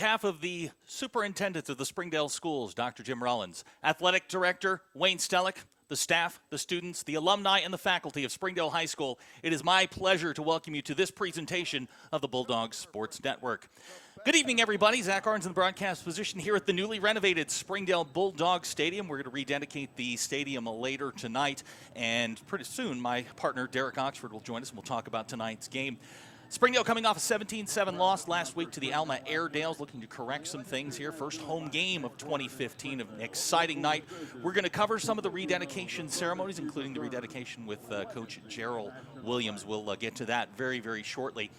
behalf of the superintendent of the Springdale schools, Dr. Jim Rollins, athletic director Wayne Stellick, the staff, the students, the alumni, and the faculty of Springdale High School, it is my pleasure to welcome you to this presentation of the Bulldog Sports Network. Good evening, everybody. Zach Arns in the broadcast position here at the newly renovated Springdale Bulldog Stadium. We're going to rededicate the stadium later tonight, and pretty soon my partner Derek Oxford will join us, and we'll talk about tonight's game. Springdale coming off a 17-7 loss last week to the Alma Airedales, looking to correct some things here. First home game of 2015, an exciting night. We're going to cover some of the rededication ceremonies, including the rededication with Coach Gerald Williams. We'll get to that very, very shortly.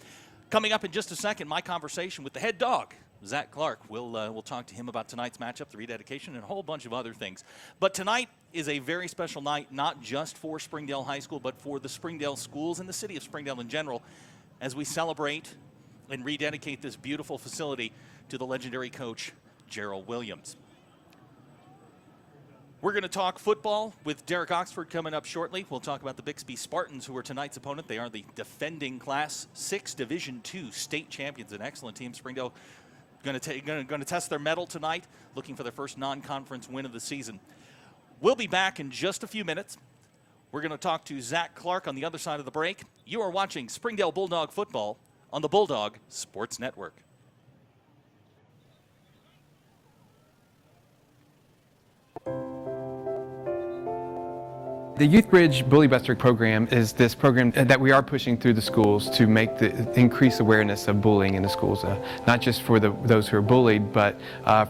Coming up in just a second, my conversation with the head dog, Zach Clark. We'll talk to him about tonight's matchup, the rededication, and a whole bunch of other things. But tonight is a very special night, not just for Springdale High School, but for the Springdale schools and the city of Springdale in general, as we celebrate and rededicate this beautiful facility to the legendary coach, Gerald Williams. We're going to talk football with Derek Oxford coming up shortly. We'll talk about the Bixby Spartans, who are tonight's opponent. They are the defending Class 6 Division II state champions, an excellent team. Springdale going to test their mettle tonight, looking for their first non-conference win of the season. We'll be back in just a few minutes. We're going to talk to Zach Clark on the other side of the break. You are watching Springdale Bulldog football on the Bulldog Sports Network. The Youth Bridge Bully Buster program is this program that we are pushing through the schools to increase awareness of bullying in the schools, not just for those who are bullied, but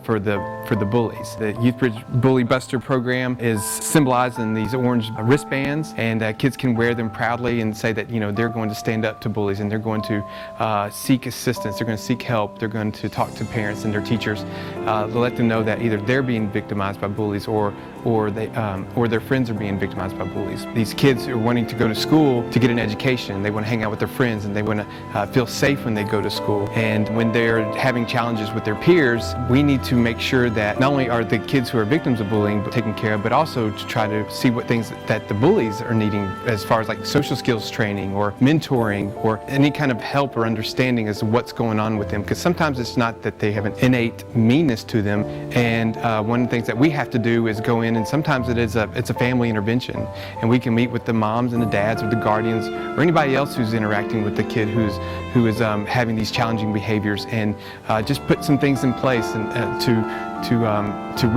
for the bullies. The Youth Bridge Bully Buster program is symbolized in these orange wristbands, and kids can wear them proudly and say that they're going to stand up to bullies, and they're going to seek assistance, they're going to seek help, they're going to talk to parents and their teachers to let them know that either they're being victimized by bullies or their friends are being victimized by bullies. These kids are wanting to go to school to get an education. They want to hang out with their friends, and they want to feel safe when they go to school. And when they're having challenges with their peers, we need to make sure that not only are the kids who are victims of bullying taken care of, but also to try to see what things that the bullies are needing as far as like social skills training or mentoring or any kind of help or understanding as to what's going on with them. Because sometimes it's not that they have an innate meanness to them, and one of the things that we have to do is go in, and sometimes it's a family intervention, and we can meet with the moms and the dads or the guardians or anybody else who's interacting with the kid who is having these challenging behaviors, and just put some things in place and to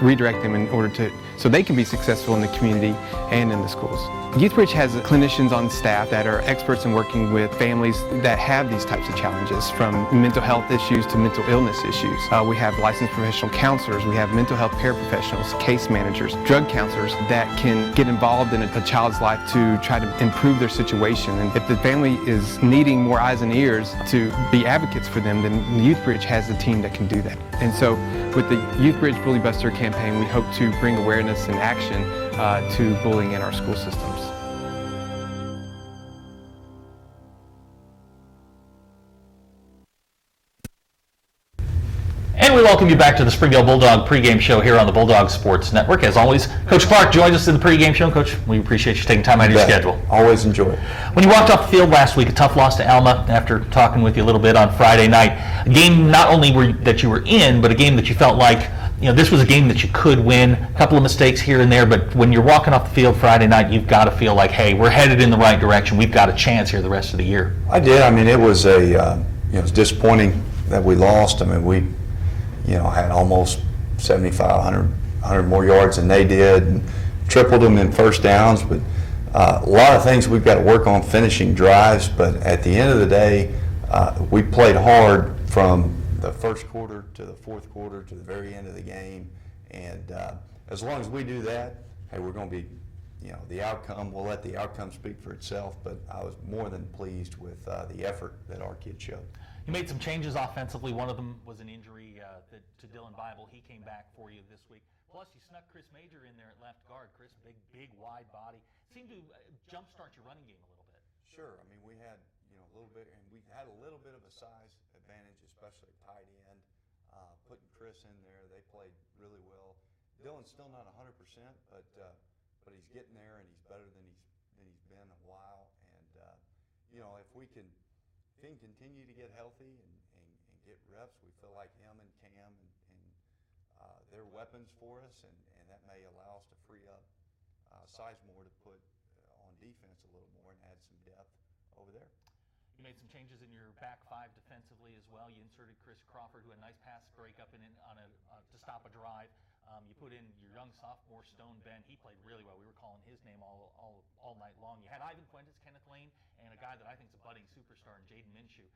redirect them in order so they can be successful in the community and in the schools. Youth Bridge has clinicians on staff that are experts in working with families that have these types of challenges, from mental health issues to mental illness issues. We have licensed professional counselors, we have mental health paraprofessionals, case managers, drug counselors that can get involved in a child's life to try to improve their situation. And if the family is needing more eyes and ears to be advocates for them, then the Youth Bridge has a team that can do that. And so with the Youth Bridge Bully Buster campaign, we hope to bring awareness and action to bullying in our school systems. And we welcome you back to the Springdale Bulldog pregame show here on the Bulldog Sports Network. As always, Coach Clark joins us in the pregame show. Coach, we appreciate you taking time out of your schedule. Always enjoy it. When you walked off the field last week, a tough loss to Alma after talking with you a little bit on Friday night. A game not only that you were in, but a game that you felt like, this was a game that you could win. A couple of mistakes here and there, but when you're walking off the field Friday night, you've got to feel like, hey, we're headed in the right direction. We've got a chance here the rest of the year. I did. I mean, it was it was disappointing that we lost. I mean, we had almost 75, 100 more yards than they did, and tripled them in first downs. But a lot of things we've got to work on finishing drives. But at the end of the day, we played hard from the first quarter to the fourth quarter to the very end of the game. And as long as we do that, hey, we're going to be, the outcome, we'll let the outcome speak for itself. But I was more than pleased with the effort that our kids showed. You made some changes offensively. One of them was an injury to Dylan Bible. He came back for you this week. Plus, you snuck Chris Major in there at left guard. Chris, big, wide body. Seemed to jumpstart your running game a little bit. Sure. I mean, we had a little bit, and we had a little bit of a size advantage, especially tight end. Putting Chris in there, they played really well. Dylan's still not 100%, but he's getting there, and he's better than he's been in a while. And if we can continue to get healthy and get reps. We feel like him and Cam and they're weapons for us, and that may allow us to free up Sizemore to put on defense a little more and add some depth over there. You made some changes in your back five defensively as well. You inserted Chris Crawford, who had a nice pass breakup to stop a drive. You put in your young sophomore Stone Ben. He played really well. We were calling his name all night long. You had Ivan Fuentes, Kenneth Lane, and a guy that I think is a budding superstar in Jaden Minshew.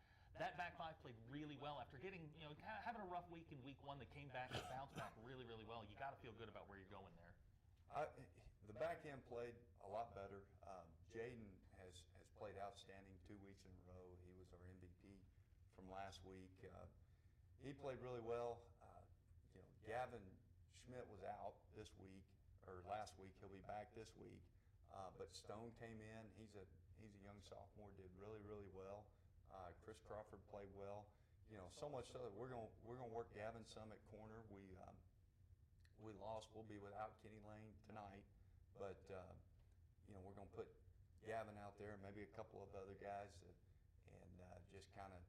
That back five played really well after getting, having a rough week in week one. That came back and bounced back really, really well. You got to feel good about where you're going there. The back end played a lot better. Jaden has played outstanding 2 weeks in a row. He was our MVP from last week. He played really well. Gavin Schmidt was out this week, or last week. He'll be back this week. But Stone came in. He's a young sophomore, did really, really well. Chris Crawford played well. So much so that we're gonna work Gavin some at corner. We lost. We'll be without Kenny Lane tonight, but we're going to put Gavin out there and maybe a couple of other guys, and just kind of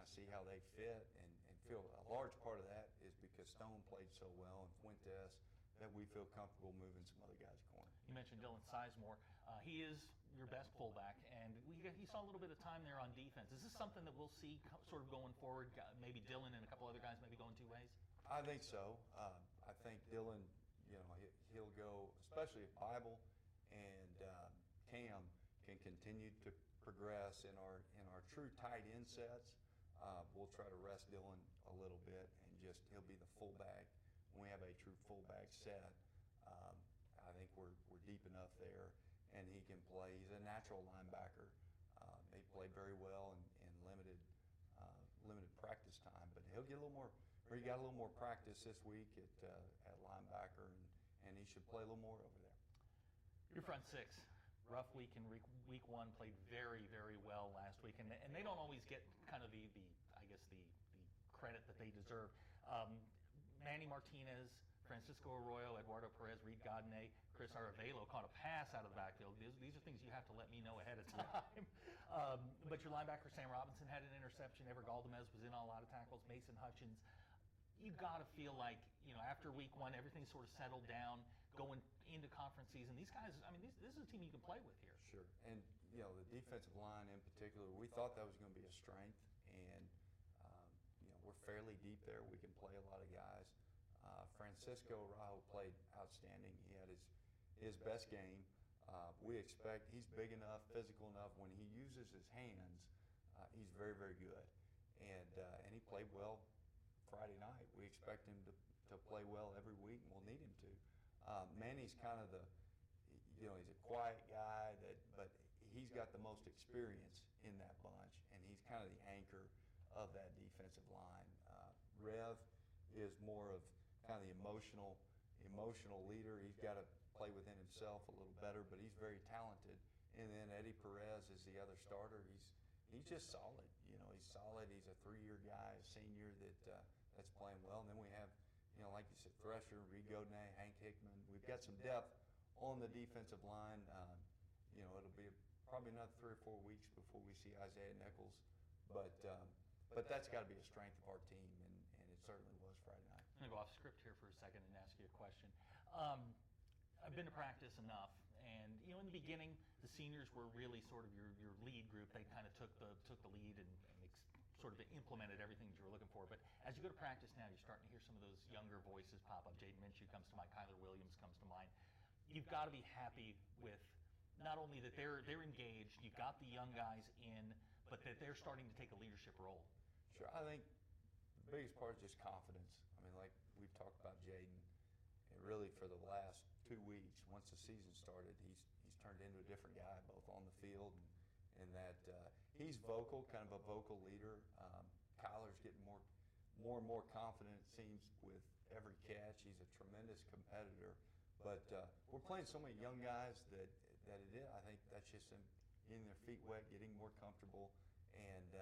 see how they fit, and feel a large part of that is because Stone played so well and Fuentes that we feel comfortable moving some other guys' corner. You mentioned Dylan Sizemore. He is your best fullback, and he saw a little bit of time there on defense. Is this something that we'll see sort of going forward? Maybe Dylan and a couple other guys maybe going two ways? I think so. I think Dylan, he'll go, especially if Bible and Cam can continue to progress in our true tight end sets. We'll try to rest Dylan a little bit, and he'll be the fullback. When we have a true fullback set, I think we're deep enough there, and he can play. He's a natural linebacker. He played very well in limited practice time, but he'll get a little more. He got a little more practice this week at linebacker, and he should play a little more over there. Your front six, rough week in week one, played very, very well last week, and they don't always get kind of the credit that they deserve. Manny Martinez, Francisco Arroyo, Eduardo Perez, Reed Godinez, Chris Aravelo caught a pass out of the backfield. These are things you have to let me know ahead of time. But your linebacker, Sam Robinson, had an interception. Ever Galdamez was in on a lot of tackles. Mason Hutchins. You got to feel like, after week one, everything's sort of settled down, going into conference season. These guys, this is a team you can play with here. Sure. And, the defensive line in particular, we thought that was going to be a strength. And, we're fairly deep there. We can play a lot of guys. Francisco Araujo played outstanding. He had his best game. We expect he's big enough, physical enough. When he uses his hands, he's very, very good. And he played well Friday night. We expect him to play well every week, and we'll need him to. Manny's kind of he's a quiet guy, but he's got the most experience in that bunch, and he's kind of the anchor of that defensive line. Rev is more of kind of the emotional leader. He's got to play within himself a little better, but he's very talented. And then Eddie Perez is the other starter. He's just solid. He's solid. He's a 3-year guy, a senior that's playing well. And then we have, like you said, Thresher, Reed Godinez, Hank Hickman. We've got some depth on the defensive line. It'll be probably another 3 or 4 weeks before we see Isaiah Nichols, but that's got to be a strength of our team, and it certainly was Friday night. I'm going to go off script here for a second and ask you a question. I've been to practice enough, and in the beginning, the seniors were really sort of your lead group. They kind of took the lead and sort of implemented everything that you were looking for. But as you go to practice now, you're starting to hear some of those younger voices pop up. Jaden Minshew comes to mind. Kyler Williams comes to mind. You've got to be happy with not only that they're engaged, you've got the young guys in, but that they're starting to take a leadership role. Sure. I think the biggest part is just confidence. Like we've talked about Jaden, and really for the last 2 weeks, once the season started, he's turned into a different guy, both on the field and that he's vocal, kind of a vocal leader. Kyler's getting more and more confident, it seems, with every catch. He's a tremendous competitor. But we're playing so many young guys that I think that's just them getting their feet wet, getting more comfortable, and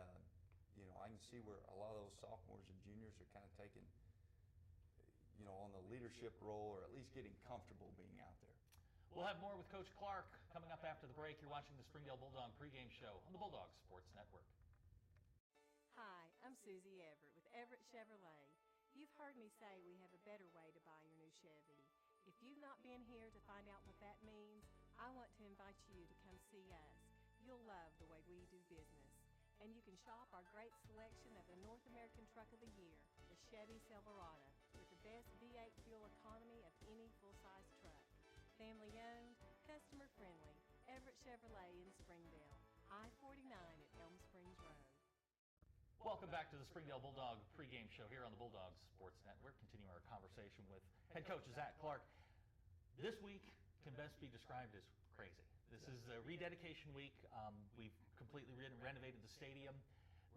I can see where a lot of those sophomores and juniors are kind of taking, on the leadership role, or at least getting comfortable being out there. We'll have more with Coach Clark coming up after the break. You're watching the Springdale Bulldog pregame show on the Bulldog Sports Network. Hi, I'm Susie Everett with Everett Chevrolet. You've heard me say we have a better way to buy your new Chevy. If you've not been here to find out what that means, I want to invite you to come see us. You'll love the way we do business. And you can shop our great selection of the North American Truck of the Year, the Chevy Silverado, with the best V8 fuel economy of any full-size truck. Family owned, customer friendly, Everett Chevrolet in Springdale, I-49 at Elm Springs Road. Welcome back to the Springdale Bulldog pregame show here on the Bulldog Sports Net. We're continuing our conversation with head coach Zach Clark. This week can best be described as crazy. This is a rededication week. We've completely renovated the stadium.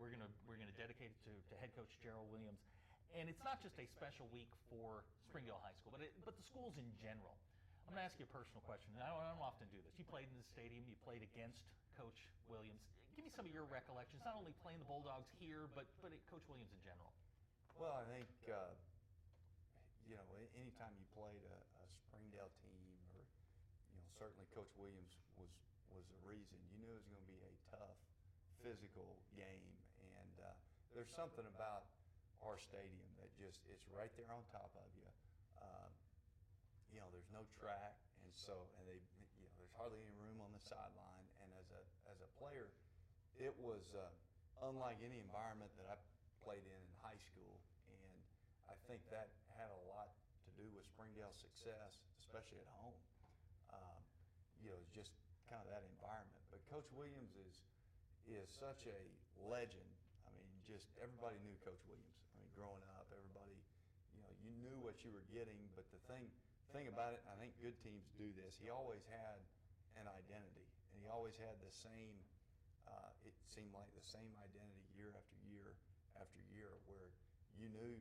We're gonna dedicate it to head coach Gerald Williams, and it's not just a special week for Springdale High School, but the schools in general. I'm going to ask you a personal question, and I don't often do this. You played in the stadium, you played against Coach Williams. Give me some of your recollections, not only playing the Bulldogs here, but Coach Williams in general. Well, I think, anytime you played a Springdale team, or, certainly Coach Williams was the reason. You knew it was going to be a tough, physical game, and there's something about our stadium that it's right there on top of you. There's no track, and there's hardly any room on the sideline. And as a player, it was unlike any environment that I played in high school, and I think that had a lot to do with Springdale's success, especially at home. It's just kind of that environment. But Coach Williams is such a legend. I mean, just everybody knew Coach Williams. I mean, growing up, everybody, you knew what you were getting. But the thing about it, I think good teams do this, he always had an identity, and he always had the same, it seemed like the same identity year after year after year, where you knew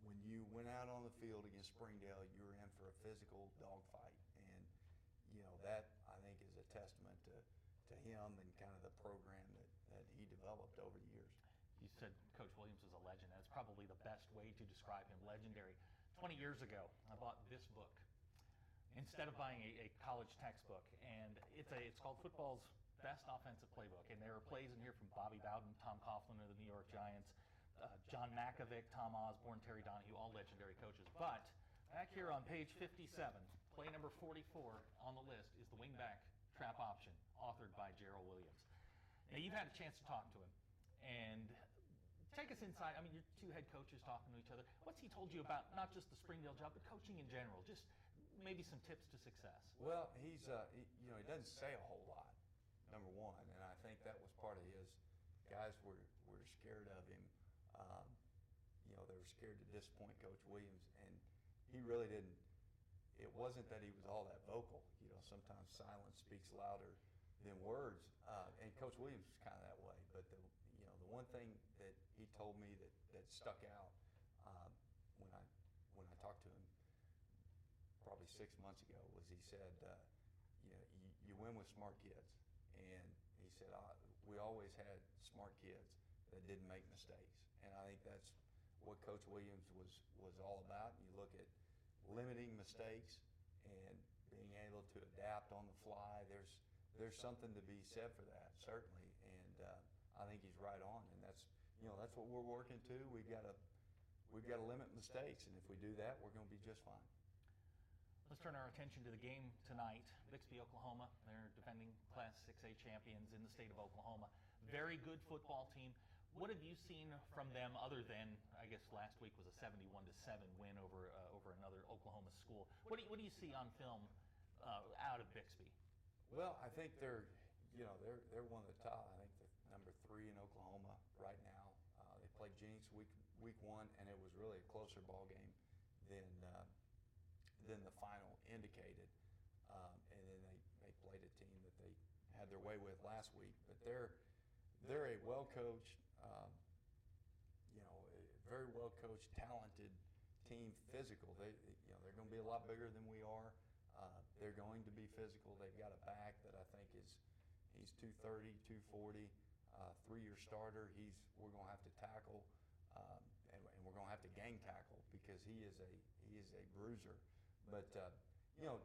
when you went out on the field against Springdale, you were in for a physical dogfight. And that, I think, is a testament to him and kind of the program that he developed over the years. You said Coach Williams was a legend. That's probably the best way to describe him, legendary. 20 years ago, I bought this book instead of buying a college textbook, and it's called Football's Best Offensive Playbook, and there are plays in here from Bobby Bowden, Tom Coughlin of the New York Giants, John Makovic, Tom Osborne, Terry Donahue, all legendary coaches. But back here on page 57, play number 44 on the list is the wingback trap option, authored by Gerald Williams. Now, you've had a chance to talk to him, and take us inside. I mean, you're two head coaches talking to each other. What's he told you about not just the Springdale job, but coaching in general? Just maybe some tips to success. Well, he doesn't say a whole lot, number one, and I think that was part of his. Guys were scared of him. They were scared to disappoint Coach Williams, and he really didn't. It wasn't that he was all that vocal. Sometimes silence speaks louder than words, and Coach Williams was kind of that way. But the one thing that he told me that stuck out when I talked to him probably 6 months ago was he said, you win with smart kids, and he said we always had smart kids that didn't make mistakes, and I think that's what Coach Williams was all about. You look at limiting mistakes and being able to adapt on the fly. There's something to be said for that, certainly, and I think he's right on, and that's what we're working to. We've got to limit mistakes, and if we do that, we're going to be just fine. Let's turn our attention to the game tonight. Bixby, Oklahoma. They're defending Class 6A champions in the state of Oklahoma. Very good football team. What have you seen from them other than, I guess last week was a 71-7 win over another Oklahoma school? What do you see on film out of Bixby? Well, I think they're one of the top. I think they're number 3 in Oklahoma right now. They played Jennings week 1, and it was really a closer ball game than the final indicated. And then they played a team that they had their way with last week. But they're a well-coached, very well-coached, talented team. Physical. They're going to be a lot bigger than we are. They're going to be physical. They've got a back that I think he's 230, 240, 3-year starter. We're going to have to tackle, and we're going to have to gang tackle because he is a bruiser. But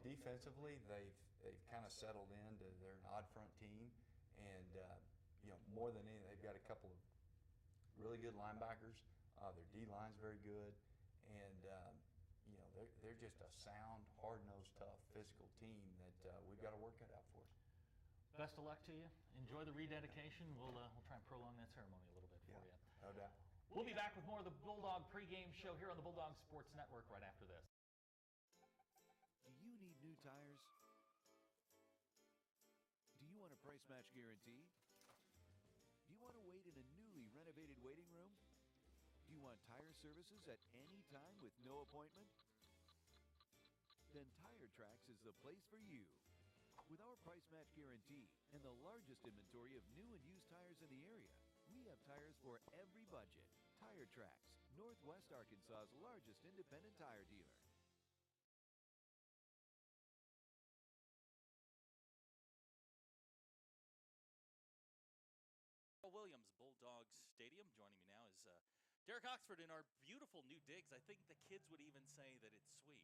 defensively, they've kind of settled into they're an odd front team, and more than anything, they've got a couple really good linebackers. Their D-line's very good. And, you know, they're just a sound, hard-nosed, tough, physical team that we've got to work it out for. Best of luck to you. Enjoy the rededication. We'll try and prolong that ceremony a little bit for you. No doubt. We'll be back with more of the Bulldog pregame show here on the Bulldog Sports Network right after this. Do you need new tires? Do you want a price match guarantee? Do you want to wait in a newly renovated waiting room? Do you want tire services at any time with no appointment? Then Tire Tracks is the place for you. With our price match guarantee and the largest inventory of new and used tires in the area, we have tires for every budget. Tire Tracks, Northwest Arkansas's largest independent tire dealer. Gerald Williams, Bulldog Stadium. Joining me now is Derek Oxford in our beautiful new digs. I think the kids would even say that it's sweet.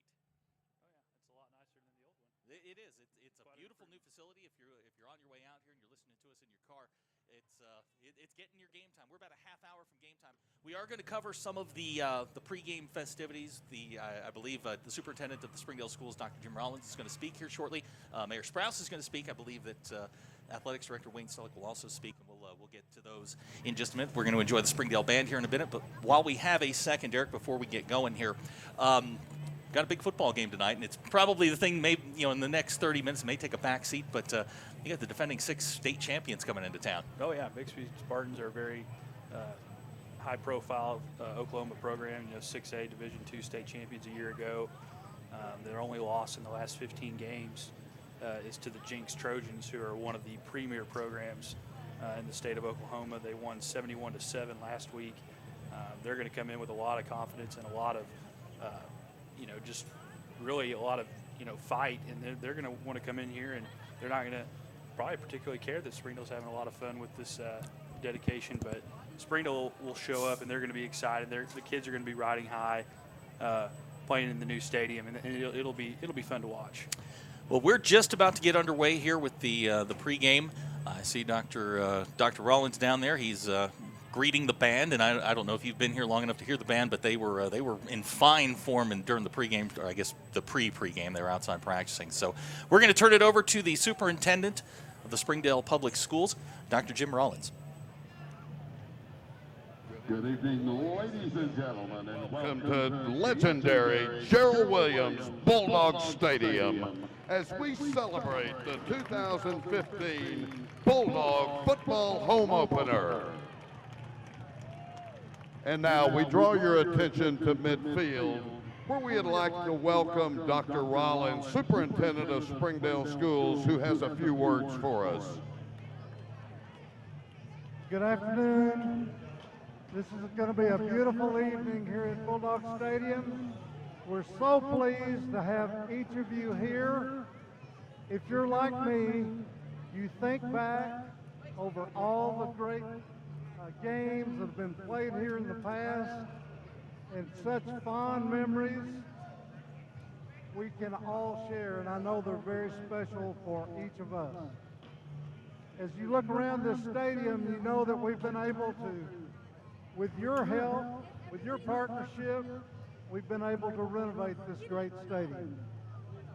Oh yeah, it's a lot nicer than the old one. It is. It's a beautiful new facility. If you're on your way out here and you're listening to us in your car, it's getting your game time. We're about a half hour from game time. We are going to cover some of the pregame festivities. I believe the superintendent of the Springdale Schools, Dr. Jim Rollins, is going to speak here shortly. Mayor Sprouse is going to speak. I believe that Athletics Director Wayne Stellick will also speak, and we'll get to those in just a minute. We're going to enjoy the Springdale Band here in a minute, but while we have a second, Derek, before we get going here, got a big football game tonight, and it's probably the thing, maybe, you know, in the next 30 minutes, may take a back seat, but you got the defending 6 state champions coming into town. Oh yeah, Bixby Spartans are a very high-profile Oklahoma program. You know, 6A Division II state champions a year ago. Their only loss in the last 15 games is to the Jinx Trojans, who are one of the premier programs in the state of Oklahoma. They won 71-7 last week. They're going to come in with a lot of confidence and a lot of, you know, just really a lot of, you know, fight, and they're going to want to come in here, and they're not going to probably particularly care that Springdale's having a lot of fun with this dedication, but Springdale will show up, and they're going to be excited. The kids are going to be riding high, playing in the new stadium, and it'll be fun to watch. Well, we're just about to get underway here with the pregame. I see Dr. Rollins down there. He's greeting the band, and I don't know if you've been here long enough to hear the band, but they were in fine form during the pregame, or I guess the pre-pregame. They were outside practicing. So we're going to turn it over to the superintendent of the Springdale Public Schools, Dr. Jim Rollins. Good evening, ladies and gentlemen, and welcome to legendary Gerald Williams Bulldog Stadium as we celebrate the 2015 Bulldog Football Home Opener. And now we draw your attention to midfield, where we'd like to welcome Dr. Rollins, Superintendent of Springdale Schools, who has a few words for us. Good afternoon. This is going to be a beautiful evening here at Bulldog Stadium. We're so pleased to have each of you here. If you're like me, you think back over all the great games that have been played here in the past, and such fond memories we can all share, and I know they're very special for each of us. As you look around this stadium, you know that we've been able to, with your help, with your partnership, we've been able to renovate this great stadium.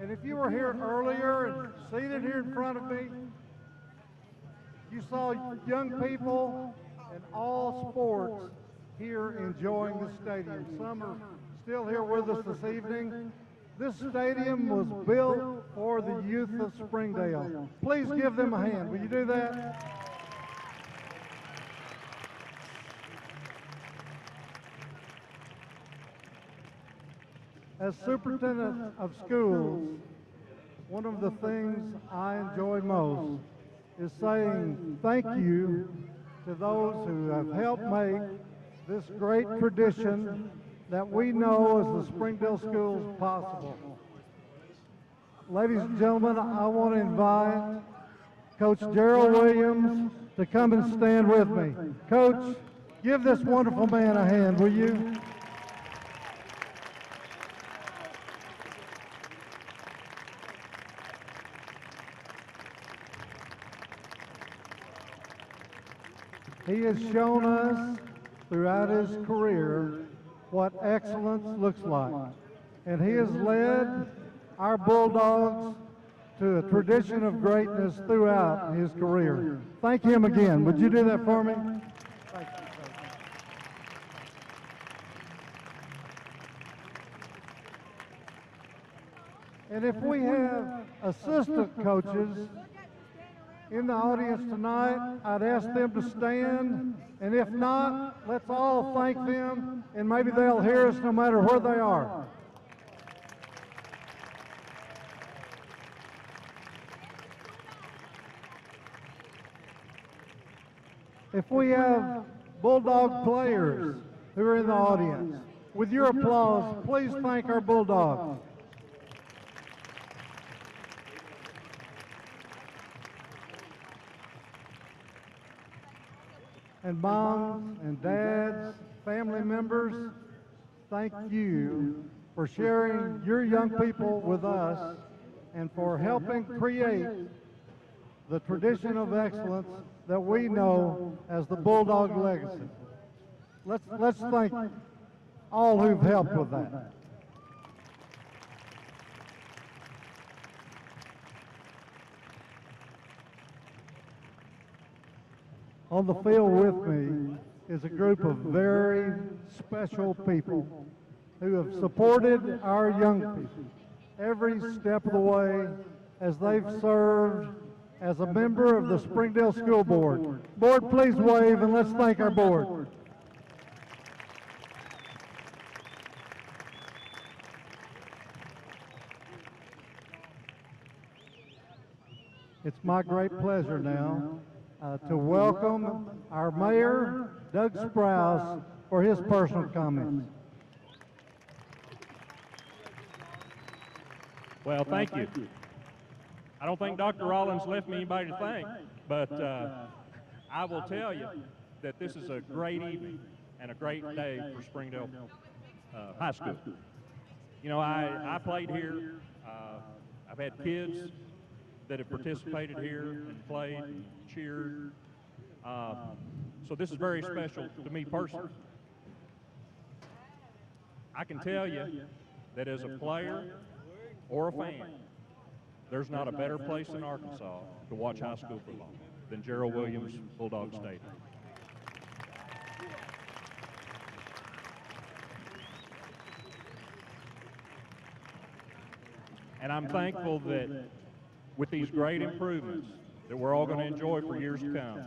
And if you were here earlier and seated here in front of me, you saw young people in all sports here enjoying the stadium. Some are still here with us this evening. This stadium was built for the youth of Springdale. Please give them a hand. Will you do that? As superintendent of schools, one of the things I enjoy most is saying thank you to those who have helped make this great tradition that we know as the Springdale Schools possible. Ladies and gentlemen, I want to invite Coach Gerald Williams to come and stand with me. Coach, give this wonderful man a hand, will you? He has shown us throughout his career what excellence looks like. And he has led our Bulldogs to a tradition of greatness throughout his career. Thank him again. Would you do that for me? Thank you. And if we have assistant coaches in the audience tonight, I'd ask them to stand. And if not, let's all thank them, and maybe they'll hear us no matter where they are. If we have Bulldog players who are in the audience, with your applause, please thank our Bulldogs. And moms and dads, family members, thank you for sharing your young people with us and for helping create the tradition of excellence that we know as the Bulldog legacy. Let's thank all who've helped with that. On the field with me is a group of very special people who have supported our young people every step of the way as they've served as a member of the Springdale School Board. Board, please wave and let's thank our board. It's my great pleasure now to welcome our mayor, Doug Sprouse, for his personal comments. Well, thank you. I don't think Dr. Rollins left me anybody to thank, but I will tell you that this is a great evening and a great day for Springdale High School. You know, I played here. I've had kids that have participated here and played and cheered. So this is very special to me personally. I can tell you that as a player or a fan, there's not a better place in Arkansas to watch high school football than Gerald Williams Bulldog Stadium. And I'm thankful that with these great improvements that we're all going to enjoy for years to come,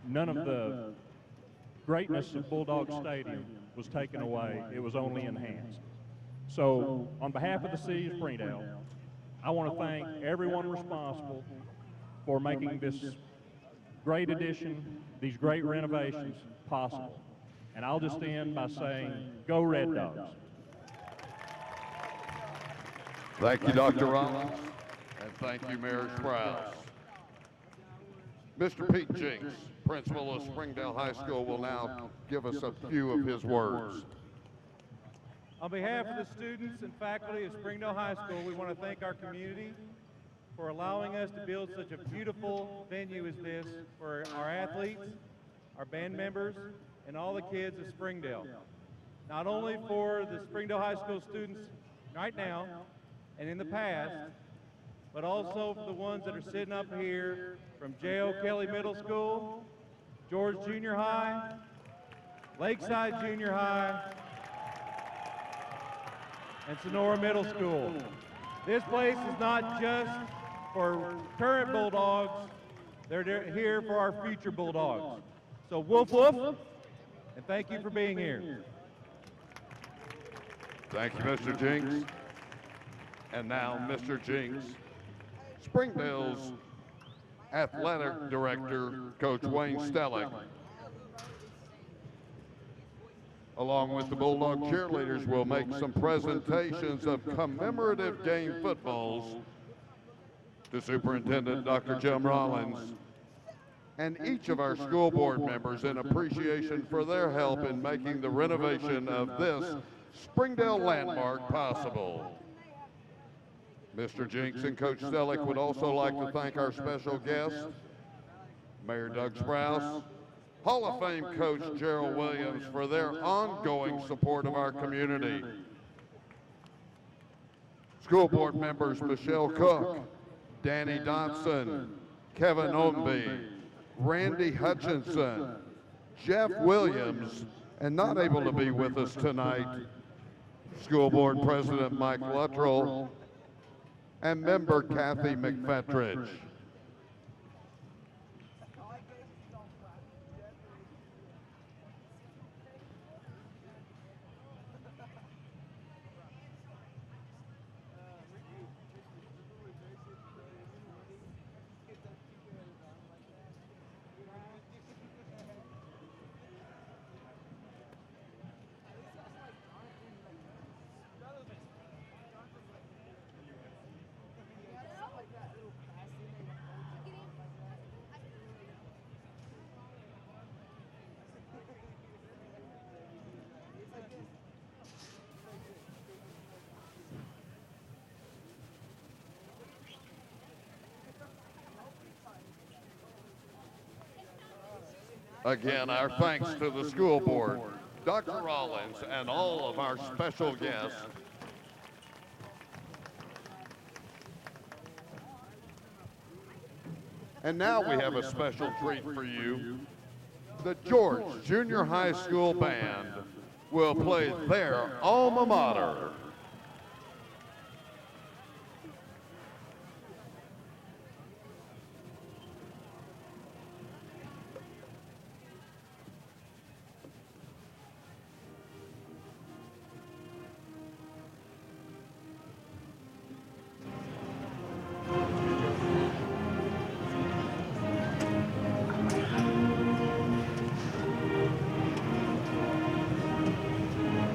none of the greatness of Bulldog Stadium was taken away. It was only enhanced. So on behalf of the city of Springdale, I want to thank everyone responsible for making this great addition, these great renovations possible. And I'll just end by saying, go Red Dogs. Thank you, Dr. Rollins, and thank you, Mayor Sprouse. Mr. Pete Jinks, principal of Springdale High School, will now give us a few of his words. On behalf of the students and faculty of Springdale High School, we want to thank our community for allowing us to build such a beautiful venue as this for our athletes, our band members, and all the kids of Springdale. Not only for the Springdale High School students right now and in the past, but also for the ones that are sitting up here from J.O. Kelly Middle School, George Junior High, Lakeside Junior High, and Sonora Middle School. This place is not just for current Bulldogs, they're here for our future Bulldogs. So woof woof, and thank you for being here. Thank you, Mr. Jinks. And now, Mr. Jinks, Springdale's athletic director, Coach Wayne Stellick, along with the Bulldog cheerleaders, will make some presentations of commemorative game footballs to Superintendent Dr. Jim Rollins and each of our school board members in appreciation for their help in making the renovation of this Springdale landmark possible. Mr. Jinks and Coach Stellick would also like to thank our special guest, Mayor Doug Sprouse, Hall of Fame coach Gerald Williams for their ongoing support of our community. School board members Michelle Cook, Danny Dotson, Kevin Omby, Randy Hutchinson, Jeff Williams, and not able to be with us tonight, School Board President Mike Luttrell and member Kathy McFetridge. Again, our thanks to the school board, Dr. Rollins, and all of our special guests. And now we have a special treat for you. The George Junior High School Band will play their alma mater.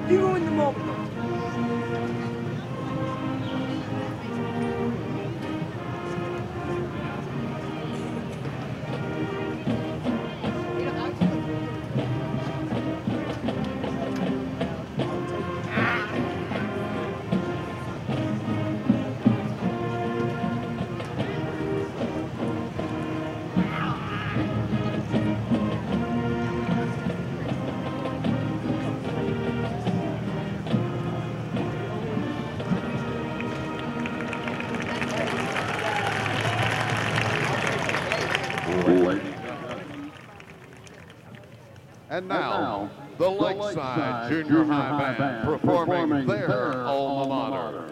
You ruined the moment. And now, the Lakeside Junior High Band performing their alma mater.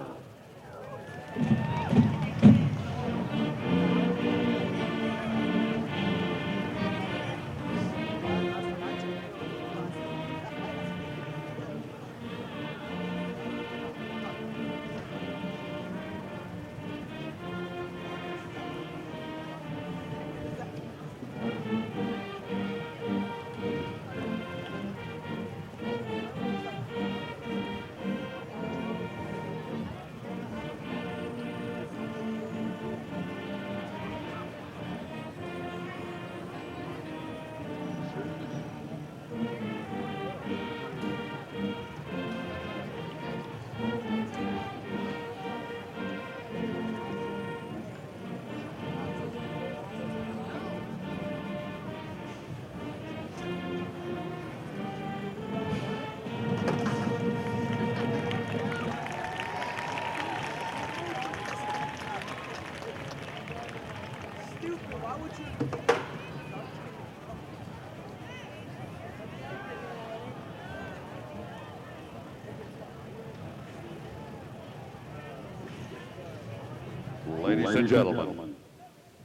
Ladies and gentlemen,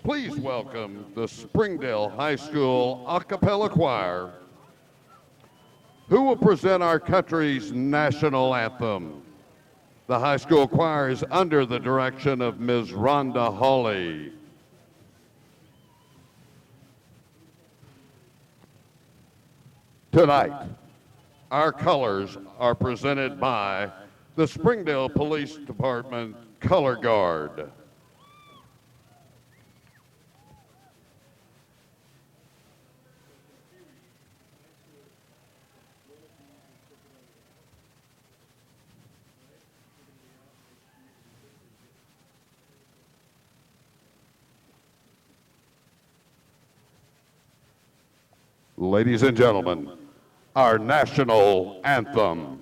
please welcome the Springdale High School a cappella choir, who will present our country's national anthem. The high school choir is under the direction of Ms. Rhonda Hawley. Tonight, our colors are presented by the Springdale Police Department Color Guard. Ladies and gentlemen, our national anthem.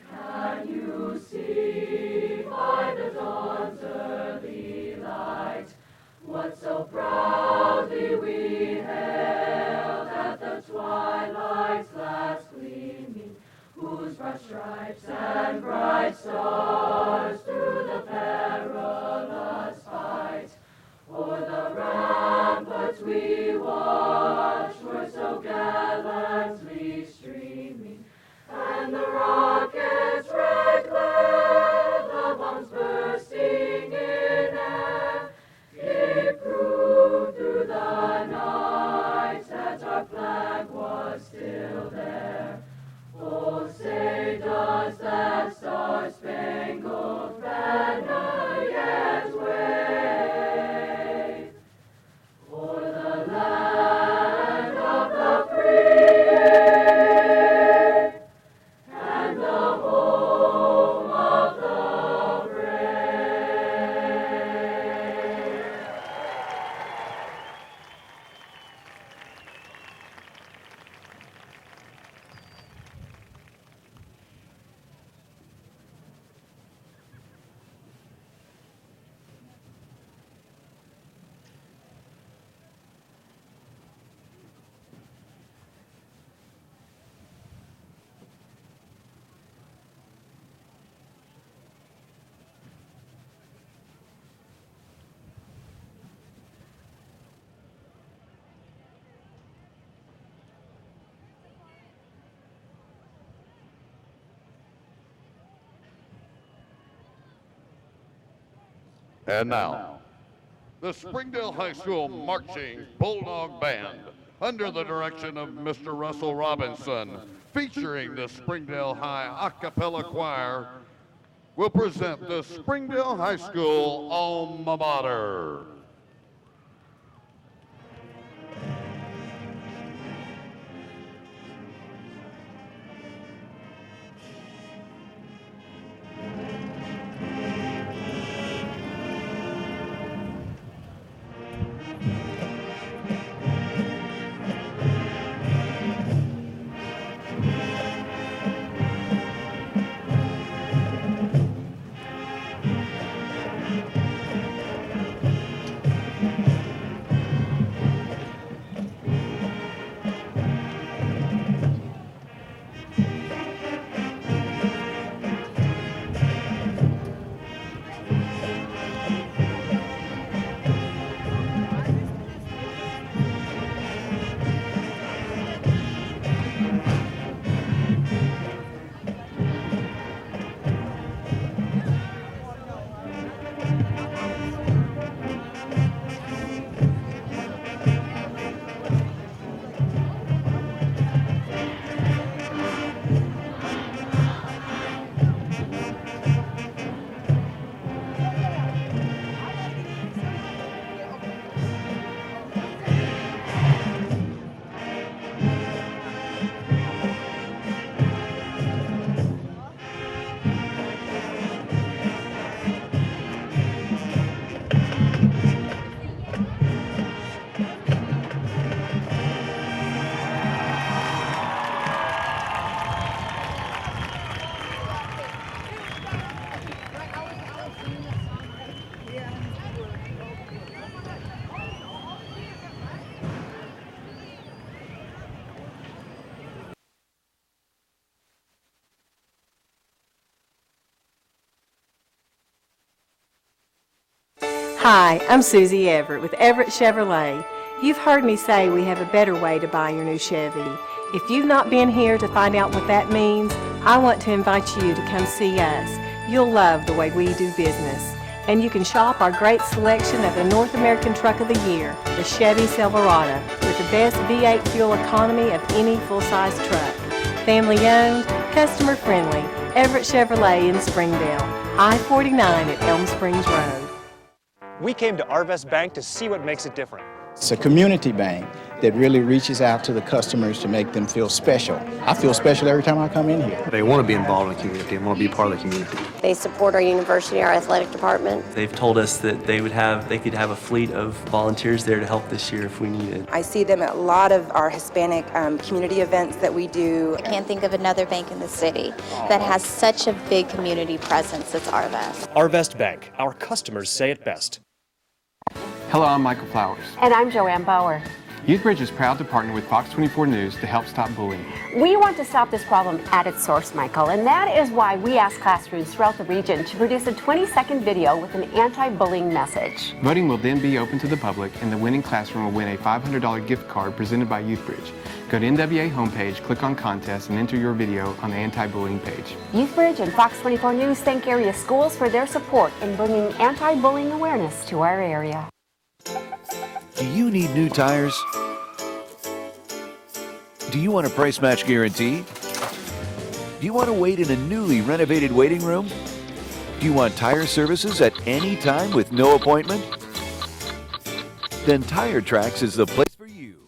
Can you see by the dawn's early light what so proudly we hailed at the twilight's last gleaming, whose broad stripes and bright stars through the perilous fight o'er the ramparts we watched were so gallantly streaming, and the rockets' red glare, the bombs bursting in air, gave proof through the night that our flag was still there. Oh, say does that star-spangled banner yet wave o'er the land of the free and the home of the brave? And now, the Springdale High School Marching Bulldog Band, under the direction of Mr. Russell Robinson, featuring the Springdale High a cappella choir, will present the Springdale High School alma mater. Hi, I'm Susie Everett with Everett Chevrolet. You've heard me say we have a better way to buy your new Chevy. If you've not been here to find out what that means, I want to invite you to come see us. You'll love the way we do business. And you can shop our great selection of the North American Truck of the Year, the Chevy Silverado, with the best V8 fuel economy of any full-size truck. Family owned, customer friendly, Everett Chevrolet in Springdale, I-49 at Elm Springs Road. We came to Arvest Bank to see what makes it different. It's a community bank that really reaches out to the customers to make them feel special. I feel special every time I come in here. They want to be involved in the community and want to be part of the community. They support our university, our athletic department. They've told us that they could have a fleet of volunteers there to help this year if we needed. I see them at a lot of our Hispanic community events that we do. I can't think of another bank in the city that has such a big community presence as HAR-BER. HAR-BER Bank. Our customers say it best. Hello, I'm Michael Flowers. And I'm Joanne Bauer. YouthBridge is proud to partner with Fox 24 News to help stop bullying. We want to stop this problem at its source, Michael, and that is why we asked classrooms throughout the region to produce a 20-second video with an anti-bullying message. Voting will then be open to the public, and the winning classroom will win a $500 gift card presented by YouthBridge. Go to NWA homepage, click on contest, and enter your video on the anti-bullying page. YouthBridge and Fox 24 News thank area schools for their support in bringing anti-bullying awareness to our area. Do you need new tires? Do you want a price match guarantee? Do you want to wait in a newly renovated waiting room? Do you want tire services at any time with no appointment? Then Tire Tracks is the place for you.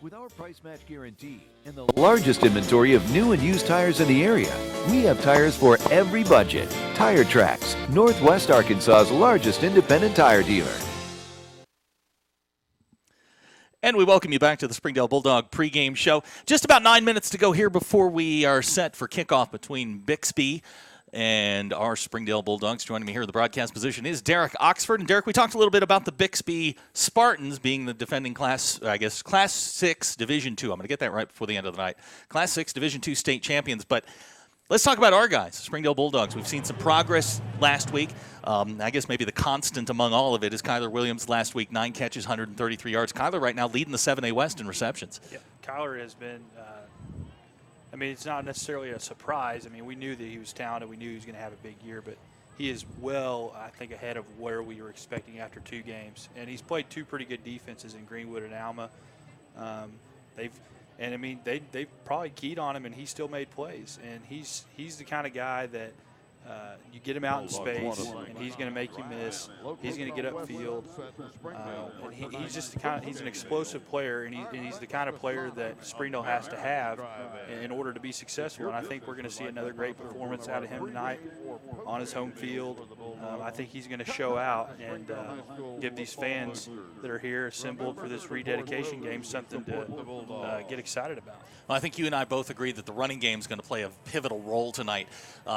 With our price match guarantee and the largest inventory of new and used tires in the area, we have tires for every budget. Tire Tracks, Northwest Arkansas's largest independent tire dealer. And we welcome you back to the Springdale Bulldog pregame show. Just about 9 minutes to go here before we are set for kickoff between Bixby and our Springdale Bulldogs. Joining me here in the broadcast position is Derek Oxford. And Derek, we talked a little bit about the Bixby Spartans being the defending Class 6 Division II. I'm going to get that right before the end of the night. Class 6 Division II state champions. But let's talk about our guys, Springdale Bulldogs. We've seen some progress last week. I guess maybe the constant among all of it is Kyler Williams last week, 9 catches, 133 yards. Kyler right now leading the 7A West in receptions. Yeah, Kyler has been, it's not necessarily a surprise. We knew that he was talented. We knew he was going to have a big year, but he is well, I think, ahead of where we were expecting after 2 games. And he's played 2 pretty good defenses in Greenwood and Alma. They've probably keyed on him, and he still made plays. And he's the kind of guy that you get him out in space, and he's going to make you miss. He's going to get upfield. And he's just he's an explosive player, and he's the kind of player that Springdale has to have in order to be successful. And I think we're going to see another great performance out of him tonight on his home field. I think he's going to show out and give these fans that are here assembled for this rededication game something to get excited about. Well, I think you and I both agree that the running game is going to play a pivotal role tonight.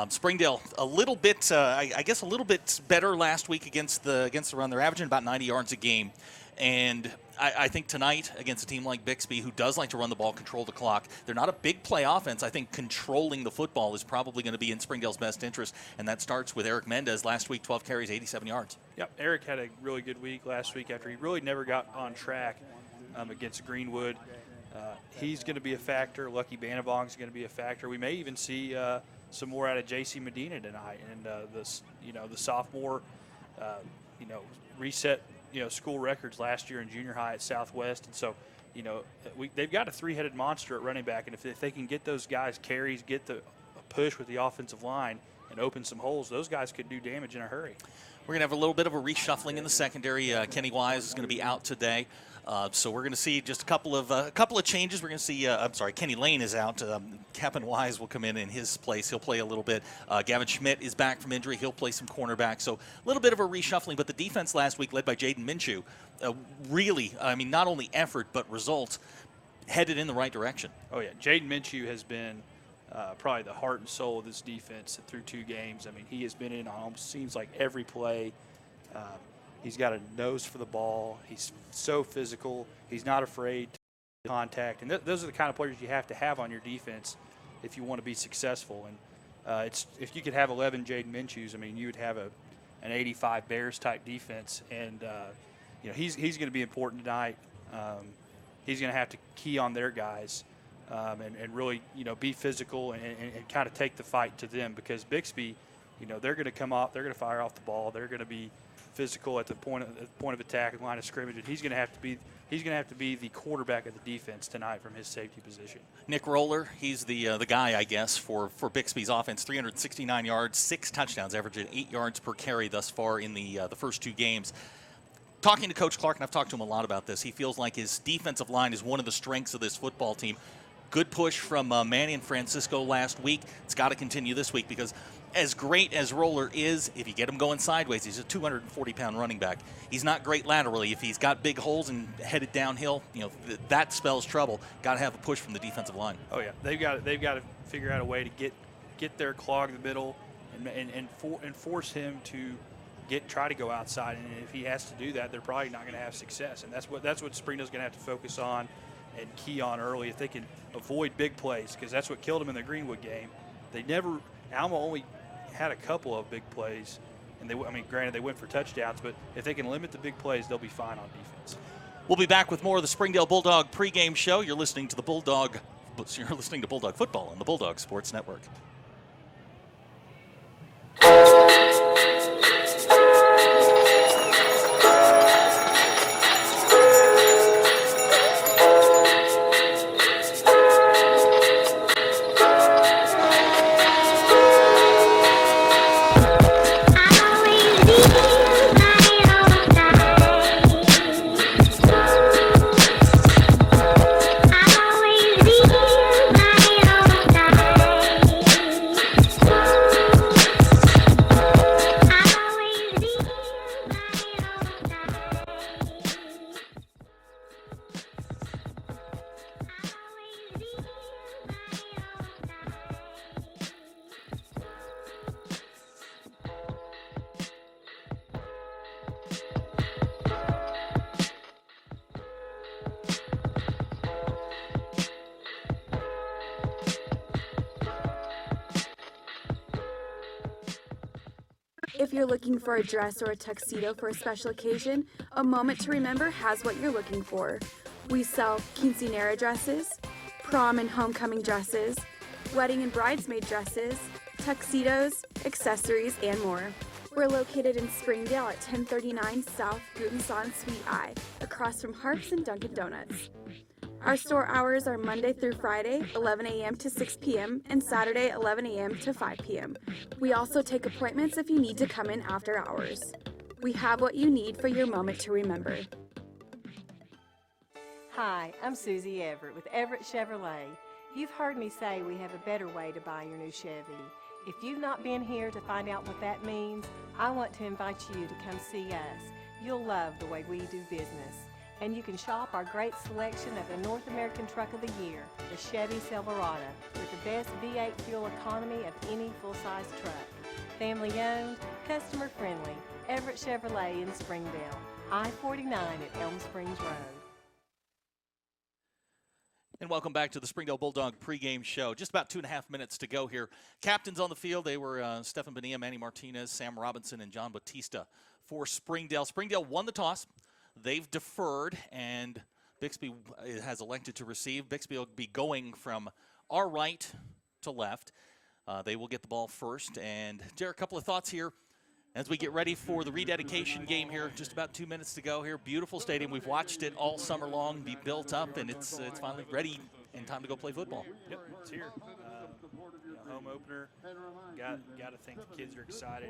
Springdale, a little bit, I guess, a little bit better last week against the run. They're averaging about 90 yards a game, and I think tonight against a team like Bixby, who does like to run the ball, control the clock, they're not a big play offense. I think controlling the football is probably going to be in Springdale's best interest, and that starts with Eric Mendez last week, 12 carries, 87 yards. Yep, Eric had a really good week last week after he really never got on track against Greenwood. He's going to be a factor. Lucky Banabong's going to be a factor. We may even see some more out of J.C. Medina tonight, and the sophomore, reset school records last year in junior high at Southwest, and so they've got a 3-headed monster at running back, and if they can get those guys carries, get the push with the offensive line, and open some holes, those guys could do damage in a hurry. We're going to have a little bit of a reshuffling in the secondary. Kenny Wise is going to be out today. So we're going to see just a couple of changes. We're going to see, Kenny Lane is out. Captain Wise will come in his place. He'll play a little bit. Gavin Schmidt is back from injury. He'll play some cornerback. So a little bit of a reshuffling, but the defense last week led by Jaden Minshew, really, not only effort but results, headed in the right direction. Oh, yeah. Jaden Minshew has been probably the heart and soul of this defense through 2 games. He has been in almost seems like every play. He's got a nose for the ball. He's so physical. He's not afraid to contact. And those are the kind of players you have to have on your defense if you want to be successful. And if you could have 11 Jaden Minshews, you would have an 85 Bears type defense. And he's going to be important tonight. He's going to have to key on their guys and really be physical and kind of take the fight to them, because Bixby, they're going to come off, they're going to fire off the ball, they're going to be physical at the point of attack and line of scrimmage, and he's going to have to be the quarterback of the defense tonight from his safety position. Nick Roller, he's the guy, I guess, for Bixby's offense. 369 yards, 6 touchdowns, averaging 8 yards per carry thus far in the first 2 games. talking to Coach Clark, and I've talked to him a lot about this, he feels like his defensive line is one of the strengths of this football team. Good push from Manny and Francisco last week. It's got to continue this week because as great as Roller is, if you get him going sideways, he's a 240-pound running back. He's not great laterally. If he's got big holes and headed downhill, that spells trouble. Got to have a push from the defensive line. Oh yeah, they've got to figure out a way to get their clog in the middle and force him to try to go outside. And if he has to do that, they're probably not going to have success. And that's what Springdale's going to have to focus on and key on early if they can avoid big plays, because that's what killed them in the Greenwood game. Alma only had a couple of big plays, and granted they went for touchdowns, but if they can limit the big plays, they'll be fine on defense. We'll be back with more of the Springdale Bulldog pregame show. You're listening to Bulldog Football on the Bulldog Sports Network. If you're looking for a dress or a tuxedo for a special occasion, A Moment to Remember has what you're looking for. We sell quinceanera dresses, prom and homecoming dresses, wedding and bridesmaid dresses, tuxedos, accessories, and more. We're located in Springdale at 1039 South Gutenson Suite I, across from Harps and Dunkin' Donuts. Our store hours are Monday through Friday, 11 a.m. to 6 p.m., and Saturday, 11 a.m. to 5 p.m. We also take appointments if you need to come in after hours. We have what you need for your moment to remember. Hi, I'm Susie Everett with Everett Chevrolet. You've heard me say we have a better way to buy your new Chevy. If you've not been here to find out what that means, I want to invite you to come see us. You'll love the way we do business. And you can shop our great selection of the North American Truck of the Year, the Chevy Silverado, with the best V8 fuel economy of any full-size truck. Family-owned, customer-friendly, Everett Chevrolet in Springdale, I-49 at Elm Springs Road. And welcome back to the Springdale Bulldog pregame show. Just about 2.5 minutes to go here. Captains on the field, they were Stefan Bonilla, Manny Martinez, Sam Robinson, and John Batista for Springdale. Springdale won the toss. They've deferred, and Bixby has elected to receive. Bixby will be going from our right to left. They will get the ball first. And, Jared, a couple of thoughts here as we get ready for the rededication game here. Just about 2 minutes to go here. Beautiful stadium. We've watched it all summer long be built up, and it's finally ready and time to go play football. Yep, it's here. Home opener. Got to think the kids are excited.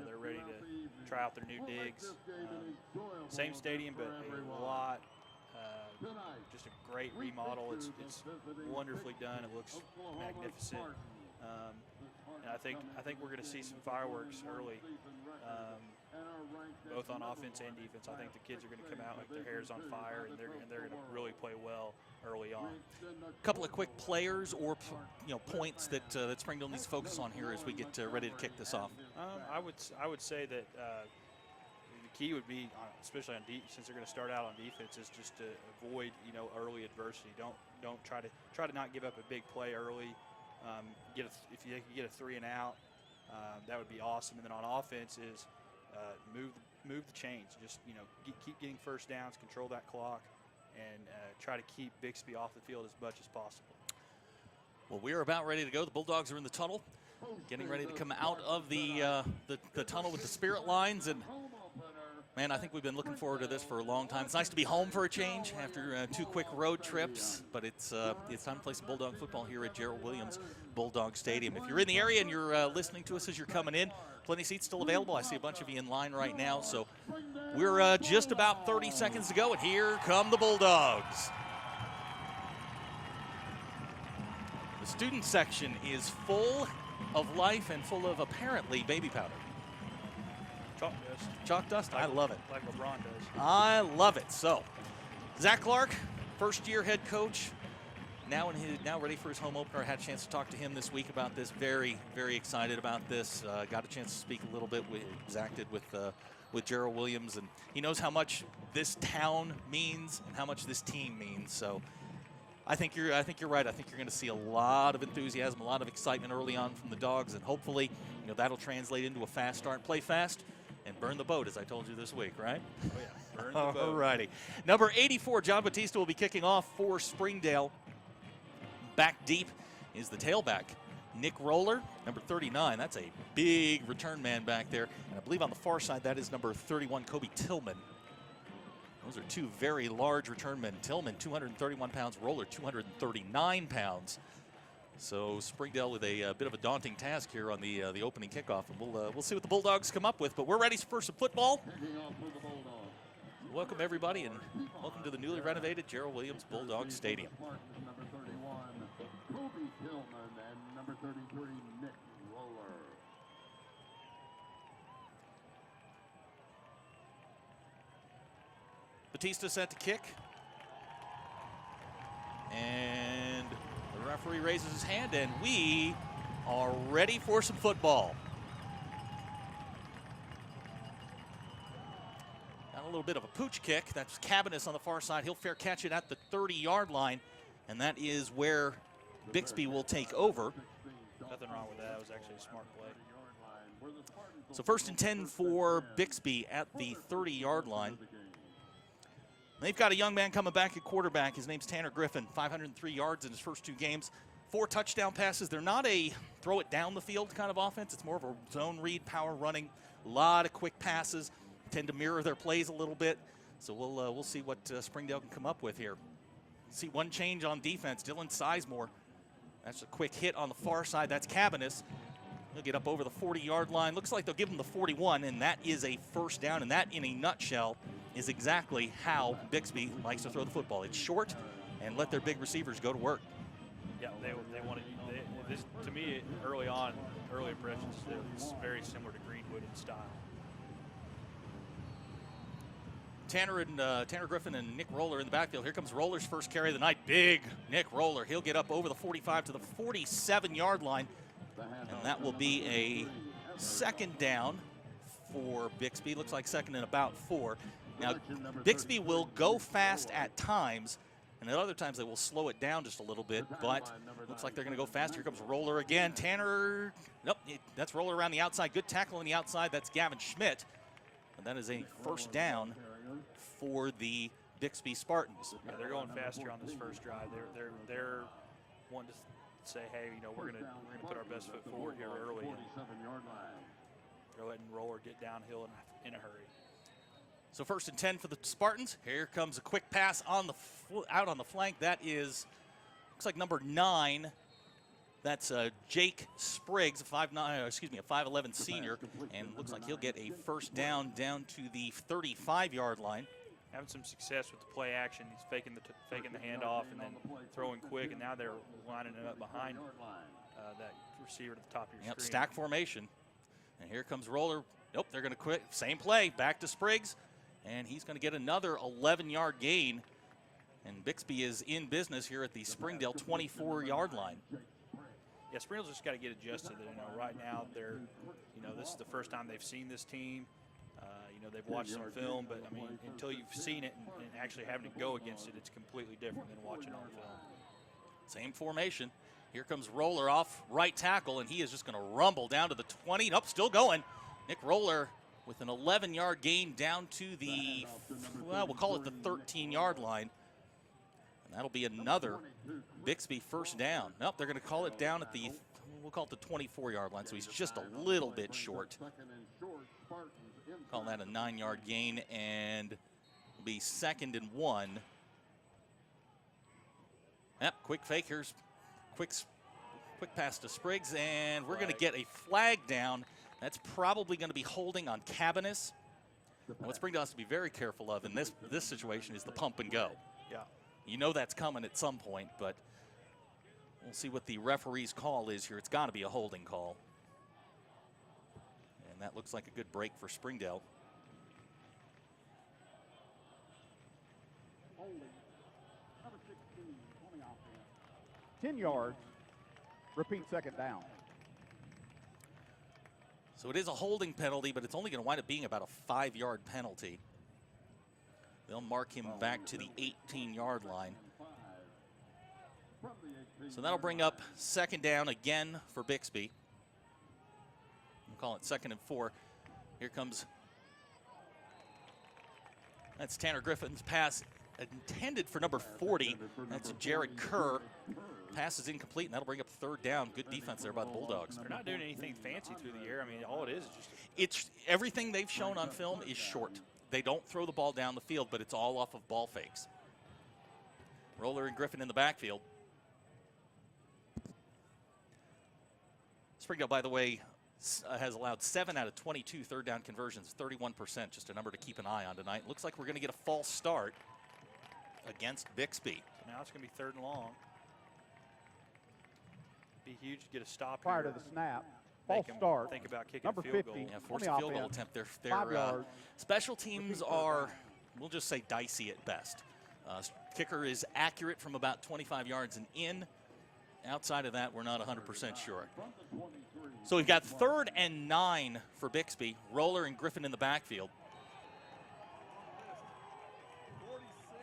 They're ready to try out their new digs. Same stadium, but a lot. Just a great remodel. It's wonderfully done. It looks magnificent. And I think we're going to see some fireworks early, both on offense and defense. I think the kids are going to come out like their hair's on fire, and they're going to really play well early on. A couple of quick players or points that Springdale needs to focus on here as we get ready to kick this off. I would say that the key would be, especially on since they're going to start out on defense, is just to avoid early adversity. Don't try to not give up a big play early. If you get a 3 and out, that would be awesome. And then on offense is move the chains. Just keep getting first downs, control that clock, and try to keep Bixby off the field as much as possible. Well, we are about ready to go. The Bulldogs are in the tunnel, getting ready to come out of the tunnel with the spirit lines, and Man, I think we've been looking forward to this for a long time. It's nice to be home for a change after 2 quick road trips, but it's time to play some Bulldog football here at Gerald Williams Bulldog Stadium. If you're in the area and you're listening to us as you're coming in, plenty of seats still available. I see a bunch of you in line right now, so we're just about 30 seconds to go, and here come the Bulldogs. The student section is full of life and full of apparently baby powder. Chalk dust. Chalk dust? I love it. Like LeBron does. I love it. So, Zach Clark, first-year head coach, now ready for his home opener. I had a chance to talk to him this week about this. Very, very excited about this. Got a chance to speak a little bit with Zach did with Gerald Williams, and he knows how much this town means and how much this team means. So, I think you're right. I think you're going to see a lot of enthusiasm, a lot of excitement early on from the Dogs, and hopefully, that'll translate into a fast start. Play fast and burn the boat, as I told you this week, right? Oh, yeah. Burn the boat. All righty. Number 84, John Batista, will be kicking off for Springdale. Back deep is the tailback, Nick Roller. Number 39, that's a big return man back there. And I believe on the far side, that is number 31, Kobe Tillman. Those are two very large return men. Tillman, 231 pounds. Roller, 239 pounds. So Springdale with a bit of a daunting task here on the opening kickoff, and we'll see what the Bulldogs come up with. But we're ready for some football. Welcome everybody, and welcome to the newly renovated Gerald Williams Bulldog Stadium. Number 31, Kobe Tillman, and number 33, Nick Roller. Batista set to kick. And the referee raises his hand, and we are ready for some football. Got a little bit of a pooch kick. That's Cabanis on the far side. He'll fair catch it at the 30-yard line, and that is where Bixby will take over. Nothing wrong with that. It was actually a smart play. So 1st and 10 for Bixby at the 30-yard line. They've got a young man coming back at quarterback. His name's Tanner Griffin, 503 yards in his first 2 games. 4 touchdown passes. They're not a throw it down the field kind of offense. It's more of a zone read, power running. A lot of quick passes. Tend to mirror their plays a little bit. So we'll see what Springdale can come up with here. See one change on defense. Dylan Sizemore. That's a quick hit on the far side. That's Cabanis. He'll get up over the 40-yard line. Looks like they'll give him the 41, and that is a first down. And that, in a nutshell, is exactly how Bixby likes to throw the football. It's short, and let their big receivers go to work. Yeah, they wanted this. To me, early impressions, it's very similar to Greenwood in style. Tanner Griffin and Nick Roller in the backfield. Here comes Roller's first carry of the night. Big Nick Roller. He'll get up over the 45 to the 47-yard line. And that will be a second down for Bixby. Looks like second and about 4. Now, Bixby will go fast at times, and at other times they will slow it down just a little bit, but looks like they're going to go fast. Here comes Roller again. Tanner, nope, that's Roller around the outside. Good tackle on the outside. That's Gavin Schmidt. And that is a first down for the Bixby Spartans. Yeah, they're going fast here on this first drive. They're wanting to say, hey, we're gonna put our best foot forward here early and go ahead and Roller get downhill in a hurry. So 1st and 10 for the Spartans. Here comes a quick pass on out on the flank. That is, looks like number 9. That's Jake Spriggs, a 5'11" senior, and looks like he'll get a first down to the 35-yard line. Having some success with the play action. He's faking the handoff and then throwing quick, and now they're lining it up behind that receiver at the top of your screen. Stack formation. And here comes Roller. Nope, they're going to quit. Same play, back to Spriggs, and he's going to get another 11-yard gain. And Bixby is in business here at the Springdale 24-yard line. Yeah, Springdale's just got to get adjusted. Right now they're, this is the first time they've seen this team. They've watched some film, but until you've seen it and actually having to go against it, it's completely different than watching on film. Same formation. Here comes Roller off right tackle, and he is just going to rumble down to the 20. Nope, still going. Nick Roller with an 11-yard gain down to the, we'll call it the 13-yard line. And that'll be another Bixby first down. Nope, they're going to call it down at the, we'll call it the 24-yard line, so he's just a little bit short. Second and short, Spartans in Call that a 9-yard gain, and it'll be 2nd and 1. Yep, quick fake. Here's quick pass to Spriggs, and we're going to get a flag down. That's probably going to be holding on Cabanis. And what Springdale has to be very careful of in this situation is the pump and go. Yeah. You know that's coming at some point, but we'll see what the referee's call is here. It's got to be a holding call. And that looks like a good break for Springdale. 10 yards. Repeat, 2nd down. So it is a holding penalty, but it's only going to wind up being about a 5-yard penalty. They'll mark him back to the 18-yard line. So that'll bring up 2nd down again for Bixby. We'll call it 2nd and 4. Here comes, that's Tanner Griffin's pass intended for number 40. That's Jared Kerr. Pass is incomplete, and that'll bring up 3rd down. Good defense there by the Bulldogs. They're not doing anything fancy through the air. I mean, all it is just it's everything they've shown on film is short. They don't throw the ball down the field, but it's all off of ball fakes. Roller and Griffin in the backfield. Springdale, by the way, has allowed 7 out of 22 3rd down conversions, 31%, just a number to keep an eye on tonight. Looks like we're going to get a false start against Bixby. So now it's going to be 3rd and long. Be huge to get a stop prior here. to the snap. False start. Think about kicking number a field 50 goal. Yeah, force a field goal attempt. Their special teams are, we'll just say, dicey at best. Kicker is accurate from about 25 yards and in. Outside of that, we're not 100% sure. So we've got 3rd and 9 for Bixby. Roller and Griffin in the backfield.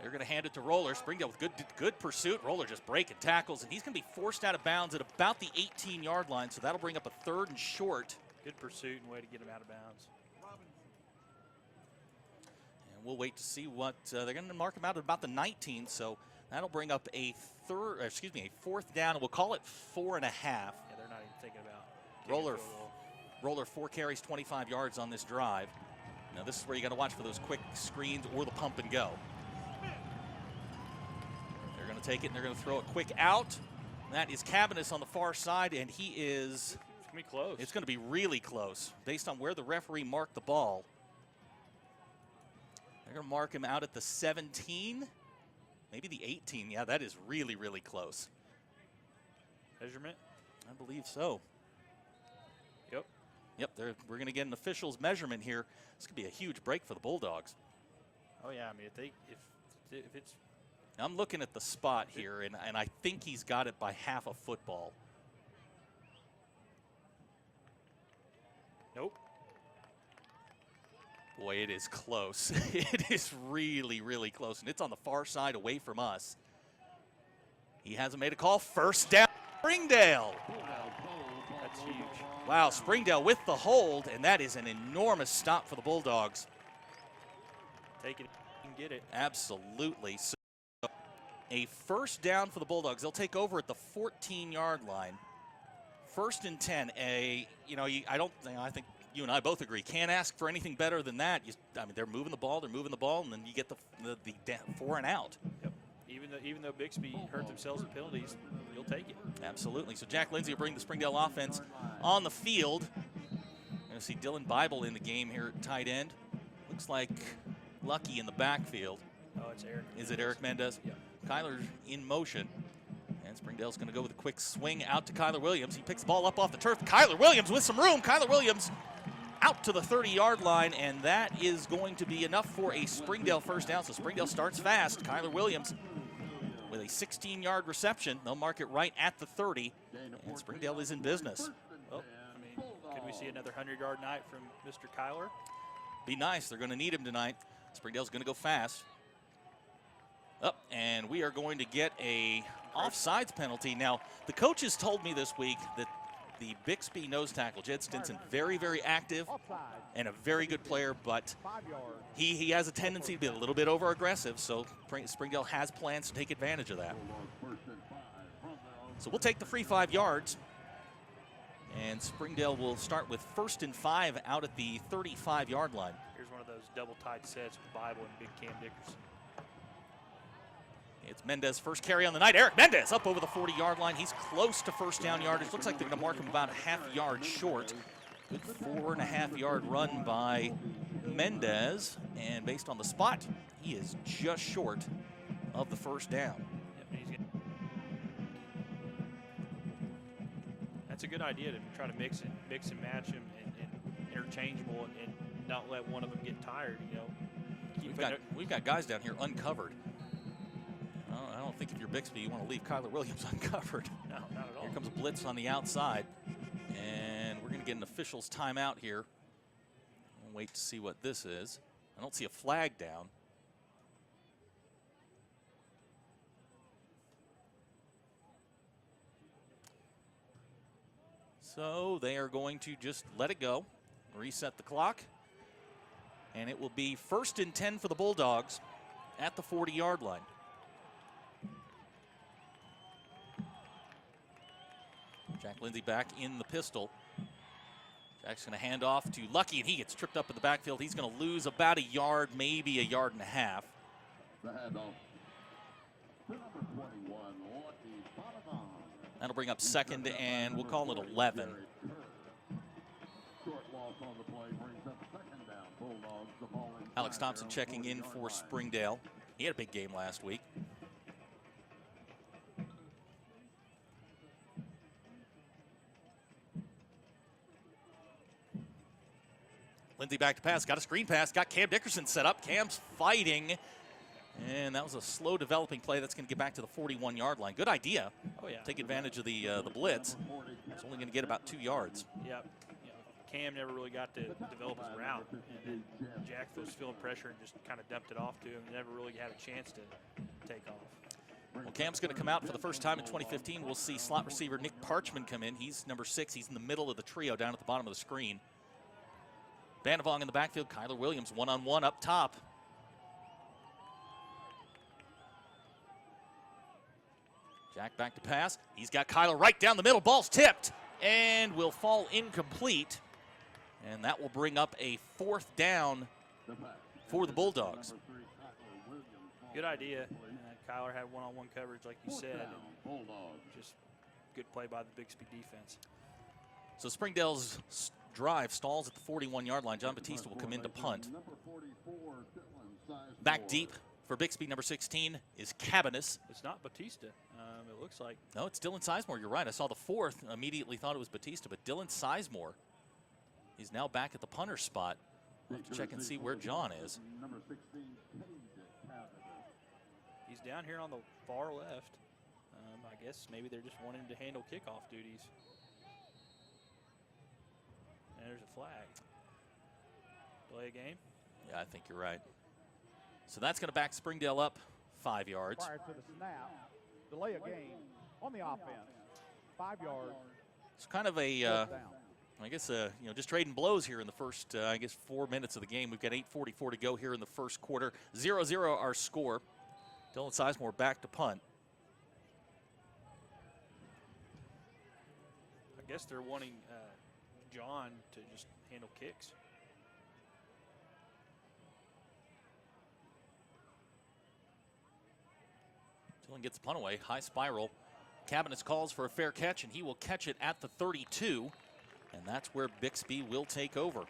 They're going to hand it to Roller. Springdale with good pursuit. Roller just breaking tackles, and he's going to be forced out of bounds at about the 18-yard line, so that'll bring up a 3rd and short. Good pursuit and way to get him out of bounds. And we'll wait to see what they're going to mark him out at about the 19, so that'll bring up a 4th down, and we'll call it 4.5. Yeah, they're not even thinking about Roller 4 carries, 25 yards on this drive. Now this is where you got to watch for those quick screens or the pump and go. They're going to take it and they're going to throw it quick out. That is Cabanis on the far side, and he is. It's going to be close. It's going to be really close based on where the referee marked the ball. They're going to mark him out at the 17, maybe the 18. Yeah, that is really, really close. Measurement? I believe so. Yep. We're going to get an official's measurement here. This could be a huge break for the Bulldogs. Oh yeah, I mean if it's. I'm looking at the spot here, and I think he's got it by half a football. Nope. Boy, it is close. It is really, really close, and it's on the far side away from us. He hasn't made a call. 1st down, Springdale. That's huge. Wow, Springdale with the hold, and that is an enormous stop for the Bulldogs. Take it and get it. Absolutely. So a 1st down for the Bulldogs. They'll take over at the 14-yard line. 1st and 10. I think you and I both agree. Can't ask for anything better than that. They're moving the ball, and then you get the 4 and out. Yep. Even though Bixby hurt themselves in penalties, you'll take it. Absolutely. So Jack Lindsay will bring the Springdale offense on the field. Going to see Dylan Bible in the game here at tight end. Looks like Lucky in the backfield. Oh, it's Eric. Is it Eric Mendez? Yeah. Kyler's in motion. And Springdale's going to go with a quick swing out to Kyler Williams. He picks the ball up off the turf. Kyler Williams with some room. Kyler Williams out to the 30-yard line, and that is going to be enough for a Springdale 1st down. So Springdale starts fast. Kyler Williams with a 16-yard reception. They'll mark it right at the 30, and Springdale is in business. Well, could we see another 100-yard night from Mr. Kyler? Be nice. They're going to need him tonight. Springdale's going to go fast. And we are going to get a offsides penalty. Now, the coaches told me this week that the Bixby nose tackle, Jed Stinson, very, very active and a very good player, but he has a tendency to be a little bit over-aggressive, so Springdale has plans to take advantage of that. So we'll take the free 5 yards, and Springdale will start with 1st and 5 out at the 35-yard line. of those double-tied sets with Bible and big Cam Dickerson. It's Mendez first carry on the night. Eric Mendez up over the 40-yard line. He's close to first down yardage. Looks like they're going to mark him about a half yard short. Good 4.5-yard run by Mendez. And based on the spot, he is just short of the first down. That's a good idea to try to mix and match them and interchangeable and not let one of them get tired. You know, We've got guys down here uncovered. I don't think if you're Bixby, you want to leave Kyler Williams uncovered. No, not at all. Here comes a blitz on the outside, and we're going to get an official's timeout here. We'll wait to see what this is. I don't see a flag down. So they are going to just let it go, reset the clock, and it will be 1st and 10 for the Bulldogs at the 40-yard line. Jack Lindsay back in the pistol. Jack's going to hand off to Lucky, and he gets tripped up in the backfield. He's going to lose about a yard, maybe a yard and a half. The handoff to number 21, Lucky Donovan. That'll bring up 2nd, and we'll call it 11. Short loss on the play brings up 2nd down. Bulldogs the ball inside Alex Thompson their own checking in 40-yard for line. Springdale. He had a big game last week. Lindsey back to pass, got a screen pass, got Cam Dickerson set up. Cam's fighting, and that was a slow developing play. That's going to get back to the 41-yard line. Good idea. Oh, yeah. Take advantage of the blitz. It's only going to get about 2 yards. Yep. Cam never really got to develop his route, and Jack was feeling pressure and just kind of dumped it off to him. Never really had a chance to take off. Well, Cam's going to come out for the first time in 2015. We'll see slot receiver Nick Parchman come in. He's number 6. He's in the middle of the trio down at the bottom of the screen. Bandavong in the backfield. Kyler Williams one-on-one up top. Jack back to pass. He's got Kyler right down the middle. Ball's tipped and will fall incomplete. And that will bring up a 4th down for the Bulldogs. Good idea. Kyler had one-on-one coverage, like you said. And just good play by the Bixby defense. So Springdale's drive stalls at the 41-yard line. John Batista will come in to punt. Back deep for Bixby, number 16, is Cabanis. It's not Batista, it looks like. No, it's Dylan Sizemore. You're right. I saw the 4th, immediately thought it was Batista, but Dylan Sizemore is now back at the punter spot. We'll have to check and see where John is. He's down here on the far left. I guess maybe they're just wanting to handle kickoff duties. And there's a flag. Delay a game? Yeah, I think you're right. So that's going to back Springdale up 5 yards. Prior to the snap, delay a game on the offense. 5 yards. It's kind of a, I guess, just trading blows here in the first, 4 minutes of the game. We've got 8:44 to go here in the first quarter. 0-0 our score. Dylan Sizemore back to punt. I guess they're wanting John to just handle kicks. Dylan gets the punt away, high spiral. Cabanis calls for a fair catch, and he will catch it at the 32, and that's where Bixby will take over.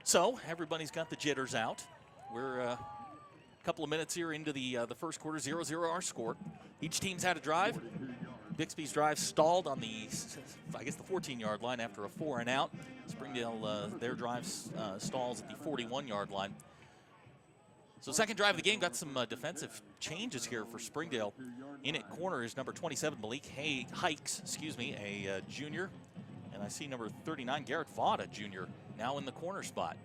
So everybody's got the jitters out. We're a couple of minutes here into the first quarter, 0-0 our score. Each team's had a drive. Bixby's drive stalled on the 14-yard line after a 4 and out. Springdale, their drive stalls at the 41-yard line. So second drive of the game, got some defensive changes here for Springdale. In at corner is number 27, Malik Hikes, a junior. And I see number 39, Garrett Vaught, a junior, now in the corner spot.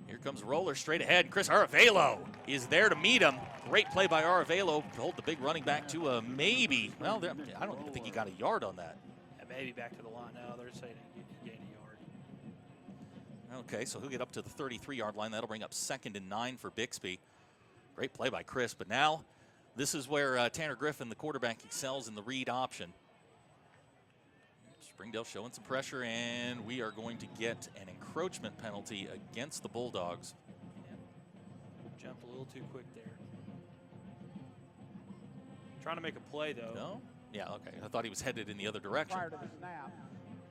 Here comes Roller straight ahead, and Chris Aravelo is there to meet him. Great play by Aravelo to hold the big running back to a maybe. Well, I don't even think he got a yard on that. Yeah, maybe back to the line now. They're saying he gained a yard. Okay, so he'll get up to the 33-yard line. That'll bring up 2nd and 9 for Bixby. Great play by Chris, but now this is where Tanner Griffin, the quarterback, excels in the read option. Springdale showing some pressure, and we are going to get an encroachment penalty against the Bulldogs. Jumped a little too quick there. Trying to make a play, though. No? Yeah, okay. I thought he was headed in the other direction. Prior to the snap.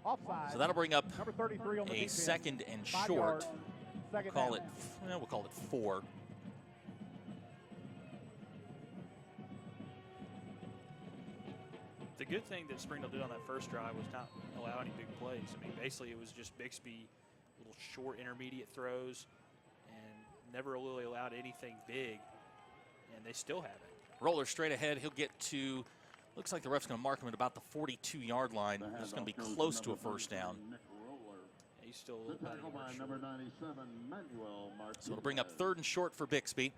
Offside. So that'll bring up Number 33 on the a defense. second and 5 short. yards. Second We'll down. call it 4. The good thing that Springdale did on that first drive was not allow any big plays. I mean, basically it was just Bixby, little short intermediate throws, and never really allowed anything big, and they still have it. Roller straight ahead. He'll get to, looks like the ref's going to mark him at about the 42-yard line. It's going to be close to a first down. He's still a little bit short. So it'll bring up 3rd and short for Bixby.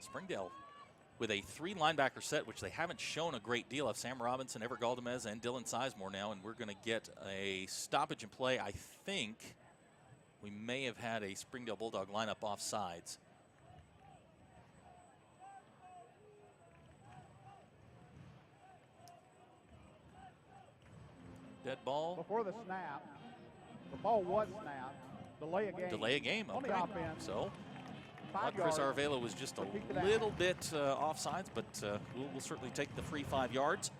Springdale with a 3 linebacker set, which they haven't shown a great deal of. Sam Robinson, Ever Galdamez, and Dylan Sizemore now, and we're going to get a stoppage and play. I think we may have had a Springdale Bulldog lineup offsides. Dead ball. Before the snap, the ball was snapped. Delay a game. Delay a game, On okay. the offense. So, 5 Chris yards. Arvelo was just a Repeat it little bit offsides, but we'll certainly take the free 5 yards.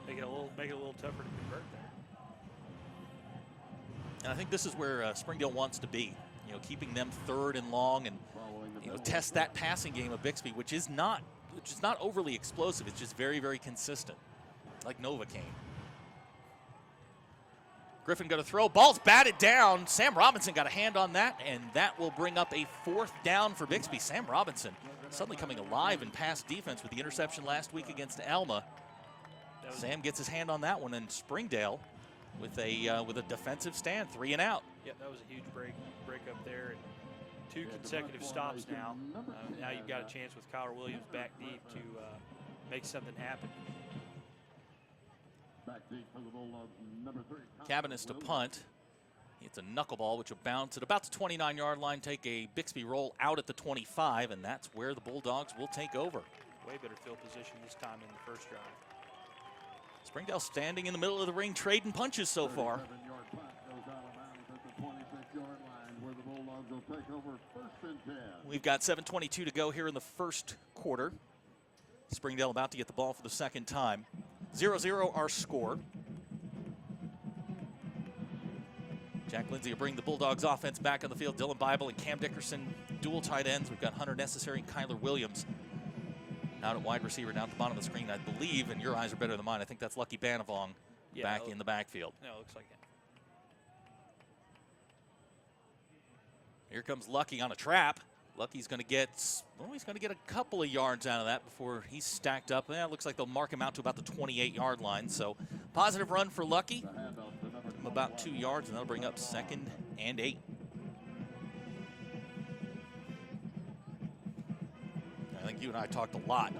Make it a little tougher to convert there. And I think this is where Springdale wants to be. You know, keeping them 3rd and long, and test that passing game of Bixby, which is not overly explosive. It's just very, very consistent, like Novocaine. Griffin got to throw. Ball's batted down. Sam Robinson got a hand on that, and that will bring up a 4th down for Bixby. Sam Robinson suddenly coming alive in pass defense with the interception last week against Alma. Sam gets his hand on that one, and Springdale with a defensive stand, 3 and out. Yeah, that was a huge break up there, and 2 consecutive stops now. Now you've got a chance with Gerald Williams back deep to make something happen. Cabanis to punt. It's a knuckleball, which will bounce at about the 29-yard line, take a Bixby roll out at the 25, and that's where the Bulldogs will take over. Way better field position this time than the first drive. Springdale standing in the middle of the ring, trading punches so far. We've got 7:22 to go here in the first quarter. Springdale about to get the ball for the second time. 0-0 our score. Jack Lindsay will bring the Bulldogs offense back on the field. Dylan Bible and Cam Dickerson, dual tight ends. We've got Hunter Necessary and Kyler Williams out at wide receiver down at the bottom of the screen, I believe, and your eyes are better than mine. I think that's Lucky Banavong back in the backfield. No, it looks like it. Here comes Lucky on a trap. Lucky's going to get, well, he's going to get a couple of yards out of that before he's stacked up. Yeah, it looks like they'll mark him out to about the 28-yard line. So positive run for Lucky. About 2 yards, and that'll bring up 2nd and 8. I think you and I talked a lot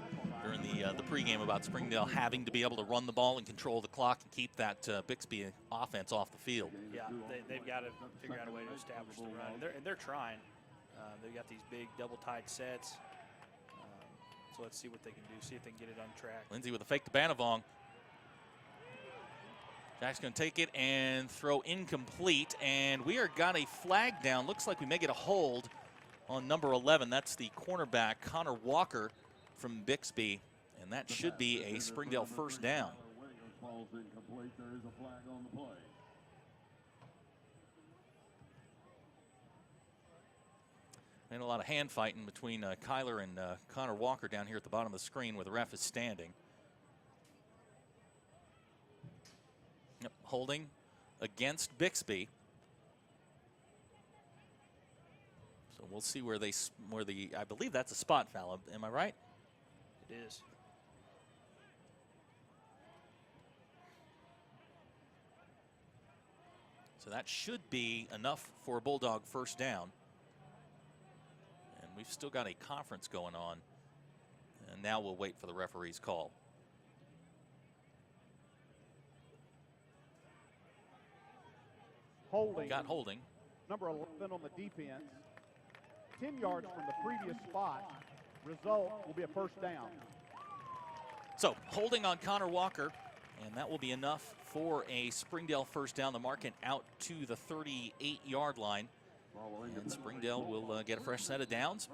during the pregame about Springdale having to be able to run the ball and control the clock and keep that Bixby offense off the field. Yeah, they've got to figure out a way to establish the run, and they're trying. They've got these big double tight sets. So let's see what they can do, see if they can get it on track. Lindsay with a fake to Banavong. Jack's going to take it and throw incomplete, and we are got a flag down. Looks like we may get a hold on number 11. That's the cornerback, Connor Walker from Bixby, and that should be a Springdale first down. And a lot of hand fighting between Kyler and Connor Walker down here at the bottom of the screen where the ref is standing. Yep, holding against Bixby. So we'll see where I believe that's a spot foul. Am I right? It is. So that should be enough for a Bulldog first down. And we've still got a conference going on. And now we'll wait for the referee's call. Holding. Got holding. Number 11 on the defense. 10 yards from the previous spot. Result will be a first down. So holding on Connor Walker, and that will be enough for a Springdale first down. The market out to the 38-yard line. And Springdale will get a fresh set of downs.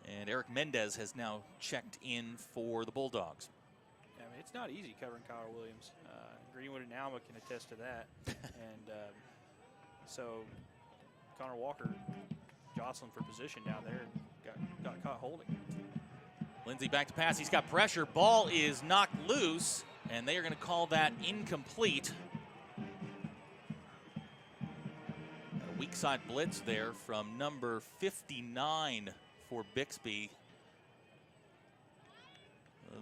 And Eric Mendez has now checked in for the Bulldogs. I mean, it's not easy covering Kyle Williams. Greenwood and Alma can attest to that. And so Connor Walker jostling for position down there and got caught holding. Lindsey back to pass. He's got pressure. Ball is knocked loose, and they are going to call that incomplete. A weak side blitz there from number 59 for Bixby.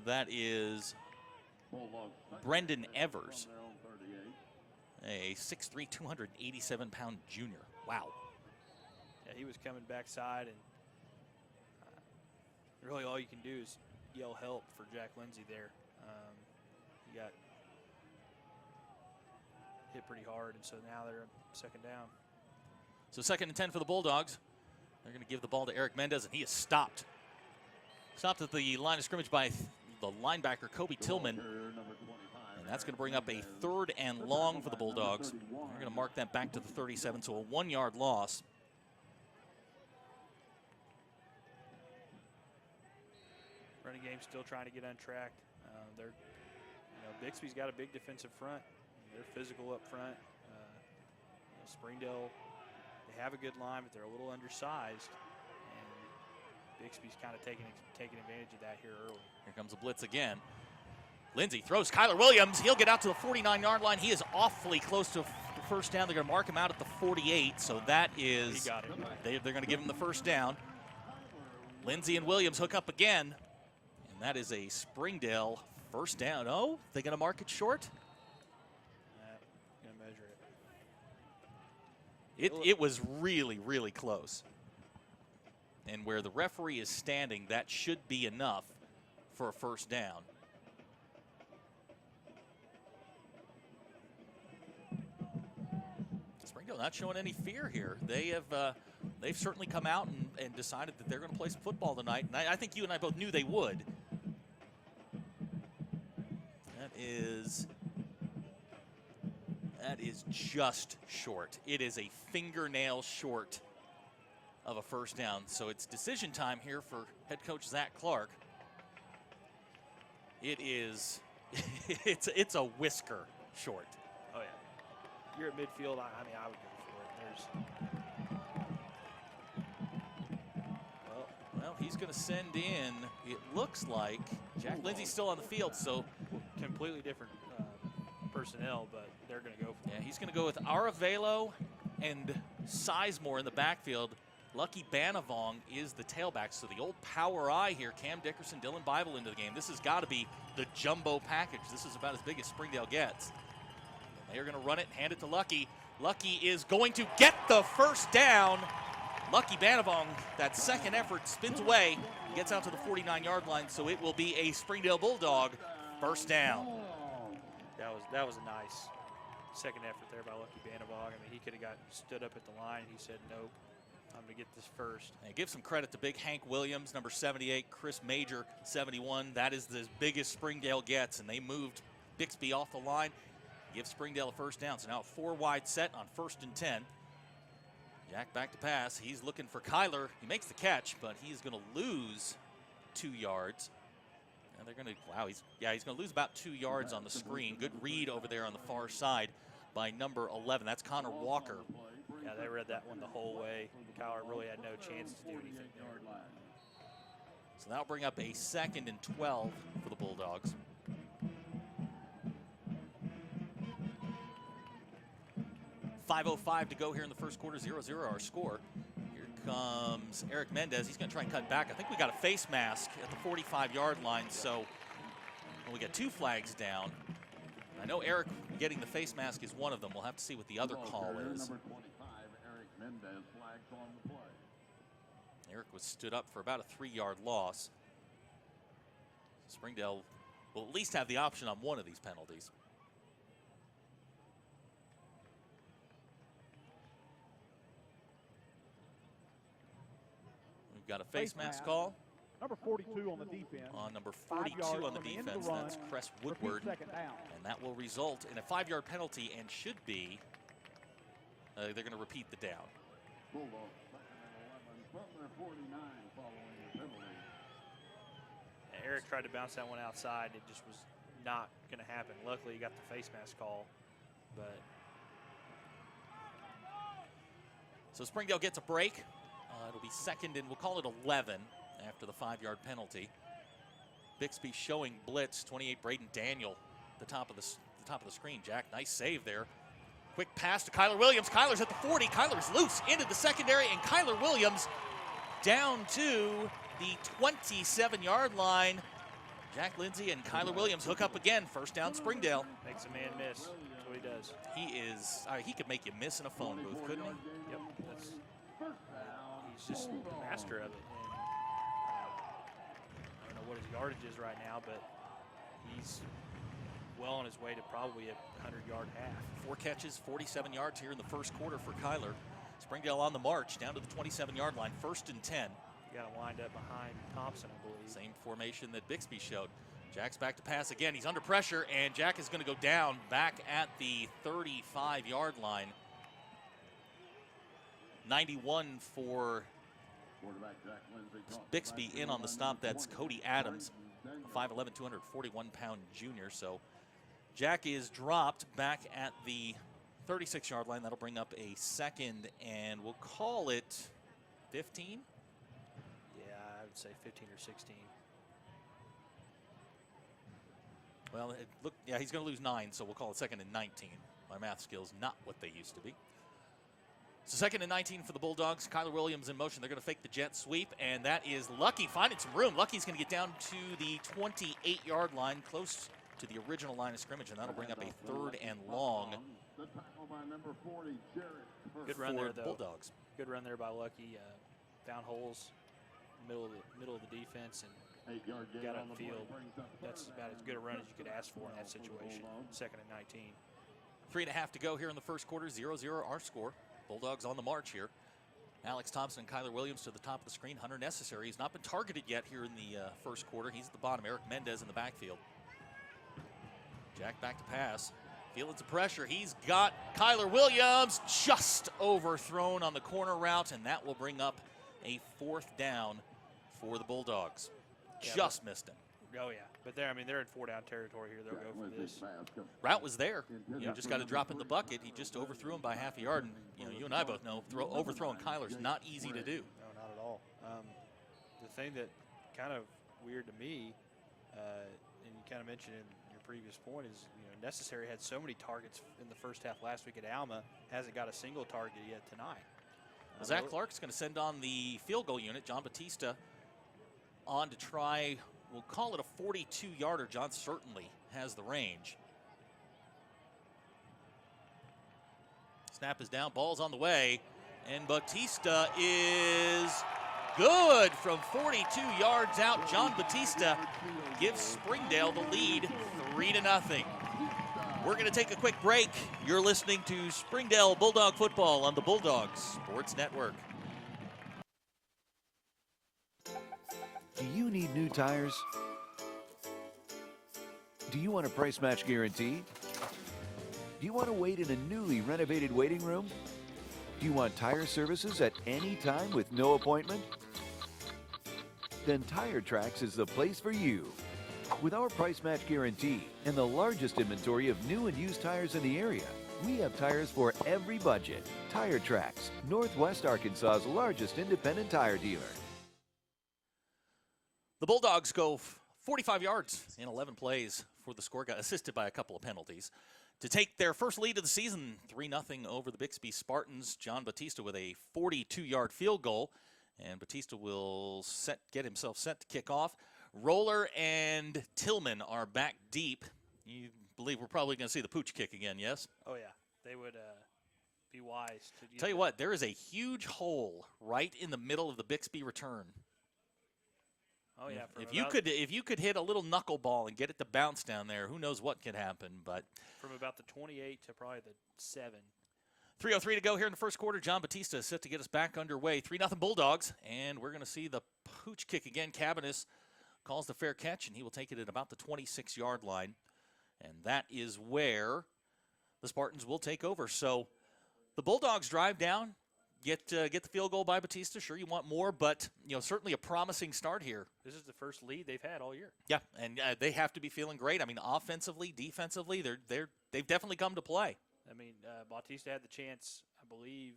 That is Brendan Evers, a 6'3", 287-pound junior. Wow. Yeah, he was coming backside, and really all you can do is yell help for Jack Lindsey there. He got hit pretty hard, and so now they're second down. So 2nd and 10 for the Bulldogs. They're going to give the ball to Eric Mendez, and he is stopped. Stopped at the line of scrimmage by the linebacker, Kobe Tillman. And that's going to bring up a 3rd and long for the Bulldogs. They're going to mark that back to the 37, so a 1-yard loss. Running game still trying to get untracked. Bixby's got a big defensive front. They're physical up front. Springdale, they have a good line, but they're a little undersized. And Bixby's kind of taking advantage of that here early. Here comes a blitz again. Lindsey throws Kyler Williams. He'll get out to the 49-yard line. He is awfully close to the first down. They're going to mark him out at the 48, so that is, he got it. They're going to give him the first down. Lindsey and Williams hook up again, and that is a Springdale first down. Oh, they're going to mark it short? Going to measure it. It was really, really close. And where the referee is standing, that should be enough for a first down. Springdale not showing any fear here. They've certainly come out and decided that they're going to play some football tonight. And I think you and I both knew they would. That is just short. It is a fingernail short of a first down. So it's decision time here for head coach Zach Clark. It is, it's a whisker short. Oh yeah. You're at midfield. I mean, I would go for it. Well, he's going to send in, it looks like, Jack Lindsey's still on the field, so. Completely different personnel, but they're going to go for it. Yeah, he's going to go with Aravelo and Sizemore in the backfield. Lucky Banavong is the tailback, so the old power eye here. Cam Dickerson, Dylan Bible into the game. This has got to be the jumbo package. This is about as big as Springdale gets. And they're going to run it and hand it to Lucky. Lucky is going to get the first down. Lucky Banavong, that second effort, spins away, gets out to the 49-yard line, so it will be a Springdale Bulldog first down. That was a nice second effort there by Lucky Banavong. I mean, he could have stood up at the line. He said, nope, I'm going to get this first. And give some credit to big Hank Williams, number 78, Chris Major, 71. That is the biggest Springdale gets, and they moved Bixby off the line. Give Springdale a first down. So now a 4-wide set on 1st and 10. Jack back to pass. He's looking for Kyler. He makes the catch, but he's going to lose 2 yards. And they're going to, wow, he's going to lose about 2 yards on the screen. Good read over there on the far side by number 11. That's Connor Walker. Yeah, they read that one the whole way. Kyler really had no chance to do anything there. So that'll bring up a 2nd and 12 for the Bulldogs. .505 to go here in the first quarter, 0-0 our score. Here comes Eric Mendez. He's going to try and cut back. I think we got a face mask at the 45-yard line, so we got 2 flags down. I know Eric getting the face mask is one of them. We'll have to see what the other call is. Number 25, Eric Mendez, flagged on the play. Eric was stood up for about a 3-yard loss. Springdale will at least have the option on one of these penalties. We've got a face mask call. Number 42 on the defense. On number 5 42 yards on the from end of defense, run. that's Cress Repeat Woodward. second down. And that will result in a 5-yard penalty and should be, they're going to repeat the down. Bulldogs, 2nd and 11 from their 49 following the penalty. Eric tried to bounce that one outside. It just was not going to happen. Luckily, he got the face mask call, but. So Springdale gets a break. It'll be 2nd and we'll call it 11 after the 5-yard penalty. Bixby showing blitz. 28 Braden Daniel, the top of the screen. Jack, nice save there. Quick pass to Kyler Williams. Kyler's at the 40. Kyler's loose into the secondary, and Kyler Williams down to the 27-yard line. Jack Lindsay and Kyler Williams hook up again. First down, Springdale. Makes a man miss. That's what he does. He could make you miss in a phone booth, couldn't he? Yep. He's just the master of it. And, I don't know what his yardage is right now, but he's well on his way to probably a 100-yard half. 4 catches, 47 yards here in the first quarter for Kyler. Springdale on the march down to the 27-yard line, 1st and 10. You got him lined up behind Thompson, I believe. Same formation that Bixby showed. Jack's back to pass again. He's under pressure, and Jack is going to go down back at the 35-yard line. 91 for Bixby in on the stop. That's Cody Adams, 5'11", 241-pound junior. So Jack is dropped back at the 36-yard line. That'll bring up a 2nd, and we'll call it 15. Yeah, I would say 15 or 16. Well, yeah, he's going to lose 9, so we'll call it 2nd and 19. My math skills not what they used to be. So 2nd and 19 for the Bulldogs. Kyler Williams in motion. They're going to fake the jet sweep, and that is Lucky finding some room. Lucky's going to get down to the 28-yard line, close to the original line of scrimmage, and that'll bring up a 3rd and long. Good run there, though. Bulldogs. Good run there by Lucky. Found holes, middle of the defense, and got on the field. That's about as good a run as you could ask for in that situation. 2nd and 19. 3.5 to go here in the first quarter. 0-0 our score. Bulldogs on the march here. Alex Thompson and Kyler Williams to the top of the screen. Hunter Necessary. He's not been targeted yet here in the first quarter. He's at the bottom. Eric Mendez in the backfield. Jack back to pass. Feeling some pressure. He's got Kyler Williams just overthrown on the corner route, and that will bring up a 4th down for the Bulldogs. Yeah, just missed him. Oh, yeah. But they're in 4-down territory here. They'll go for this. Route was there. You just got to drop in the bucket. He just overthrew him by half a yard. And, you and I both know overthrowing Kyler's not easy to do. No, not at all. The thing that kind of weird to me, and you kind of mentioned in your previous point, is Necessary had so many targets in the first half last week at Alma, hasn't got a single target yet tonight. Zach Clark's going to send on the field goal unit. John Batista on to try. We'll call it a 42-yarder. John certainly has the range. Snap is down, ball's on the way, and Batista is good from 42 yards out. John Batista gives Springdale the lead, 3-0. We're going to take a quick break. You're listening to Springdale Bulldog Football on the Bulldogs Sports Network. Do you need new tires? Do you want a price match guarantee? Do you want to wait in a newly renovated waiting room? Do you want tire services at any time with no appointment? Then Tire Tracks is the place for you. With our price match guarantee and the largest inventory of new and used tires in the area, we have tires for every budget. Tire Tracks, Northwest Arkansas's largest independent tire dealer. The Bulldogs go 45 yards in 11 plays for the score, got assisted by a couple of penalties, to take their first lead of the season, 3-0 over the Bixby Spartans. John Batista with a 42-yard field goal, and Batista will get himself set to kick off. Roller and Tillman are back deep. You believe we're probably going to see the pooch kick again, yes? Oh, yeah. They would be wise to Tell you what, there is a huge hole right in the middle of the Bixby return. Oh, yeah. If you could hit a little knuckleball and get it to bounce down there, who knows what could happen. But from about the 28 to probably the 7. 3:03 to go here in the first quarter. John Batista is set to get us back underway. 3-0 Bulldogs, and we're going to see the pooch kick again. Cabanis calls the fair catch, and he will take it at about the 26-yard line. And that is where the Spartans will take over. So the Bulldogs drive down, get the field goal by Batista. Sure, you want more, but certainly a promising start here. This is the first lead they've had all year. Yeah, and they have to be feeling great. I mean, offensively, defensively, they've definitely come to play. I mean, Bautista had the chance, I believe,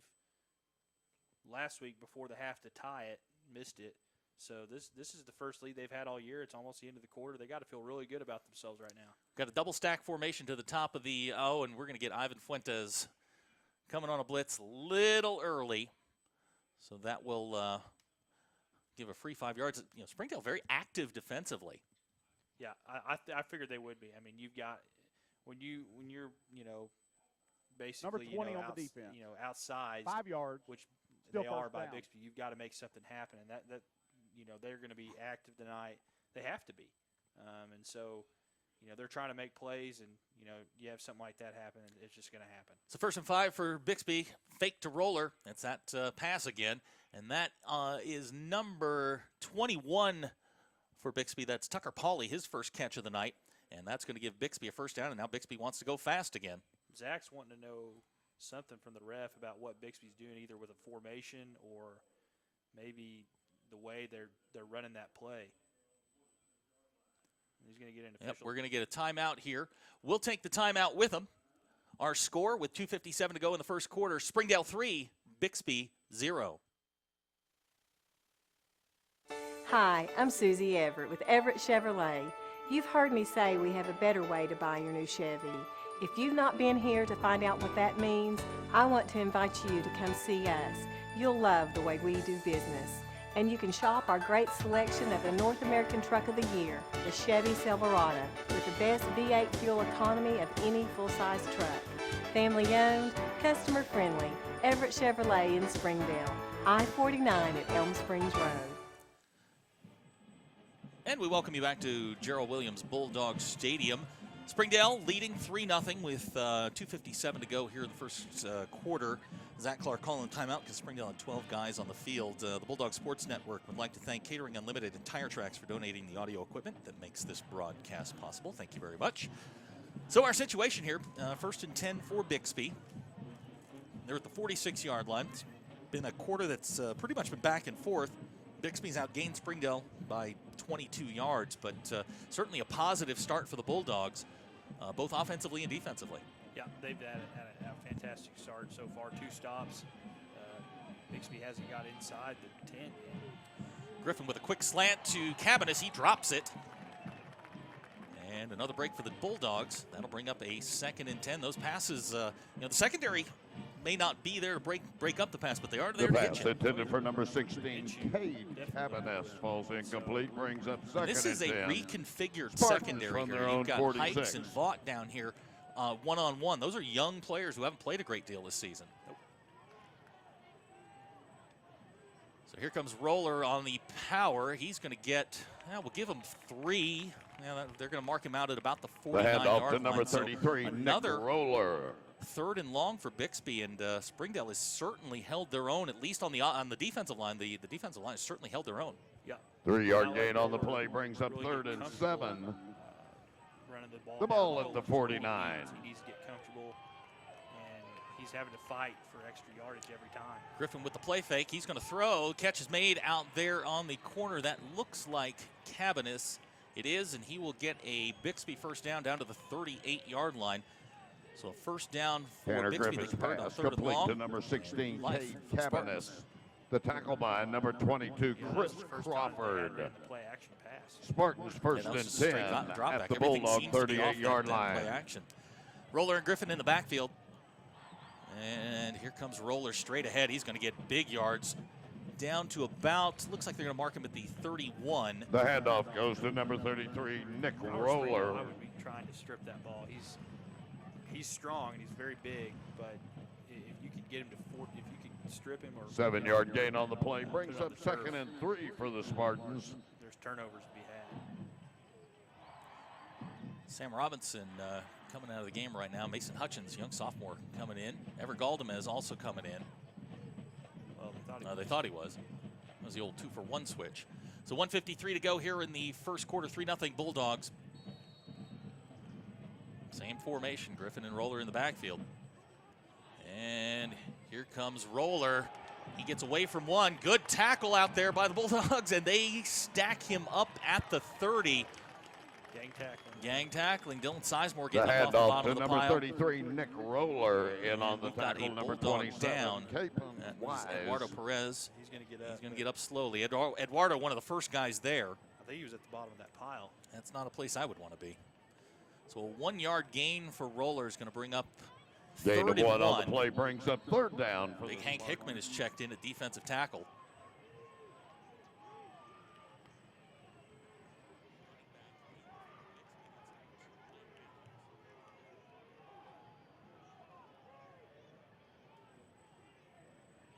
last week before the half to tie it, missed it. So this is the first lead they've had all year. It's almost the end of the quarter. They got to feel really good about themselves right now. Got a double stack formation to the top of the O, and we're going to get Ivan Fuentes coming on a blitz a little early. So that will give a free 5 yards. Springdale very active defensively. Yeah, I figured they would be. I mean, you've got when you're basically number 20 on the defense. Outside 5 yards, which still they are first by down. Bixby. You've got to make something happen, and that they're going to be active tonight. They have to be, and so they're trying to make plays, and you have something like that happen, and it's just going to happen. So 1st and 5 for Bixby, fake to Roller. That's that pass again, and that is number 21 for Bixby. That's Tucker Pauley, his first catch of the night, and that's going to give Bixby a first down. And now Bixby wants to go fast again. Zach's wanting to know something from the ref about what Bixby's doing, either with a formation or maybe the way they're running that play. He's going to get an official. Yep, we're going to get a timeout here. We'll take the timeout with him. Our score with 2:57 to go in the first quarter: Springdale 3, Bixby 0. Hi, I'm Susie Everett with Everett Chevrolet. You've heard me say we have a better way to buy your new Chevy. If you've not been here to find out what that means, I want to invite you to come see us. You'll love the way we do business. And you can shop our great selection of the North American Truck of the Year, the Chevy Silverado, with the best V8 fuel economy of any full-size truck. Family owned, customer friendly, Everett Chevrolet in Springdale, I-49 at Elm Springs Road. And we welcome you back to Gerald Williams Bulldog Stadium. Springdale leading 3-0 with 2:57 to go here in the first quarter. Zach Clark calling timeout because Springdale had 12 guys on the field. The Bulldog Sports Network would like to thank Catering Unlimited and Tire Tracks for donating the audio equipment that makes this broadcast possible. Thank you very much. So our situation here, 1st and 10 for Bixby. They're at the 46-yard line. It's been a quarter that's pretty much been back and forth. Bixby's outgained Springdale by 22 yards, but certainly a positive start for the Bulldogs, both offensively and defensively. Yeah, they've had a fantastic start so far. 2 stops. Bixby hasn't got inside the 10 yet. Griffin with a quick slant to Cabanis. He drops it. And another break for the Bulldogs. That'll bring up a 2nd and 10. Those passes, the secondary may not be there to break up the pass, but they are there the to pass hit you. intended for number 16, Cade Cabanis, falls incomplete, brings up 2nd and 10. This is a reconfigured Spartans secondary from here. their You've own got 46. Heights and Vaught down here one-on-one. Those are young players who haven't played a great deal this season. So here comes Roller on the power. He's going to get, we'll give him 3. They're going to mark him out at about the 49-yard line. The handoff to number 33, so another Nick Roller. 3rd and long for Bixby, and Springdale has certainly held their own, at least on the defensive line. The defensive line has certainly held their own. Yeah. 3-yard gain on the play brings up 3rd and 7. Running The ball at the 49. He needs to get comfortable, and he's having to fight for extra yardage every time. Griffin with the play fake. He's going to throw. Catch is made out there on the corner. That looks like Cabanis. It is, and he will get a Bixby first down to the 38-yard line. So a first down for Tanner Bixby. Griffin's They convert on pass 3rd and complete long. to number 16, Life Cade for the Spartans. Cabanis. The tackle by number 22, Chris Crawford. Play action pass. Spartans 1st that was and just a 10 straight drop at back. the Everything Bulldog seems to be off 38-yard that line. play action. Roller and Griffin in the backfield. And here comes Roller straight ahead. He's going to get big yards down to about, looks like they're going to mark him at the 31. The handoff goes to number 33, Nick Roller. I would be trying to strip that ball. He's strong and he's very big, but if you could get him to if you could strip him or 7-yard gain on the play put brings it on up the turf, 2nd and 3 for the Spartans. There's turnovers to be had. Sam Robinson coming out of the game right now. Mason Hutchins, young sophomore, coming in. Ever Galdamez also coming in. Well, they thought he was. That was the old 2-for-1 switch. So 1:53 to go here in the first quarter. 3-0 Bulldogs. Same formation, Griffin and Roller in the backfield. And here comes Roller. He gets away from one. Good tackle out there by the Bulldogs, and they stack him up at the 30. Gang tackling. Dylan Sizemore The getting up off the handoff bottom to of the number pile. 33, Nick Roller, in on the We've got tackle, a number Bulldog 27, down. Capon That Wise. was Eduardo Perez. He's going to get up. He's going to get up slowly. Eduardo, one of the first guys there. I think he was at the bottom of that pile. That's not a place I would want to be. So a 1-yard gain for Roller is going to bring up Gain third of and 1 on the one. play brings up 3rd down. For Big the Hank Hickman is checked in at defensive tackle.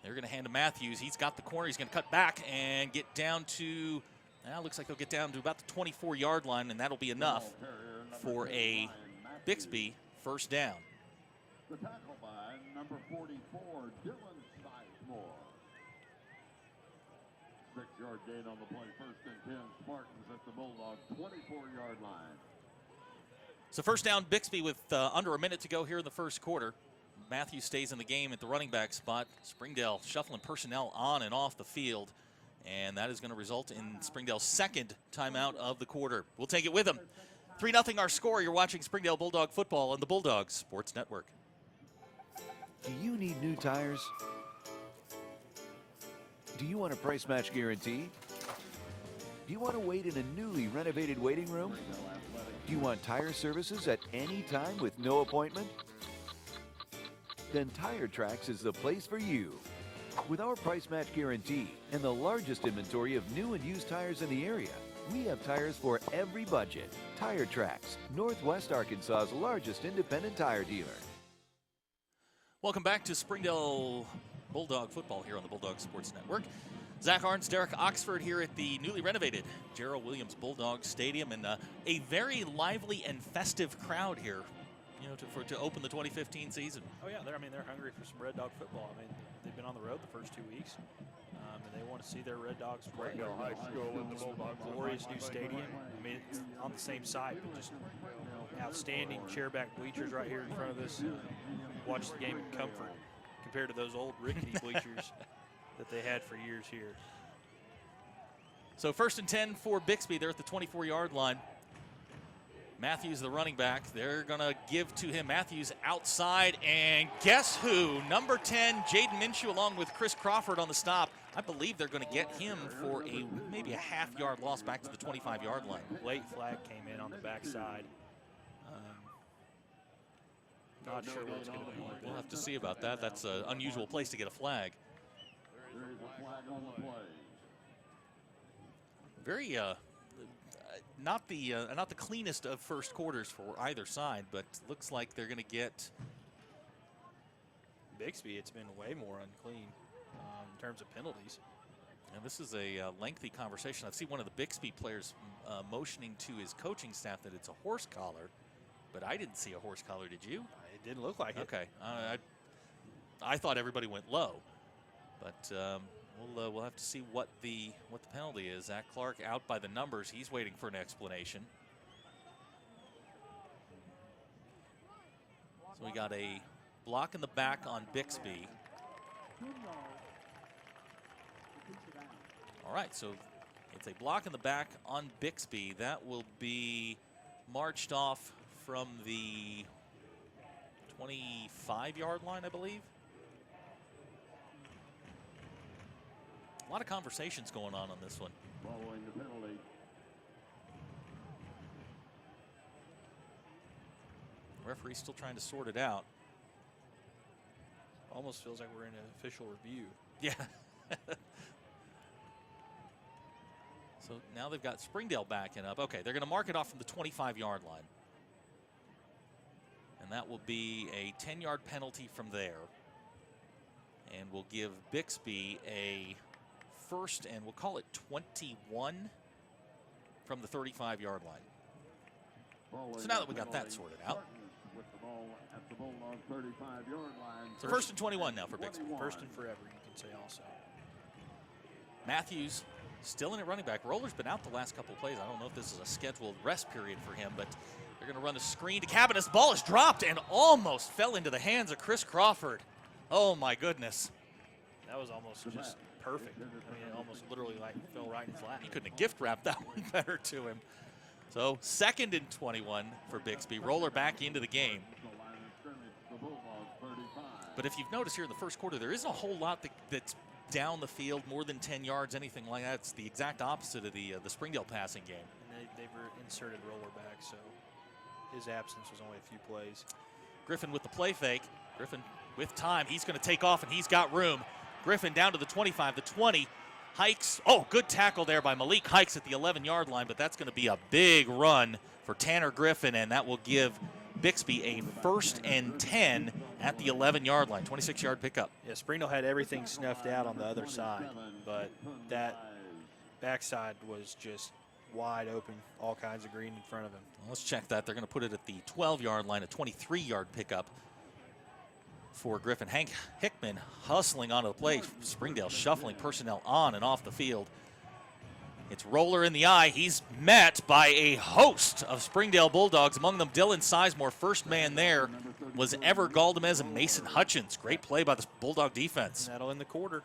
They're going to hand to Matthews. He's got the corner. He's going to cut back and get down to, looks like they'll get down to about the 24-yard line, and that'll be enough for a Bixby first down. The tackle by number 44, Dylan Sizemore. 6-yard gain on the play, 1st and 10. Spartans at the Bulldog 24-yard line. So first down, Bixby with under a minute to go here in the first quarter. Matthews stays in the game at the running back spot. Springdale shuffling personnel on and off the field, and that is going to result in Springdale's 2nd timeout of the quarter. We'll take it with them. 3-0 our score. You're watching Springdale Bulldog football on the Bulldog Sports Network. Do you need new tires? Do you want a price match guarantee? Do you want to wait in a newly renovated waiting room? Do you want tire services at any time with no appointment? Then Tire Tracks is the place for you. With our price match guarantee and the largest inventory of new and used tires in the area, we have tires for every budget. Tire Tracks, Northwest Arkansas's largest independent tire dealer. Welcome back to Springdale Bulldog football here on the Bulldog Sports Network. Zach Arns, Derek Oxford here at the newly renovated Gerald Williams Bulldog Stadium, and a very lively and festive crowd here, to open the 2015 season. Oh yeah, they're hungry for some Red Dog football. They've been on the road the first 2 weeks, and they want to see their Red Dogs play. Springdale High School in the Bulldog. Glorious new stadium. It's on the same site, but just outstanding chairback bleachers right here in front of us. Watch the game in comfort compared to those old rickety bleachers that they had for years here. So 1st and 10 for Bixby. They're at the 24-yard line. Matthews, the running back, they're going to give to him. Matthews outside, and guess who? Number 10, Jaden Minshew, along with Chris Crawford on the stop. I believe they're going to get him for maybe a half-yard loss back to the 25-yard line. Late flag came in on the backside. Not sure what it's going to be. We'll have to see about that. That's an unusual place to get a flag. There is a flag on the play. Very not the cleanest of first quarters for either side, but looks like they're going to get Bixby. It's been way more unclean in terms of penalties. And this is a lengthy conversation. I've seen one of the Bixby players motioning to his coaching staff that it's a horse collar, but I didn't see a horse collar. Did you? It didn't look like it. Okay. I thought everybody went low, but we'll have to see what the penalty is. Zach Clark out by the numbers. He's waiting for an explanation. So we got a block in the back on Bixby. All right, so it's a block in the back on Bixby. That will be marched off from the 25-yard line, I believe. A lot of conversations going on this one. Following the penalty. Referee's still trying to sort it out. Almost feels like we're in an official review. Yeah. So now they've got Springdale backing up. Okay, they're going to mark it off from the 25-yard line. And that will be a 10-yard penalty from there. And we'll give Bixby a first, and we'll call it 21 from the 35-yard line. So now that we got that sorted out. With the ball at the Bulldog 35-yard line. So first and 21 now for Bixby. First and forever, you can say also. Matthews still in at running back. Roller's been out the last couple of plays. I don't know if this is a scheduled rest period for him, but they're going to run a screen to Cabanis. The ball is dropped and almost fell into the hands of Chris Crawford. Oh, my goodness. That was almost just perfect. I mean, it almost literally like fell right in his lap. He couldn't have gift wrapped that one better to him. So second and 21 for Bixby. Roller back into the game. But if you've noticed here in the first quarter, there isn't a whole lot that's down the field, more than 10 yards, anything like that. It's the exact opposite of the Springdale passing game. And they were inserted roller back, so his absence was only a few plays. Griffin with the play fake. Griffin with time. He's going to take off, and he's got room. Griffin down to the 25, the 20. Hikes. Oh, good tackle there by Malik Hikes at the 11-yard line, but that's going to be a big run for Tanner Griffin, and that will give Bixby a 1st and 10 at the 11-yard line, 26-yard pickup. Yeah, Springdale had everything snuffed out on the other side, but that backside was just wide open, all kinds of green in front of him. Well, let's check that. They're going to put it at the 12-yard line, a 23-yard pickup for Griffin. Hank Hickman hustling onto the play. Springdale shuffling personnel on and off the field. It's Roller in the eye. He's met by a host of Springdale Bulldogs, among them Dylan Sizemore. First man there was Ever Galdamez and Mason Hutchins. Great play by the Bulldog defense. That'll end the quarter.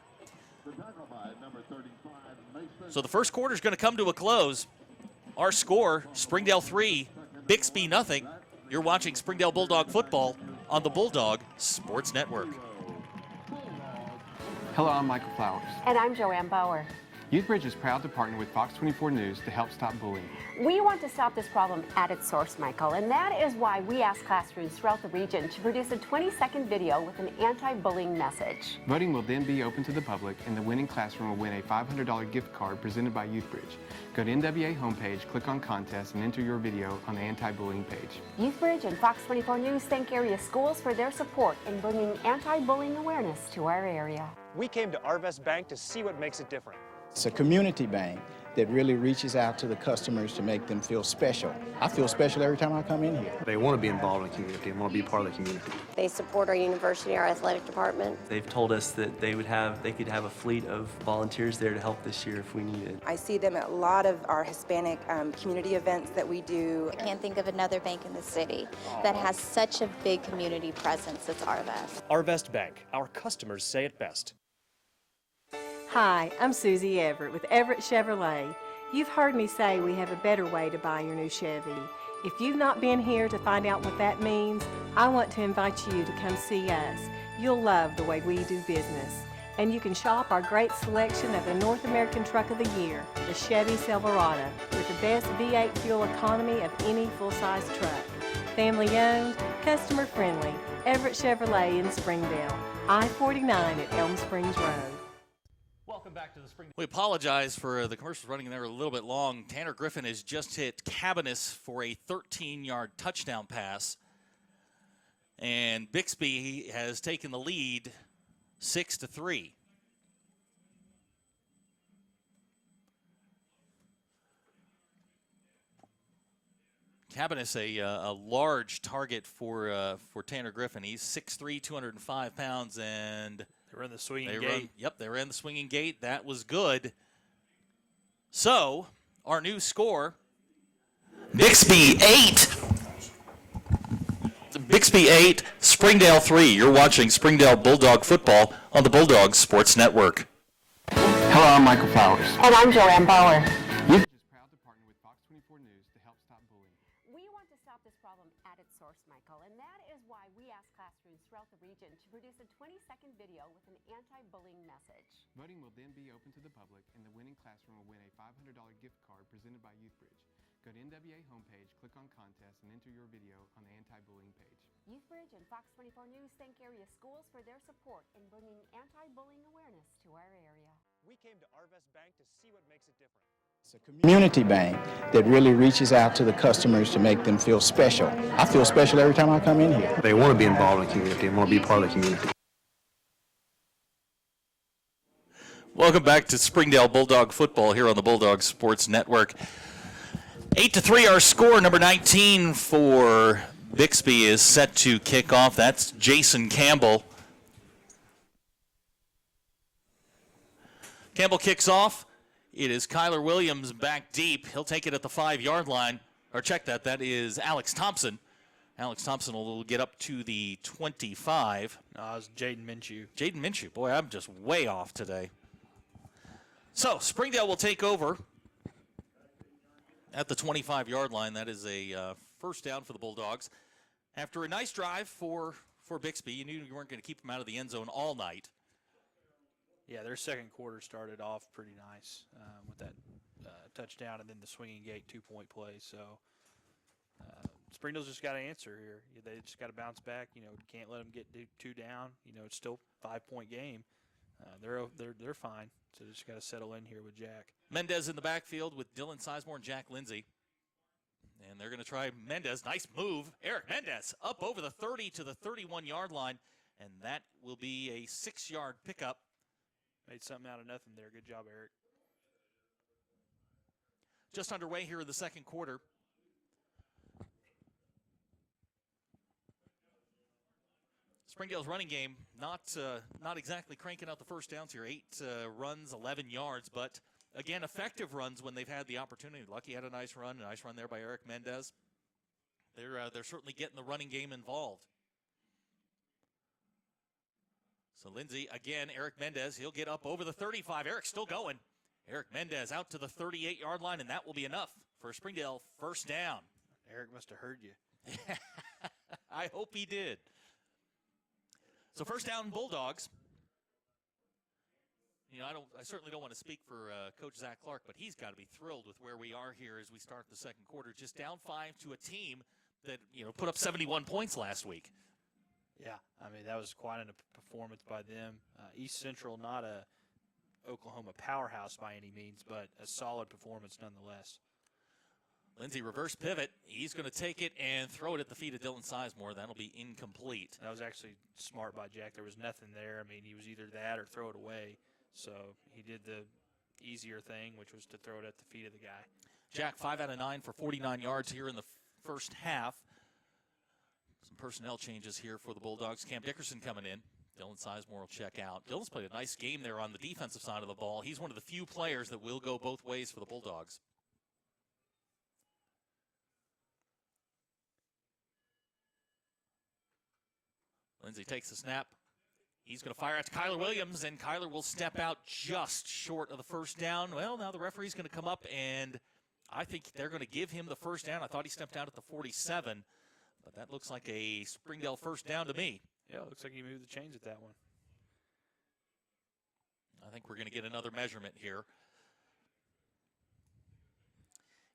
So the first quarter is going to come to a close. Our score, Springdale 3, Bixby nothing. You're watching Springdale Bulldog football on the Bulldog Sports Network. Hello, I'm Michael Flowers. And I'm Joanne Bauer. YouthBridge is proud to partner with Fox 24 News to help stop bullying. We want to stop this problem at its source, Michael, and that is why we asked classrooms throughout the region to produce a 20-second video with an anti-bullying message. Voting will then be open to the public, and the winning classroom will win a $500 gift card presented by YouthBridge. Go to NWA homepage, click on contest, and enter your video on the anti-bullying page. YouthBridge and Fox 24 News thank area schools for their support in bringing anti-bullying awareness to our area. We came to Arvest Bank to see what makes it different. It's a community bank that really reaches out to the customers to make them feel special. I feel special every time I come in here. They want to be involved in the community and want to be part of the community. They support our university, our athletic department. They've told us that they could have a fleet of volunteers there to help this year if we needed. I see them at a lot of our Hispanic community events that we do. I can't think of another bank in the city that has such a big community presence as Arvest. Arvest Bank. Our customers say it best. Hi, I'm Susie Everett with Everett Chevrolet. You've heard me say we have a better way to buy your new Chevy. If you've not been here to find out what that means, I want to invite you to come see us. You'll love the way we do business. And you can shop our great selection of the North American Truck of the Year, the Chevy Silverado, with the best V8 fuel economy of any full-size truck. Family owned, customer friendly, Everett Chevrolet in Springdale, I-49 at Elm Springs Road. Welcome back to the Springdale. We apologize for the commercials running there a little bit long. Tanner Griffin has just hit Cabanis for a 13-yard touchdown pass. And Bixby has taken the lead 6-3. Cabanis, a large target for Tanner Griffin. He's 6'3", 205 pounds, and they were in the swinging gate. They were in the swinging gate. That was good. So, our new score, Bixby 8. Bixby 8, Springdale 3. You're watching Springdale Bulldog football on the Bulldog Sports Network. Hello, I'm Michael Flowers. And I'm Joanne Bauer. YouthBridge is proud to partner with Fox 24 News to help stop bullying. We want to stop this problem at its source, Michael, and that is why we asked classrooms throughout the region to produce a 20-second video with an anti-bullying message. Voting will then be open to the public, and the winning classroom will win a $500 gift card presented by YouthBridge. Go to NWA homepage, click on contest, and enter your video on the anti-bullying page. YouthBridge and Fox 24 News thank area schools for their support in bringing anti-bullying awareness to our area. We came to Arvest Bank to see what makes it different. It's a community bank that really reaches out to the customers to make them feel special. I feel special every time I come in here. They want to be involved in the community and want to be part of the community. Welcome back to Springdale Bulldog football here on the Bulldog Sports Network. 8-3 our score. Number 19 for Bixby is set to kick off. That's Jason Campbell. Campbell kicks off. It is Kyler Williams back deep. He'll take it at the 5-yard line. Or check that. That is Alex Thompson. Alex Thompson will get up to the 25. No, it was Jaden Minshew. Jaden Minshew. Boy, I'm just way off today. So, Springdale will take over at the 25-yard line. That is a first down for the Bulldogs. After a nice drive for Bixby, you knew you weren't going to keep them out of the end zone all night. Yeah, their second quarter started off pretty nice with that touchdown and then the swinging gate 2-point play. So Springdale's just got to answer here. They just got to bounce back. You know, can't let them get 2 down. You know, it's still a 5-point game. They're fine. So they just got to settle in here with Jack. Mendez in the backfield with Dylan Sizemore and Jack Lindsay. And they're going to try Mendez. Nice move. Eric Mendez up over the 30 to the 31-yard line. And that will be a 6-yard pickup. Made something out of nothing there. Good job, Eric. Just underway here in the second quarter. Springdale's running game not exactly cranking out the first downs here. 8 runs, 11 yards, but again, effective runs when they've had the opportunity. Lucky had a nice run there by Eric Mendez. They're certainly getting the running game involved. So Lindsay, again, Eric Mendez, he'll get up over the 35. Eric's still going. Eric Mendez out to the 38-yard line, and that will be enough for Springdale first down. Eric must have heard you. I hope he did. So first down, Bulldogs. You know, I certainly don't want to speak for Coach Zach Clark, but he's got to be thrilled with where we are here as we start the second quarter. Just down 5 to a team that, you know, put up 71 points last week. Yeah, I mean, that was quite a performance by them. East Central, not a Oklahoma powerhouse by any means, but a solid performance nonetheless. Lindsay reverse pivot. He's going to take it and throw it at the feet of Dylan Sizemore. That'll be incomplete. That was actually smart by Jack. There was nothing there. I mean, he was either that or throw it away. So he did the easier thing, which was to throw it at the feet of the guy. Jack, 5 out of 9 for 49 yards here in the first half. Some personnel changes here for the Bulldogs. Cam Dickerson coming in. Dylan Sizemore will check out. Dylan's played a nice game there on the defensive side of the ball. He's one of the few players that will go both ways for the Bulldogs. Lindsay takes the snap. He's going to fire out to Kyler Williams, and Kyler will step out just short of the first down. Well, now the referee's going to come up, and I think they're going to give him the first down. I thought he stepped out at the 47, but that looks like a Springdale first down to me. Yeah, it looks like he moved the chains at that one. I think we're going to get another measurement here.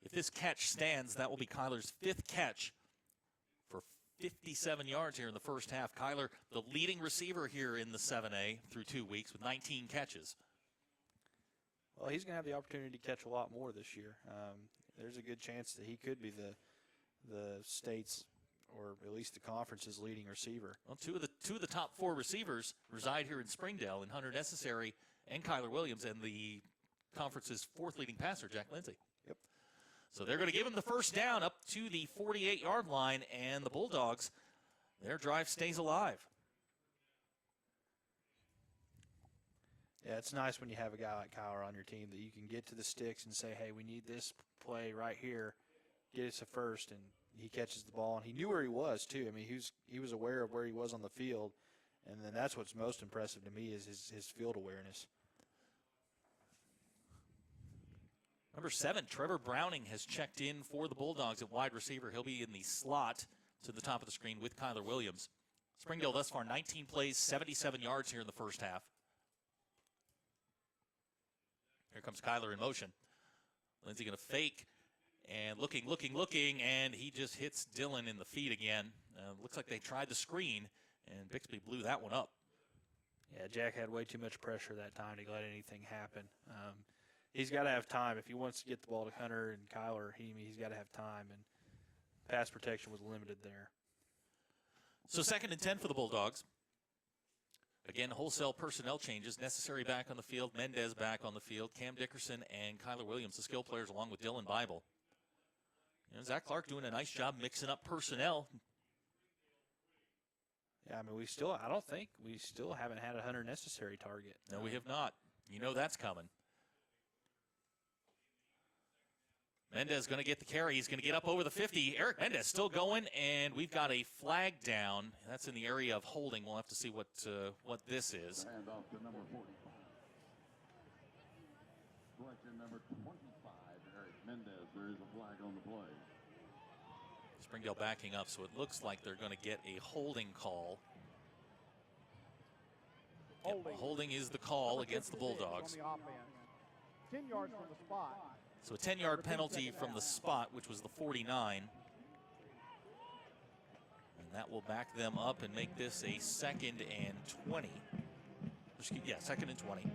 If this catch stands, that will be Kyler's 5th catch for 57 yards here in the first half. Kyler, the leading receiver here in the 7A through 2 weeks with 19 catches. Well, he's going to have the opportunity to catch a lot more this year. There's a good chance that he could be the state's, or at least the conference's, leading receiver. Well, two of the top 4 receivers reside here in Springdale, in Hunter Necessary and Kyler Williams, and the conference's 4th leading passer, Jack Lindsay. Yep. So they're going to give him the first down up to the 48-yard line, and the Bulldogs, their drive stays alive. Yeah, it's nice when you have a guy like Kyler on your team that you can get to the sticks and say, hey, we need this play right here, get us a first, and he catches the ball. And he knew where he was, too. I mean, he was aware of where he was on the field, and then that's what's most impressive to me is his field awareness. Number 7, Trevor Browning has checked in for the Bulldogs at wide receiver. He'll be in the slot to the top of the screen with Kyler Williams. Springdale thus far 19 plays, 77 yards here in the first half. Here comes Kyler in motion. Lindsay going to fake and looking, and he just hits Dylan in the feet again. Looks like they tried the screen, and Bixby blew that one up. Yeah, Jack had way too much pressure that time to let anything happen. He's got to have time. If he wants to get the ball to Hunter and Kyler, he's got to have time, and pass protection was limited there. So 2nd and 10 for the Bulldogs. Again, wholesale personnel changes. Necessary back on the field, Mendez back on the field, Cam Dickerson and Kyler Williams, the skill players, along with Dylan Bible. Zach Clark doing a nice job mixing up personnel. Yeah, I mean, I don't think we still haven't had a Hunter necessary target. No, we have not. You know that's coming. Mendez going to get the carry. He's going to get up over the 50. Eric Mendez still going, and we've got a flag down. That's in the area of holding. We'll have to see what this is. Hand off to number 45. Selection number 25, Eric Mendez. There is a flag on the play. Springdale backing up, so it looks like they're going to get a holding call. Holding is the call against the Bulldogs. 10 yards from the spot. So a 10-yard penalty from the spot, which was the 49. And that will back them up and make this a 2nd and 20. Yeah, 2nd and 20.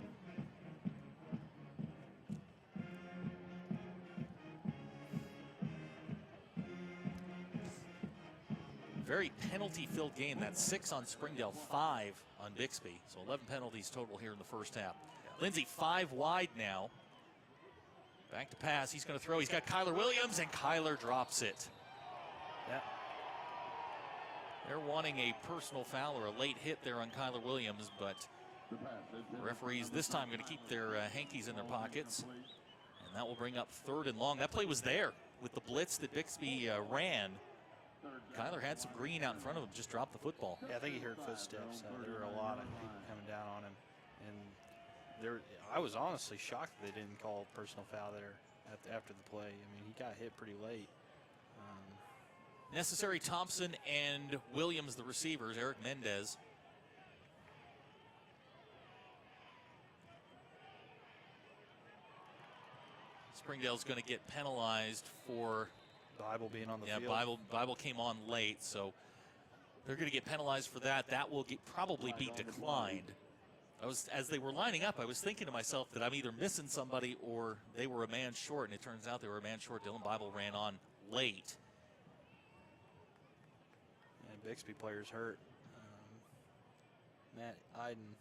Very penalty-filled game. That's 6 on Springdale, 5 on Bixby. So 11 penalties total here in the first half. Lindsey 5 wide now. Back to pass. He's going to throw. He's got Kyler Williams, and Kyler drops it. Yeah. They're wanting a personal foul or a late hit there on Kyler Williams, but the referees this time going to keep their hankies in their pockets. And that will bring up 3rd and long. That play was there with the blitz that Bixby ran. Kyler had some green out in front of him, just dropped the football. Yeah, I think he heard footsteps. There were a lot of people coming down on him. And I was honestly shocked that they didn't call a personal foul there after the play. I mean, he got hit pretty late. Necessary Thompson and Williams, the receivers, Eric Mendez. Springdale's going to get penalized for Bible being on the field. Yeah, Bible came on late, so they're going to get penalized for that. That will probably be declined. As they were lining up, I was thinking to myself that I'm either missing somebody or they were a man short, and it turns out they were a man short. Dylan Bible ran on late. And Bixby players hurt. Matt Iden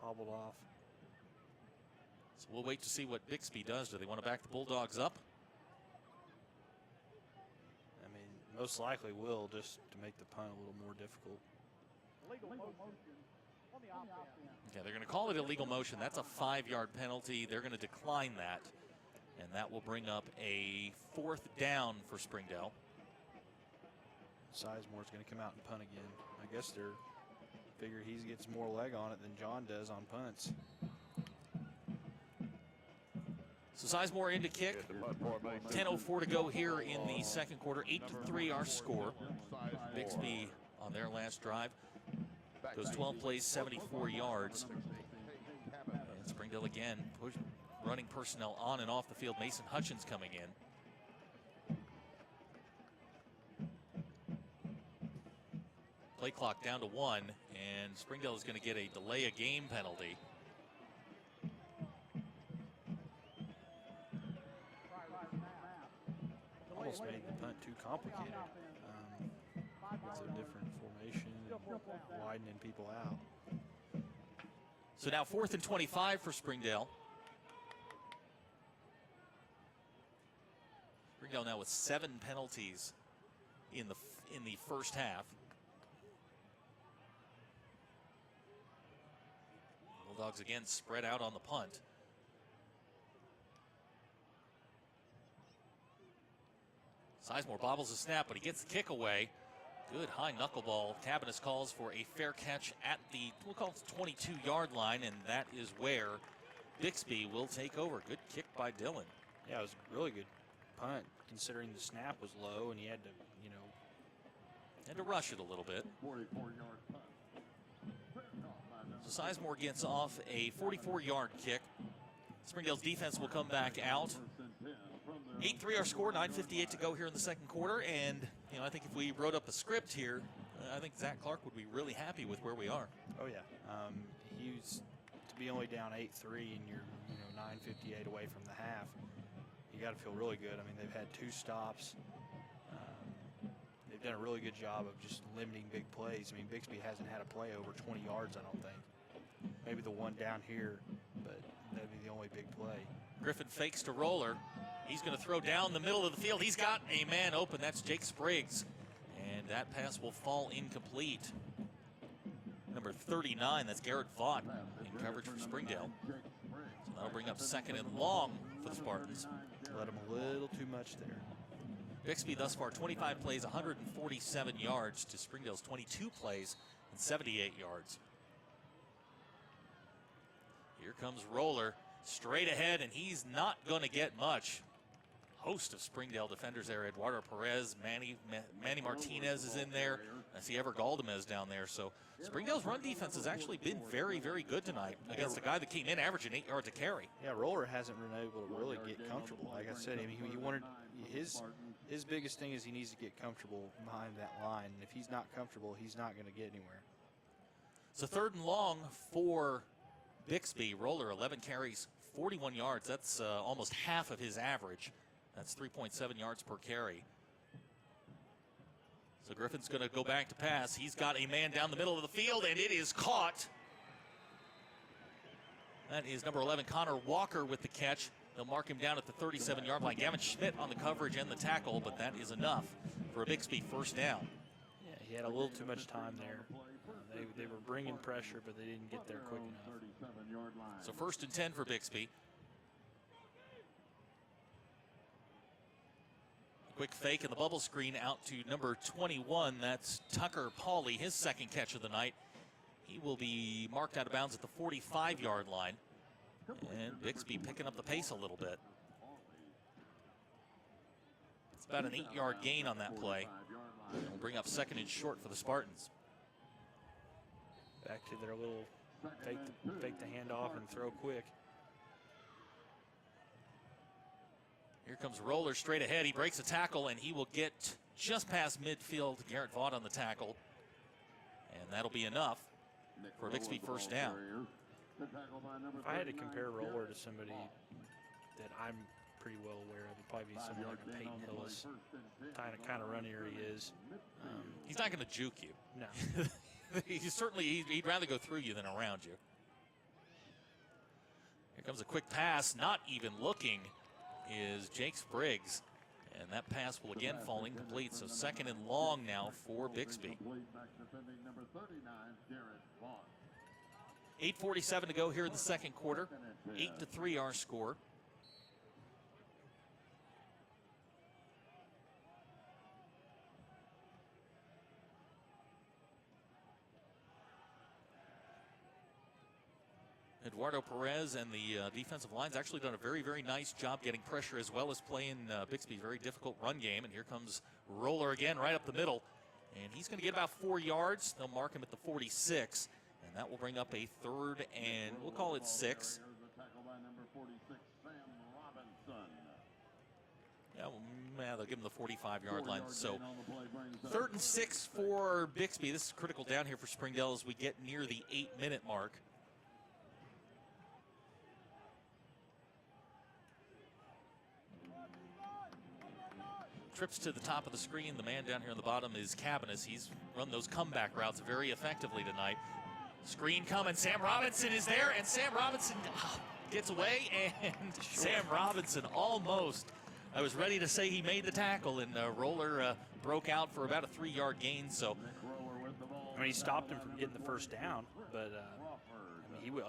hobbled off. So we'll wait to see what Bixby does. Do they want to back the Bulldogs up? I mean, most likely will, just to make the punt a little more difficult. Okay, they're going to call it illegal motion. That's a 5-yard penalty. They're going to decline that, and that will bring up a 4th down for Springdale. Sizemore's going to come out and punt again. I guess they're figure he gets more leg on it than John does on punts. So Sizemore in to kick. 10:04 to go here in the second quarter. 8-3 our score. Bixby on their last drive goes 12 plays, 74 yards. And Springdale again running personnel on and off the field. Mason Hutchins coming in. Play clock down to 1, and Springdale is going to get a delay of game penalty. Almost made the punt too complicated. It's a different formation, and widening people out. So now 4th and 25 for Springdale. Springdale now with 7 penalties in the first half. Bulldogs again spread out on the punt. Sizemore bobbles the snap, but he gets the kick away. Good high knuckleball. Tabanus calls for a fair catch at the, we'll call it the 22-yard line, and that is where Bixby will take over. Good kick by Dylan. Yeah, it was a really good punt, considering the snap was low and he had to, had to rush it a little bit. 44-yard punt. So Sizemore gets off a 44-yard kick. Springdale's defense will come back out. 8-3 our score, 9:58 to go here in the second quarter, and I think if we wrote up a script here, I think Zach Clark would be really happy with where we are. Oh yeah, to be only down 8-3 and you're 9:58 away from the half, you got to feel really good. I mean, they've had 2 stops. They've done a really good job of just limiting big plays. I mean, Bixby hasn't had a play over 20 yards, I don't think. Maybe the one down here, but that'd be the only big play. Griffin fakes to Roller. He's going to throw down the middle of the field. He's got a man open. That's Jake Spriggs. And that pass will fall incomplete. Number 39, that's Garrett Vaught in coverage for Springdale. So that'll bring up 2nd and long for the Spartans. Let him a little too much there. Bixby thus far, 25 plays, 147 yards to Springdale's 22 plays and 78 yards. Here comes Roller, straight ahead, and he's not going to get much. Host of Springdale defenders there. Eduardo Perez, Manny Martinez is in there. I see Ever Galdamez down there. So Springdale's run defense has actually been very, very good tonight against a guy that came in averaging 8 yards a carry. Yeah, Roller hasn't been able to really get comfortable. Like I said, I mean, he wanted his biggest thing is he needs to get comfortable behind that line. And if he's not comfortable, he's not going to get anywhere. So 3rd and long for Bixby. Roller, 11 carries, 41 yards. That's almost half of his average. That's 3.7 yards per carry. So Griffin's going to go back to pass. He's got a man down the middle of the field, and it is caught. That is number 11, Connor Walker, with the catch. They'll mark him down at the 37-yard line. Gavin Schmidt on the coverage and the tackle, but that is enough for a Bixby first down. Yeah, he had a little too much time there. They were bringing pressure, but they didn't get there quick enough. So 1st and 10 for Bixby. Quick fake and the bubble screen out to number 21. That's Tucker Pauley, his 2nd catch of the night. He will be marked out of bounds at the 45-yard line. And Bixby picking up the pace a little bit. It's about an 8-yard gain on that play. And we'll bring up 2nd and short for the Spartans. Back to their little fake the handoff and throw quick. Here comes Roller straight ahead. He breaks a tackle, and he will get just past midfield. Garrett Vaught on the tackle. And that'll be enough for a Bixby first down. If I had to compare Roller to somebody that I'm pretty well aware of, it'd probably be someone like a Peyton Hillis. Kind of runnier he is. He's not going to juke you. No. He'd rather go through you than around you. Here comes a quick pass, not even looking, is Jake Spriggs. And that pass will again fall incomplete. So 2nd and long now for Bixby. 8:47 to go here in the 2nd quarter. 8-3 our score. Eduardo Perez and the defensive line's actually done a very, very nice job getting pressure as well as playing Bixby's very difficult run game. And here comes Roller again right up the middle. And he's going to get about 4 yards. They'll mark him at the 46. And that will bring up a 3rd and we'll call it 6. Yeah, they'll give him the 45-yard line. So 3rd and 6 for Bixby. This is critical down here for Springdale as we get near the 8-minute mark. Trips to the top of the screen. The man down here on the bottom is Cabanis. He's run those comeback routes very effectively tonight. Screen coming. Sam Robinson is there, and Sam Robinson gets away, and Sam Robinson almost. I was ready to say he made the tackle, and Roller broke out for about a 3-yard gain. So, I mean, he stopped him from getting the first down, but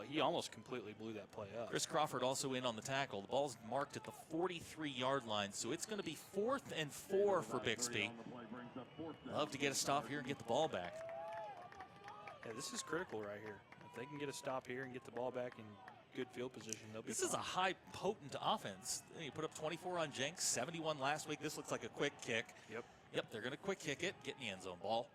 he almost completely blew that play up. Chris Crawford also in on the tackle. The ball's marked at the 43-yard line, so it's going to be 4th and 4 for Bixby. Love to get a stop here and get the ball back. Yeah, this is critical right here. If they can get a stop here and get the ball back in good field position, they'll be This is a high, potent offense. You put up 24 on Jenks, 71 last week. This looks like a quick kick. Yep, they're going to quick kick it, get in the end zone. Ball.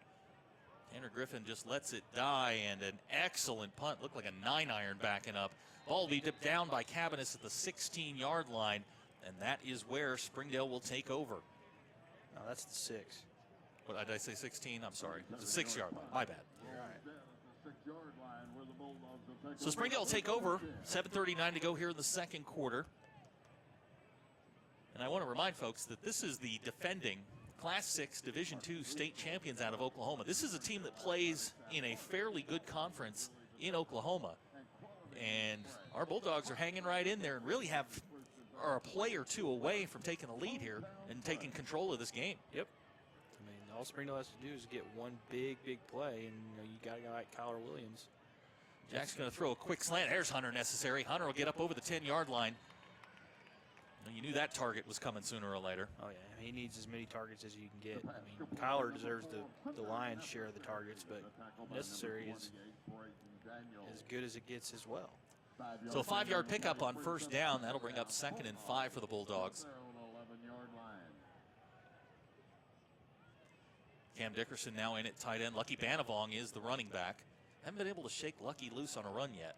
Tanner Griffin just lets it die, and an excellent punt. Looked like a 9-iron backing up. Ball will be dipped down by Cabanis at the 16-yard line, and that is where Springdale will take over. No, that's the 6. What, did I say 16? I'm sorry. It's a 6-yard line. My bad. So Springdale will take over. 7:39 to go here in the 2nd quarter. And I want to remind folks that this is the defending Class 6 Division II state champions out of Oklahoma. This is a team that plays in a fairly good conference in Oklahoma. And our Bulldogs are hanging right in there and really have are a play or two away from taking the lead here and taking control of this game. Yep. I mean, all Springdale has to do is get one big play, and you got a guy like Kyler Williams. Jack's going to throw a quick slant. There's Hunter necessary. Hunter will get up over the 10-yard line. You knew that target was coming sooner or later. Oh, yeah. He needs as many targets as you can get. I mean, Kyler deserves the lion's share of the targets, but necessary is as good as it gets as well. So a 5-yard pickup on first down. That'll bring up 2nd and 5 for the Bulldogs. Cam Dickerson now in at tight end. Lucky Banavong is the running back. Haven't been able to shake Lucky loose on a run yet.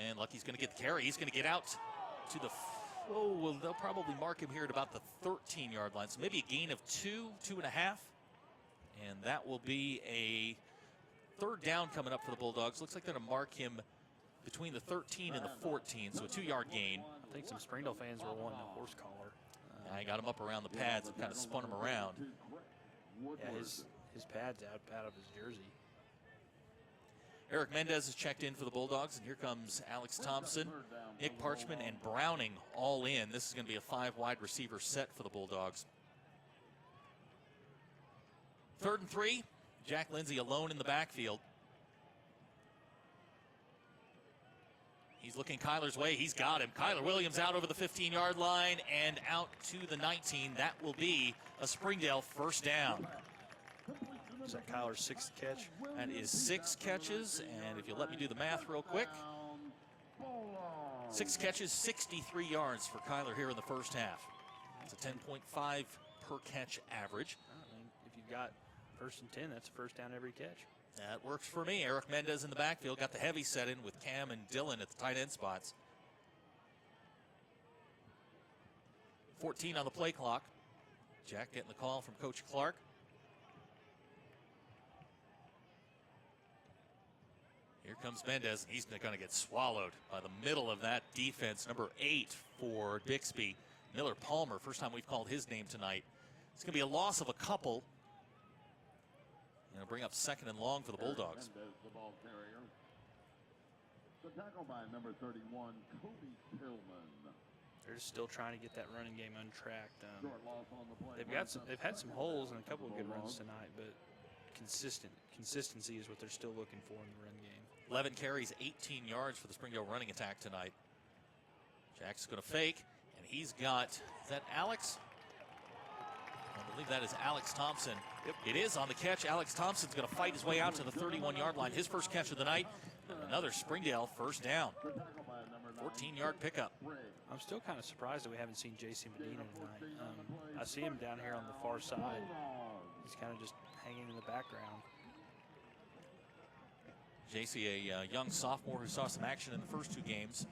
And Lucky's going to get the carry. He's going to get out to the, well, they'll probably mark him here at about the 13-yard line. So maybe a gain of 2.5. And that will be a 3rd down coming up for the Bulldogs. Looks like they're going to mark him between the 13 and the 14. So a 2-yard gain. I think some Springdale fans were wanting a horse collar. I got him up around the pads and kind of spun him around. Yeah, his pad's out of his jersey. Eric Mendez has checked in for the Bulldogs, and here comes Alex Thompson, Nick Parchman, and Browning all in. This is going to be a 5-wide receiver set for the Bulldogs. 3rd and 3, Jack Lindsay alone in the backfield. He's looking Kyler's way. He's got him. Kyler Williams out over the 15-yard line and out to the 19. That will be a Springdale 1st down. Is that Kyler's 6th catch? That is 6 catches, and if you'll let me do the math real quick, 6 catches, 63 yards for Kyler here in the first half. It's a 10.5 per catch average. I mean, if you've got 1st and 10, that's a 1st down every catch. That works for me. Eric Mendez in the backfield, got the heavy set in with Cam and Dylan at the tight end spots. 14 on the play clock. Jack getting the call from Coach Clark. Here comes Mendez. He's going to get swallowed by the middle of that defense. Number 8 for Bixby. Miller Palmer, first time we've called his name tonight. It's going to be a loss of a couple. It'll bring up 2nd and long for the Bulldogs. The ball carrier. The tackle by number 31, Cody Tillman. They're just still trying to get that running game untracked. Short loss on the play. They've had some holes and a couple of good runs tonight, but consistency is what they're still looking for in the run game. 11 carries, 18 yards for the Springdale running attack tonight. Jack's going to fake, and he's got, is that Alex? I believe that is Alex Thompson. Yep. It is on the catch. Alex Thompson's going to fight his way out to the 31-yard line. His first catch of the night. Another Springdale 1st down. 14-yard pickup. I'm still kind of surprised that we haven't seen J.C. Medina tonight. I see him down here on the far side. He's kind of just hanging in the background. J.C., a young sophomore who saw some action in the first 2 games.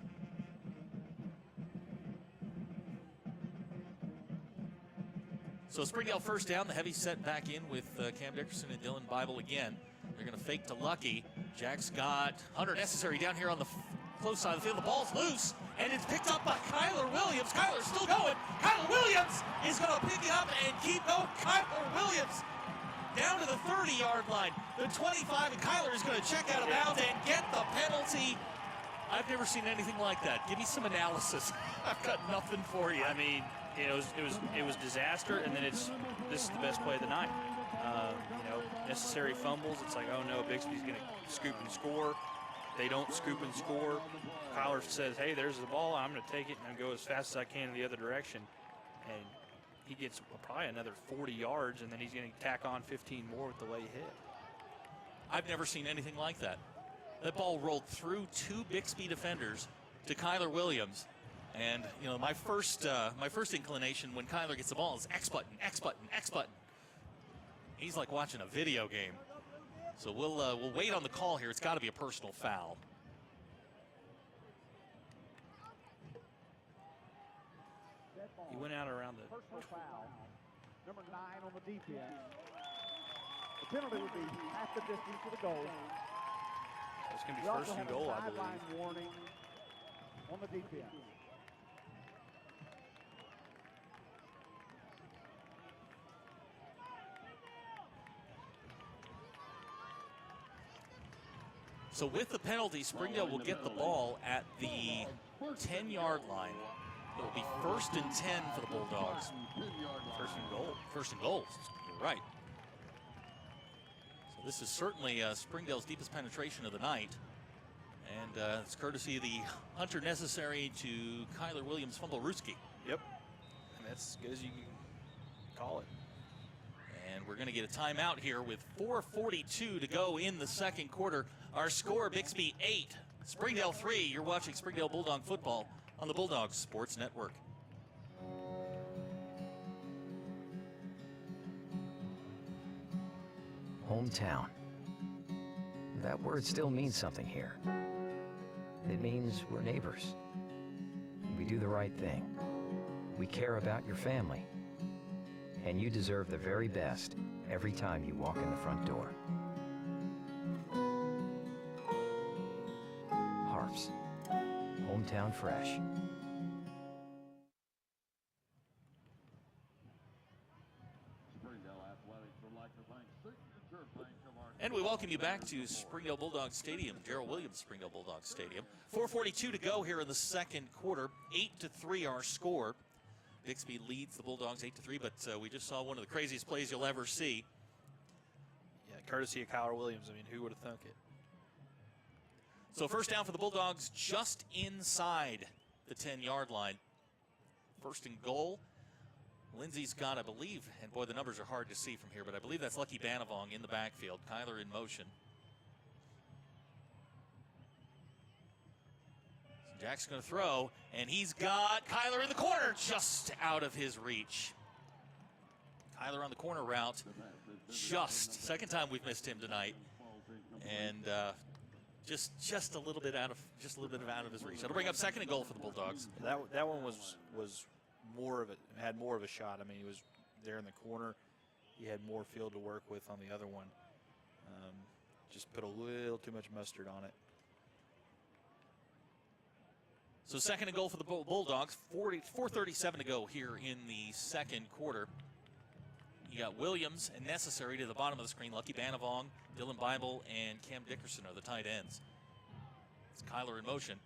So Springdale 1st down, the heavy set back in with Cam Dickerson and Dylan Bible again. They're going to fake to Lucky. Jack's got Hunter necessary down here on the close side of the field. The ball's loose, and it's picked up by Kyler Williams. Kyler's still going. Kyler Williams is going to pick it up and keep going. Kyler Williams down to the 30-yard line, the 25, and Kyler is going to check out of bounds and get the penalty. I've never seen anything like that. Give me some analysis. I've got nothing for you. I mean, it was disaster, and then this is the best play of the night. Necessary fumbles. It's like, oh no, Bixby's going to scoop and score. They don't scoop and score. Kyler says, hey, there's the ball. I'm going to take it and go as fast as I can in the other direction. And he gets probably another 40 yards, and then he's going to tack on 15 more with the late hit. I've never seen anything like that. That ball rolled through 2 Bixby defenders to Kyler Williams. And, my first inclination when Kyler gets the ball is X button, X button, X button. He's like watching a video game. So we'll wait on the call here. It's got to be a personal foul. He went out around the personal foul. Number 9 on the defense. The penalty would be half the distance to the goal. It's going to be 1st and goal, I believe. Sideline warning on the defense. So with the penalty, Springdale will get the ball at the 10-yard line. It will be 1st and 10 for the Bulldogs. First and goal. First and goal. You're right. So this is certainly Springdale's deepest penetration of the night. And it's courtesy of the hunter necessary to Kyler Williams Fumblerooski. Yep. And that's as good as you can call it. And we're going to get a timeout here with 4:42 to go in the second quarter. Our score, Bixby 8, Springdale 3. You're watching Springdale Bulldog football on the Bulldog Sports Network. Hometown. That word still means something here. It means we're neighbors. We do the right thing. We care about your family. And you deserve the very best every time you walk in the front door. Harps. Hometown fresh. And we welcome you back to Springdale Bulldog Stadium, Gerald Williams Springdale Bulldog Stadium. 4:42 to go here in the second quarter. 8-3 our score. Bixby leads the Bulldogs 8-3, but we just saw one of the craziest plays you'll ever see. Yeah, courtesy of Kyler Williams. I mean, who would have thunk it? So first down for the Bulldogs just inside the 10-yard line. First and goal. Lindsey's got, I believe, and boy, the numbers are hard to see from here, but I believe that's Lucky Banavong in the backfield. Kyler in motion. So Jack's going to throw, and he's got Kyler in the corner, just out of his reach. Kyler on the corner route, just second time we've missed him tonight, and just a little bit out of his reach. That'll bring up second and goal for the Bulldogs. That one was more of it, had more of a shot. I mean, he was there in the corner. He had more field to work with on the other one. Just put a little too much mustard on it. So second and goal for the Bulldogs. 4:37 to go here in the second quarter. You got Williams and Necessary to the bottom of the screen. Lucky Banavong, Dylan Bible, and Cam Dickerson are the tight ends. It's Kyler in motion.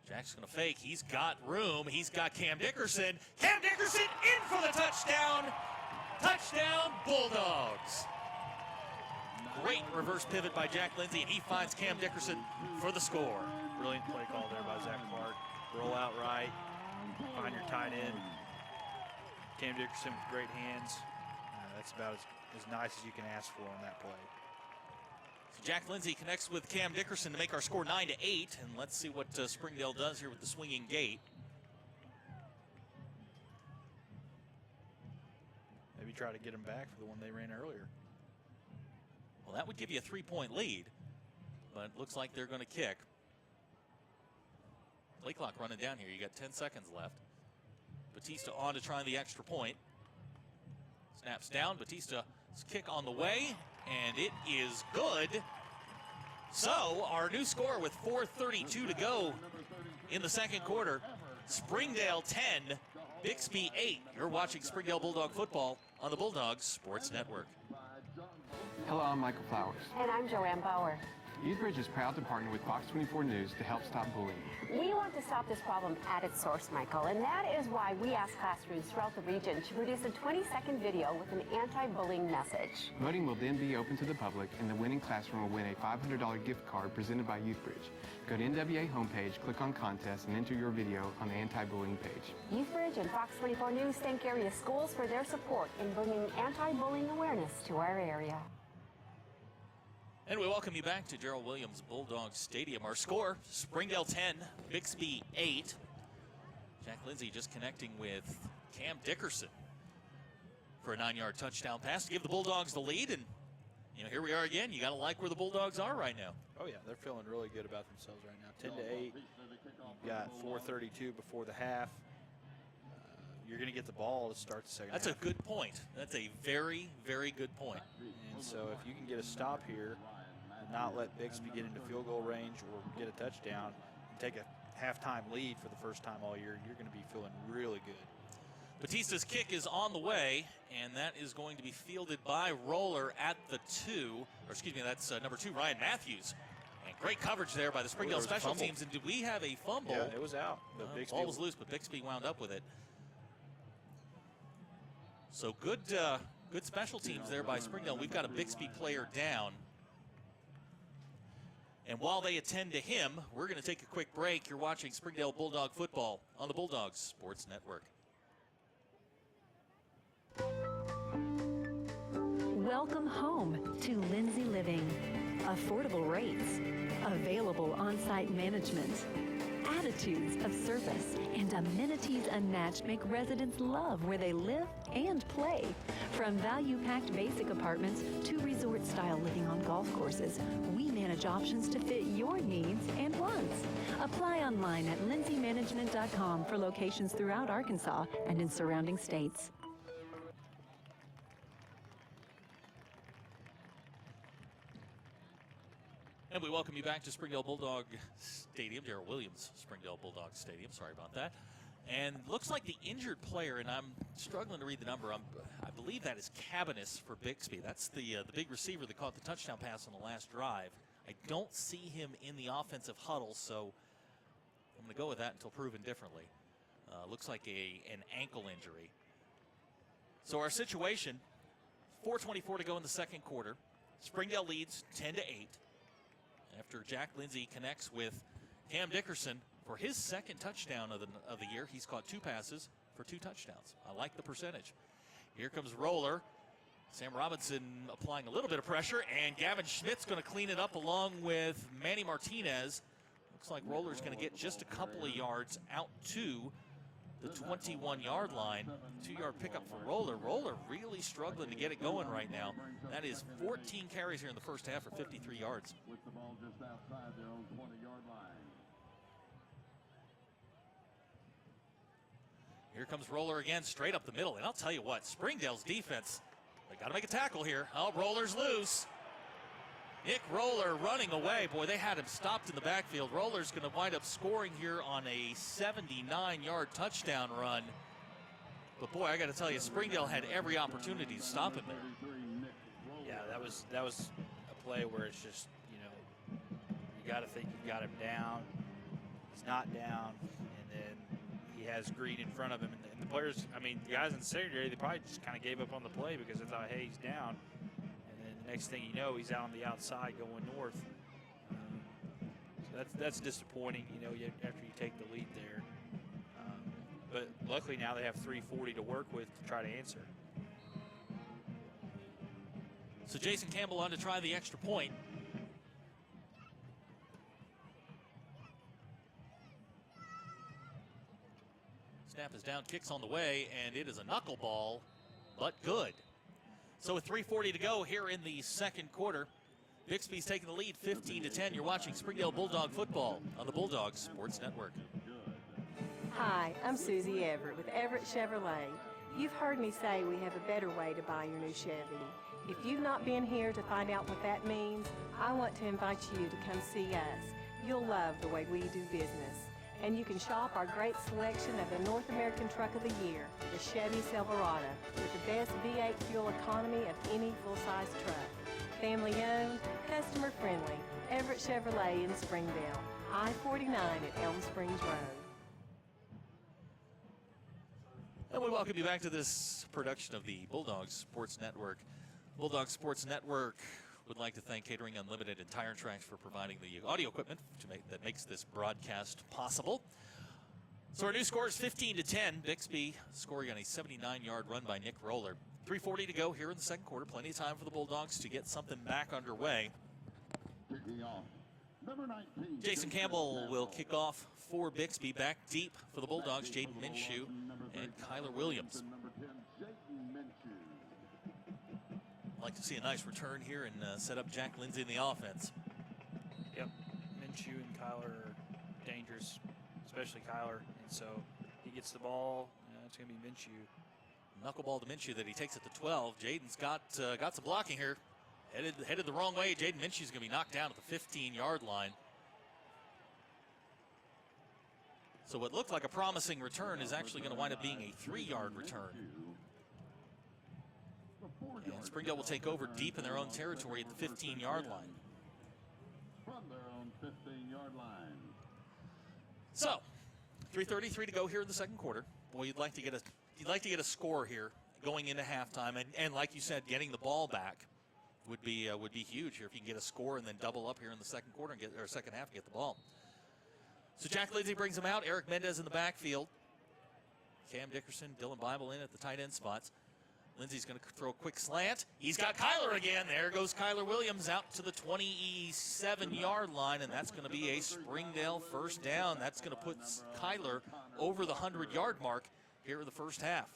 Jack's going to fake. He's got room. He's got Cam Dickerson. Cam Dickerson in for the touchdown. Touchdown, Bulldogs. Great reverse pivot by Jack Lindsey, and he finds Cam Dickerson for the score. Brilliant play call there by Zach Clark. Roll out right. Find your tight end. Cam Dickerson with great hands. That's about as nice as you can ask for on that play. Jack Lindsey connects with Cam Dickerson to make our score 9-8, and let's see what Springdale does here with the swinging gate. Maybe try to get him back for the one they ran earlier. Well, that would give you a 3-point lead, but it looks like they're going to kick. Play clock running down here. You got 10 seconds left. Batista on to try the extra point. Snaps down. Batista's kick on the way, and it is good. So our new score with 4:32 to go in the second quarter. Springdale 10, Bixby 8. You're watching Springdale Bulldog football on the Bulldogs Sports Network. Hello, I'm Michael Flowers. And I'm Joanne Bauer. Youthbridge is proud to partner with Fox 24 News to help stop bullying. We want to stop this problem at its source, Michael, and that is why we ask classrooms throughout the region to produce a 20-second video with an anti-bullying message. Voting will then be open to the public, and the winning classroom will win a $500 gift card presented by Youthbridge. Go to NWA homepage, click on contest, and enter your video on the anti-bullying page. Youthbridge and Fox 24 News thank area schools for their support in bringing anti-bullying awareness to our area. And we welcome you back to Gerald Williams Bulldog Stadium. Our score, Springdale 10, Bixby 8. Jack Lindsey just connecting with Cam Dickerson for a 9-yard touchdown pass to give the Bulldogs the lead. And, you know, here we are again. You got to like where the Bulldogs are right now. Oh, yeah, they're feeling really good about themselves right now. 10-8. You've got 4:32 before the half. You're going to get the ball to start the second half. That's a good point. That's a very, very good point. And so if you can get a stop here, not let Bixby get into field goal range or get a touchdown and take a halftime lead for the first time all year, you're going to be feeling really good. Batista's kick is on the way, and that is going to be fielded by Roller at the 2. Or excuse me, that's number 2, Ryan Matthews. And Great coverage there by the Springdale special teams. And did we have a fumble? Yeah, it was out. The ball was loose, but Bixby wound up with it. So good special teams there by Springdale. We've got a Bixby player down. And while they attend to him, we're going to take a quick break. You're watching Springdale Bulldog football on the Bulldogs Sports Network. Welcome home to Lindsay Living. Affordable rates, available on-site management, attitudes of service, and amenities unmatched make residents love where they live and play. From value-packed basic apartments to resort-style living on golf courses, we manage options to fit your needs and wants. Apply online at lindsaymanagement.com for locations throughout Arkansas and in surrounding states. And we welcome you back to Springdale Bulldog Stadium, Gerald Williams Springdale Bulldog Stadium. Sorry about that. And looks like the injured player, and I'm struggling to read the number. I believe that is Cabanis for Bixby. That's the big receiver that caught the touchdown pass on the last drive. I don't see him in the offensive huddle, so I'm going to go with that until proven differently. Looks like an ankle injury. So our situation, 4:24 to go in the second quarter. Springdale leads 10-8. After Jack Lindsay connects with Cam Dickerson for his second touchdown of the year. He's caught 2 passes for 2 touchdowns. I like the percentage. Here comes Roller. Sam Robinson applying a little bit of pressure, and Gavin Schmidt's going to clean it up along with Manny Martinez. Looks like Roller's going to get just a couple of yards out to the 21-yard line. 2-yard pickup for Roller. Roller really struggling to get it going right now. That is 14 carries here in the first half for 53 yards. With the ball just outside their own 20-yard line. Here comes Roller again, straight up the middle. And I'll tell you what, Springdale's defense, they got to make a tackle here. Oh, Roller's loose. Nick Roller running away. Boy, they had him stopped in the backfield. Roller's going to wind up scoring here on a 79-yard touchdown run. But boy, I got to tell you, Springdale had every opportunity to stop him there. Yeah, that was a play where it's just, you know, you got to think you've got him down. He's not down, and then he has Green in front of him. And the players, I mean, the guys in the secondary, they probably just kind of gave up on the play because they thought, hey, he's down. Next thing you know, he's out on the outside going north. So that's disappointing, you know, after you take the lead there. But luckily now they have 3:40 to work with to try to answer. So Jason Campbell on to try the extra point. Snap is down, kicks on the way, and it is a knuckleball, but good. So with 3:40 to go here in the second quarter, Bixby's taking the lead 15-10. You're watching Springdale Bulldog football on the Bulldogs Sports Network. Hi, I'm Susie Everett with Everett Chevrolet. You've heard me say we have a better way to buy your new Chevy. If you've not been here to find out what that means, I want to invite you to come see us. You'll love the way we do business. And you can shop our great selection of the North American Truck of the Year, the Chevy Silverado, with the best V8 fuel economy of any full-size truck. Family owned, customer friendly, Everett Chevrolet in Springdale, I-49 at Elm Springs Road. And we welcome you back to this production of the Bulldogs Sports Network. Bulldogs Sports Network would like to thank Catering Unlimited and Tire Tracks for providing the audio equipment that makes this broadcast possible. So our new score is 15-10. Bixby scoring on a 79-yard run by Nick Roller. 3:40 to go here in the second quarter. Plenty of time for the Bulldogs to get something back underway. Kicking off, number 19. Jason Campbell will kick off for Bixby. Back deep for the Bulldogs, Jaden Minshew and Kyler Williams. Number 10, Jaden Minshew. I'd like to see a nice return here and set up Jack Lindsay in the offense. Yep, Minshew and Kyler are dangerous, especially Kyler. And so he gets the ball, it's going to be Minshew. Knuckleball to Minshew that he takes it to 12. Jaden's got some blocking here. Headed the wrong way. Jaden Minshew's going to be knocked down at the 15-yard line. So what looked like a promising return is actually going to wind up being a 3-yard return. And Springdale will take over deep in their own territory at the 15-yard line. From their own So, 3:33 to go here in the second quarter. Boy, you'd like to get a score here going into halftime, and like you said, getting the ball back would be huge here if you can get a score and then double up here in the second quarter or second half and get the ball. So Jack Lindsay brings him out. Eric Mendez in the backfield. Cam Dickerson, Dylan Bible in at the tight end spots. Lindsay's going to throw a quick slant. He's got Kyler again. There goes Kyler Williams out to the 27-yard line, and that's going to be a Springdale first down. That's going to put Kyler over the 100-yard mark here in the first half.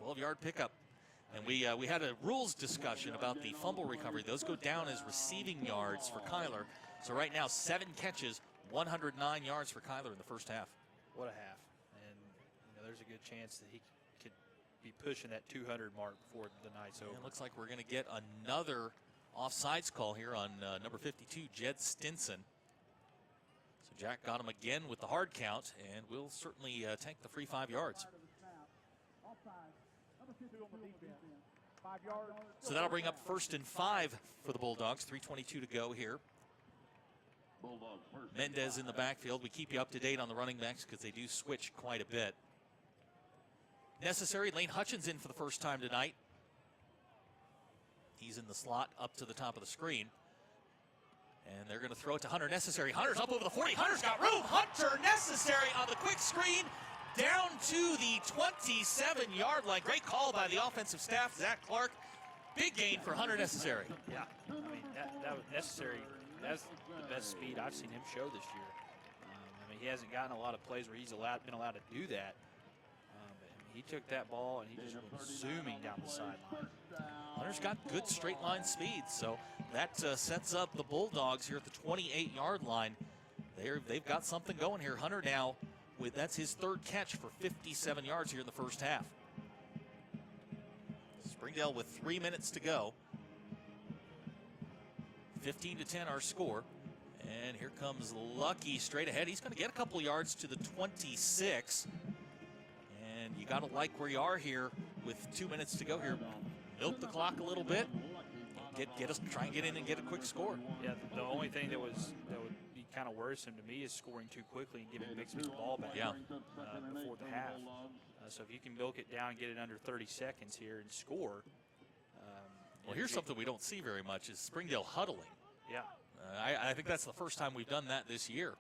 12-yard pickup. And we had a rules discussion about the fumble recovery. Those go down as receiving yards for Kyler. So right now, 7 catches, 109 yards for Kyler in the first half. What a half. And there's a good chance that he could be pushing that 200 mark before the night's over. It looks like we're going to get another offsides call here on number 52, Jed Stinson. So Jack got him again with the hard count, and will certainly take the free 5 yards. So that'll bring up 1st and 5 for the Bulldogs. 3:22 to go here. Mendez in the backfield. We keep you up to date on the running backs because they do switch quite a bit. Necessary, Lane Hutchins in for the first time tonight. He's in the slot up to the top of the screen. And they're going to throw it to Hunter Necessary. Hunter's up over the 40. Hunter's got room. Hunter Necessary on the quick screen. Down to the 27-yard line. Great call by the offensive staff, Zach Clark. Big gain for Hunter Necessary. Yeah, I mean, that was Necessary. That's the best speed I've seen him show this year. I mean, he hasn't gotten a lot of plays where he's been allowed to do that. But he took that ball and he just went zooming down the sideline. Hunter's got good straight line speed, so that sets up the Bulldogs here at the 28-yard line. They've got something going here. Hunter now, that's his 3rd catch for 57 yards here in the first half. Springdale with 3 minutes to go. 15-10 our score. And here comes Lucky straight ahead. He's going to get a couple yards to the 26. And you got to like where you are here with 2 minutes to go here. Milk the clock a little bit. Try and get in and get a quick score. Yeah, the only thing that would be kind of worrisome to me is scoring too quickly and giving Bixby the ball back before the half. So if you can milk it down and get it under 30 seconds here and score. Well, here's something we don't see very much is Springdale huddling. Yeah. I think that's the first time we've done that this year.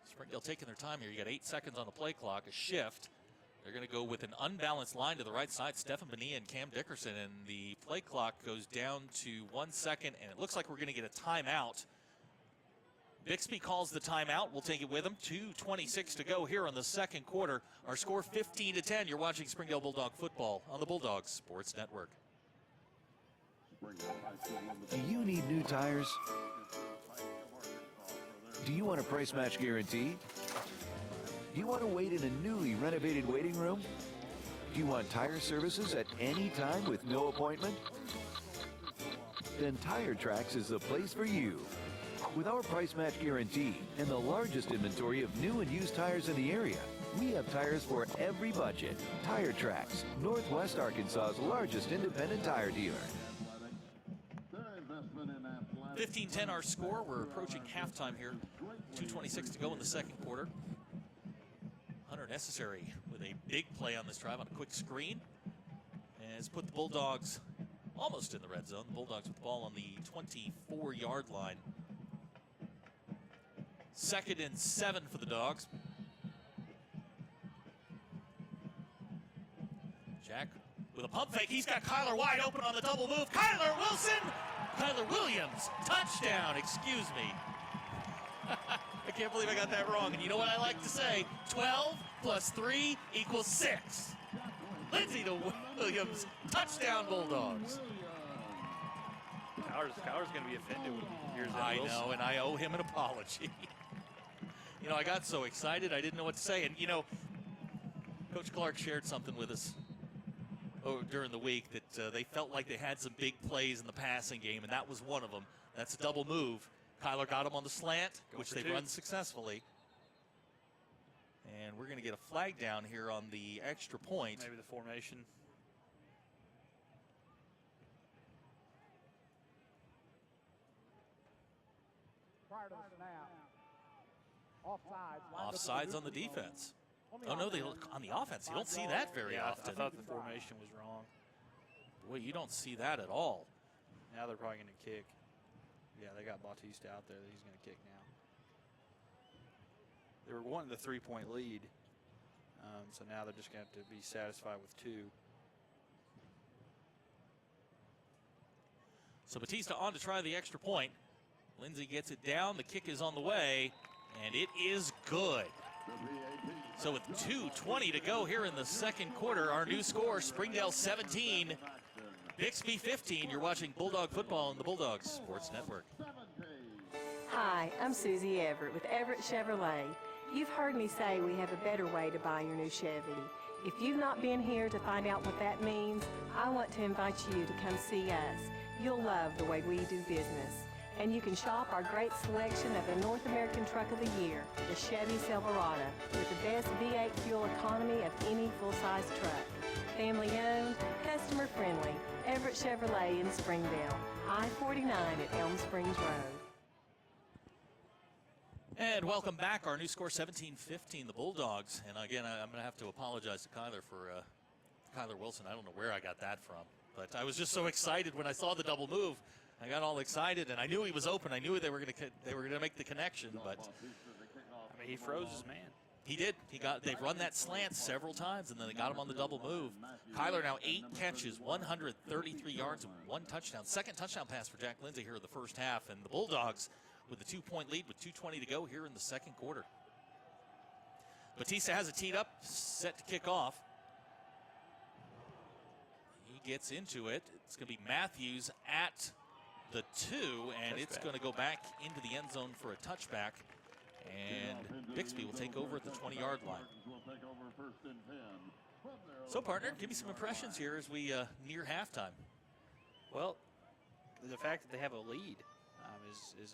Springdale taking their time here. You got 8 seconds on the play clock, a shift. They're going to go with an unbalanced line to the right side, Stephen Bonilla and Cam Dickerson, and the play clock goes down to 1 second, and it looks like we're going to get a timeout. Bixby calls the timeout. We'll take it with him. 2:26 to go here on the second quarter. Our score 15-10. You're watching Springdale Bulldog football on the Bulldog Sports Network. Do you need new tires? Do you want a price match guarantee? Do you want to wait in a newly renovated waiting room? Do you want tire services at any time with no appointment? Then Tire Tracks is the place for you. With our price match guarantee and the largest inventory of new and used tires in the area, we have tires for every budget. Tire Tracks, Northwest Arkansas's largest independent tire dealer. 15-10 our score. We're approaching halftime here. 2:26 to go in the second quarter. Hunter Necessary with a big play on this drive on a quick screen. And has put the Bulldogs almost in the red zone. The Bulldogs with the ball on the 24-yard line. 2nd and 7 for the Dogs. Jack with a pump fake. He's got Kyler wide open on the double move. Kyler Williams, touchdown, excuse me. I can't believe I got that wrong. And you know what I like to say? 12 plus 3 equals 6. Lindsay to Williams, touchdown Bulldogs. Kyler's going to be offended when he hears that. I know, and I owe him an apology. I got so excited I didn't know what to say. And, Coach Clark shared something with us during the week that they felt like they had some big plays in the passing game, and that was one of them. That's a double move. Kyler got him on the slant, which they've run successfully. And we're going to get a flag down here on the extra point. Maybe the formation. Prior to the snap, Offsides on the defense. Oh, no, on the offense. You don't see that very often. I thought the formation was wrong. Boy, you don't see that at all. Now they're probably going to kick. Yeah, they got Bautista out there that he's going to kick now. They were wanting the 3-point lead, so now they're just going to have to be satisfied with 2. So Bautista on to try the extra point. Lindsay gets it down. The kick is on the way, and it is good. So with 2:20 to go here in the second quarter, our new score, Springdale 17, Bixby 15. You're watching Bulldog football on the Bulldog Sports Network. Hi, I'm Susie Everett with Everett Chevrolet. You've heard me say we have a better way to buy your new Chevy. If you've not been here to find out what that means, I want to invite you to come see us. You'll love the way we do business. And you can shop our great selection of the North American Truck of the Year, the Chevy Silverado, with the best V8 fuel economy of any full-size truck. Family-owned, customer-friendly, Everett Chevrolet in Springdale, I-49 at Elm Springs Road. And welcome back. Our new score, 17-15, the Bulldogs. And again, I'm going to have to apologize to Kyler for Kyler Wilson. I don't know where I got that from, but I was just so excited when I saw the double move. I got all excited, and I knew he was open. I knew they were going to make the connection, but I mean, he froze his man. He did. They've run that slant several times, and then they got him on the double move. Kyler now 8 catches, 133 yards, and 1 touchdown. Second touchdown pass for Jack Lindsay here in the first half, and the Bulldogs with the 2-point lead with 2:20 to go here in the second quarter. Bautista has it teed up, set to kick off. He gets into it. It's going to be Matthews at the 2, and it's going to go back into the end zone for a touchback. And Bixby will take over at the 20-yard line. So, partner, give me some impressions here as we near halftime. Well, the fact that they have a lead is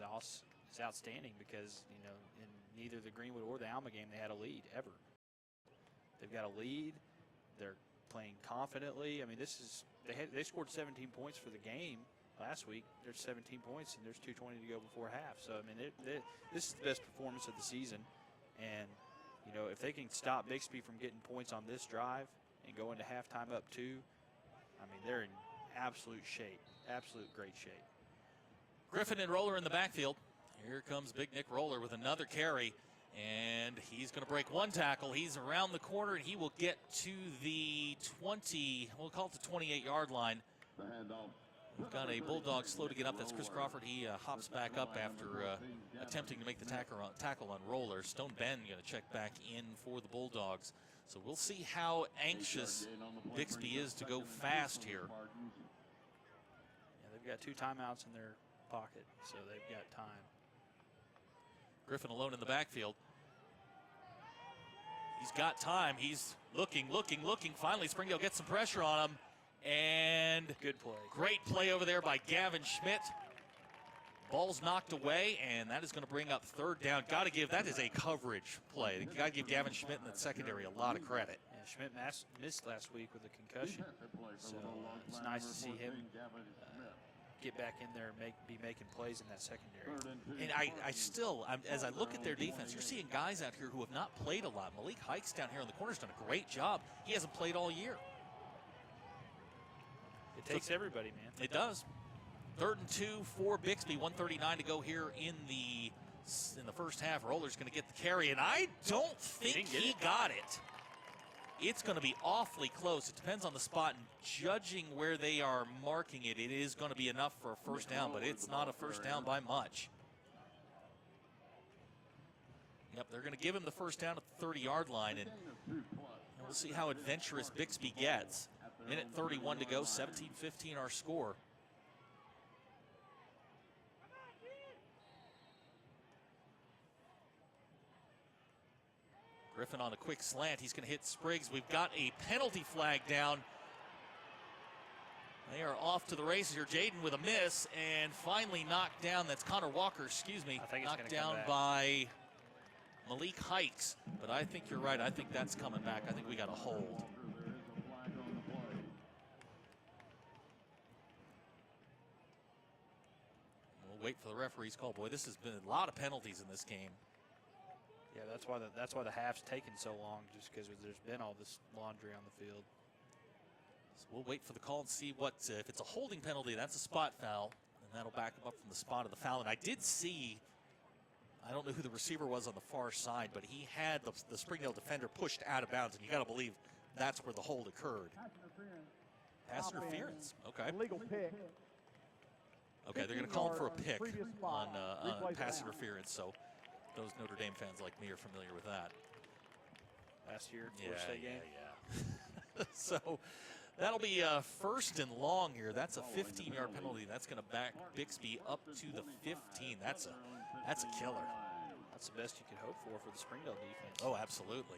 outstanding because, you know, in neither the Greenwood or the Alma game, they had a lead ever. They've got a lead. They're playing confidently. I mean, they scored 17 points for the game last week. There's 17 points, and there's 2:20 to go before half. So, I mean, this is the best performance of the season. And, you know, if they can stop Bixby from getting points on this drive and go into halftime up 2, I mean, they're in absolute shape, absolute great shape. Griffin and Roller in the backfield. Here comes Big Nick Roller with another carry, and he's going to break 1 tackle. He's around the corner, and he will get to the 20, we'll call it the 28-yard line. We've got a Bulldog slow to get up. That's Chris Crawford. He hops back up after attempting to make the tackle on Roller. Stone Bend going to check back in for the Bulldogs. So we'll see how anxious Bixby is to go fast here. Yeah, they've got 2 timeouts in their pocket, so they've got time. Griffin alone in the backfield. He's got time. He's looking. Finally, Springdale gets some pressure on him. And good play. Great play over there by Gavin Schmidt. Ball's knocked away, and that is going to bring up 3rd down. That is a coverage play. Got to give Gavin Schmidt in the secondary a lot of credit. Yeah, Schmidt missed last week with a concussion, so it's nice to see him get back in there and be making plays in that secondary. And I still, as I look at their defense, you're seeing guys out here who have not played a lot. Malik Hikes down here in the corner's done a great job. He hasn't played all year. It takes everybody, man. It does. 3rd and 2 for Bixby. 1:39 to go here in the first half. Roller's going to get the carry, and I don't think he got it. It's going to be awfully close. It depends on the spot, and judging where they are marking it, it is going to be enough for a first down, but it's not a first down by much. Yep, they're going to give him the first down at the 30-yard line, and we'll see how adventurous Bixby gets. Minute 31 to go, 17-15 our score. Griffin on a quick slant. He's going to hit Spriggs. We've got a penalty flag down. They are off to the races here. Jaden with a miss and finally knocked down. That's Connor Walker, excuse me. Knocked down by Malik Hikes. But I think you're right. I think that's coming back. I think we got a hold. We'll wait for the referee's call. Boy, this has been a lot of penalties in this game. that's why the half's taken so long, just because there's been all this laundry on the field. So we'll wait for the call and see what if it's a holding penalty. That's a spot foul, and that'll back him up from the spot of the foul. And I did see, I don't know who the receiver was on the far side, but he had the Springdale defender pushed out of bounds, and you got to believe that's where the hold occurred. Pass interference. Okay. Illegal pick. Okay, they're going to call him for a pick on pass interference. So those Notre Dame fans like me are familiar with that. Last year, State game. Yeah. So that'll be first and long here. That's a 15-yard penalty. That's going to back Bixby up to the 15. That's a killer. That's the best you could hope for the Springdale defense. Oh, absolutely.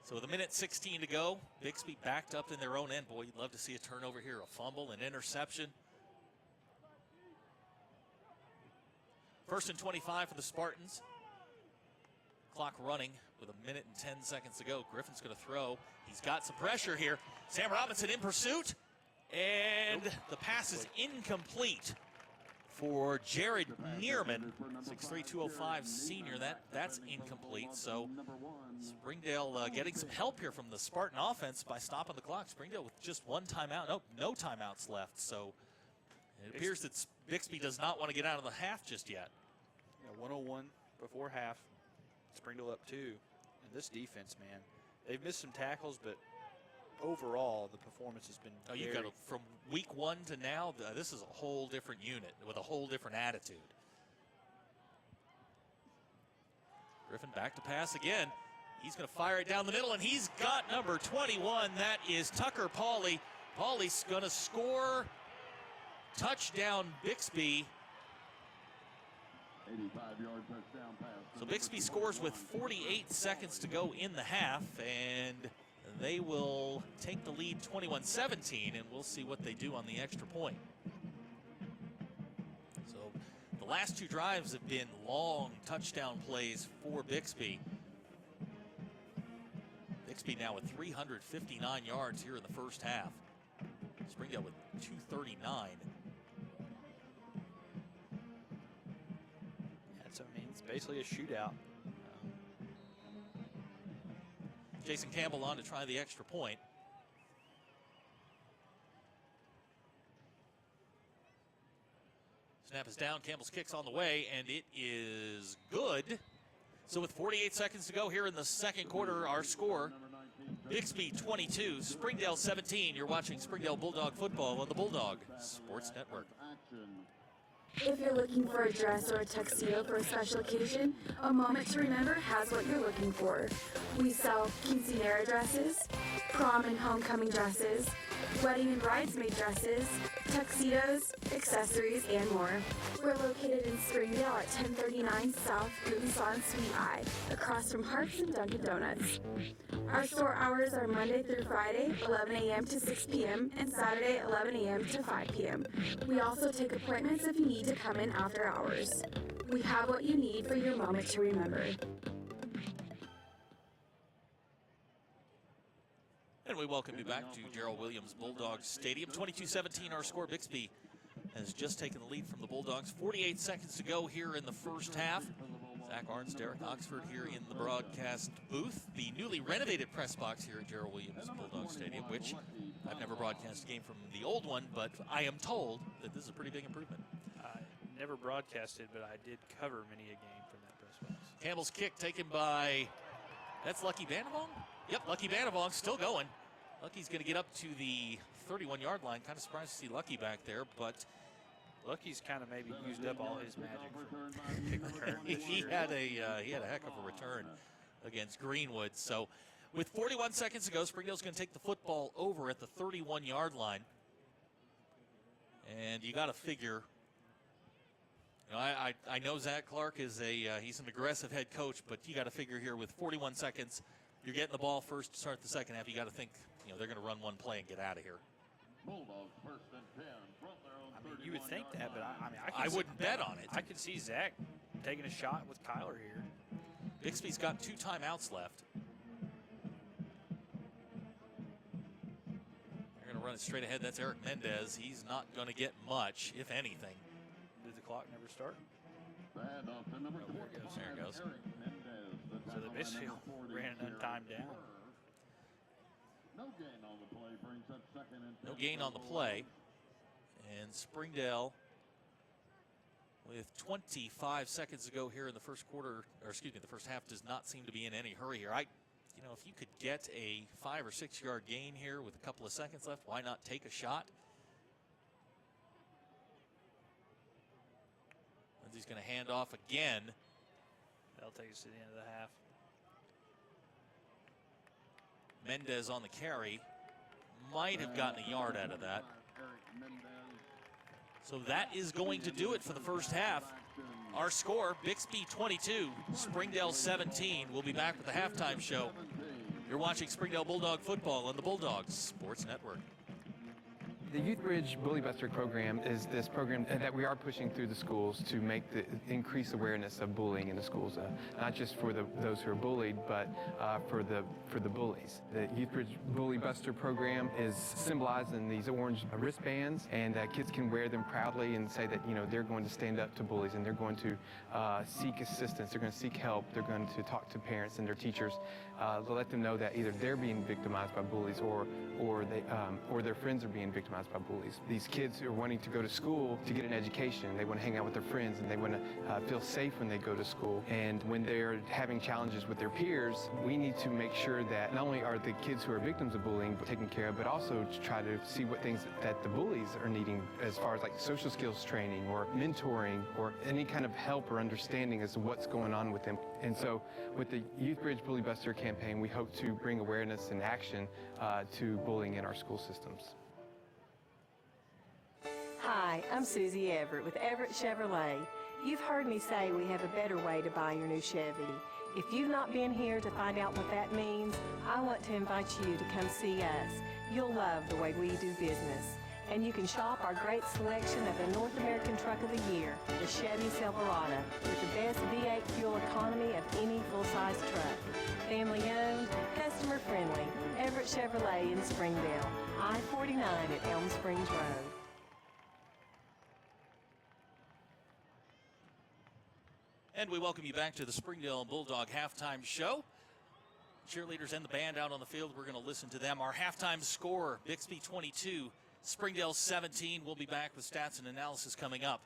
So with 1:16 to go, Bixby backed up in their own end. Boy, you'd love to see a turnover here, a fumble, an interception. First and 25 for the Spartans. Clock running with 1:10 to go. Griffin's going to throw. He's got some pressure here. Sam Robinson in pursuit. And the pass is incomplete for Jared Neerman, 6'3", 205 senior. That's incomplete. So Springdale getting some help here from the Spartan offense by stopping the clock. Springdale with just one timeout. No timeouts left. So it appears that Bixby does not want to get out of the half just yet. Yeah, 101 before half. Springdale up 2. And this defense, man, they've missed some tackles, but overall the performance has been you got from week 1 to now, this is a whole different unit with a whole different attitude. Griffin back to pass again. He's going to fire it down the middle, and he's got number 21. That is Tucker Pauley. Pauley's going to score. Touchdown Bixby. 85-yard touchdown pass. So Bixby scores with 48 seconds to go in the half, and they will take the lead 21-17, and we'll see what they do on the extra point. So the last 2 drives have been long touchdown plays for Bixby. Bixby now with 359 yards here in the first half. Springdale with 239. So, I mean, it's basically a shootout. Jason Campbell on to try the extra point. Snap is down. Campbell's kick's on the way, and it is good. So with 48 seconds to go here in the second quarter, our score, Bixby 22, Springdale 17. You're watching Springdale Bulldog football on the Bulldog Sports Network. If you're looking for a dress or a tuxedo for a special occasion, A Moment to Remember has what you're looking for. We sell quinceanera dresses, prom and homecoming dresses, wedding and bridesmaid dresses, tuxedos, accessories, and more. We're located in Springdale at 1039 South Gutenson Suite I, across from Harps and Dunkin' Donuts. Our store hours are Monday through Friday, 11 a.m. to 6 p.m., and Saturday, 11 a.m. to 5 p.m. We also take appointments if you need to come in after hours. We have what you need for your moment to remember. And we welcome you back to Gerald Williams Bulldog Stadium. 22-17 our score. Bixby has just taken the lead from the Bulldogs. 48 seconds to go here in the first half. Zach Arns, Derek Oxford here in the broadcast booth. The newly renovated press box here at Gerald Williams Bulldog Stadium, which I've never broadcast a game from the old one, but I am told that this is a pretty big improvement. I never broadcasted, but I did cover many a game from that press box. Campbell's kick taken by, that's Lucky Bandavong? Yep, Lucky Bandavong still going. Lucky's going to get up to the 31-yard line. Kind of surprised to see Lucky back there, but Lucky's kind of maybe used up all his magic from kick return. he had a heck of a return against Greenwood. So with 41 seconds to go, Springdale's going to take the football over at the 31-yard line. And you got to figure, you know, I know Zach Clark is he's an aggressive head coach, but you got to figure here with 41 seconds, you're getting the ball first to start the second half. You got to think, you know, they're going to run one play and get out of here. Bulldogs first and 10 from their own. I mean, you would think that, but I wouldn't bet on it. I could see Zach taking a shot with Kyler here. Bixby's got 2 timeouts left. They're going to run it straight ahead. That's Eric Mendez. He's not going to get much, if anything. Did the clock never start? Bad off to number 4. There it goes. So the basically ran an untimed down. No gain on the play brings up second and No gain on the play. And Springdale, with 25 seconds to go here in the first quarter, or excuse me, the first half, does not seem to be in any hurry here. You know, if you could get a 5 or 6 yard gain here with a couple of seconds left, why not take a shot? Lindsey's going to hand off again. That'll take us to the end of the half. Mendez on the carry. Might have gotten a yard out of that. So that is going to do it for the first half. Our score, Bixby 22, Springdale 17. We'll be back with the halftime show. You're watching Springdale Bulldog football on the Bulldogs Sports Network. The Youth Bridge Bully Buster program is this program that we are pushing through the schools to make the increase awareness of bullying in the schools, not just for those who are bullied, but for the bullies. The Youth Bridge Bully Buster program is symbolized in these orange wristbands, and kids can wear them proudly and say that, you know, they're going to stand up to bullies and they're going to seek assistance, they're going to seek help, they're going to talk to parents and their teachers to let them know that either they're being victimized by bullies or their friends are being victimized by bullies. These kids are wanting to go to school to get an education. They want to hang out with their friends and they want to feel safe when they go to school. And when they're having challenges with their peers, we need to make sure that not only are the kids who are victims of bullying taken care of, but also to try to see what things that the bullies are needing as far as like social skills training or mentoring or any kind of help or understanding as to what's going on with them. And so with the Youth Bridge Bully Buster campaign, we hope to bring awareness and action to bullying in our school systems. Hi, I'm Susie Everett with Everett Chevrolet. You've heard me say we have a better way to buy your new Chevy. If you've not been here to find out what that means, I want to invite you to come see us. You'll love the way we do business. And you can shop our great selection of the North American Truck of the Year, the Chevy Silverado, with the best V8 fuel economy of any full-size truck. Family-owned, customer-friendly, Everett Chevrolet in Springdale, I-49 at Elm Springs Road. And we welcome you back to the Springdale Bulldog halftime show. Cheerleaders and the band out on the field, we're going to listen to them. Our halftime score, Bixby 22, Springdale 17. We'll be back with stats and analysis coming up.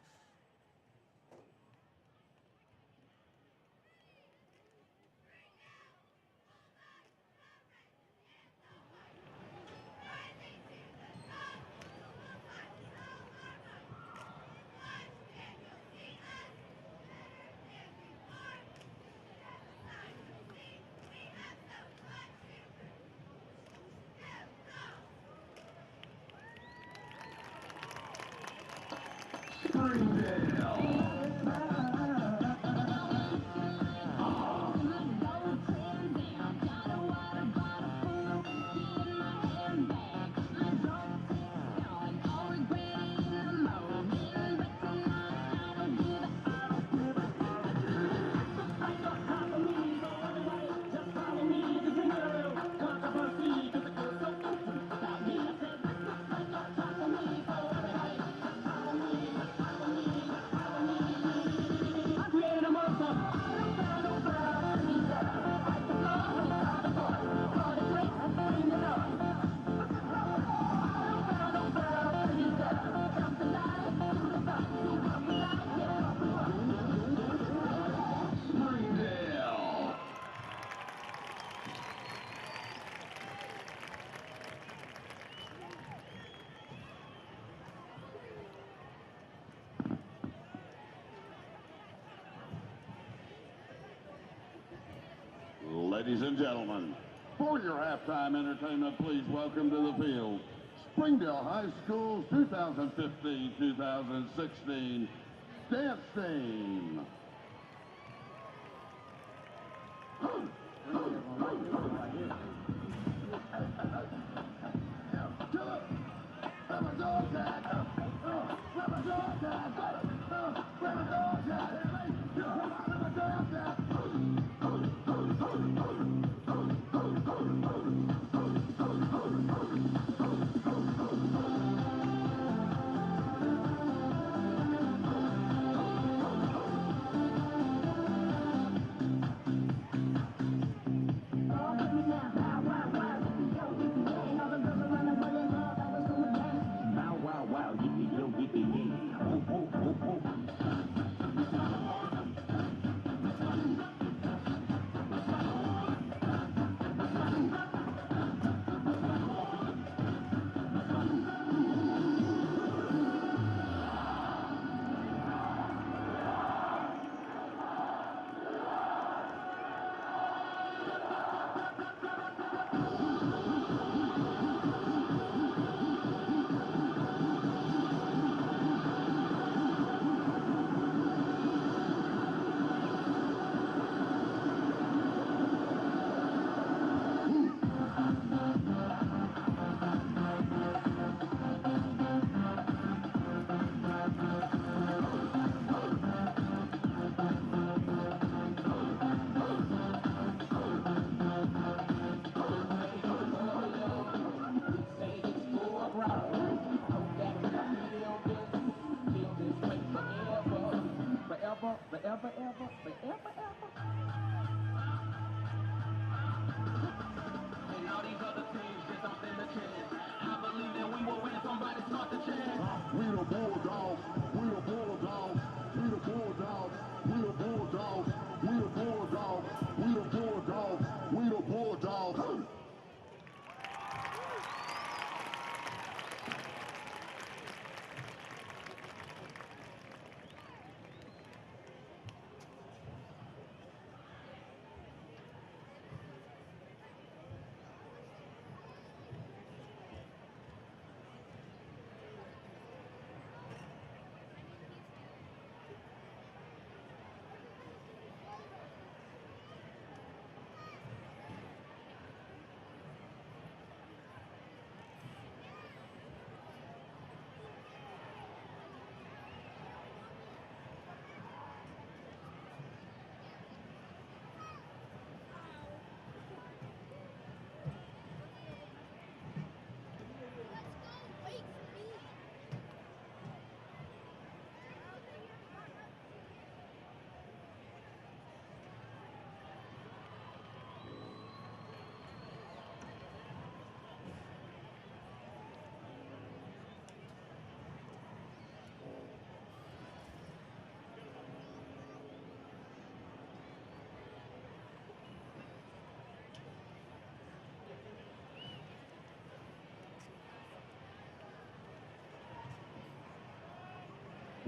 Ladies and gentlemen, for your halftime entertainment, please welcome to the field Springdale High School 2015-2016 dance team.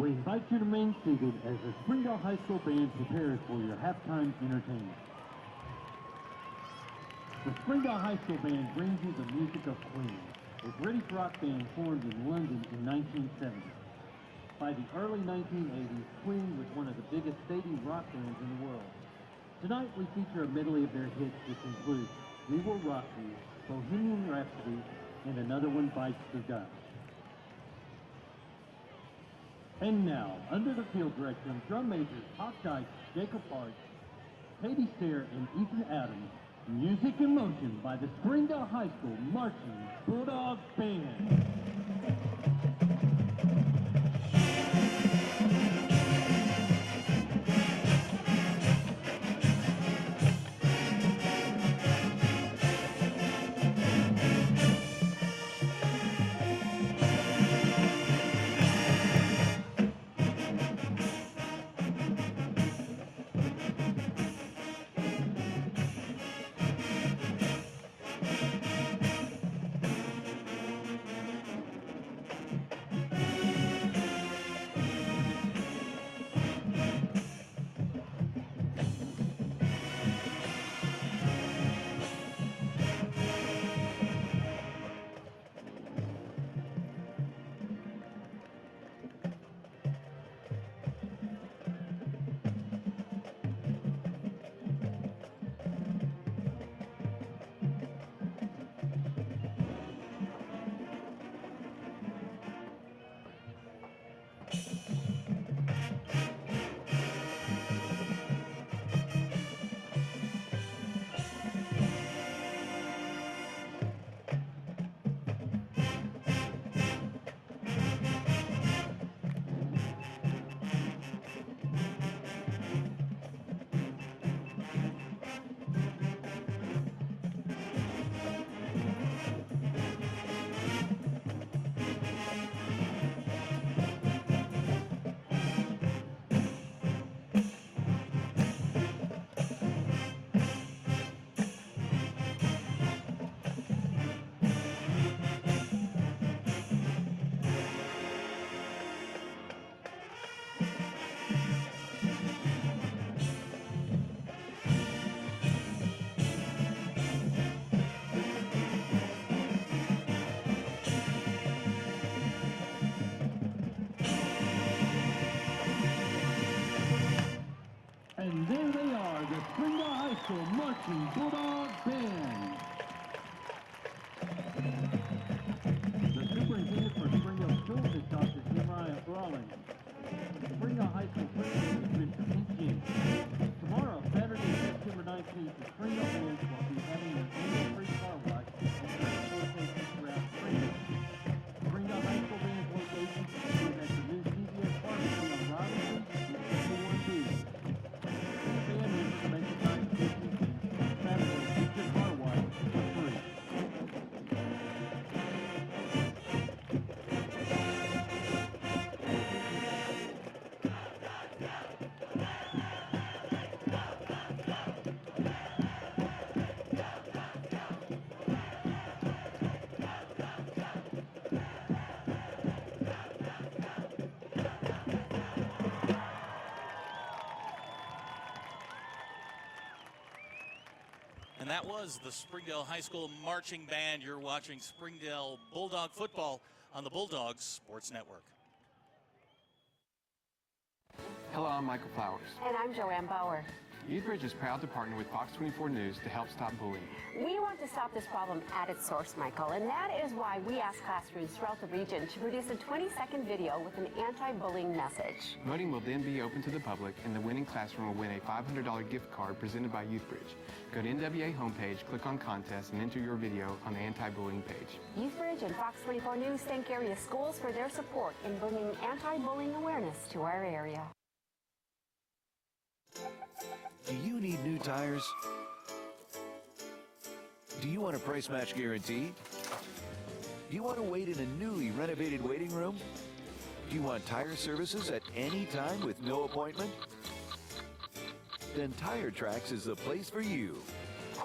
we invite you to remain seated as the Springdale High School Band prepares for your halftime entertainment. The Springdale High School Band brings you the music of Queen, a British rock band formed in London in 1970. By the early 1980s, Queen was one of the biggest stadium rock bands in the world. Tonight we feature a medley of their hits, which includes We Will Rock You, Bohemian Rhapsody, and Another One Bites the Dust. And now, under the field direction of drum majors Hawk Dykes, Jacob Hart, Katie Stair, and Ethan Adams, Music in Motion by the Springdale High School Marching Bulldog Band. And there they are, the Springdale High School Marching Bulldog Band. The superintendent for Springdale Schools is Dr. Gerald Williams. Springdale High School President is Mr. Pete James. Tomorrow, Saturday, September 19th, the Springdale Bands will be having their annual free car wash at locations throughout Springdale. Springdale High School Band's locations include at the new CVS Pharmacy on Robinson and 51B. And that was the Springdale High School Marching Band. You're watching Springdale Bulldog football on the Bulldogs Sports Network. Hello, I'm Michael Flowers. And I'm Joanne Bauer. Youthbridge is proud to partner with Fox 24 News to help stop bullying. We want to stop this problem at its source, Michael, and that is why we ask classrooms throughout the region to produce a 20-second video with an anti-bullying message. Voting will then be open to the public, and the winning classroom will win a $500 gift card presented by Youthbridge. Go to NWA homepage, click on contest, and enter your video on the anti-bullying page. Youthbridge and Fox 24 News thank area schools for their support in bringing anti-bullying awareness to our area. Do you need new tires? Do you want a price match guarantee? Do you want to wait in a newly renovated waiting room? Do you want tire services at any time with no appointment? Then Tire Tracks is the place for you.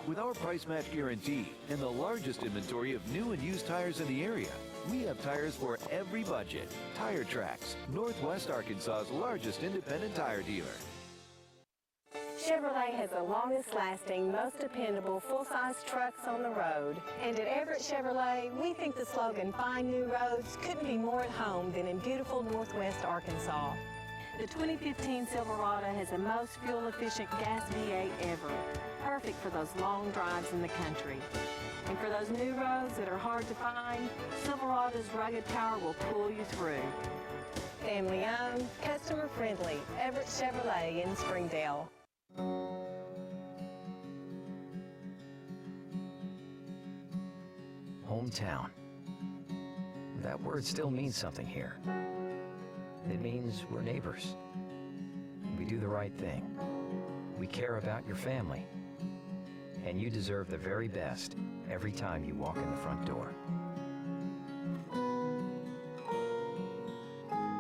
With our price match guarantee and the largest inventory of new and used tires in the area, we have tires for every budget. Tire Tracks, Northwest Arkansas's largest independent tire dealer. Chevrolet has the longest lasting, most dependable full-size trucks on the road. And at Everett Chevrolet, we think the slogan, "Find New Roads," couldn't be more at home than in beautiful Northwest Arkansas. The 2015 Silverado has the most fuel-efficient gas V8 ever, perfect for those long drives in the country. And for those new roads that are hard to find, Silverado's rugged power will pull you through. Family-owned, customer-friendly, Everett Chevrolet in Springdale. Hometown. That word still means something here. It means we're neighbors. We do the right thing. We care about your family. And you deserve the very best every time you walk in the front door.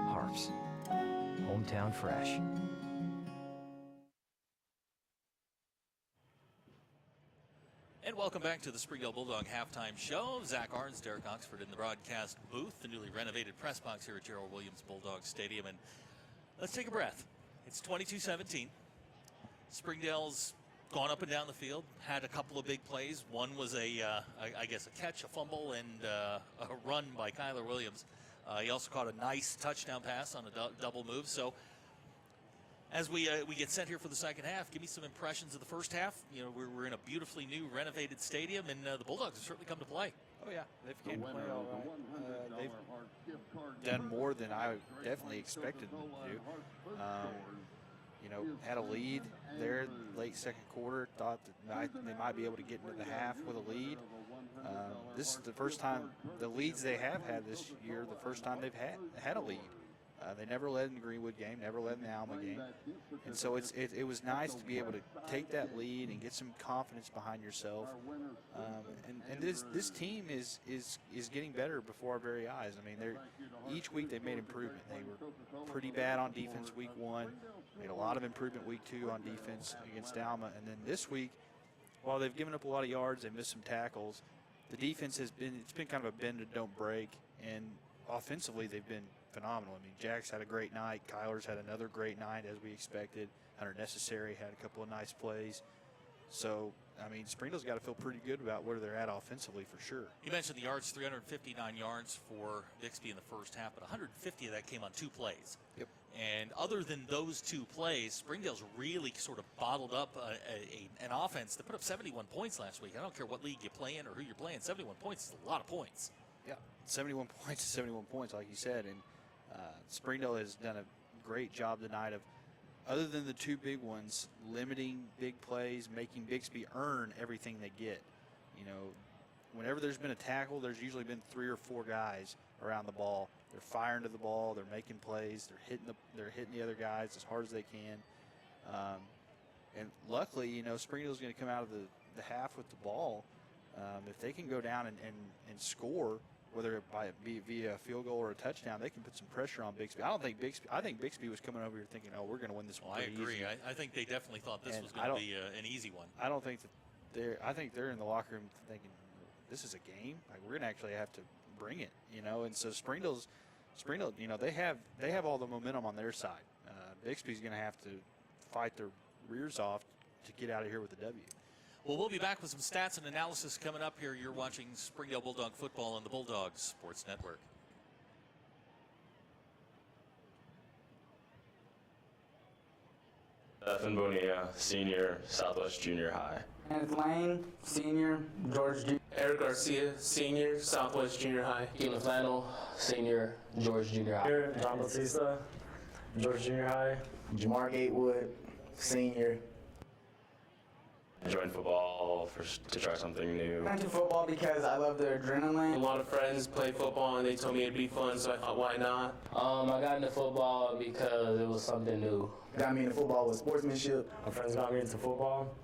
Harps. Hometown fresh. And welcome back to the Springdale Bulldog halftime show. Zach Arns, Derek Oxford in the broadcast booth, the newly renovated press box here at Gerald Williams Bulldog Stadium. And let's take a breath. It's 22-17. Springdale's gone up and down the field, had a couple of big plays. One was I guess, a catch, a fumble, and a run by Kyler Williams. He also caught a nice touchdown pass on a double move. So as we get set here for the second half, give me some impressions of the first half. You know, we're in a beautifully new, renovated stadium, and the Bulldogs have certainly come to play. Oh, yeah. They've came to play all right. They've done more than I definitely expected them to do. You know, had a lead there late second quarter, thought that they might be able to get into the half with a lead. This is the first time, the leads they have had this year, the first time they've had a lead. They never led in the Greenwood game, never led in the Alma game. And so it was nice to be able to take that lead and get some confidence behind yourself. And this team is getting better before our very eyes. I mean, each week they've made improvement. They were pretty bad on defense week 1, made a lot of improvement week 2 on defense against Alma. And then this week, while they've given up a lot of yards, they've missed some tackles, the defense it's been kind of a bend and don't break. And offensively, they've been phenomenal. I mean, Jack's had a great night. Kyler's had another great night, as we expected. Hunter Necessary had a couple of nice plays. So, I mean, Springdale's got to feel pretty good about where they're at offensively for sure. You mentioned the yards, 359 yards for Bixby in the first half, but 150 of that came on 2 plays. Yep. And other than those 2 plays, Springdale's really sort of bottled up an offense that put up 71 points last week. I don't care what league you play in or who you're playing, 71 points is a lot of points. Yeah, 71 points is 71 points, like you said. And Springdale has done a great job tonight of, other than the 2 big ones, limiting big plays, making Bixby earn everything they get. You know, whenever there's been a tackle, there's usually been 3 or 4 guys around the ball. They're firing to the ball, they're making plays, they're hitting the other guys as hard as they can. And luckily, you know, Springdale's going to come out of the half with the ball. If they can go down and score, whether it be via a field goal or a touchdown, they can put some pressure on Bixby. I think Bixby was coming over here thinking, oh, we're going to win this one. I agree. I think they definitely thought this was going to be an easy one. I don't think that I think they're in the locker room thinking, this is a game. Like, we're going to actually have to bring it, you know. And so Springdale, you know, they have all the momentum on their side. Bixby's going to have to fight their rears off to get out of here with a W. Well, we'll be back with some stats and analysis coming up here. You're watching Springdale Bulldog football on the Bulldog Sports Network. Ethan Bonilla, senior, Southwest Junior High. Kenneth Lane, senior, George Junior. Eric Garcia, senior, Southwest Junior High. Keelan Flannel, senior, George Junior High. John Batista, George Junior High. Jamar Gatewood, senior. I joined football to try something new. I went to football because I love the adrenaline. A lot of friends play football and they told me it'd be fun, so I thought, why not? I got into football because it was something new. Got me into football with sportsmanship. My friends got me into football.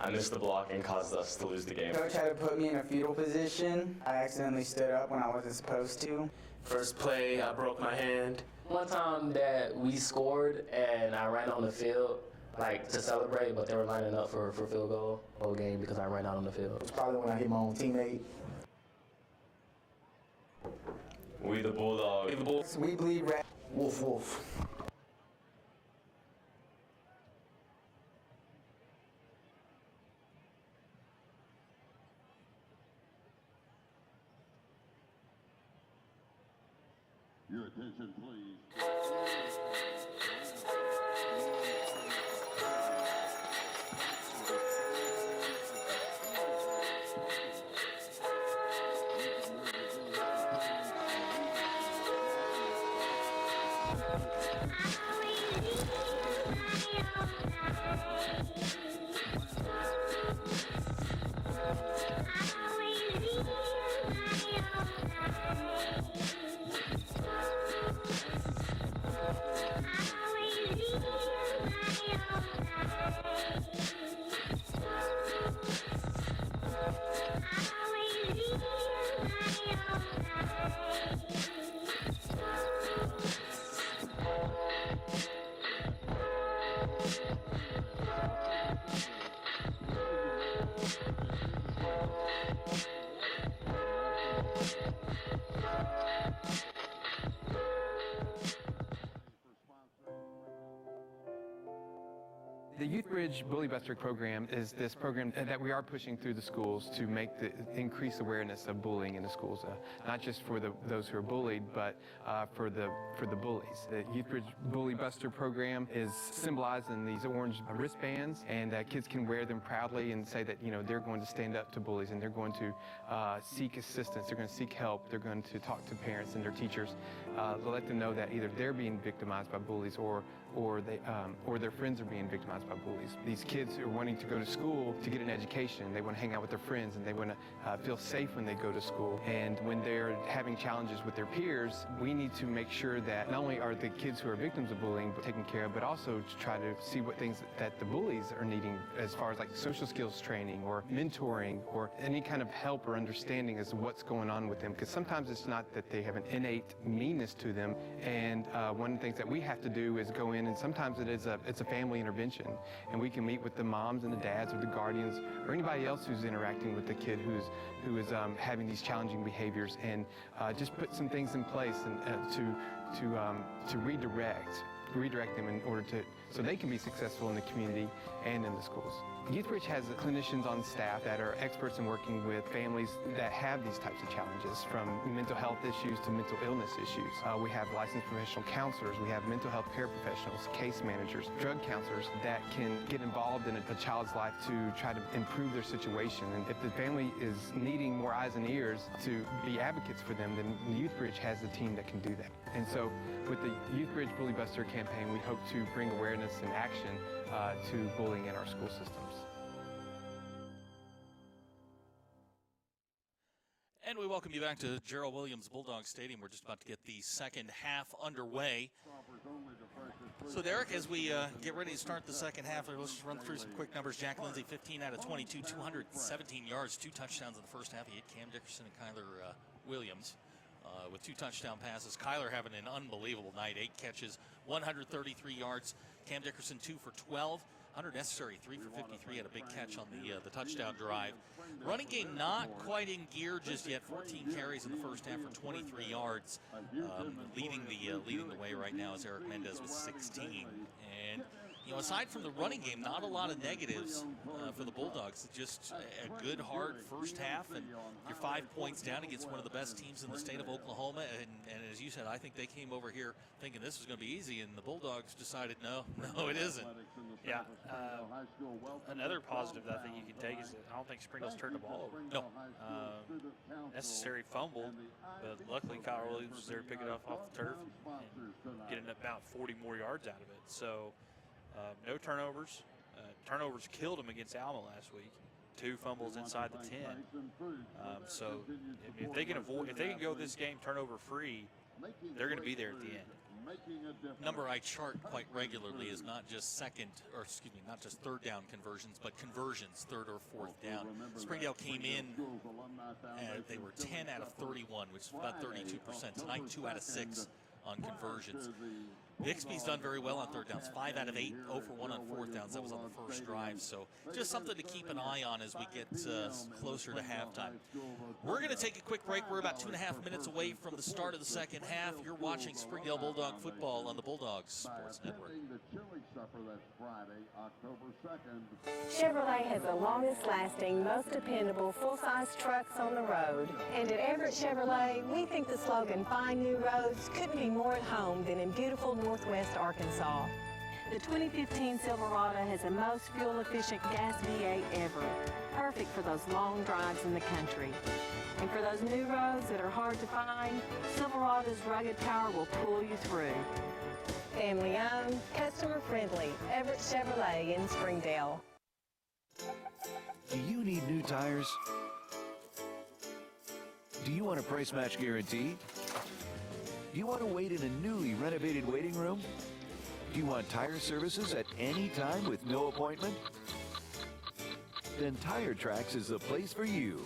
I missed the block and caused us to lose the game. Coach had to put me in a fetal position. I accidentally stood up when I wasn't supposed to. First play, I broke my hand. One time that we scored and I ran on the field, like to celebrate, but they were lining up for field goal whole game because I ran out on the field. It's probably when I hit my own teammate. We the Bulldog. We bleed rat. Woof woof. Your attention, please. The Youth Bridge Bully Buster program is this program that we are pushing through the schools to make the increase awareness of bullying in the schools, not just for those who are bullied, but for the bullies. The Youth Bridge Bully Buster program is symbolized in these orange wristbands, and kids can wear them proudly and say that they're going to stand up to bullies and they're going to seek assistance, they're going to seek help, they're going to talk to parents and their teachers, let them know that either they're being victimized by bullies or their friends are being victimized by bullies. These kids are wanting to go to school to get an education. They want to hang out with their friends and they want to feel safe when they go to school. And when they're having challenges with their peers, we need to make sure that not only are the kids who are victims of bullying taken care of, but also to try to see what things that the bullies are needing as far as like social skills training or mentoring or any kind of help or understanding as to what's going on with them. Because sometimes it's not that they have an innate meanness to them. And one of the things that we have to do is go in, and sometimes it's a family intervention, and we can meet with the moms and the dads or the guardians or anybody else who's interacting with the kid who is having these challenging behaviors, and just put some things in place and to redirect them in order so they can be successful in the community and in the schools. YouthBridge has clinicians on staff that are experts in working with families that have these types of challenges, from mental health issues to mental illness issues. We have licensed professional counselors, we have mental health paraprofessionals, case managers, drug counselors that can get involved in a child's life to try to improve their situation. And if the family is needing more eyes and ears to be advocates for them, then YouthBridge has a team that can do that. And so with the YouthBridge Bully Buster campaign, we hope to bring awareness and action to bullying in our school systems. And we welcome you back to Gerald Williams Bulldog Stadium. We're just about to get the second half underway. So, Derek, as we get ready to start the second half, let's just run through some quick numbers. Jack Lindsay, 15 out of 22, 217 yards, 2 touchdowns in the first half. He hit Cam Dickerson and Kyler Williams with 2 touchdown passes. Kyler having an unbelievable night, 8 catches, 133 yards. Cam Dickerson, 2 for 12. 100 necessary, 3 for 53, had a big catch on the touchdown drive. Running game not quite in gear just yet. 14 carries in the first half for 23 yards. Leading the way right now is Eric Mendez with 16. And aside from the running game, not a lot of negatives for the Bulldogs. Just a good, hard first half, and you're 5 points down against one of the best teams in the state of Oklahoma. And as you said, I think they came over here thinking this was going to be easy, and the Bulldogs decided, no, it isn't. Yeah. Another positive that I think you can take is that I don't think Springdale's turned the ball over. No. Necessary fumble, but luckily Kyle Williams was there to pick it up off the turf and getting about 40 more yards out of it. So no turnovers. Turnovers killed him against Alma last week. 2 fumbles inside the 10. So if they can go this game turnover free, they're going to be there at the end. Number I chart quite regularly is not just not just third down conversions, but conversions, 3rd or 4th down. Springdale came in, they were 10 out of 31, which is about 32%. Tonight, 2 out of 6 on conversions. Bixby's done very well on third downs. 5 out of 8, 0 for 1 on fourth downs. That was on the first drive. So just something to keep an eye on as we get closer to halftime. We're going to take a quick break. We're about 2.5 minutes away from the start of the second half. You're watching Springdale Bulldog football on the Bulldogs Sports Network. Chevrolet has the longest lasting, most dependable full-size trucks on the road. And at Everett Chevrolet, we think the slogan, "Find New Roads," couldn't be more at home than in beautiful Northwest Arkansas. The 2015 Silverado has the most fuel-efficient gas V8 ever, perfect for those long drives in the country. And for those new roads that are hard to find, Silverado's rugged power will pull you through. Family-owned, customer-friendly, Everett Chevrolet in Springdale. Do you need new tires? Do you want a price match guarantee? Do you want to wait in a newly renovated waiting room? Do you want tire services at any time with no appointment? Then Tire Tracks is the place for you.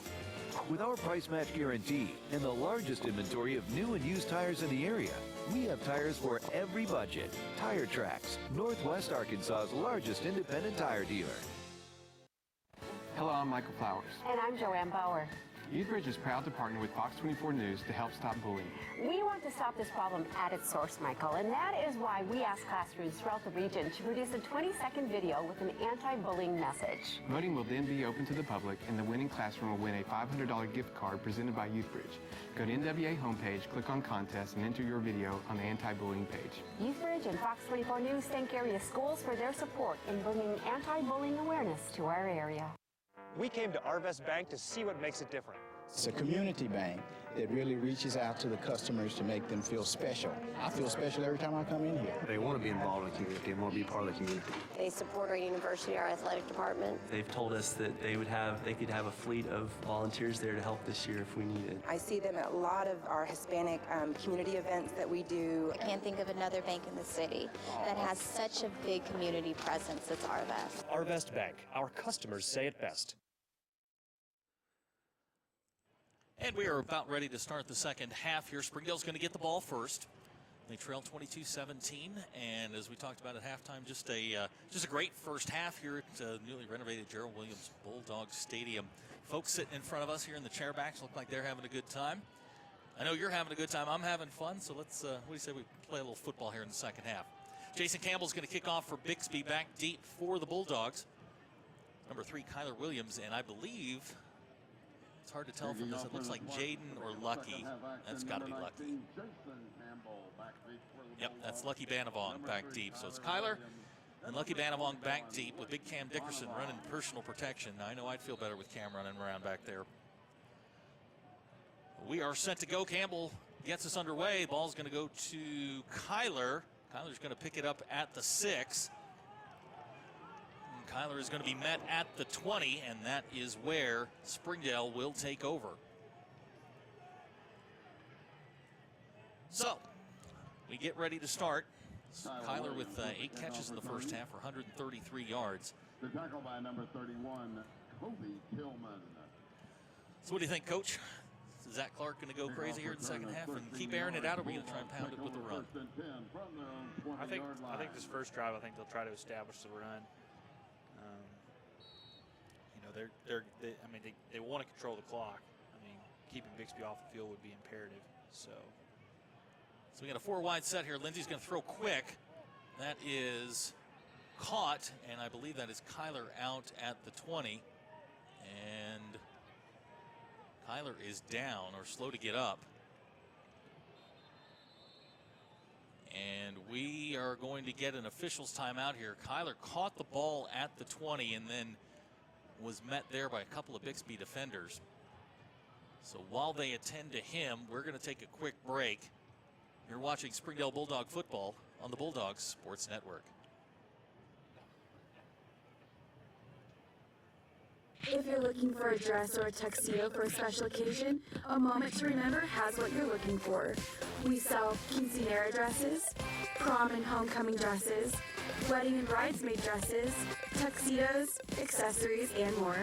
With our price match guarantee and the largest inventory of new and used tires in the area, we have tires for every budget. Tire Tracks, Northwest Arkansas's largest independent tire dealer. Hello, I'm Michael Flowers. And I'm Joanne Bauer. Youthbridge is proud to partner with Fox 24 News to help stop bullying. We want to stop this problem at its source, Michael, and that is why we asked classrooms throughout the region to produce a 20-second video with an anti-bullying message. Voting will then be open to the public, and the winning classroom will win a $500 gift card presented by Youthbridge. Go to NWA homepage, click on contest, and enter your video on the anti-bullying page. Youthbridge and Fox 24 News thank area schools for their support in bringing anti-bullying awareness to our area. We came to Arvest Bank to see what makes it different. It's a community bank that really reaches out to the customers to make them feel special. I feel special every time I come in here. They want to be involved in the community. They want to be part of the community. They support our university, our athletic department. They've told us that they could have a fleet of volunteers there to help this year if we need it. I see them at a lot of our Hispanic community events that we do. I can't think of another bank in the city that has such a big community presence as Arvest. Arvest Bank, our customers say it best. And we are about ready to start the second half here. Springdale's going to get the ball first. They trail 22-17, and as we talked about at halftime, just a great first half here at newly renovated Gerald Williams Bulldog Stadium. Folks sitting in front of us here in the chairbacks look like they're having a good time. I know you're having a good time. I'm having fun, so let's, what do you say we play a little football here in the second half. Jason Campbell's going to kick off for Bixby, back deep for the Bulldogs. Number 3, Kyler Williams, and I believe, it's hard to tell from this, it looks like Jaden or Lucky. That's got to be Lucky. Yep, that's Lucky Banavong back deep. So it's Kyler and Lucky Banavong back deep with Big Cam Dickerson running personal protection. Now, I know I'd feel better with Cam running around back there. We are set to go. Campbell gets us underway. Ball's going to go to Kyler. Kyler's going to pick it up at the 6. Kyler is going to be met at the 20, and that is where Springdale will take over. So, we get ready to start. Kyler with 8 catches in the first half for 133 yards. The tackle by number 31, Kobe Tillman. So what do you think, Coach? Is Zach Clark going to go crazy here in the second half and keep airing it out, or are we going to try and pound it with a run? I think this first drive, I think they'll try to establish the run. They want to control the clock. I mean, keeping Bixby off the field would be imperative. So we got a 4-wide set here. Lindsey's going to throw quick. That is caught, and I believe that is Kyler out at the 20. And Kyler is down or slow to get up. And we are going to get an official's timeout here. Kyler caught the ball at the 20 and then was met there by a couple of Bixby defenders. So while they attend to him, we're going to take a quick break. You're watching Springdale Bulldog football on the Bulldogs Sports Network. If you're looking for a dress or a tuxedo for a special occasion, A Moment to Remember has what you're looking for. We sell quinceanera dresses, prom and homecoming dresses, wedding and bridesmaid dresses, tuxedos, accessories, and more.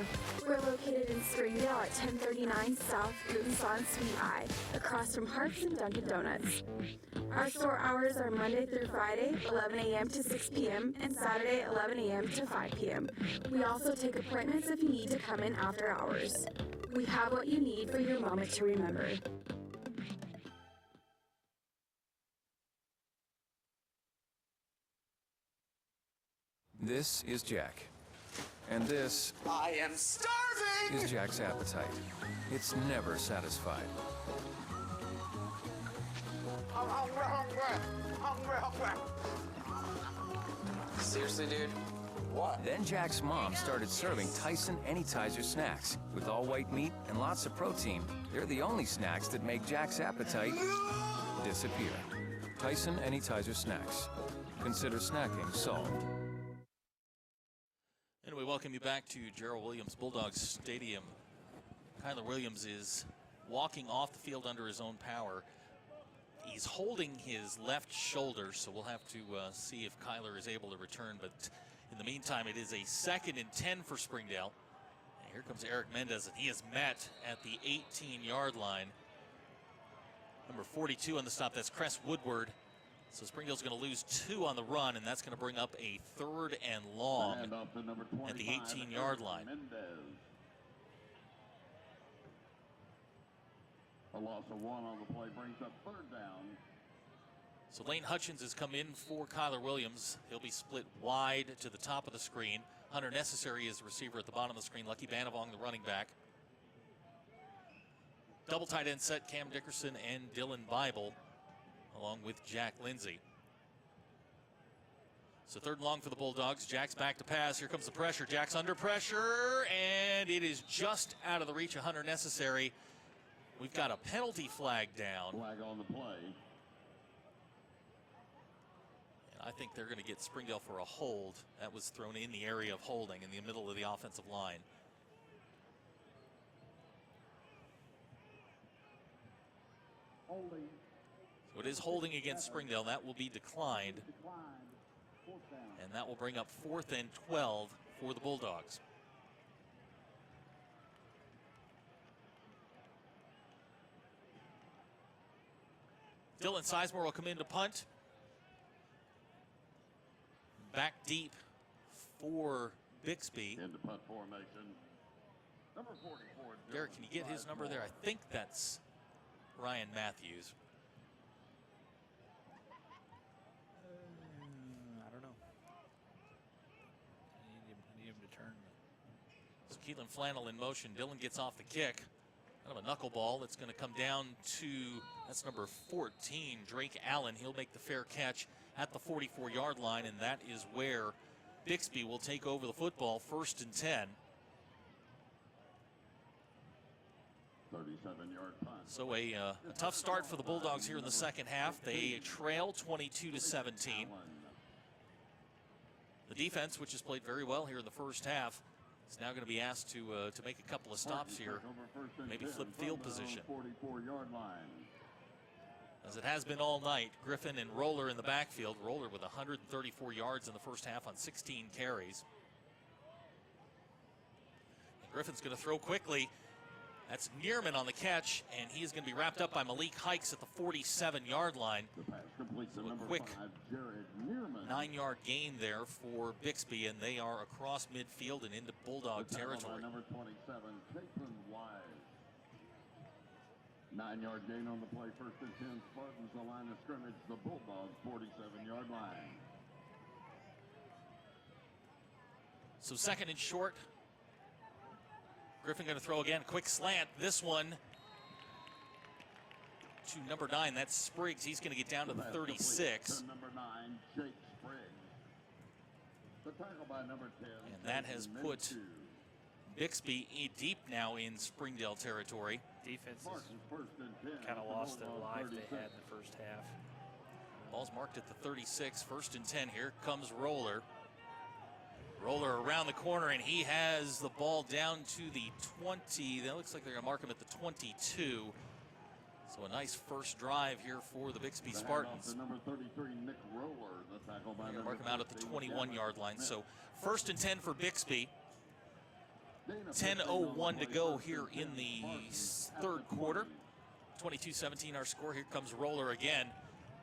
We're located in Springdale at 1039 South Gutenson Suite I, across from Harps and Dunkin' Donuts. Our store hours are Monday through Friday, 11 a.m. to 6 p.m., and Saturday, 11 a.m. to 5 p.m. We also take appointments if you need to come in after hours. We have what you need for your moment to remember. This is Jack. And this I am starving! is Jack's appetite. It's never satisfied. I'm hungry. Seriously, dude? What? Then Jack's mom started serving Tyson Anytizer snacks with all white meat and lots of protein. They're the only snacks that make Jack's appetite disappear. Tyson Anytizer snacks. Consider snacking solved. And we welcome you back to Gerald Williams Bulldog Stadium. Kyler Williams is walking off the field under his own power. He's holding his left shoulder, so we'll have to see if Kyler is able to return. But in the meantime, it is a 2nd and 10 for Springdale. And here comes Eric Mendez, and he is met at the 18-yard line. Number 42 on the stop, that's Cress Woodward. So Springdale's going to lose 2 on the run, and that's going to bring up a 3rd and long at the 18-yard line. A loss of 1 on the play brings up 3rd down. So Lane Hutchins has come in for Kyler Williams. He'll be split wide to the top of the screen. Hunter Necessary is the receiver at the bottom of the screen. Lucky Banavong, the running back. Double tight end set, Cam Dickerson and Dylan Bible, along with Jack Lindsay. So 3rd and long for the Bulldogs. Jack's back to pass. Here comes the pressure. Jack's under pressure, and it is just out of the reach of Hunter Necessary. We've got a penalty flag down. Flag on the play. And I think they're going to get Springdale for a hold. That was thrown in the area of holding in the middle of the offensive line. Holding. So it is holding against Springdale. That will be declined. And that will bring up 4th and 12 for the Bulldogs. Dylan Sizemore will come in to punt. Back deep for Bixby. Into punt formation. Number 44. Derek, can you get his number there? I think that's Ryan Matthews. I don't know. I need him to turn. So Keelan Flannel in motion. Dylan gets off the kick. Kind of a knuckleball that's going to come down to, that's number 14, Drake Allen. He'll make the fair catch at the 44-yard line, and that is where Bixby will take over the football, 1st and 10. 37-yard punt. So a tough start for the Bulldogs here in the second half. They trail 22-17. The defense, which has played very well here in the first half, is now going to be asked to make a couple of stops here, maybe flip field position. 44-yard line. As it has been all night, Griffin and Roller in the backfield. Roller with 134 yards in the first half on 16 carries. And Griffin's going to throw quickly. That's Neerman on the catch, and he is going to be wrapped up by Malik Hikes at the 47-yard line. So a quick 9-yard gain there for Bixby, and they are across midfield and into Bulldog territory. Number 27, Caitlin Wise. 9-yard gain on the play, 1st and 10. Spartans the line of scrimmage, the Bulldogs 47-yard line. So 2nd and short. Griffin going to throw again, quick slant. This one to number 9, that's Spriggs. He's going to get down to the 36. Number 9, Jake Spriggs. The tackle by number 10. And that has put Bixby deep now in Springdale territory. Defense kind of lost their life they had in the first half. Ball's marked at the 36, 1st and 10. Here comes Roller. Roller around the corner, and he has the ball down to the 20. That looks like they're going to mark him at the 22. So a nice first drive here for the Bixby Spartans. Number 33, Nick Roller, the tackle by number Mark him out at the 21-yard line. So 1st and 10 for Bixby. 10:01 to go here in the third quarter. 22-17 our score. Here comes Roller again.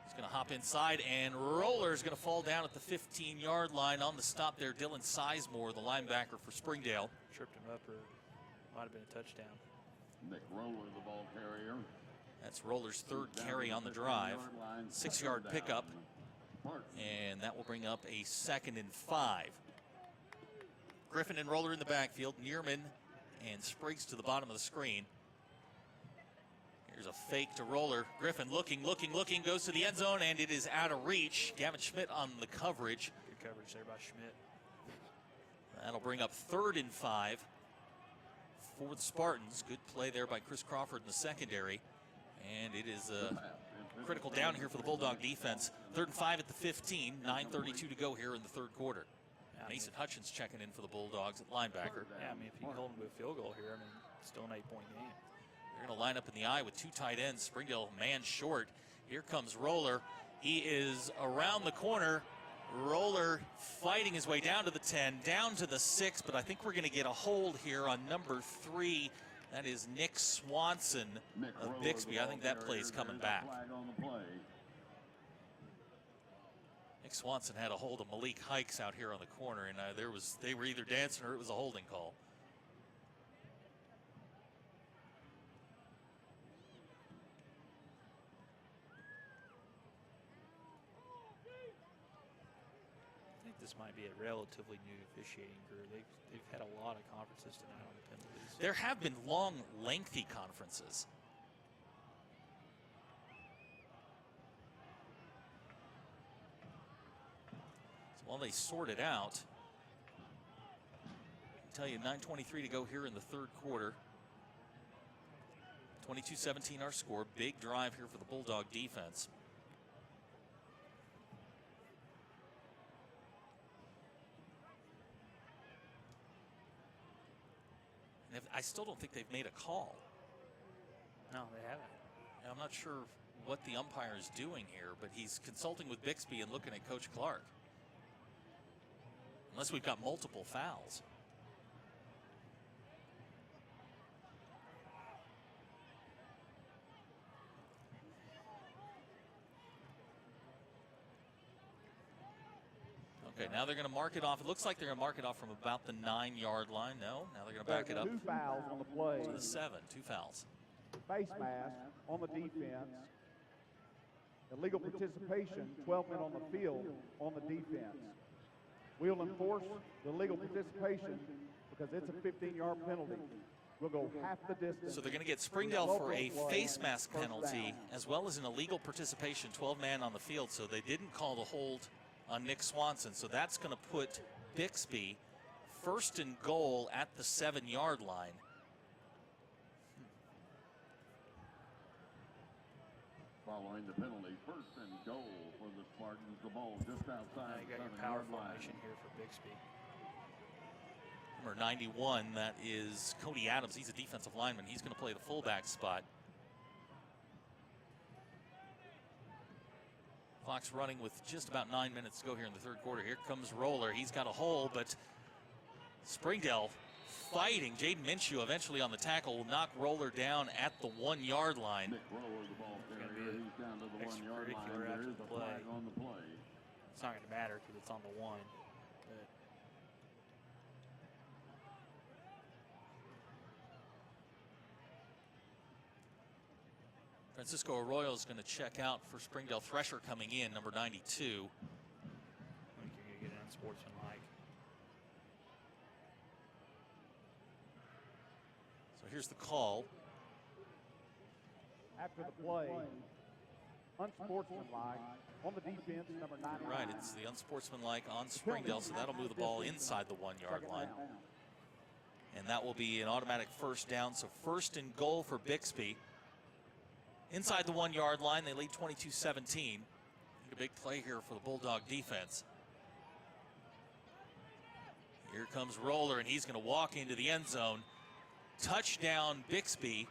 He's going to hop inside, and Roller is going to fall down at the 15-yard line. On the stop there, Dylan Sizemore, the linebacker for Springdale. Tripped him up, or might have been a touchdown. Nick Roller, the ball carrier. That's Roller's 3rd carry on the drive. 6-yard pickup, and that will bring up a 2nd and 5. Griffin and Roller in the backfield. Neerman and Spriggs to the bottom of the screen. Here's a fake to Roller. Griffin looking, goes to the end zone, and it is out of reach. Gavin Schmidt on the coverage. Good coverage there by Schmidt. That'll bring up 3rd and 5 for the Spartans. Good play there by Chris Crawford in the secondary. And it is a critical down here for the Bulldog defense. 3rd and 5 at the 15. 9:32 to go here in the third quarter. Mason Hutchins checking in for the Bulldogs at linebacker. Yeah, I mean, if you can hold them to a field goal here, I mean, it's still an 8-point game. They're going to line up in the eye with 2 tight ends. Springdale man short. Here comes Roller. He is around the corner. Roller fighting his way down to the 10, down to the 6, but I think we're going to get a hold here on number 3. That is Nick Swanson of Bixby. I think that play is coming back. Nick Swanson had a hold of Malik Hikes out here on the corner, and they were either dancing or it was a holding call. I think this might be a relatively new officiating crew. They've had a lot of conferences tonight on the penalties. There have been long, lengthy conferences. So while they sort it out, I tell you, 9:23 to go here in the third quarter. 22-17 our score. Big drive here for the Bulldog defense. And I still don't think they've made a call. No, they haven't. And I'm not sure what the umpire is doing here, but he's consulting with Bixby and looking at Coach Clark. Unless we've got multiple fouls. Okay, now they're going to mark it off. It looks like they're going to mark it off from about the 9-yard line. No, now they're going to back it up. 2 fouls on the play. To the 7, 2 fouls. Face mask on the defense. Illegal participation, 12 men on the field on the defense. We'll enforce the legal participation because it's a 15-yard penalty. We'll go half the distance. So they're going to get Springdale for a face mask penalty as well as an illegal participation, 12-man on the field. So they didn't call the hold on Nick Swanson. So that's going to put Bixby 1st and goal at the 7-yard line. Following the penalty, 1st and goal for the Spartans. The ball just outside. You got your power formation here for Bixby. Number 91, that is Cody Adams. He's a defensive lineman. He's going to play the fullback spot. Clock's running with just about 9 minutes to go here in the third quarter. Here comes Roller. He's got a hole, but Springdale fighting. Jaden Minshew eventually on the tackle will knock Roller down at the 1-yard line. Nick Roller, the ball carrier. He's down to the 1-yard line. There is a flag on the play. It's not going to matter because it's on the 1. But Francisco Arroyo is going to check out for Springdale. Thresher coming in, number 92. I think you're going to get an unsportsmanlike. So here's the call. After the play, unsportsmanlike on the defense, number 9. Right, it's the unsportsmanlike on Springdale, so that'll move the ball inside the 1-yard line. And that will be an automatic first down. So 1st and goal for Bixby. Inside the 1-yard line, they lead 22-17. A big play here for the Bulldog defense. Here comes Roller, and he's going to walk into the end zone. Touchdown, Bixby.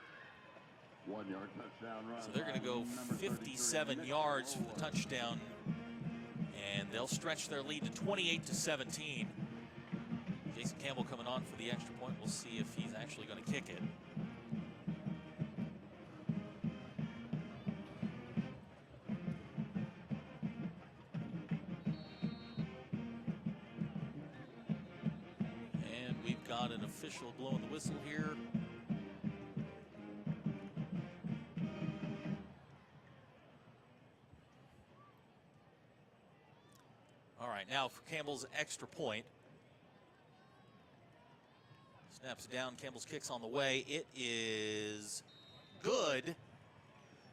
1-yard touchdown run. So they're going to go 57 yards for the touchdown, and they'll stretch their lead to 28-17. Jason Campbell coming on for the extra point. We'll see if he's actually going to kick it. And we've got an official blowing the whistle here. All right, now for Campbell's extra point. Snaps down, Campbell's kick's on the way. It is good.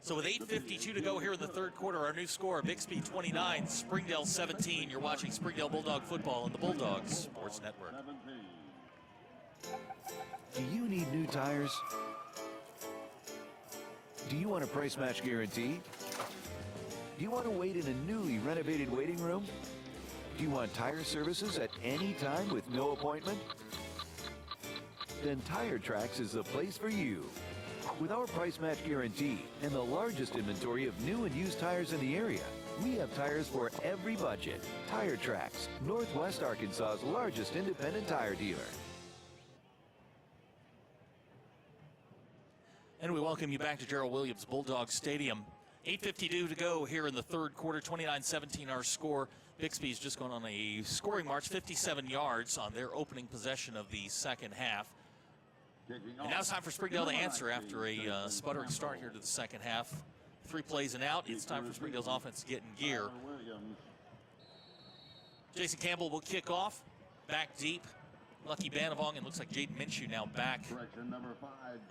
So with 8:52 to go here in the third quarter, our new score, Bixby 29, Springdale 17. You're watching Springdale Bulldog football on the Bulldogs Sports Network. Do you need new tires? Do you want a price match guarantee? Do you want to wait in a newly renovated waiting room? Do you want tire services at any time with no appointment? Then Tire Tracks is the place for you. With our price match guarantee and the largest inventory of new and used tires in the area, we have tires for every budget. Tire Tracks, Northwest Arkansas's largest independent tire dealer. And we welcome you back to Gerald Williams Bulldog Stadium. 8:52 to go here in the third quarter, 29-17 our score. Bixby's just gone on a scoring march, 57 yards on their opening possession of the second half. And now it's time for Springdale to answer after a sputtering start here to the second half. 3 plays and out. It's time for Springdale's offense to get in gear. Jason Campbell will kick off. Back deep. Lucky Banavong, and looks like Jaden Minshew now back.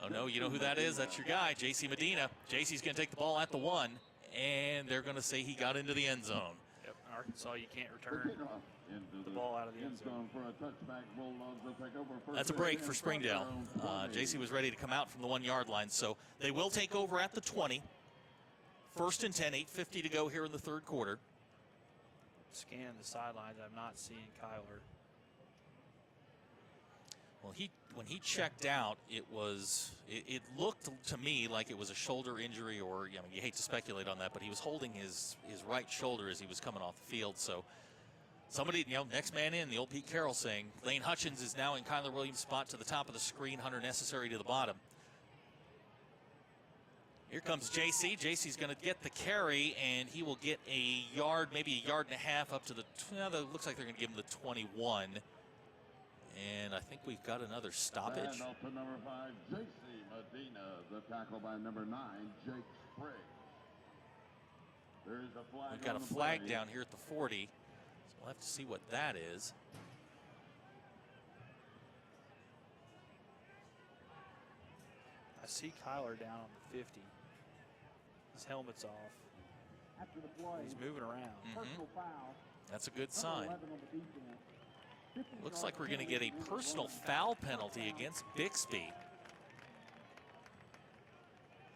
Oh no, you know who that is? That's your guy, J.C. Medina. J.C.'s going to take the ball at the 1, and they're going to say he got into the end zone. Yep, Arkansas, you can't return the ball out of the end zone. That's a break for Springdale. J.C. was ready to come out from the 1-yard line, so they will take over at the 20. First and 10, 8:50 to go here in the third quarter. Scan the sidelines. I'm not seeing Kyler. Well, when he checked out, it looked to me like it was a shoulder injury, or I mean, you hate to speculate on that, but he was holding his right shoulder as he was coming off the field. So somebody, next man in, the old Pete Carroll saying, Lane Hutchins is now in Kyler Williams' spot to the top of the screen, Hunter Necessary to the bottom. Here comes JC. JC's going to get the carry, and he will get a yard, maybe a yard and a half up to the, looks like they're going to give him the 21. And I think we've got another stoppage. And up to number 5, J.C. Medina, the tackle by number 9, Jake Sprague. There is a flag. We've got a flag down here at the 40, so we'll have to see what that is. I see Kyler down on the 50. His helmet's off. After the play, he's moving around. Personal foul. That's a good sign. Looks like we're going to get a personal foul penalty against Bixby.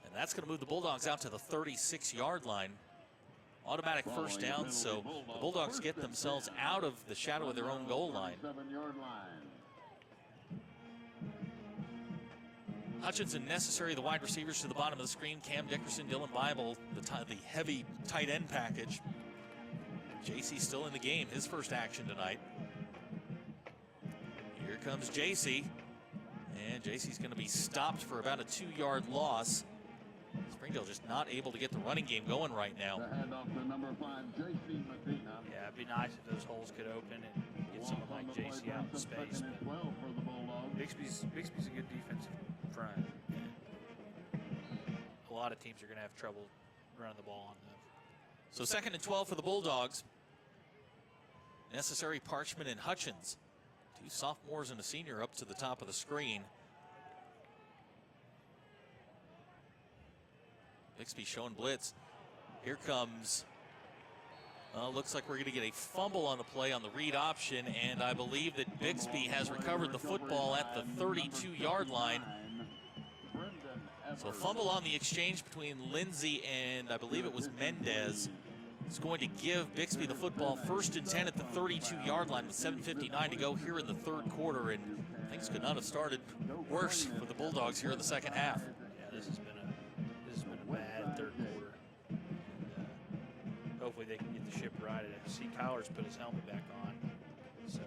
And that's going to move the Bulldogs out to the 36-yard line. Automatic first down, so the Bulldogs get themselves out of the shadow of their own goal line. Hutchinson Necessary, the wide receivers to the bottom of the screen. Cam Dickerson, Dylan Bible, the heavy tight end package. JC still in the game, his first action tonight. Here comes JC, and JC's going to be stopped for about a 2-yard loss. Springdale just not able to get the running game going right now. The handoff to number 5, J.C. Medina. Yeah, it'd be nice if those holes could open and get someone like JC out in space. Bixby's a good defensive front. A lot of teams are going to have trouble running the ball on them. So 2nd and 12 for the Bulldogs. Necessary, Parchment, and Hutchins. 2 sophomores and a senior up to the top of the screen. Bixby showing blitz. Here comes, looks like we're going to get a fumble on the play on the read option, and I believe that Bixby has recovered the football at the 32-yard line. So a fumble on the exchange between Lindsay and I believe it was Mendez. It's going to give Bixby the football 1st and 10 at the 32-yard line with 7:59 to go here in the third quarter, and things could not have started worse for the Bulldogs here in the second half. Yeah, this has been third quarter. And, hopefully they can get the ship righted. I see Kyler's put his helmet back on, so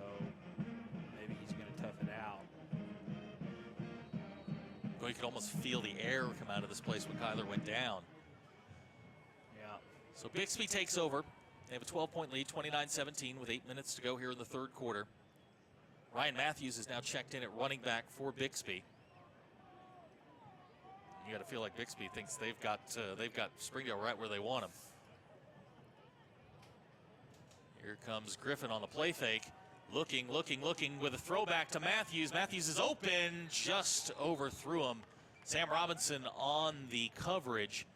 maybe he's going to tough it out. Well, you could almost feel the air come out of this place when Kyler went down. Yeah. So Bixby takes over. They have a 12-point lead, 29-17 with 8 minutes to go here in the third quarter. Ryan Matthews is now checked in at running back for Bixby. You got to feel like Bixby thinks they've got Springdale right where they want them. Here comes Griffin on the play fake. Looking with a throwback to Matthews. Matthews is open, just overthrew him. Sam Robinson on the coverage.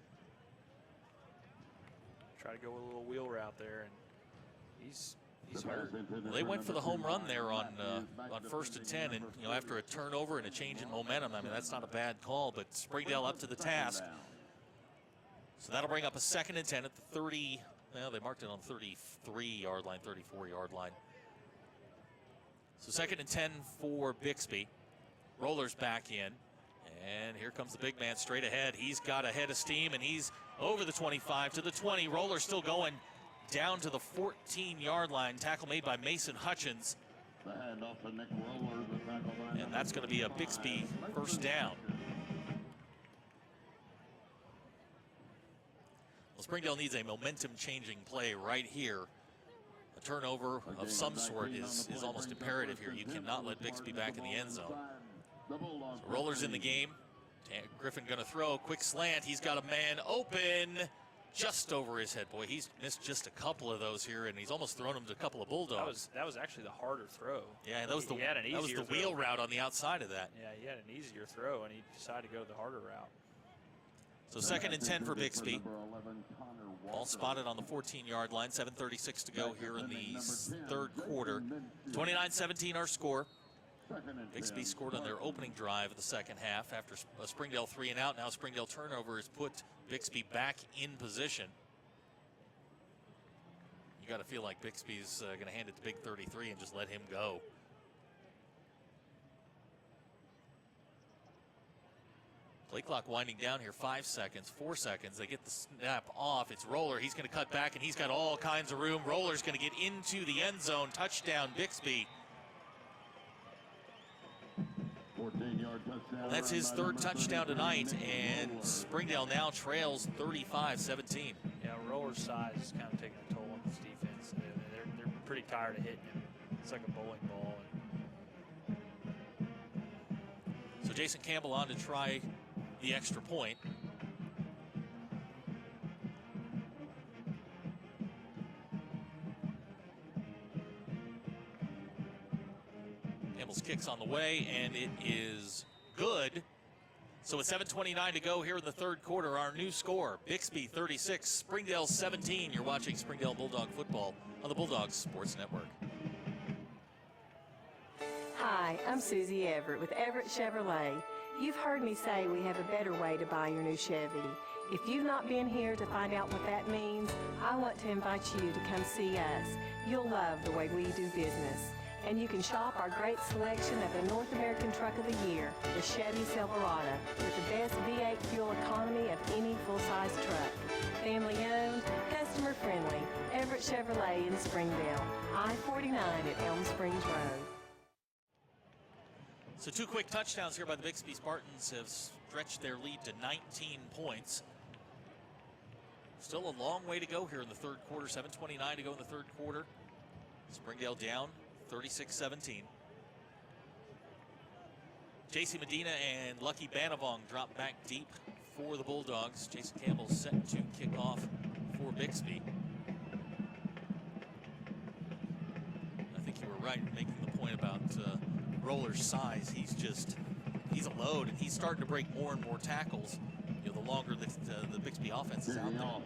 Try to go with a little wheel route there, and he's hurt. Well, they went for the home run there on 1st and 10, and after a turnover and a change in momentum, I mean that's not a bad call. But Springdale up to the task. So that'll bring up a 2nd and 10 at the 30. Well, they marked it on 33-yard line, 34-yard line. So 2nd and 10 for Bixby. Rollers back in. And here comes the big man straight ahead. He's got a head of steam, and he's over the 25 to the 20. Rollers still going down to the 14-yard line. Tackle made by Mason Hutchins. And that's going to be a Bixby first down. Well, Springdale needs a momentum-changing play right here. A turnover of some sort is almost imperative here. You cannot let Bixby back in the end zone. So Rollers in the game. Griffin going to throw. Quick slant. He's got a man open just over his head. Boy, he's missed just a couple of those here, and he's almost thrown him to a couple of Bulldogs. That was actually the harder throw. Yeah, that was the wheel route on the outside of that. Yeah, he had an easier throw, and he decided to go the harder route. So 2nd and 10 for Bixby. Ball spotted on the 14-yard line. 7:36 to go here in the third quarter. 29-17 our score. Bixby scored on their opening drive of the second half after a Springdale 3-and-out. Now Springdale turnover has put Bixby back in position. You got to feel like Bixby's going to hand it to Big 33 and just let him go. Play clock winding down here. 5 seconds, 4 seconds. They get the snap off. It's Roller. He's going to cut back, and he's got all kinds of room. Roller's going to get into the end zone. Touchdown, Bixby. 14-yard touchdown. That's his third touchdown tonight, and Springdale now trails 35-17. Yeah, Roller's size is kind of taking a toll on this defense. They're pretty tired of hitting him. It's like a bowling ball. So Jason Campbell on to try the extra point. Campbell's kick's on the way, and it is good. So with 7:29 to go here in the third quarter, our new score, Bixby 36, Springdale 17. You're watching Springdale Bulldog football on the Bulldog Sports Network. Hi, I'm Susie Everett with Everett Chevrolet. You've heard me say we have a better way to buy your new Chevy. If you've not been here to find out what that means, I want to invite you to come see us. You'll love the way we do business. And you can shop our great selection of the North American Truck of the Year, the Chevy Silverado, with the best V8 fuel economy of any full-size truck. Family owned, customer friendly, Everett Chevrolet in Springdale, I-49 at Elm Springs Road. So 2 quick touchdowns here by the Bixby Spartans have stretched their lead to 19 points. Still a long way to go here in the third quarter. 7:29 to go in the third quarter. Springdale down 36-17. J.C. Medina and Lucky Banavong drop back deep for the Bulldogs. Jason Campbell set to kick off for Bixby. I think you were right in making the point about Roller's size. He's a load, and he's starting to break more and more tackles. The longer the Bixby offense is out there.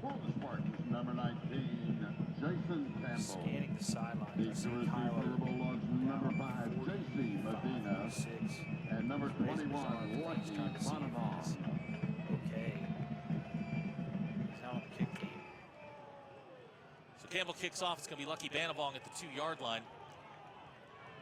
For the Spartans, number 19, Jason Campbell. Scanning the sidelines. Bulldogs, number 5, J.C. Medina. 6. And number 21, Lucky Banavong. Okay. He's now on the kick team. So Campbell kicks off. It's going to be Lucky Banavong at the 2-yard line.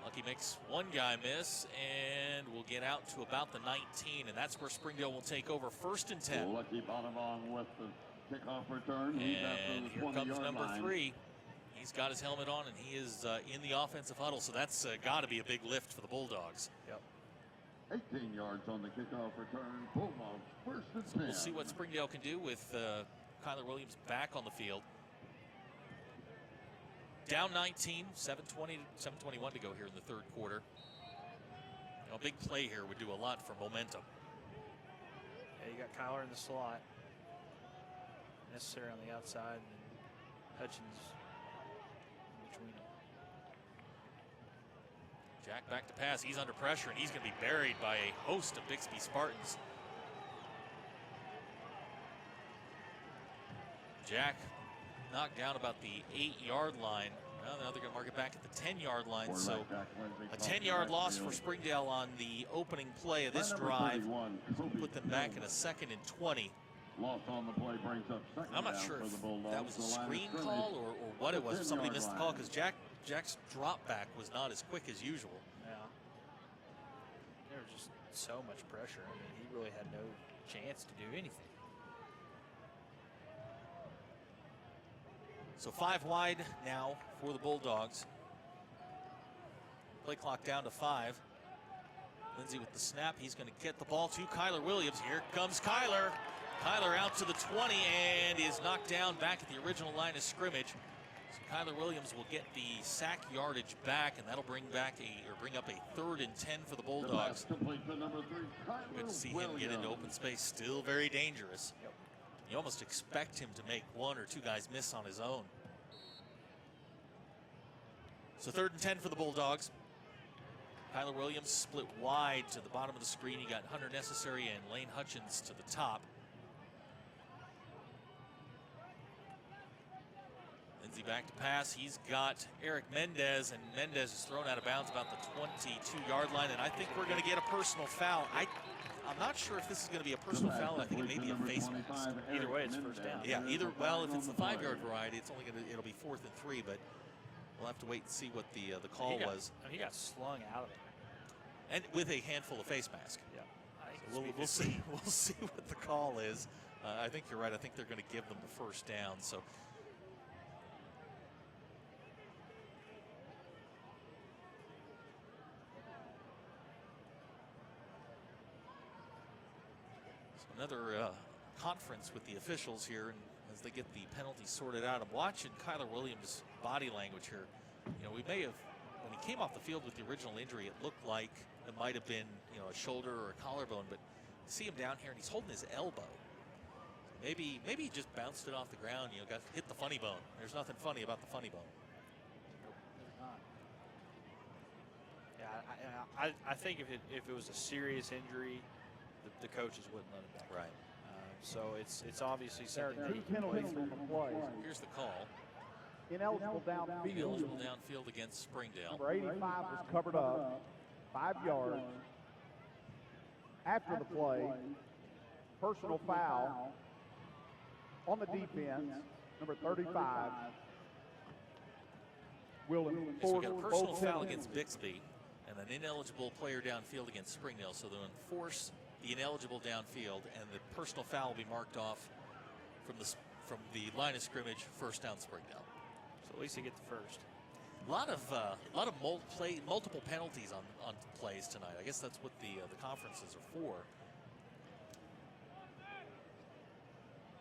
Lucky makes one guy miss, and we'll get out to about the 19, and that's where Springdale will take over 1st and 10. Lucky bottom on with the kickoff return. And here comes number 3. He's got his helmet on, and he is in the offensive huddle, so that's got to be a big lift for the Bulldogs. Yep. 18 yards on the kickoff return. Bulldogs 1st and 10. We'll see what Springdale can do with Kyler Williams back on the field. Down 19, 7:21 to go here in the 3rd quarter. You know, a big play here would do a lot for momentum. Yeah, you got Kyler in the slot. Necessary on the outside, and Hutchins in between them. Jack back to pass. He's under pressure, and he's going to be buried by a host of Bixby Spartans. Jack knocked down about the 8-yard line. Well, now they're going to mark it back at the 10-yard line. So a 10-yard loss for Springdale on the opening play of this drive. Put them back in a 2nd and 20. Loss on the play brings up 2nd I'm not down sure for the if Bulldogs. that was a screen call or what it was. If somebody missed the call, because Jack's drop back was not as quick as usual. Yeah. There was just so much pressure. I mean, he really had no chance to do anything. So 5 wide now for the Bulldogs. Play clock down to 5. Lindsey with the snap. He's going to get the ball to Kyler Williams. Here comes Kyler. Kyler out to the 20 and is knocked down back at the original line of scrimmage. So Kyler Williams will get the sack yardage back, and that'll bring up a 3rd and 10 for the Bulldogs. Good to see him get into open space. Still very dangerous. Yep. You almost expect him to make 1 or 2 guys miss on his own. So 3rd and 10 for the Bulldogs. Kyler Williams split wide to the bottom of the screen. You got Hunter Necessary and Lane Hutchins to the top. Lindsey back to pass. He's got Eric Mendez, and Mendez is thrown out of bounds about the 22-yard line, and I think we're going to get a personal foul. I'm not sure if this is going to be a personal foul. I think it may be a face mask. Either way, it's 1st down. Yeah, well, if it's the 5-yard variety, it'll be 4th and 3, but we'll have to wait and see what the call was. He got slung out of there. And with a handful of face mask. Yeah. So we'll see. We'll see what the call is. I think you're right. I think they're going to give them the 1st down. So another conference with the officials here, and as they get the penalty sorted out. I'm watching Kyler Williams' body language here. You know, we may have, when he came off the field with the original injury, it looked like it might have been, you know, a shoulder or a collarbone, but see him down here, and he's holding his elbow. Maybe he just bounced it off the ground, you know, got hit the funny bone. There's nothing funny about the funny bone. Yeah, I think if it was a serious injury, the coaches wouldn't let him back. Right. So it's obviously something. There are 2 penalties on the play. Here's the call. Ineligible downfield. Ineligible downfield against Springdale. Number 85 was covered up, 5 yards. After the play, personal foul on the defense, number 35. Will So enforce we got a personal both foul penalties. against Bixby and an ineligible player downfield against Springdale. So they'll enforce the ineligible downfield, and the personal foul will be marked off from the line of scrimmage, 1st down Springdale. So at least they get the 1st. A lot of multiple penalties on plays tonight. I guess that's what the conferences are for.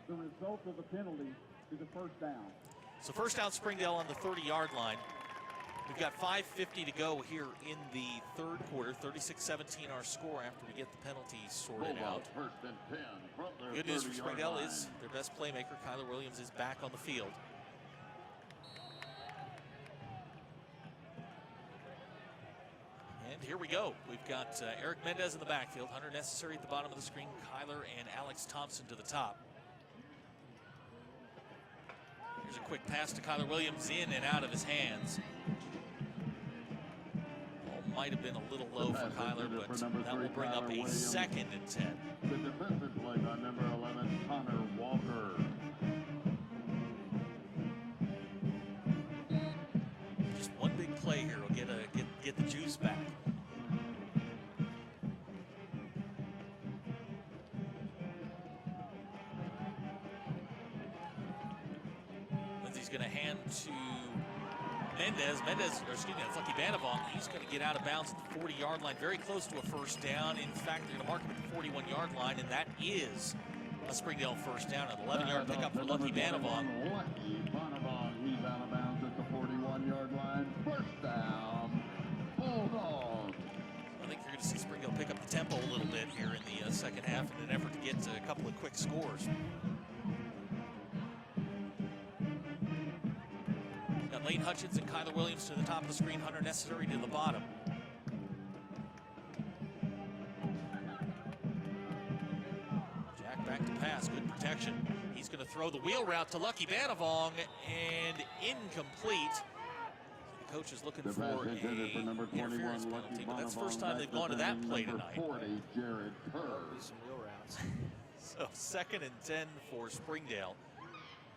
The result of the penalty is a 1st down. So 1st down Springdale on the 30-yard line. We've got 5:50 to go here in the 3rd quarter. 36-17 our score after we get the penalties sorted out. 1st and 10 from their Good news for 30-yard Springdale line. is their best playmaker, Kyler Williams, is back on the field. And here we go. We've got Eric Mendez in the backfield, Hunter Necessary at the bottom of the screen, Kyler and Alex Thompson to the top. Here's a quick pass to Kyler Williams, in and out of his hands. Ball might have been a little low for Kyler, but that will bring up a 2nd and 10. The defensive play by number 11, Connor Walker. Just one big play here will get the juice to Mendez. That's Lucky Banavong. He's going to get out of bounds at the 40-yard line, very close to a first down. In fact, they're going to mark him at the 41-yard line, and that is a Springdale first down. An 11-yard pickup for Lucky Banavong. Lucky Banavong, he's out of bounds at the 41-yard line. First down, Bulldog. I think you're going to see Springdale pick up the tempo a little bit here in the second half in an effort to get a couple of quick scores. Got Lane Hutchins and Kyler Williams to the top of the screen, Hunter Necessary to the bottom. Jack back to pass, good protection. He's going to throw the wheel route to Lucky Banavong, and incomplete. The coach is looking for a interference penalty, but that's the first time they've gone to that play tonight. 40, Jared Kerr. Some wheel routes. So 2nd and 10 for Springdale.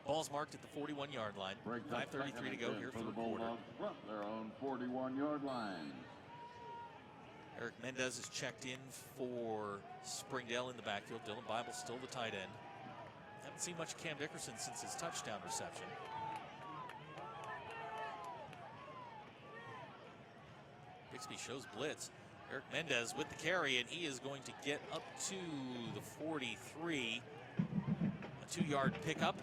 Ball's marked at the 41-yard line. 5:33 to go here for the quarter. From their own 41-yard line. Eric Mendez is checked in for Springdale in the backfield. Dylan Bible still the tight end. Haven't seen much of Cam Dickerson since his touchdown reception. Bixby shows blitz. Eric Mendez with the carry, and he is going to get up to the 43. A 2-yard pickup.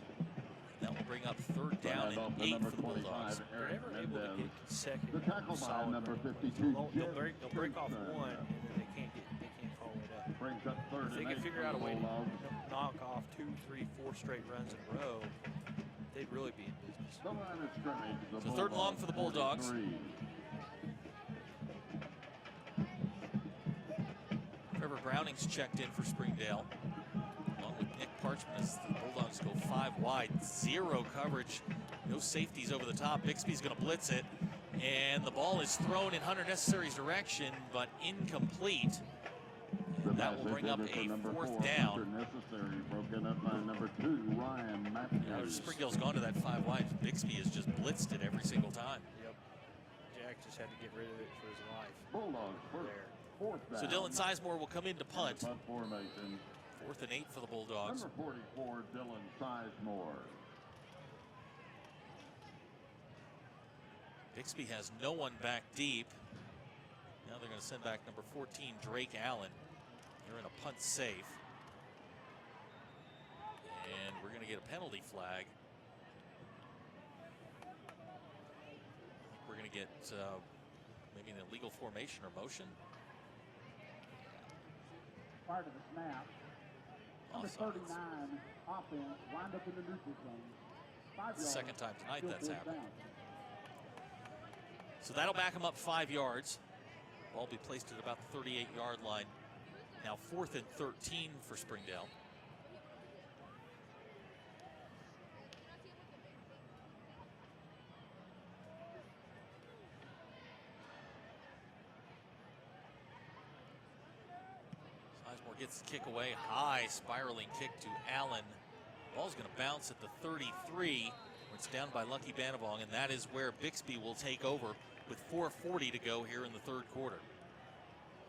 That will bring up 3rd down and 8 for the Bulldogs. They're never able to get consecutive The tackle by solid number runs. 52. They'll break off one, and then they can't follow it up. Brings up 3rd If they and can 8 figure for out a the way to Bulldogs. knock off 2, 3, 4 straight runs in a row, they'd really be in business. The line of scrimmage, the So 3rd and long for the Bulldogs. 43. Trevor Browning's checked in for Springdale, along with Nick Parchman as the Bulldogs go 5 wide. 0 coverage, no safeties over the top. Bixby's going to blitz it, and the ball is thrown in Hunter Necessary's direction, but incomplete. And that will bring up a 4th down. Necessary, broken up by number 2, Ryan Matthews. Springdale's gone to that 5 wide. Bixby has just blitzed it every single time. Yep. Jack just had to get rid of it for his life. Bulldogs first. 4th down. So Dylan Sizemore will come in to punt. Punt formation. 4th and 8 for the Bulldogs. Number 44, Dylan Sizemore. Bixby has no one back deep. Now they're going to send back number 14, Drake Allen. They're in a punt safe. And we're going to get a penalty flag. We're going to get maybe an illegal formation or motion. Prior to the snap, number 39 offense lined up in the neutral zone. 5 yards. Second time tonight Still that's 4th happened. down. So that'll back him up 5 yards. Ball will be placed at about the 38-yard line. Now 4th and 13 for Springdale. Sizemore gets the kick away. High spiraling kick to Allen. Ball's going to bounce at the 33. It's down by Lucky Banavong, and that is where Bixby will take over with 4:40 to go here in the 3rd quarter.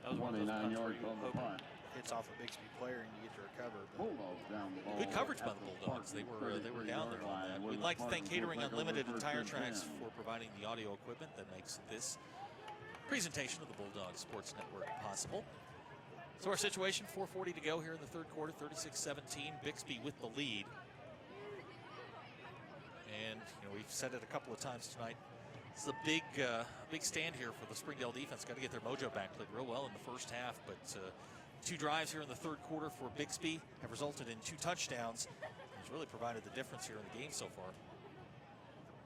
That was one of those 29 punts where yards you on the hope punt. hits off a Bixby player and you get to recover. Bulldogs down the ball. Good coverage by at the Bulldogs. They were down there on that. With We'd like to thank Spartans will Catering take over Unlimited and first Tire and Tracks 10. for providing the audio equipment that makes this presentation of the Bulldog Sports Network possible. So our situation, 4:40 to go here in the 3rd quarter, 36-17, Bixby with the lead. And we've said it a couple of times tonight. This is a big stand here for the Springdale defense. Got to get their mojo back. Played real well in the first half, but 2 drives here in the 3rd quarter for Bixby have resulted in 2 touchdowns. It's really provided the difference here in the game so far.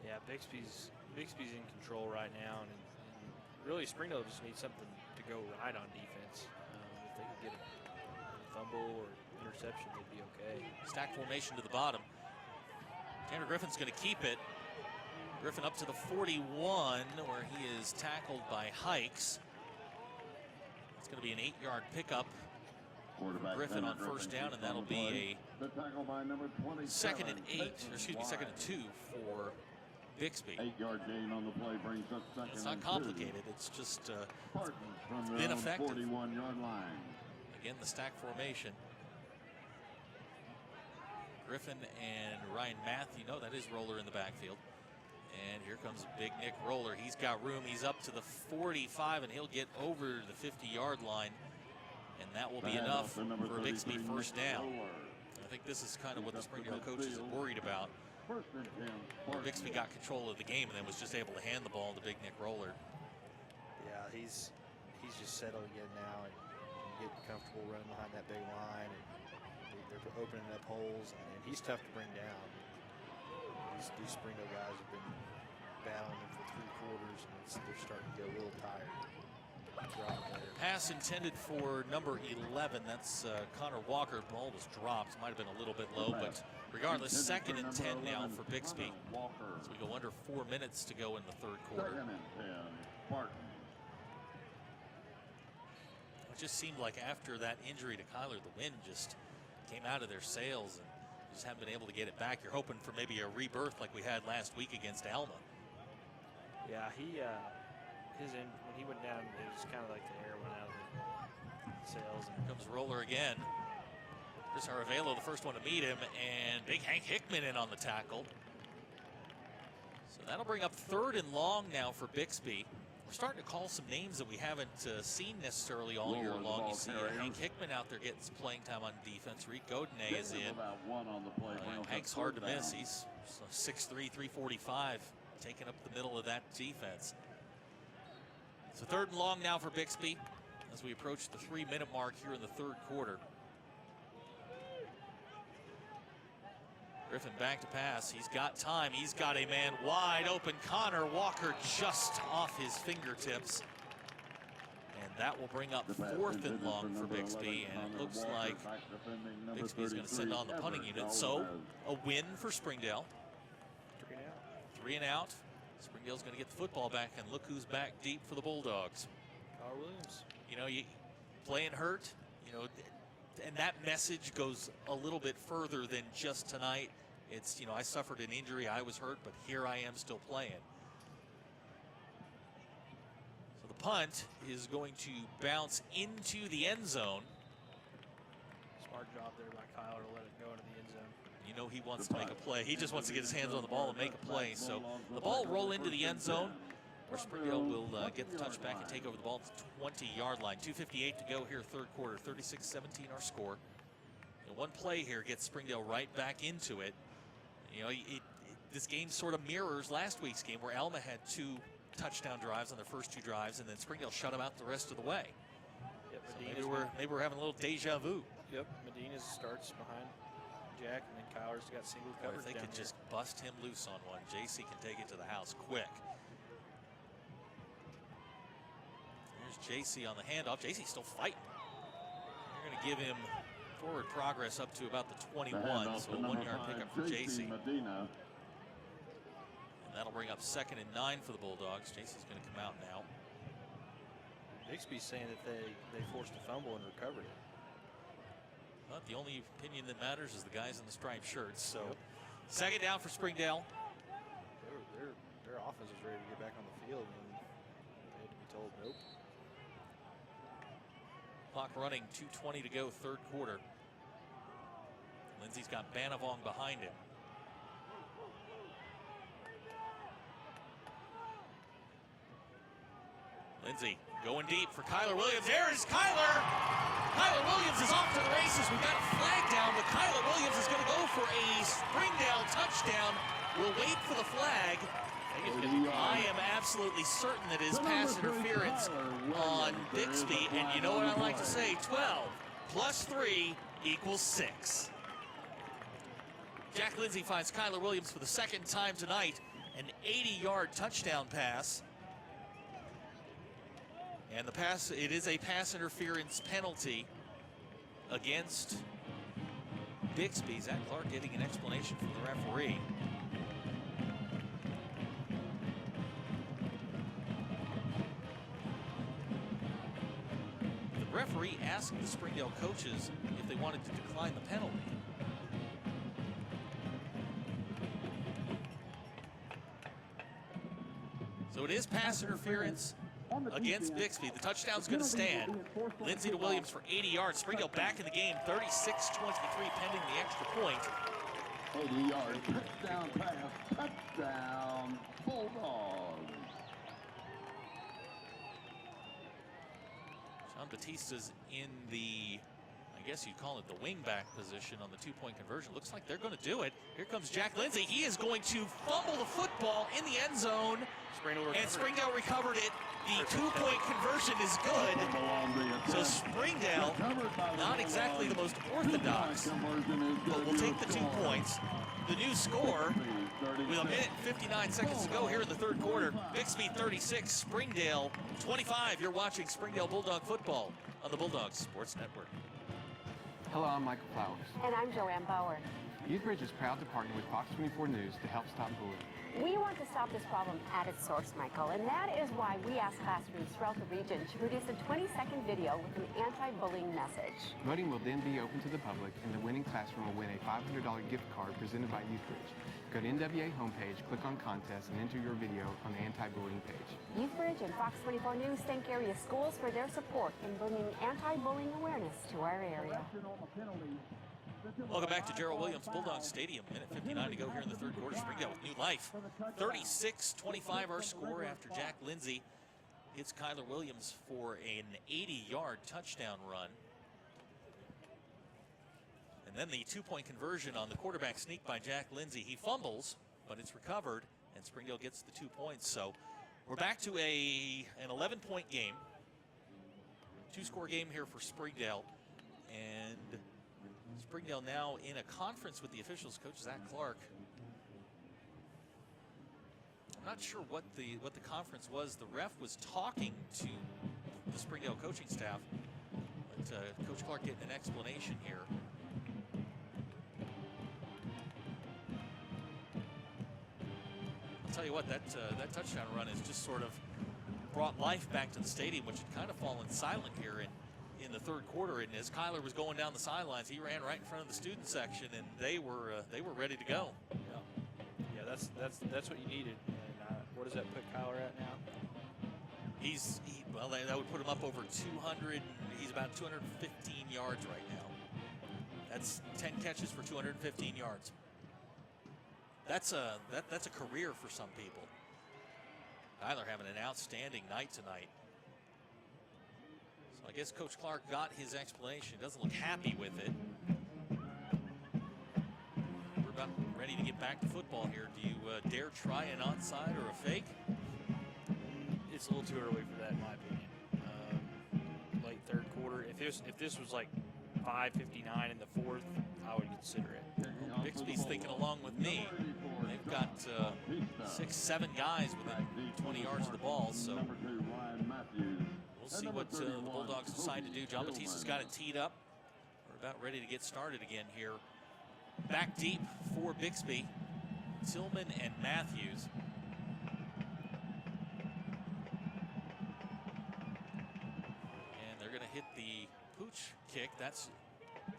Yeah, Bixby's in control right now, and really Springdale just needs something to go right on defense. If they can get a fumble or interception, they'd be okay. Stack formation to the bottom. Tanner Griffin's going to keep it. Griffin up to the 41, where he is tackled by Hikes. It's going to be an 8-yard pickup. Griffin on first down, and that'll be a 2nd and 8, or excuse me, 2nd and 2 for Bixby. 8-yard gain on the play brings up 2nd. It's not complicated. It's just it's been effective. 41-yard line. Again, the stack formation. Griffin and Ryan Matthew, that is Roller in the backfield. And here comes Big Nick Roller. He's got room. He's up to the 45, and he'll get over the 50-yard line. And that will be enough for Bixby first down. I think this is kind of what the Springdale coaches are worried about. Where Bixby got control of the game and then was just able to hand the ball to Big Nick Roller. Yeah, he's just settled again now and getting comfortable running behind that big line. And they're opening up holes, and he's tough to bring down. These Springdale guys have been battling him for 3 quarters, and they're starting to get a little tired. Pass intended for number 11. That's Connor Walker. Ball was dropped. Might have been a little bit low, but regardless, 2nd and 10 now for Bixby. As we go under 4 minutes to go in the 3rd quarter. It just seemed like after that injury to Kyler, the wind just came out of their sails and just haven't been able to get it back. You're hoping for maybe a rebirth like we had last week against Alma. Yeah, when he went down, it was kind of like the air went out of the sails. Here comes Roller again. Chris Aravelo, the first one to meet him, and big Hank Hickman in on the tackle. So that'll bring up 3rd and long now for Bixby. We're starting to call some names that we haven't seen necessarily all year long. You see Hank Hickman out there getting some playing time on defense. Reed Godinay is in. Hank's hard to miss. He's 6'3", 345, taking up the middle of that defense. So 3rd and long now for Bixby as we approach the 3-minute mark here in the 3rd quarter. Griffin back to pass. He's got time. He's got a man wide open. Connor Walker just off his fingertips. And that will bring up 4th and long for Bixby. And it looks like Bixby's going to send on the punting unit. So a win for Springdale. 3 and out. Springdale's going to get the football back, and look who's back deep for the Bulldogs. Gerald Williams. You know, playing hurt, you know, and that message goes a little bit further than just tonight. It's, you know, I suffered an injury, I was hurt, but here I am still playing. So the punt is going to bounce into the end zone. Smart job there by Kyle to let it go into the end zone. You know he wants to make a play. He just wants to get his hands on the ball and make a play. So the ball will roll into the end zone, where Springdale will get the touchback and take over the ball at the 20-yard line. 2:58 to go here, 3rd quarter. 36-17 our score. And one play here gets Springdale right back into it. You know, this game sort of mirrors last week's game where Alma had 2 touchdown drives on their first 2 drives, and then Springdale shut them out the rest of the way. Yep, so maybe we're having a little deja vu. Yep, Medina starts behind Jack, and then Kyler's got single coverage. If they could just bust him loose on one, JC can take it to the house quick. Here's JC on the handoff. JC's still fighting. They're going to give him forward progress up to about the 21, so a 1-yard pickup for JC. And that'll bring up 2nd and 9 for the Bulldogs. JC's going to come out now. Bixby's saying that they forced a fumble and recovered it. But the only opinion that matters is the guys in the striped shirts. So, 2nd down for Springdale. Their offense was ready to get back on the field, and they had to be told nope. Clock running, 2:20 to go, 3rd quarter. Lindsey's got Banavong behind him. Lindsey going deep for Kyler Williams. There is Kyler. Kyler Williams is off to the races. We've got a flag down, but Kyler Williams is going to go for a Springdale touchdown. We'll wait for the flag. I am absolutely certain that it is pass interference on Bixby. And you know what I like to say, 12 plus 3 equals 6. Jack Lindsey finds Kyler Williams for the 2nd time tonight, an 80-yard touchdown pass. And the pass, it is a pass interference penalty against Bixby. Zach Clark getting an explanation from the referee. The referee asked the Springdale coaches if they wanted to decline the penalty. So it is pass interference against Bixby. The touchdown's going to stand. Lindsey to Williams for 80 yards. Springdale back in the game, 36-23 pending the extra point. 80-yard touchdown pass, touchdown, Bulldogs. John Batista's in the, I guess you'd call it the wingback position on the two-point conversion. Looks like they're going to do it. Here comes Jack Lindsay. He is going to fumble the football in the end zone. And Springdale recovered it. The two-point conversion is good. So Springdale, not exactly the most orthodox, but will take the 2 points. The new score, with a minute and 59 seconds to go here in the third quarter, Bixby 36, Springdale 25. You're watching Springdale Bulldog football on the Bulldogs Sports Network. Hello, I'm Michael Flowers. And I'm Joanne Bauer. Youthbridge is proud to partner with Fox 24 News to help stop bullying. We want to stop this problem at its source, Michael, and that is why we ask classrooms throughout the region to produce a 20-second video with an anti-bullying message. Voting will then be open to the public, and the winning classroom will win a $500 gift card presented by Youthbridge. Go to NWA homepage, click on contest, and enter your video on the anti-bullying page. Youthbridge and Fox 24 News thank area schools for their support in bringing anti-bullying awareness to our area. Welcome back to Gerald Williams Bulldog Stadium. Minute 59 to go here in the third quarter. Springdale with new life. 36-25 our score after Jack Lindsay hits Kyler Williams for an 80-yard touchdown run. And then the two-point conversion on the quarterback sneak by Jack Lindsay. He fumbles, but it's recovered, and Springdale gets the 2 points. So we're back to an 11-point game. Two-score game here for Springdale. And Springdale now in a conference with the officials. Coach Zach Clark. I'm not sure what the conference was. The ref was talking to the Springdale coaching staff, but Coach Clark getting an explanation here. I'll tell you what, that touchdown run has just sort of brought life back to the stadium, which had kind of fallen silent here in the third quarter. And as Kyler was going down the sidelines, he ran right in front of the student section, and they were ready to go. Yeah, that's what you needed. And what does that put Kyler at now? Well, that would put him up over 200. He's about 215 yards right now. That's 10 catches for 215 yards. That's a career for some people. Kyler having an outstanding night tonight. So I guess Coach Clark got his explanation. Doesn't look happy with it. We're about ready to get back to football here. Do you dare try an onside or a fake? It's a little too early for that, in my opinion. Late third quarter. If this was like 5:59 in the fourth, I would consider it. Bixby's thinking along with me. They've got 6-7 guys within 20 yards of the ball, so we'll see what the Bulldogs decide to do. John Batista's got it teed up. We're about ready to get started again here. Back deep for Bixby, Tillman and Matthews. And they're going to hit the pooch kick. That's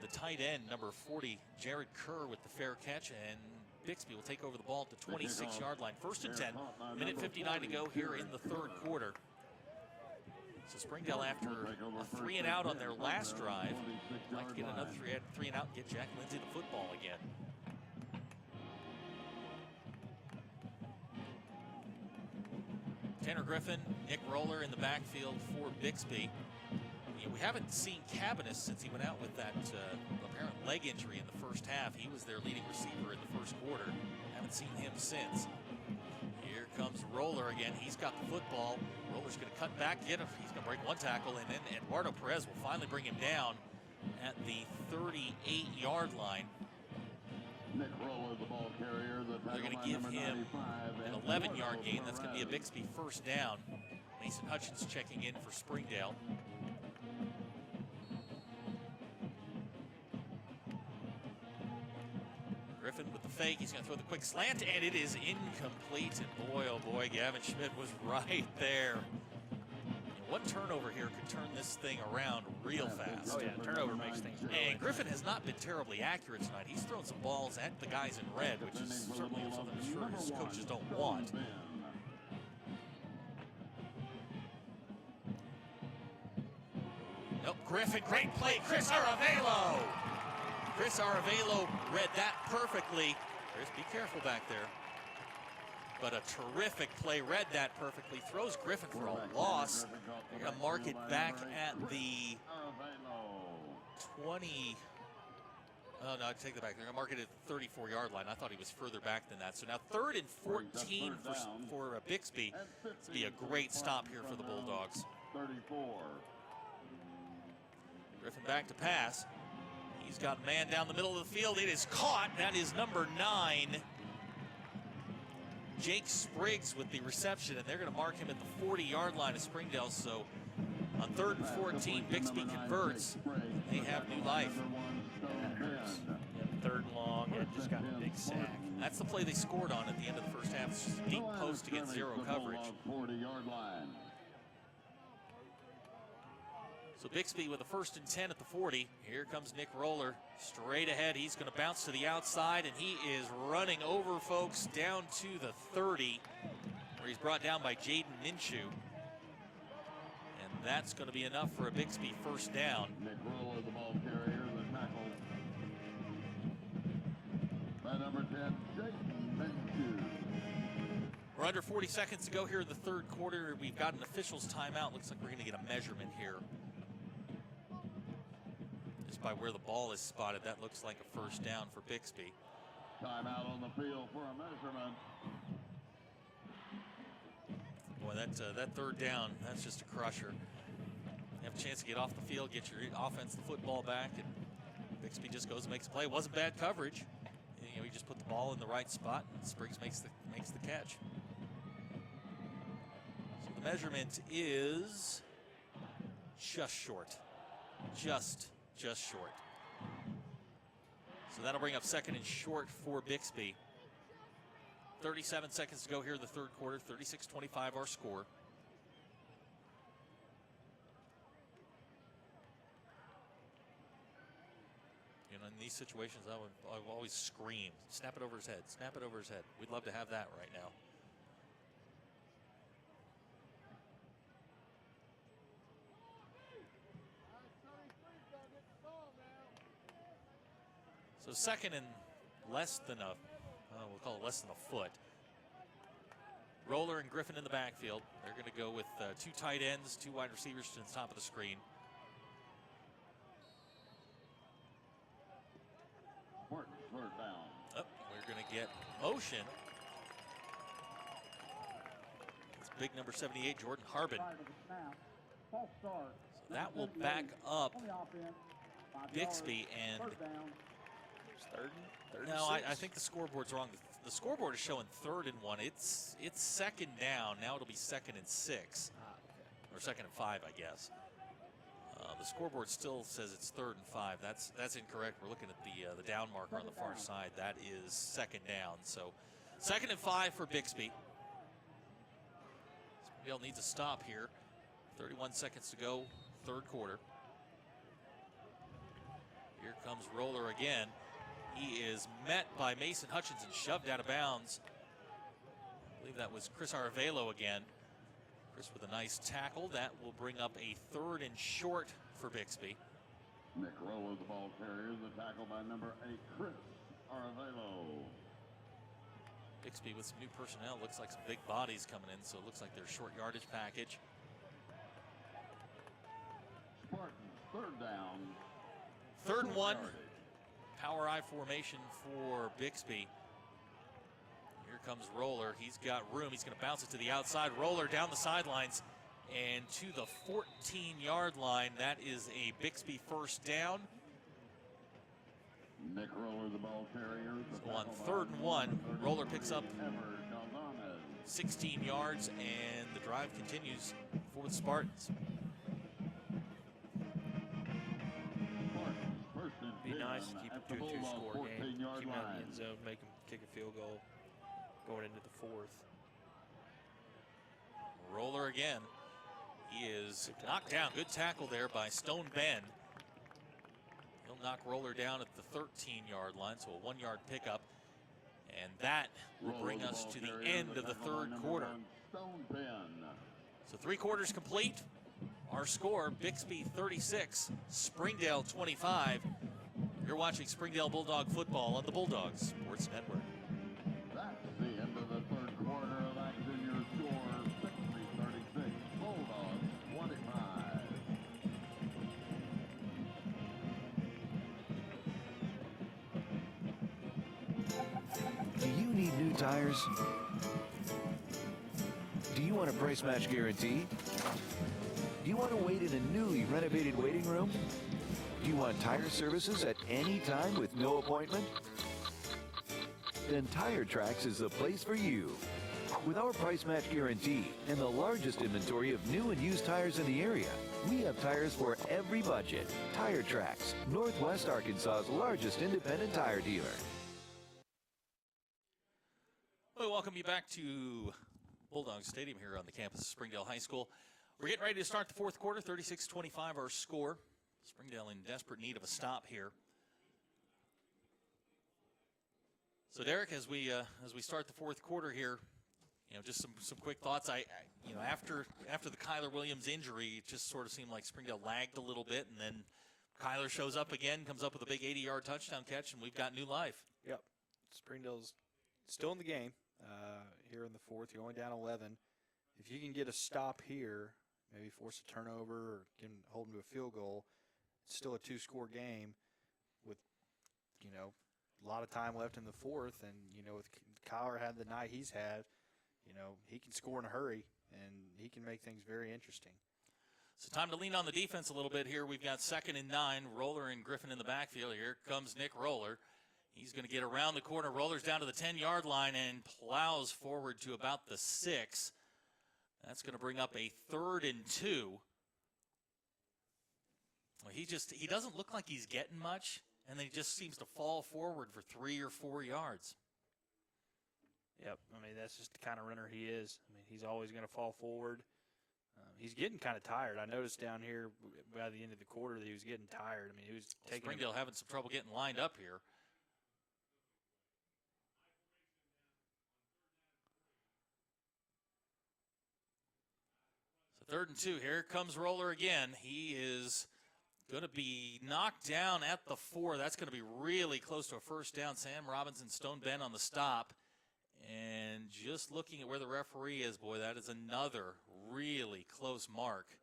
the tight end, number 40, Jared Kerr, with the fair catch, and Bixby will take over the ball at the 26-yard line. First and 10, minute 59 to go here in the third quarter. So Springdale, after a 3-and-out on their last drive, would like to get another 3-and-out and get Jack Lindsay the football again. Tanner Griffin, Nick Roller in the backfield for Bixby. We haven't seen Cabanis since he went out with that apparent leg injury in the first half. He was their leading receiver in the first quarter. Haven't seen him since. Here comes Roller again. He's got the football. Roller's going to cut back, get him. He's going to break one tackle, and then Eduardo Perez will finally bring him down at the 38-yard line. Nick Roller, the ball carrier. They're going to give him an 11-yard gain. That's going to be a Bixby first down. Mason Hutchins checking in for Springdale. Griffin with the fake. He's going to throw the quick slant, and it is incomplete. And boy, oh boy, Gavin Schmidt was right there. One turnover here could turn this thing around real fast. Oh, yeah, turnover makes things real. And Griffin has not been terribly accurate tonight. He's thrown some balls at the guys in red, which is certainly something I'm sure his coaches don't want. Nope, Griffin, great play. Chris Aravelo Chris Aravelo read that perfectly. Chris, be careful back there. But a terrific play, read that perfectly. Throws Griffin for a loss. They're going to mark it back at the 20. Oh, no, I take that back. They're going to mark it at the 34-yard line. I thought he was further back than that. So now 3rd and 14 for Bixby. It's be a great stop here for the Bulldogs. 34. Griffin back to pass. He's got a man down the middle of the field. It is caught. That is number 9. Jake Spriggs with the reception, and they're going to mark him at the 40-yard line of Springdale. So on 3rd and 14, Bixby converts. They have new life. Yeah, 3rd and long, and just got a big sack. That's the play they scored on at the end of the first half. It's just deep post against zero coverage. 40-yard line. So Bixby with a 1st and 10 at the 40. Here comes Nick Roller straight ahead. He's going to bounce to the outside, and he is running over folks down to the 30, where he's brought down by Jaden Minshew. And that's going to be enough for a Bixby 1st down. Nick Roller, the ball carrier, the tackle by number 10, Jaden Minshew. We're under 40 seconds to go here in the 3rd quarter. We've got an official's timeout. Looks like we're going to get a measurement here. Just by where the ball is spotted, that looks like a 1st down for Bixby. Timeout on the field for a measurement. Boy, that 3rd down, that's just a crusher. You have a chance to get off the field, get your offense the football back, and Bixby just goes and makes a play. It wasn't bad coverage. You know, he just put the ball in the right spot, and Spriggs makes the catch. So the measurement is just short. Just short. So that'll bring up 2nd and short for Bixby. 37 seconds to go here in the 3rd quarter. 36-25 our score. You know, in these situations, I would always scream, snap it over his head, snap it over his head. We'd love to have that right now. So 2nd and less than we'll call it less than a foot. Roller and Griffin in the backfield. They're going to go with 2 tight ends, 2 wide receivers to the top of the screen. Third down. Oh, we're going to get motion. It's big number 78, Jordan Harbin. So that will back up Bixby, and no, I think the scoreboard's wrong. The scoreboard is showing 3rd and 1. It's 2nd down. Now it'll be 2nd and 6, or 2nd and 5, I guess. The scoreboard still says it's 3rd and 5. That's incorrect. We're looking at the down marker on the far side. That is 2nd down. So 2nd and 5 for Bixby. Springdale needs a stop here. 31 seconds to go, 3rd quarter. Here comes Roller again. He is met by Mason Hutchinson, shoved out of bounds. I believe that was Chris Aravelo again. Chris with a nice tackle. That will bring up a 3rd and short for Bixby. Nick Roller, the ball carrier, the tackle by number 8, Chris Aravelo. Bixby with some new personnel. Looks like some big bodies coming in, so it looks like their short yardage package. Spartans, 3rd down. 3rd and 1. Power I formation for Bixby. Here comes Roller. He's got room. He's going to bounce it to the outside. Roller down the sidelines and to the 14-yard line. That is a Bixby 1st down. Nick Roller, the ball carrier. So on 3rd and 1, Roller picks up 16 yards, and the drive continues for the Spartans. Be nice to keep it to a 2-score game. Keep him out in the end zone, make him kick a field goal going into the 4th. Roller again. He is knocked down. Good tackle there by Stone Bend. He'll knock Roller down at the 13-yard line, so a 1-yard pickup. And that will bring us to the end of the 3rd quarter. So 3 quarters complete. Our score, Bixby 36, Springdale 25. You're watching Springdale Bulldog football on the Bulldog Sports Network. That's the end of the third quarter of action. Your score, 60-36, Bulldogs 25. Do you need new tires? Do you want a price match guarantee? Do you want to wait in a newly renovated waiting room? Do you want tire services at any time with no appointment? Then Tire Tracks is the place for you. With our price match guarantee and the largest inventory of new and used tires in the area, we have tires for every budget. Tire Tracks, Northwest Arkansas's largest independent tire dealer. We welcome you back to Bulldog Stadium here on the campus of Springdale High School. We're getting ready to start the fourth quarter, 36-25 our score. Springdale in desperate need of a stop here. So Derek, as we start the fourth quarter here, just some quick thoughts. After the Kyler Williams injury, it just sort of seemed like Springdale lagged a little bit, and then Kyler shows up again, comes up with a big 80-yard touchdown catch, and we've got new life. Yep, Springdale's still in the game here in the fourth. You're only down 11. If you can get a stop here, maybe force a turnover or can hold them to a field goal, it's still a two-score game with, a lot of time left in the fourth. And, with Kyler had the night he's had, he can score in a hurry, and he can make things very interesting. So time to lean on the defense a little bit here. We've got 2nd and 9, Roller and Griffin in the backfield. Here comes Nick Roller. He's going to get around the corner. Roller's down to the 10-yard line and plows forward to about the 6. That's going to bring up a 3rd and 2. Well, he doesn't look like he's getting much, and then he just seems to fall forward for 3 or 4 yards. Yep, that's just the kind of runner he is. He's always going to fall forward. He's getting kind of tired. I noticed down here by the end of the quarter that he was getting tired. He was taking Springdale having some trouble getting lined up here. So 3rd and 2. Here comes Roller again. He is going to be knocked down at the 4. That's going to be really close to a first down. Sam Robinson, Stone Bend on the stop. And just looking at where the referee is, boy, that is another really close mark.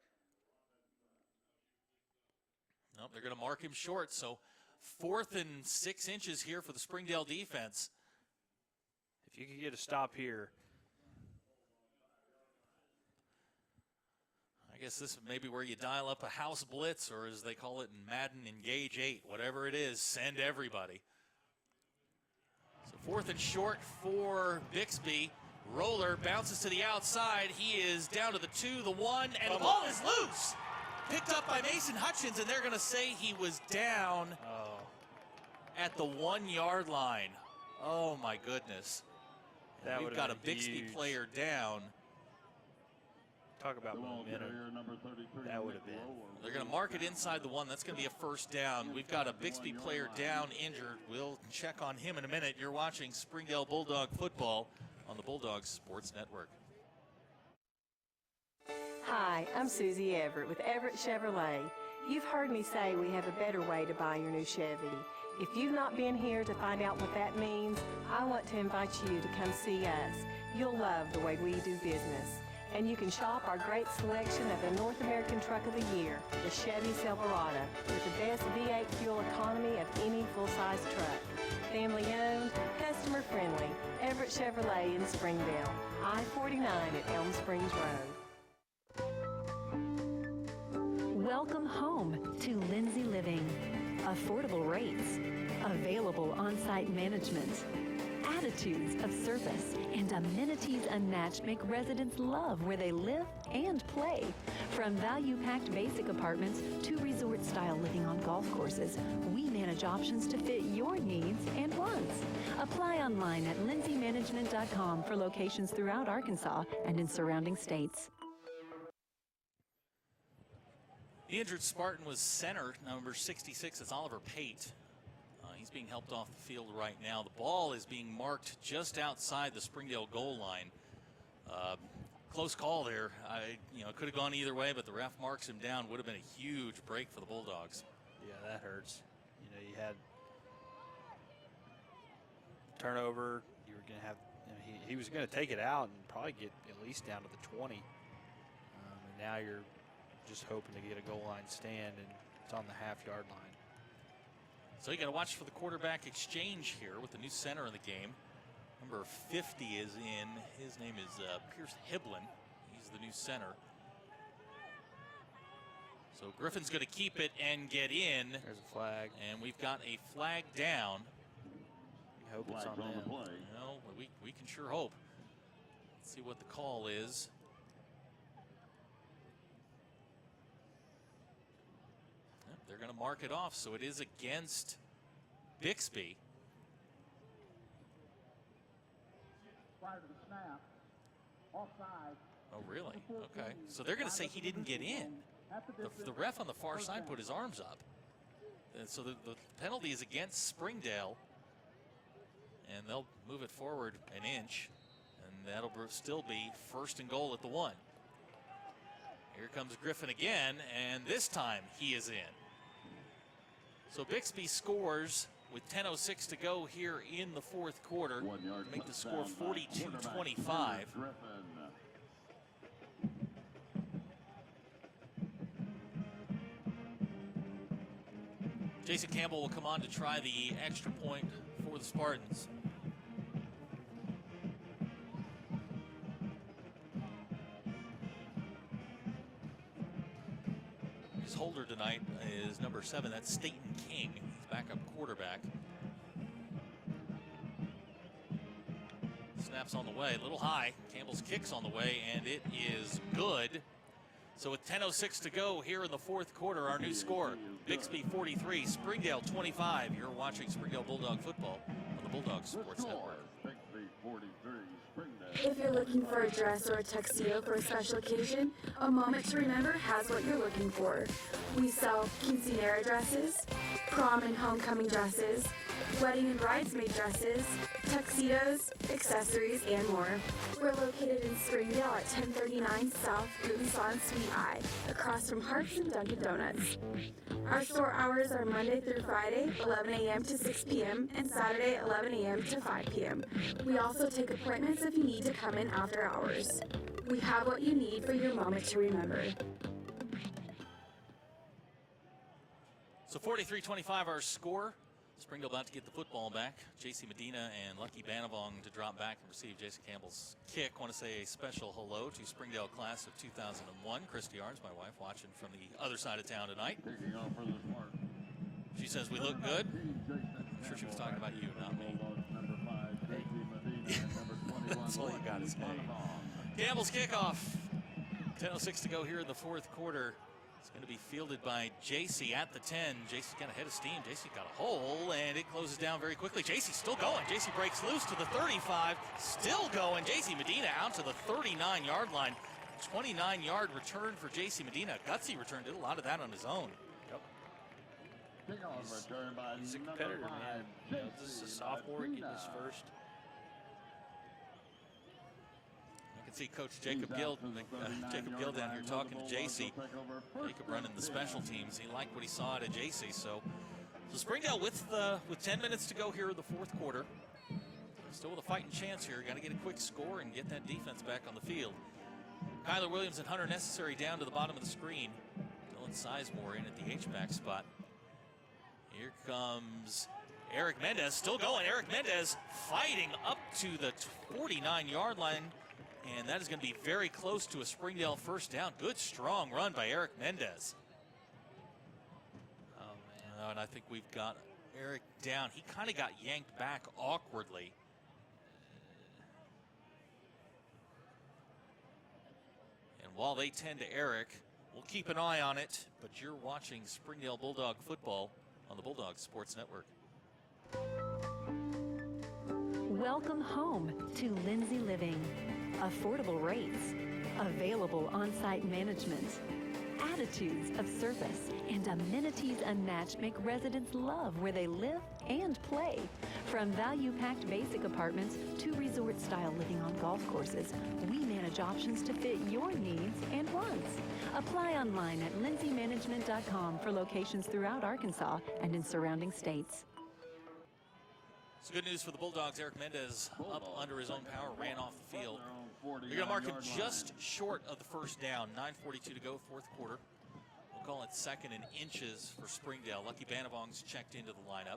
Nope, they're going to mark him short. So 4th and 6 inches here for the Springdale defense. If you can get a stop here. I guess this is maybe where you dial up a house blitz, or as they call it in Madden, engage 8. Whatever it is, send everybody. So 4th and short for Bixby. Roller bounces to the outside. He is down to the 2, the 1, and the ball is loose. Picked up by Mason Hutchins, and they're going to say he was down at the 1-yard line. Oh, my goodness. We've got a Bixby player down. Talk about momentum. That would have been. They're going to mark it inside the 1. That's going to be a first down. We've got a Bixby player down, injured. We'll check on him in a minute. You're watching Springdale Bulldog football on the Bulldog Sports Network. Hi, I'm Susie Everett with Everett Chevrolet. You've heard me say we have a better way to buy your new Chevy. If you've not been here to find out what that means, I want to invite you to come see us. You'll love the way we do business. And you can shop our great selection of the North American Truck of the Year, the Chevy Silverado, with the best V8 fuel economy of any full-size truck. Family owned, customer friendly, Everett Chevrolet in Springdale, I-49 at Elm Springs Road. Welcome home to Lindsay Living. Affordable rates, available on-site management, attitudes of service, and amenities unmatched make residents love where they live and play. From value-packed basic apartments to resort-style living on golf courses, we manage options to fit your needs and wants. Apply online at lindsaymanagement.com for locations throughout Arkansas and in surrounding states. The injured Spartan was center, number 66. It's Oliver Pate. He's being helped off the field right now. The ball is being marked just outside the Springdale goal line. Close call there. It could have gone either way, but the ref marks him down. Would have been a huge break for the Bulldogs. Yeah, that hurts. You had turnover. You were going to have, he was going to take it out and probably get at least down to the 20. And now you're just hoping to get a goal line stand, and it's on the half-yard line. So you got to watch for the quarterback exchange here with the new center in the game. Number 50 is in. His name is Pierce Hiblin. He's the new center. So Griffin's going to keep it and get in. There's a flag. And we've got a flag down. We hope it's on them. No, we can sure hope. Let's see what the call is. Yep, they're going to mark it off, so it is against Bixby. Prior to the snap, offside. Oh, really? Okay. So they're going to say he didn't get in. The ref on the far side put his arms up. And so the penalty is against Springdale. And they'll move it forward an inch. And that'll still be 1st and goal at the 1. Here comes Griffin again, and this time he is in. So Bixby scores with 10:06 to go here in the 4th quarter. Make the score 42-25. Jason Campbell will come on to try the extra point for the Spartans. His holder tonight is number 7. That's Staten King. He's backup quarterback. Snaps on the way, a little high. Campbell's kick's on the way, and it is good. So with 10:06 to go here in the 4th quarter, our new score, Bixby 43, Springdale 25. You're watching Springdale Bulldog football on the Bulldog Sports Network. If you're looking for a dress or a tuxedo for a special occasion, A Moment to Remember has what you're looking for. We sell quinceanera dresses, prom and homecoming dresses, wedding and bridesmaid dresses, tuxedos, accessories, and more. We're located in Springdale at 1039 South Rubenson Suite I, across from Harps and Dunkin' Donuts. Our store hours are Monday through Friday, 11 a.m. to 6 p.m., and Saturday, 11 a.m. to 5 p.m. We also take appointments if you need to come in after hours. We have what you need for your moment to remember. So 43-25 our score. Springdale about to get the football back. J.C. Medina and Lucky Banavong to drop back and receive Jason Campbell's kick. Want to say a special hello to Springdale class of 2001. Christy Arns, my wife, watching from the other side of town tonight. She says we look good. I'm sure she was talking about you, not me. That's all you got to say. Campbell's kickoff. 10:06 to go here in the 4th quarter. It's going to be fielded by JC at the 10. JC's got a head of steam. JC got a hole, and it closes down very quickly. JC's still going. JC breaks loose to the 35. Still going. JC Medina out to the 39-yard line. 29-yard return for JC Medina. Gutsy return. Did a lot of that on his own. Yep. He's a competitor, man. You know, this is a sophomore getting his first. See Coach Jacob Gill down here talking to JC. Jacob running the special teams. He liked what he saw out of JC. So Springdale with 10 minutes to go here in the 4th quarter. Still with a fighting chance here. Got to get a quick score and get that defense back on the field. Kyler Williams and Hunter Necessary down to the bottom of the screen. Dylan Sizemore in at the H-back spot. Here comes Eric Mendez. Still going. Eric Mendez fighting up to the 49-yard line. And that is going to be very close to a Springdale first down. Good, strong run by Eric Mendez. Oh, man. And I think we've got Eric down. He kind of got yanked back awkwardly. And while they tend to Eric, we'll keep an eye on it. But you're watching Springdale Bulldog football on the Bulldog Sports Network. Welcome home to Lindsay Living. Affordable rates, available on-site management, attitudes of service, and amenities unmatched make residents love where they live and play. From value-packed basic apartments to resort-style living on golf courses, we manage options to fit your needs and wants. Apply online at lindsaymanagement.com for locations throughout Arkansas and in surrounding states. It's good news for the Bulldogs. Eric Mendez up under his own power, ran off the field. You're going to mark him just short of the first down. 9:42 to go, fourth quarter. We'll call it second in inches for Springdale. Lucky Banavong's checked into the lineup.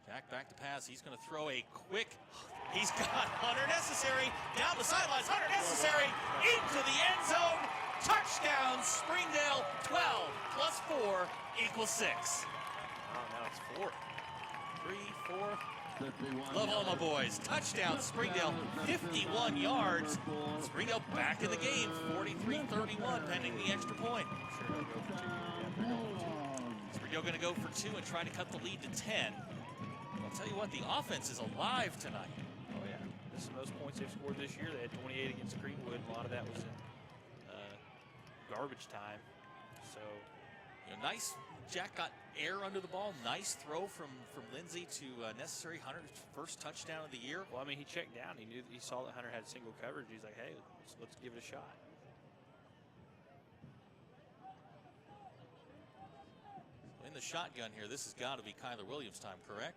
Jack back to pass. He's going to throw a quick. He's got Hunter Necessary down the sidelines. Hunter Necessary into the end zone. Touchdown, Springdale. 12 plus 4 equals 6. Oh, now it's 4. 3, 4. Love all my boys. Touchdown, Springdale. 51 yards. Springdale back in the game. 43-31, pending the extra point. Springdale going to go for 2 and try to cut the lead to 10. I'll tell you what, the offense is alive tonight. Oh, yeah. This is the most points they've scored this year. They had 28 against Greenwood. A lot of that was in garbage time. So, you know, nice. Jack got air under the ball. Nice throw from Lindsay to Necessary. Hunter's first touchdown of the year. Well, I mean, he checked down. He knew, he saw that Hunter had single coverage. He's like, hey, let's give it a shot. In the shotgun here, this has got to be Kyler Williams' time, correct?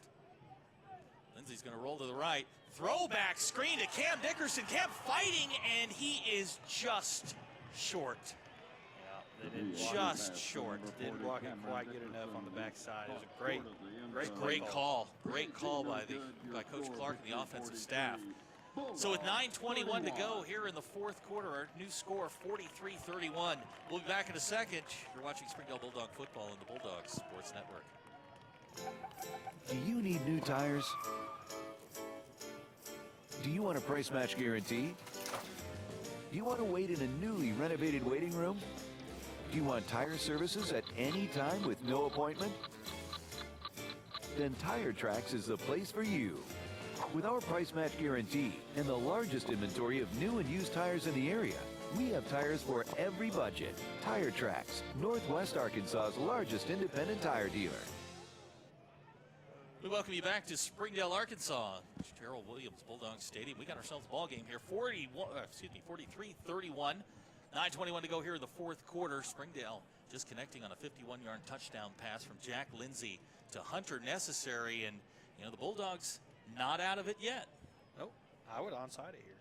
Lindsay's going to roll to the right. Throwback screen to Cam Dickerson. Cam fighting, and he is just short. Yeah, they didn't just short. Didn't block it quite good enough on the backside. It was a great call. Great call by Coach Clark and the offensive staff. So with 9:21 to go here in the fourth quarter, our new score 43-31. We'll be back in a second. You're watching Springdale Bulldog football on the Bulldog Sports Network. Do you need new tires? Do you want a price match guarantee? Do you want to wait in a newly renovated waiting room? Do you want tire services at any time with no appointment? Then Tire Tracks is the place for you. With our price match guarantee and the largest inventory of new and used tires in the area, we have tires for every budget. Tire Tracks, Northwest Arkansas's largest independent tire dealer. We welcome you back to Springdale, Arkansas. Gerald Williams, Bulldog Stadium. We got ourselves a ball game here. 43-31. 9:21 to go here in the fourth quarter. Springdale just connecting on a 51-yard touchdown pass from Jack Lindsay to Hunter Necessary. And, you know, the Bulldogs not out of it yet. Nope. I would onside it here.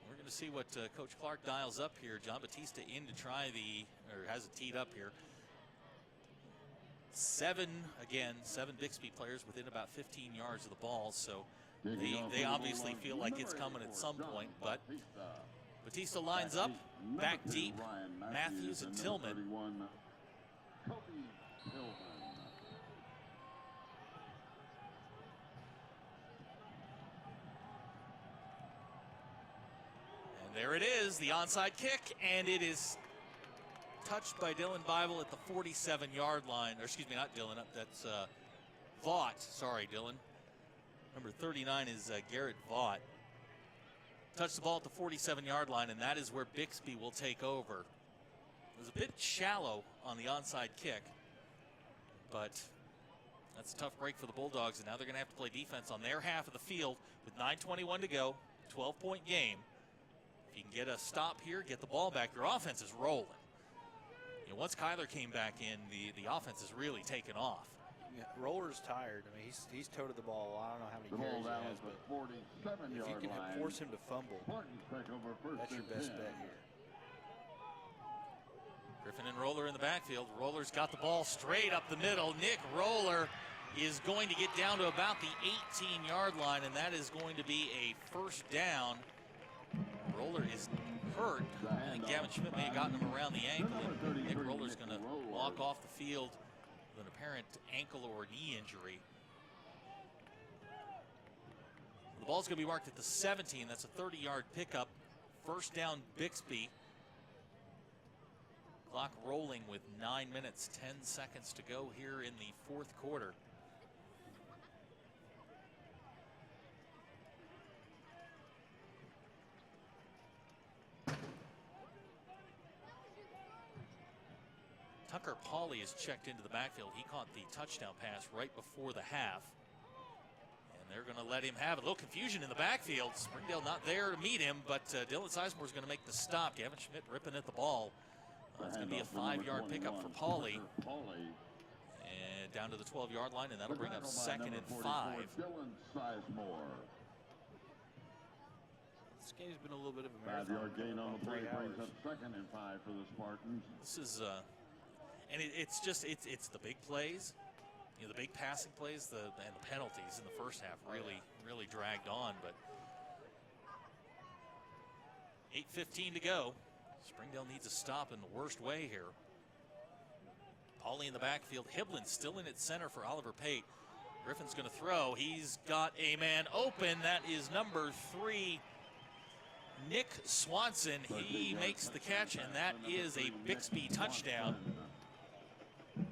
We're going to see what Coach Clark dials up here. John Batista in to try has it teed up here. 7 Bixby players within about 15 yards of the ball, so they obviously feel like it's coming at some point, but Batista lines up, back deep, Matthews and Tillman. And there it is, the onside kick, and it is touched by Dylan Bible at the 47-yard line. Or excuse me, not Dylan. That's Vaught. Sorry, Dylan. Number 39 is Garrett Vaught. Touched the ball at the 47-yard line, and that is where Bixby will take over. It was a bit shallow on the onside kick, but that's a tough break for the Bulldogs, and now they're going to have to play defense on their half of the field with 9:21 to go, 12-point game. If you can get a stop here, get the ball back, your offense is rolling. You know, once Kyler came back in, the offense has really taken off. Yeah, Roller's tired. I mean, he's toted the ball. I don't know how many carries he has, but if you can force him to fumble, that's your best bet here. Griffin and Roller in the backfield. Roller's got the ball straight up the middle. Nick Roller is going to get down to about the 18-yard line, and that is going to be a first down. Roller is hurt. I think Gavin Schmidt may have gotten him around the ankle, and Nick Roller's going to walk off the field with an apparent ankle or knee injury. The ball's going to be marked at the 17. That's a 30-yard pickup. First down, Bixby. Clock rolling with 9 minutes, 10 seconds to go here in the fourth quarter. Tucker Pauley is checked into the backfield. He caught the touchdown pass right before the half. And they're going to let him have it. A little confusion in the backfield. Springdale not there to meet him, but Dylan Sizemore is going to make the stop. Gavin Schmidt ripping at the ball. It's going to be a 5-yard pickup for Pauly. And down to the 12-yard line, and that'll bring up 2nd and 5. This game's been a little bit of a marathon. 5-yard gain on the play brings up 2nd and 5 for the Spartans. This is, and it's the big plays, you know, the big passing plays, and the penalties in the first half really dragged on. But 8:15 to go. Springdale needs a stop in the worst way here. Pauly in the backfield. Hiblin still in at center for Oliver Pate. Griffin's going to throw. He's got a man open. That is number 3, Nick Swanson. He makes the catch, and that is a Bixby touchdown. So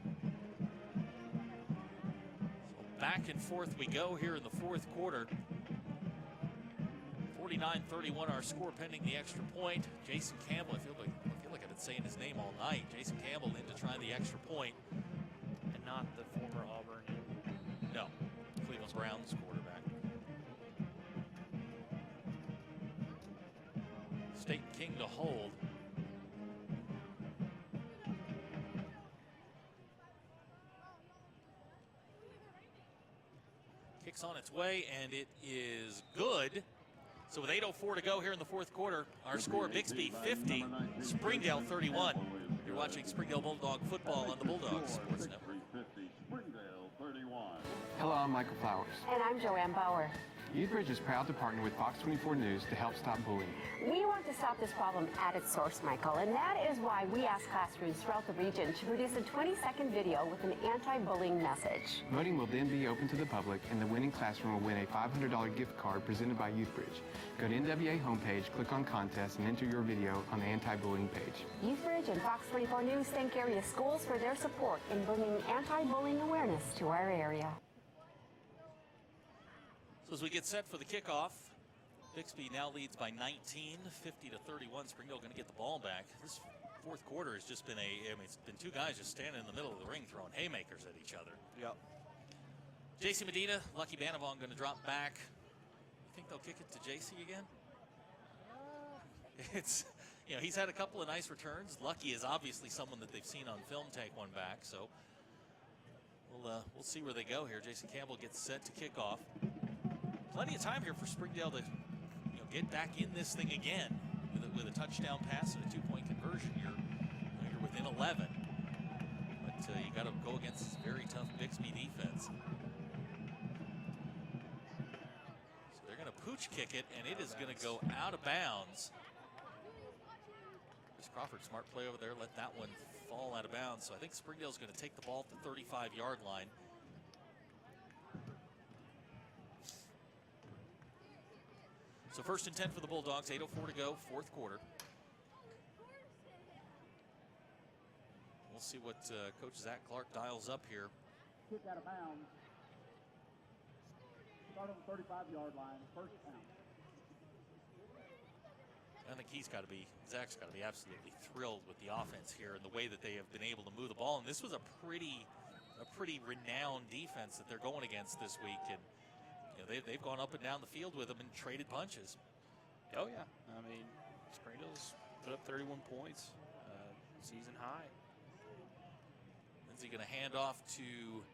back and forth we go here in the fourth quarter. 49-31 our score pending the extra point. Jason Campbell, I feel like I've been saying his name all night. Jason Campbell in to try the extra point. And not the former Auburn. No, Cleveland Browns quarterback. State King to hold. Kicks on its way, and it is good. So with 8:04 to go here in the fourth quarter, our score, Bixby 50, Springdale 31. You're watching Springdale Bulldog football on the Bulldog Sports Network. Hello, I'm Michael Flowers. And I'm Joanne Bauer. Youthbridge is proud to partner with Fox 24 News to help stop bullying. We want to stop this problem at its source, Michael, and that is why we ask classrooms throughout the region to produce a 20-second video with an anti-bullying message. Voting will then be open to the public, and the winning classroom will win a $500 gift card presented by Youthbridge. Go to NWA homepage, click on contest, and enter your video on the anti-bullying page. Youthbridge and Fox 24 News thank area schools for their support in bringing anti-bullying awareness to our area. So as we get set for the kickoff, Bixby now leads by 19, 50-31. Springdale going to get the ball back. This fourth quarter has just been it's been two guys just standing in the middle of the ring throwing haymakers at each other. Yep. JC Medina, Lucky Banavon going to drop back. You think they'll kick it to JC again? It's, you know, he's had a couple of nice returns. Lucky is obviously someone that they've seen on film take one back, so we'll see where they go here. Jason Campbell gets set to kick off. Plenty of time here for Springdale to, you know, get back in this thing again with a touchdown pass and a 2-point conversion. You're within 11, but you got to go against this very tough Bixby defense. So they're going to pooch kick it, and it is going to go out of bounds. Chris Crawford, smart play over there, let that one fall out of bounds. So I think Springdale's going to take the ball at the 35-yard line. So 1st and 10 for the Bulldogs, 8:04 to go, fourth quarter. We'll see what Coach Zach Clark dials up here. Kick out of bounds. Start on the 35-yard line, first down. I think Zach's got to be absolutely thrilled with the offense here and the way that they have been able to move the ball. And this was a pretty renowned defense that they're going against this week. And you know, they've gone up and down the field with them and traded punches. Oh, yeah. I mean, Springdale's put up 31 points, season high. Lindsay going to hand off to,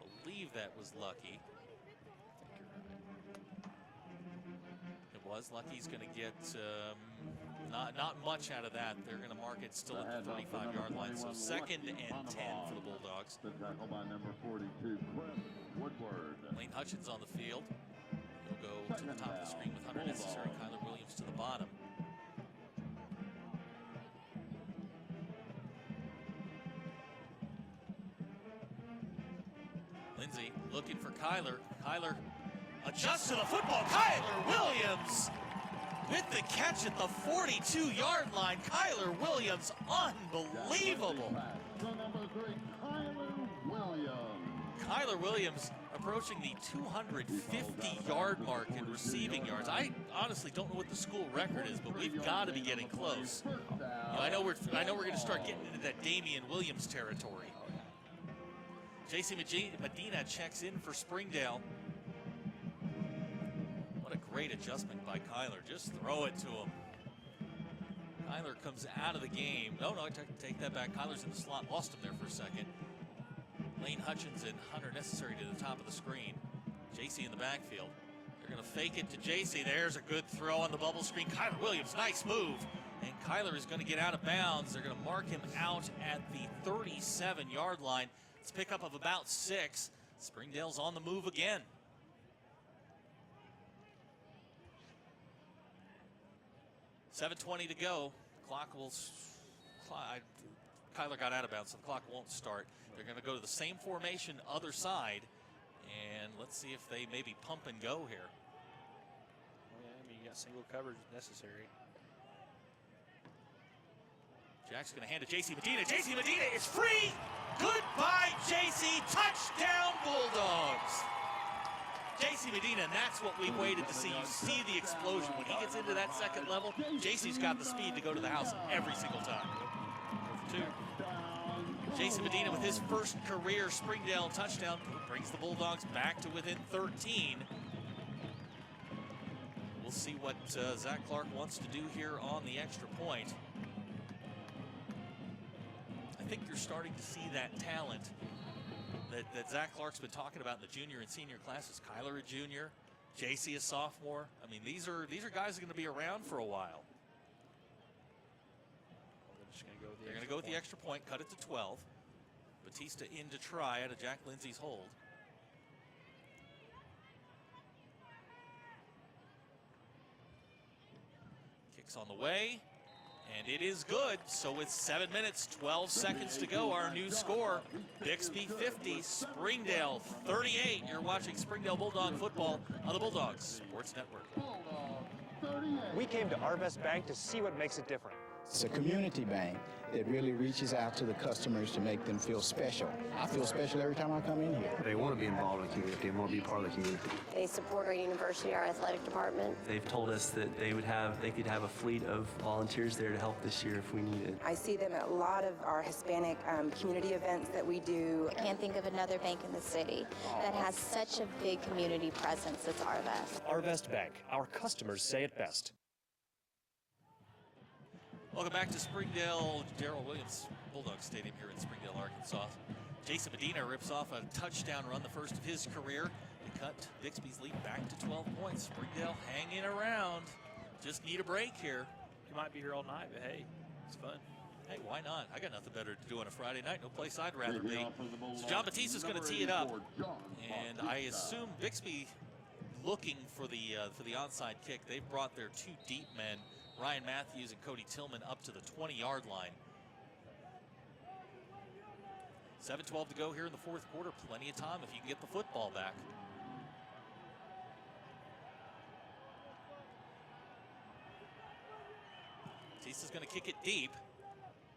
I believe that was Lucky. It was. Lucky's going to get not much out of that. They're going to mark it still at the 35-yard line. So 2nd and 10 for the Bulldogs. The tackle by number 42, Woodward. Lane Hutchins on the field. He'll go to the top of the screen with Hunter Necessary. Kyler Williams to the bottom. Lindsay looking for Kyler. Kyler adjusts to the football. Kyler Williams with the catch at the 42-yard line. Kyler Williams, unbelievable. Kyler Williams approaching the 250-yard mark in receiving yards. I honestly don't know what the school record is, but we've got to be getting close. You know, I know we're going to start getting into that Damian Williams territory. JC Medina checks in for Springdale. What a great adjustment by Kyler. Just throw it to him. Kyler comes out of the game. No, take that back. Kyler's in the slot. Lost him there for a second. Lane Hutchins and Hunter necessary to the top of the screen. JC in the backfield. They're going to fake it to JC. There's a good throw on the bubble screen. Kyler Williams, nice move. And Kyler is going to get out of bounds. They're going to mark him out at the 37-yard line. It's a pickup of about 6. Springdale's on the move again. $7:20 to go. Kyler got out of bounds, so the clock won't start. They're going to go to the same formation, other side, and let's see if they maybe pump and go here. Well, yeah, I mean, you got single coverage necessary. Jack's going to hand to J.C. Medina. J.C. Medina is free. Goodbye, J.C. Touchdown, Bulldogs. J.C. Medina, and that's what we waited to see. You see the explosion. When he gets into that second level, J.C.'s got the speed to go to the house every single time. 2. J.C. Medina with his first career Springdale touchdown brings the Bulldogs back to within 13. We'll see what Zach Clark wants to do here on the extra point. I think you're starting to see that talent that Zach Clark's been talking about in the junior and senior classes. Kyler a junior, JC a sophomore. I mean, these are guys that are going to be around for a while. They're going to go with the extra point, cut it to 12. Batista in to try out of Jack Lindsay's hold. Kicks on the way. And it is good. So with 7 minutes, 12 seconds to go, our new score, Bixby 50, Springdale 38. You're watching Springdale Bulldog football on the Bulldogs Sports Network. We came to HAR-BER Bank to see what makes it different. It's a community bank that really reaches out to the customers to make them feel special. I feel special every time I come in here. They want to be involved in the community. They want to be part of the community. They support our university, our athletic department. They've told us that they could have a fleet of volunteers there to help this year if we need it. I see them at a lot of our Hispanic community events that we do. I can't think of another bank in the city that has such a big community presence as HAR-BER. HAR-BER Bank. Our customers say it best. Welcome back to Springdale, Gerald Williams Bulldog Stadium here in Springdale, Arkansas. Jason Medina rips off a touchdown run, the first of his career, to cut Bixby's lead back to 12 points. Springdale hanging around. Just need a break here. You might be here all night, but hey, it's fun. Hey, why not? I got nothing better to do on a Friday night. No place I'd rather be. So John Batista's going to tee it up, and I assume Bixby looking for the onside kick. They've brought their 2 deep men, Ryan Matthews and Cody Tillman, up to the 20-yard line. 7:12 to go here in the fourth quarter. Plenty of time if you can get the football back. Batista's going to kick it deep,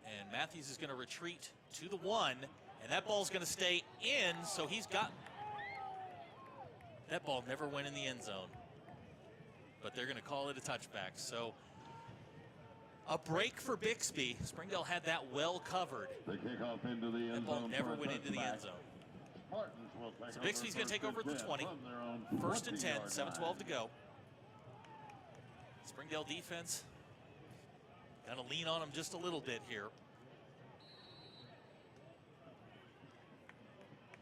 and Matthews is going to retreat to the 1, and that ball's going to stay in, so he's got... That ball never went in the end zone, but they're going to call it a touchback. So a break for Bixby. Springdale had that well covered. They kick off into the end zone. That ball never went into the end zone. So Bixby's going to take over at the 20. First and 10, 7:12 to go. Springdale defense going to lean on them just a little bit here.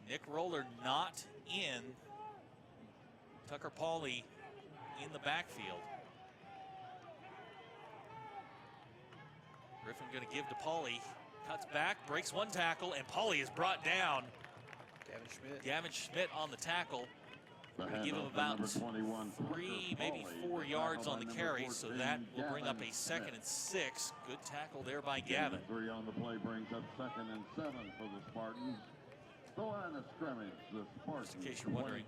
Nick Roller not in. Tucker Pauly in the backfield. Griffin going to give to Pauly. Cuts back, breaks one tackle, and Pauly is brought down. Gavin Schmidt on the tackle. Going to give him about 3, maybe 4 yards on the carry, so that will bring up a 2nd and 6. Good tackle there by Gavin. 3 on the play brings up 2nd and 7 for the Spartans. The line of scrimmage, the Spartans. Just in case you're wondering,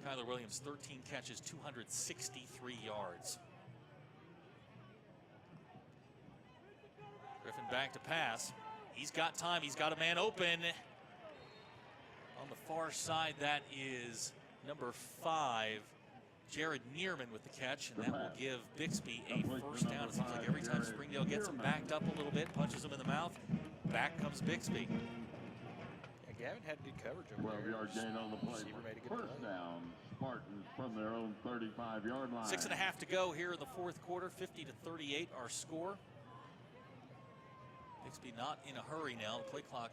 Kyler Williams, 13 catches, 263 yards. Griffin back to pass. He's got time. He's got a man open. On the far side, that is number 5, Jared Neerman with the catch, and that will give Bixby a first down. It seems like every time Springdale gets him backed up a little bit, punches him in the mouth, back comes Bixby. Gavin had good coverage over there. 12-yard gain on the play. Receiver made a good First play. down, Spartans from their own 35-yard line. 6.5 to go here in the fourth quarter. 50-38 our score. Bixby not in a hurry now. The play clock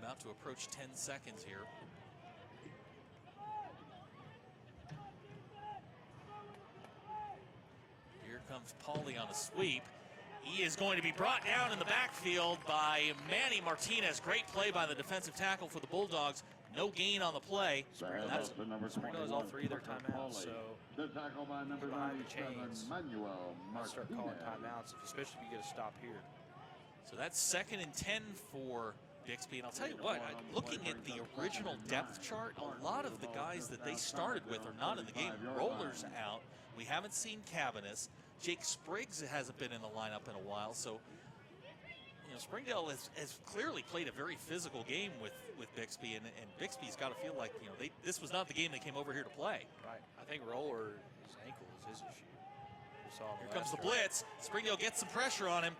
about to approach 10 seconds here. Here comes Pauly on a sweep. He is going to be brought down in the backfield by Manny Martinez. Great play by the defensive tackle for the Bulldogs. No gain on the play. Springdale has all 3 of their timeouts, so the tackle by number 97, Manuel I'll start calling timeouts, especially if you get a stop here. So that's 2nd and 10 for Bixby. And I'll tell you what, looking at the original depth chart, a lot of the guys that they started with are not in the game. Roller's out. We haven't seen Cabanis. Jake Spriggs hasn't been in the lineup in a while. So, you know, Springdale has clearly played a very physical game with Bixby. And Bixby's got to feel like, you know, this was not the game they came over here to play. Right. I think Roller, his ankle is his issue. Here comes the blitz. Springdale gets some pressure on him.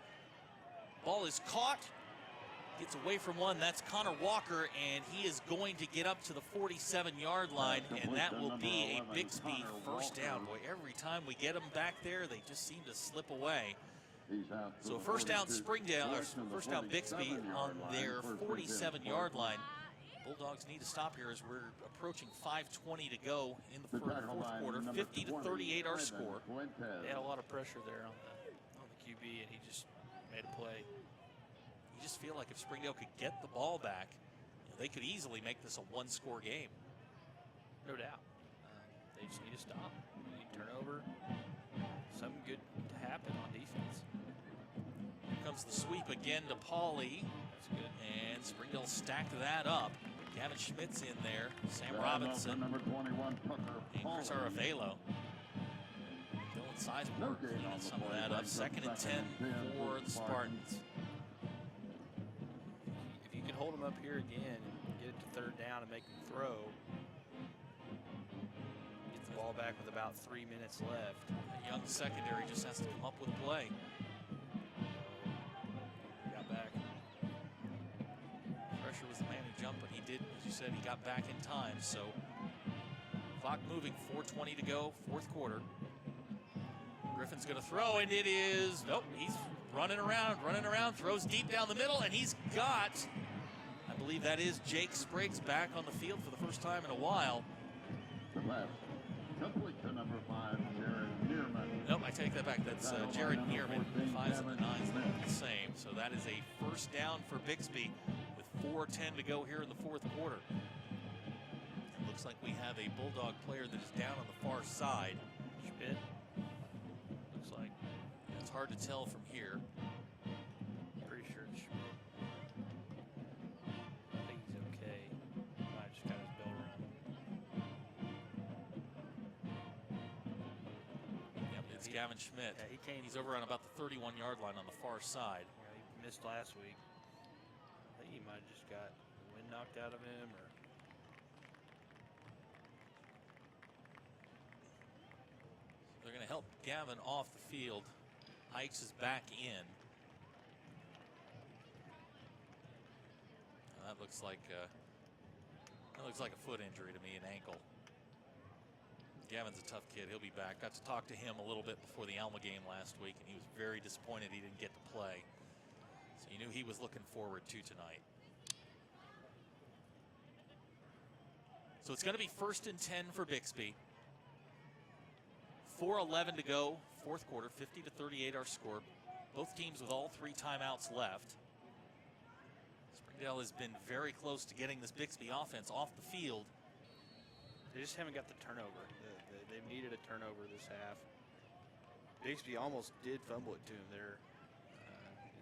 Ball is caught, gets away from one. That's Connor Walker, and he is going to get up to the 47-yard line, and that will be a Bixby first down. Boy, every time we get them back there, they just seem to slip away. So first down Springdale, or first down Bixby on their 47-yard line. Bulldogs need to stop here as we're approaching 5:20 to go in the fourth quarter. 50-38 our score. They had a lot of pressure there on the QB, and he just made a play. You just feel like if Springdale could get the ball back, you know, they could easily make this a 1-score game. No doubt. They just need to stop. They need turnover. Something good to happen on defense. Here comes the sweep again to Pauly. That's good. And Springdale stacked that up. Gavin Schmidt's in there. Sam Robinson. Number 21, Tucker. And Chris Aravelo. Dylan Sizemore cleaning some of that up. 2nd and 10 for the Spartans. If you can hold them up here again and get it to 3rd down and make them throw, get the ball back with about 3 minutes left. A young secondary just has to come up with a play. Got back. Pressure was the man who jumped, but he did, as you said, he got back in time. So clock moving, 4:20 to go, fourth quarter. Griffin's going to throw, and it is, nope, he's running around, throws deep down the middle, and he's got, I believe that is Jake Spriggs back on the field for the first time in a while. Complete to number 5, Jared Neerman. Nope, I take that back. That's Jared Neerman. The 5s and the 9s look the same. So that is a first down for Bixby with 4:10 to go here in the fourth quarter. It looks like we have a Bulldog player that is down on the far side. Schmidt. Looks like. It's hard to tell from here. Pretty sure it's Schmidt. I think he's okay. Might just got his bell rung. Yep, it's Gavin Schmidt. Yeah, he's over on about the 31-yard line on the far side. Yeah, he missed last week. I think he might have just got the wind knocked out of him, or they're going to help Gavin off the field. Hikes is back in. That looks like a foot injury to me, an ankle. Gavin's a tough kid. He'll be back. Got to talk to him a little bit before the Alma game last week, and he was very disappointed he didn't get to play. So you knew he was looking forward to tonight. So it's going to be 1st and 10 for Bixby. 4:11 to go, fourth quarter, 50-38 our score. Both teams with all 3 timeouts left. Springdale has been very close to getting this Bixby offense off the field. they just haven't got the turnover. They've needed a turnover this half. Bixby almost did fumble it to him there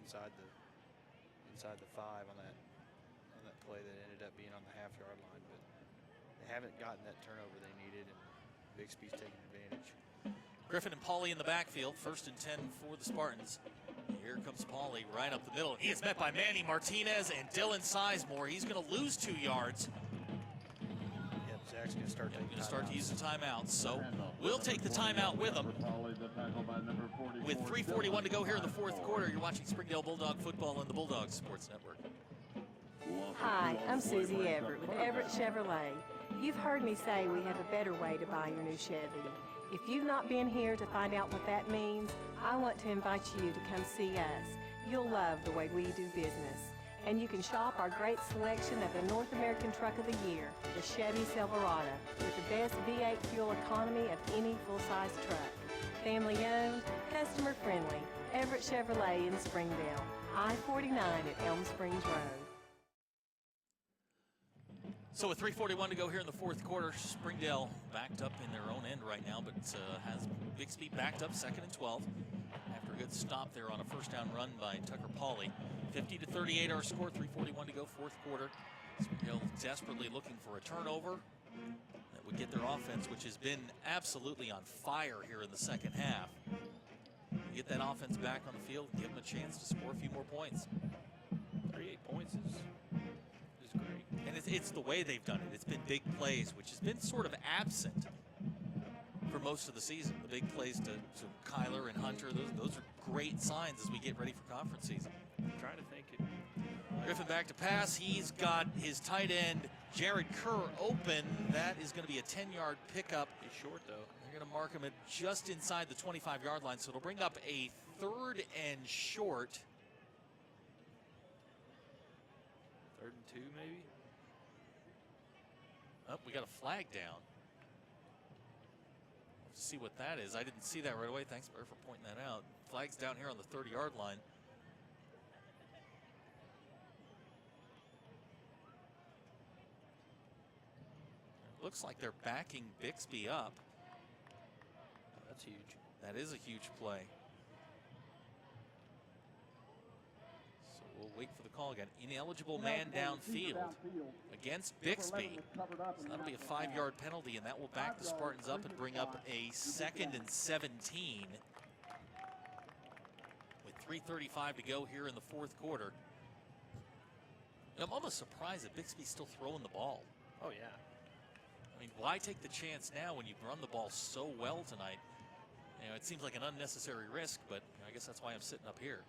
inside the 5 on that play that ended up being on the half-yard line, but they haven't gotten that turnover they needed, and Bixby's taking advantage. Griffin and Pauly in the backfield, 1st and 10 for the Spartans. Here comes Pauly right up the middle. He is met by Manny Martinez and Dylan Sizemore. He's going to lose 2 yards. Yep, Zach's going to start taking to use the timeouts. So we'll take the timeout with him. With 3:41 to go here in the fourth quarter, you're watching Springdale Bulldog football on the Bulldog Sports Network. Hi, I'm Susie Everett with Everett Chevrolet. You've heard me say we have a better way to buy your new Chevy. If you've not been here to find out what that means, I want to invite you to come see us. You'll love the way we do business. And you can shop our great selection of the North American Truck of the Year, the Chevy Silverado, with the best V8 fuel economy of any full-size truck. Family owned, customer friendly, Everett Chevrolet in Springdale, I-49 at Elm Springs Road. So with 3:41 to go here in the fourth quarter, Springdale backed up in their own end right now, but has Bixby backed up 2nd and 12 after a good stop there on a first down run by Tucker Pauley. 50-38 our score, 3:41 to go, fourth quarter. Springdale desperately looking for a turnover that would get their offense, which has been absolutely on fire here in the second half. Get that offense back on the field, give them a chance to score a few more points. 38 points is great. And it's the way they've done it. It's been big plays, which has been sort of absent for most of the season. The big plays to Kyler and Hunter, those are great signs as we get ready for conference season. I'm trying to think it. Griffin back to pass. He's got his tight end, Jared Kerr, open. That is going to be a 10-yard pickup. He's short, though. They're going to mark him at just inside the 25-yard line, so it'll bring up a 3rd and short. 3rd and 2, maybe? Oh, we got a flag down. Let's see what that is. I didn't see that right away. Thanks, Bear, for pointing that out. Flag's down here on the 30-yard line. It looks like they're backing Bixby up. That's huge. That is a huge play. So we'll wait for the call again. Ineligible man downfield against Bixby. So that'll be a 5-yard penalty, and that will back the Spartans up and bring up a 2nd and 17. With 3:35 to go here in the fourth quarter. And I'm almost surprised that Bixby's still throwing the ball. Oh, yeah. I mean, why take the chance now when you've run the ball so well tonight? You know, it seems like an unnecessary risk, but I guess that's why I'm sitting up here.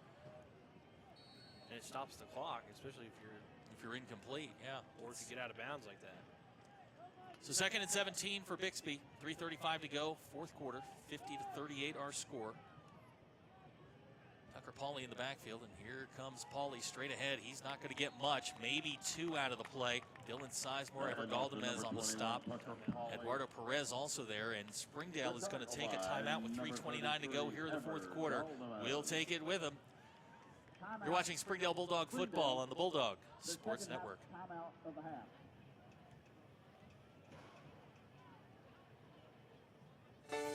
And it stops the clock, especially if you're incomplete, yeah. Or if you get out of bounds like that. So 2nd and 17 for Bixby. 3:35 to go, fourth quarter. 50-38 our score. Tucker Pauley in the backfield, and here comes Pauley straight ahead. He's not going to get much, maybe 2 out of the play. Dylan Sizemore, Ever Galdamez on the stop. Eduardo Perez also there, and Springdale is going to take a timeout with 3:29 to go here in the fourth quarter. We'll take it with him. You're watching Springdale Bulldog football on the Bulldog Sports Network.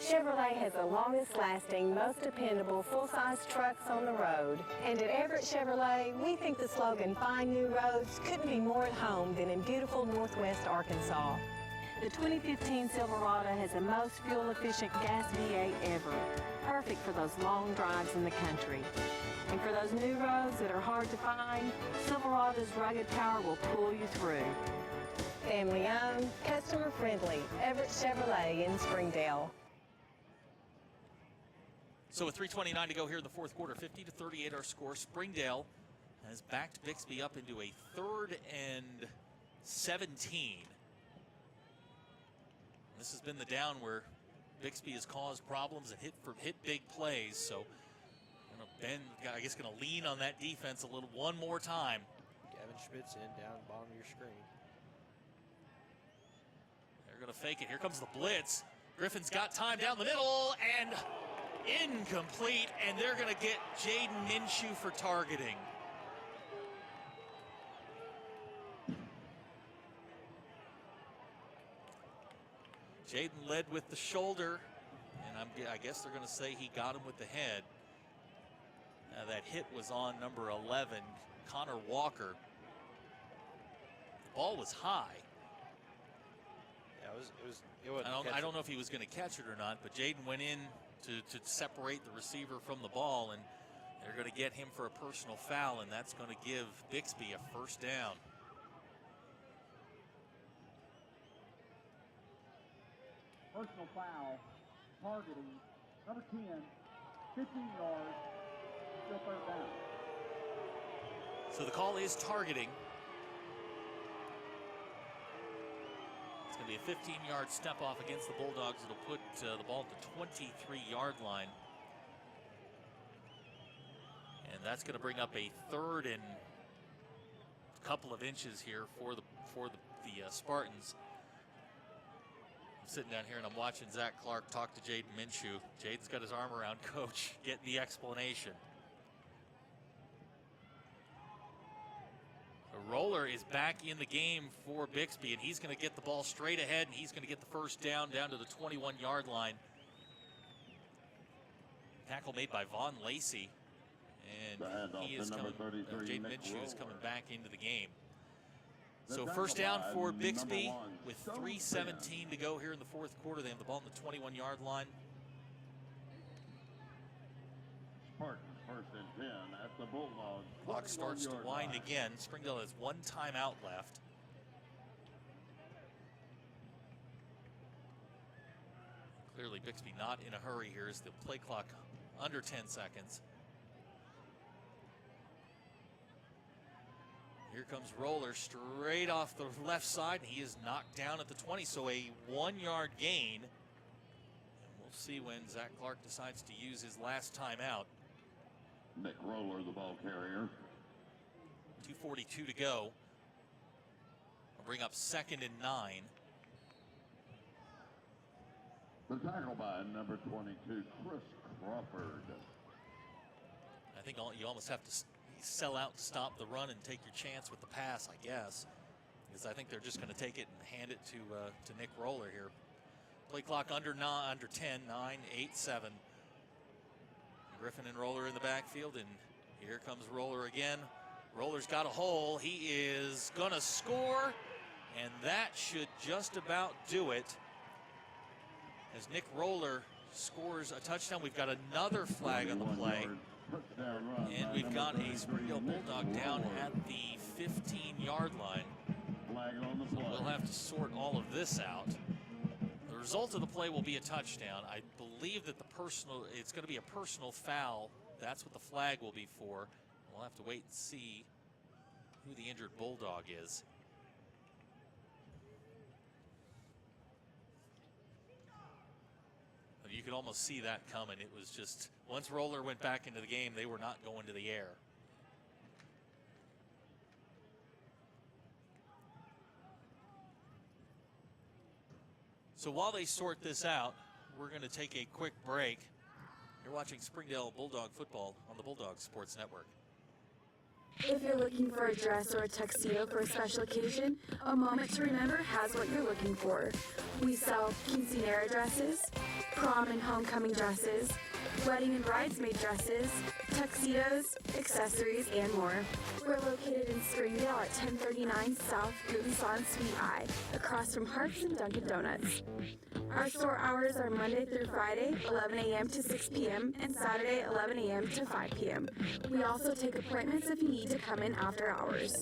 Chevrolet has the longest lasting, most dependable full-size trucks on the road. And at Everett Chevrolet, we think the slogan, "Find New Roads," couldn't be more at home than in beautiful Northwest Arkansas. The 2015 Silverado has the most fuel-efficient gas V8 ever. Perfect for those long drives in the country. And for those new roads that are hard to find, Silverado's rugged power will pull you through. Family owned, customer friendly, Everett Chevrolet in Springdale. So with 3:29 to go here in the fourth quarter, 50-38 our score. Springdale has backed Bixby up into a 3rd and 17. This has been the down where Bixby has caused problems and hit big plays. So Ben, I guess, going to lean on that defense a little one more time. Gavin Schmitz in down the bottom of your screen. They're going to fake it. Here comes the blitz. Griffin's got time down the middle and incomplete. And they're going to get Jaden Minshew for targeting. Jaden led with the shoulder, and I guess they're going to say he got him with the head. That hit was on number 11, Connor Walker. The ball was high. Yeah, I don't know if he was going to catch it or not, but Jaden went in to separate the receiver from the ball, and they're going to get him for a personal foul, and that's going to give Bixby a first down. Personal foul, targeting, number 10, 15 yards, still 3rd down. So the call is targeting. It's going It'll be a 15-yard step off against the Bulldogs. It'll put the ball at the 23-yard line. And that's going to bring up a 3rd and a couple of inches here for the Spartans. I'm sitting down here and I'm watching Zach Clark talk to Jaden Minshew. Jaden's got his arm around Coach, getting the explanation. The roller is back in the game for Bixby, and he's going to get the ball straight ahead, and he's going to get the first down to the 21-yard line. Tackle made by Vaughn Lacey, and he is coming. Jaden Minshew is coming back into the game. So first down for Bixby with 3:17 to go here in the 4th quarter. They have the ball on the 21-yard line. Spartans, 1st and 10 at the Bulldog. Clock starts to wind again. Springdale has 1 timeout left. Clearly Bixby not in a hurry here as the play clock under 10 seconds. Here comes Roller straight off the left side, and he is knocked down at the 20, so a 1-yard gain. And we'll see when Zach Clark decides to use his last timeout. Nick Roller, the ball carrier. 2:42 to go. We'll bring up 2nd and 9. The tackle by number 22, Chris Crawford. I think you almost have to sell out to stop the run and take your chance with the pass, I guess, because I think they're just going to take it and hand it to Nick Roller here. Play clock under 10, 9, 8, 7. Griffin and Roller in the backfield, and here comes Roller again. Roller's got a hole. He is going to score, and that should just about do it. As Nick Roller scores a touchdown, we've got another flag on the play. And we've got a Springdale Bulldog down at the 15-yard line. So we'll have to sort all of this out. The result of the play will be a touchdown. I believe that it's going to be a personal foul. That's what the flag will be for. We'll have to wait and see who the injured Bulldog is. You could almost see that coming. It was just, once Roller went back into the game, they were not going to the air. So while they sort this out, we're going to take a quick break. You're watching Springdale Bulldog football on the Bulldog Sports Network. If you're looking for a dress or a tuxedo for a special occasion, A Moment to Remember has what you're looking for. We sell quinceanera dresses, prom and homecoming dresses, wedding and bridesmaid dresses, tuxedos, accessories, and more. We're located in Springdale at 1039 South Guggenson Suite I, across from Harps and Dunkin' Donuts. Our store hours are Monday through Friday, 11 a.m. to 6 p.m., and Saturday, 11 a.m. to 5 p.m. We also take appointments if you need to come in after hours.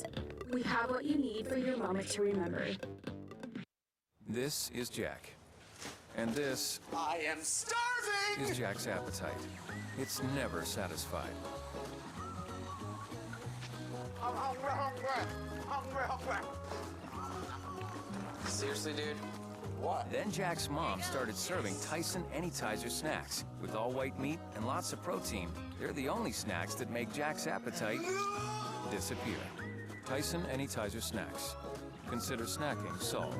We have what you need for your moment to remember. This is Jack. And this I am starving! is Jack's appetite. It's never satisfied. I'm hungry, hungry, hungry, hungry. Seriously, dude? What? Then Jack's mom started serving Tyson Anytizer snacks with all white meat and lots of protein. They're the only snacks that make Jack's appetite disappear. Tyson Anytizer snacks. Consider snacking solved.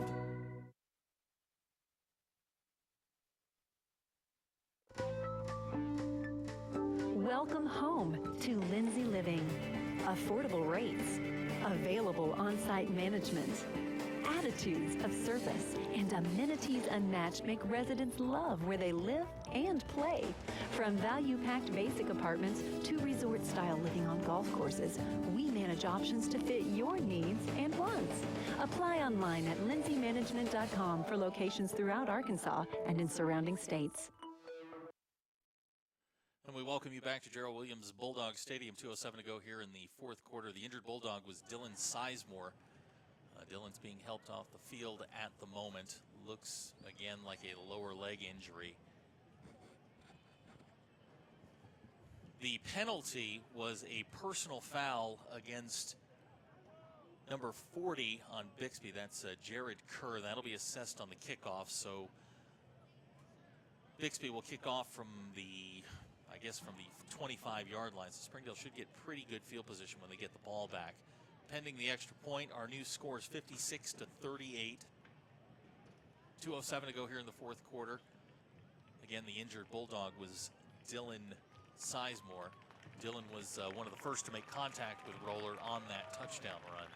Welcome home to Lindsay Living. Affordable rates, available on-site management, attitudes of service, and amenities unmatched make residents love where they live and play. From value-packed basic apartments to resort-style living on golf courses, we manage options to fit your needs and wants. Apply online at lindsaymanagement.com for locations throughout Arkansas and in surrounding states. And we welcome you back to Gerald Williams Bulldog Stadium. 2:07 to go here in the 4th quarter. The injured Bulldog was Dylan Sizemore. Dylan's being helped off the field at the moment. Looks, again, like a lower leg injury. The penalty was a personal foul against number 40 on Bixby. That's Jared Kerr. That'll be assessed on the kickoff. So Bixby will kick off from the, I guess, from the 25-yard line. So Springdale should get pretty good field position when they get the ball back. Pending the extra point, our new score is 56-38. 2:07 to go here in the fourth quarter. Again, the injured Bulldog was Dylan Sizemore. Dylan was one of the first to make contact with Roller on that touchdown run.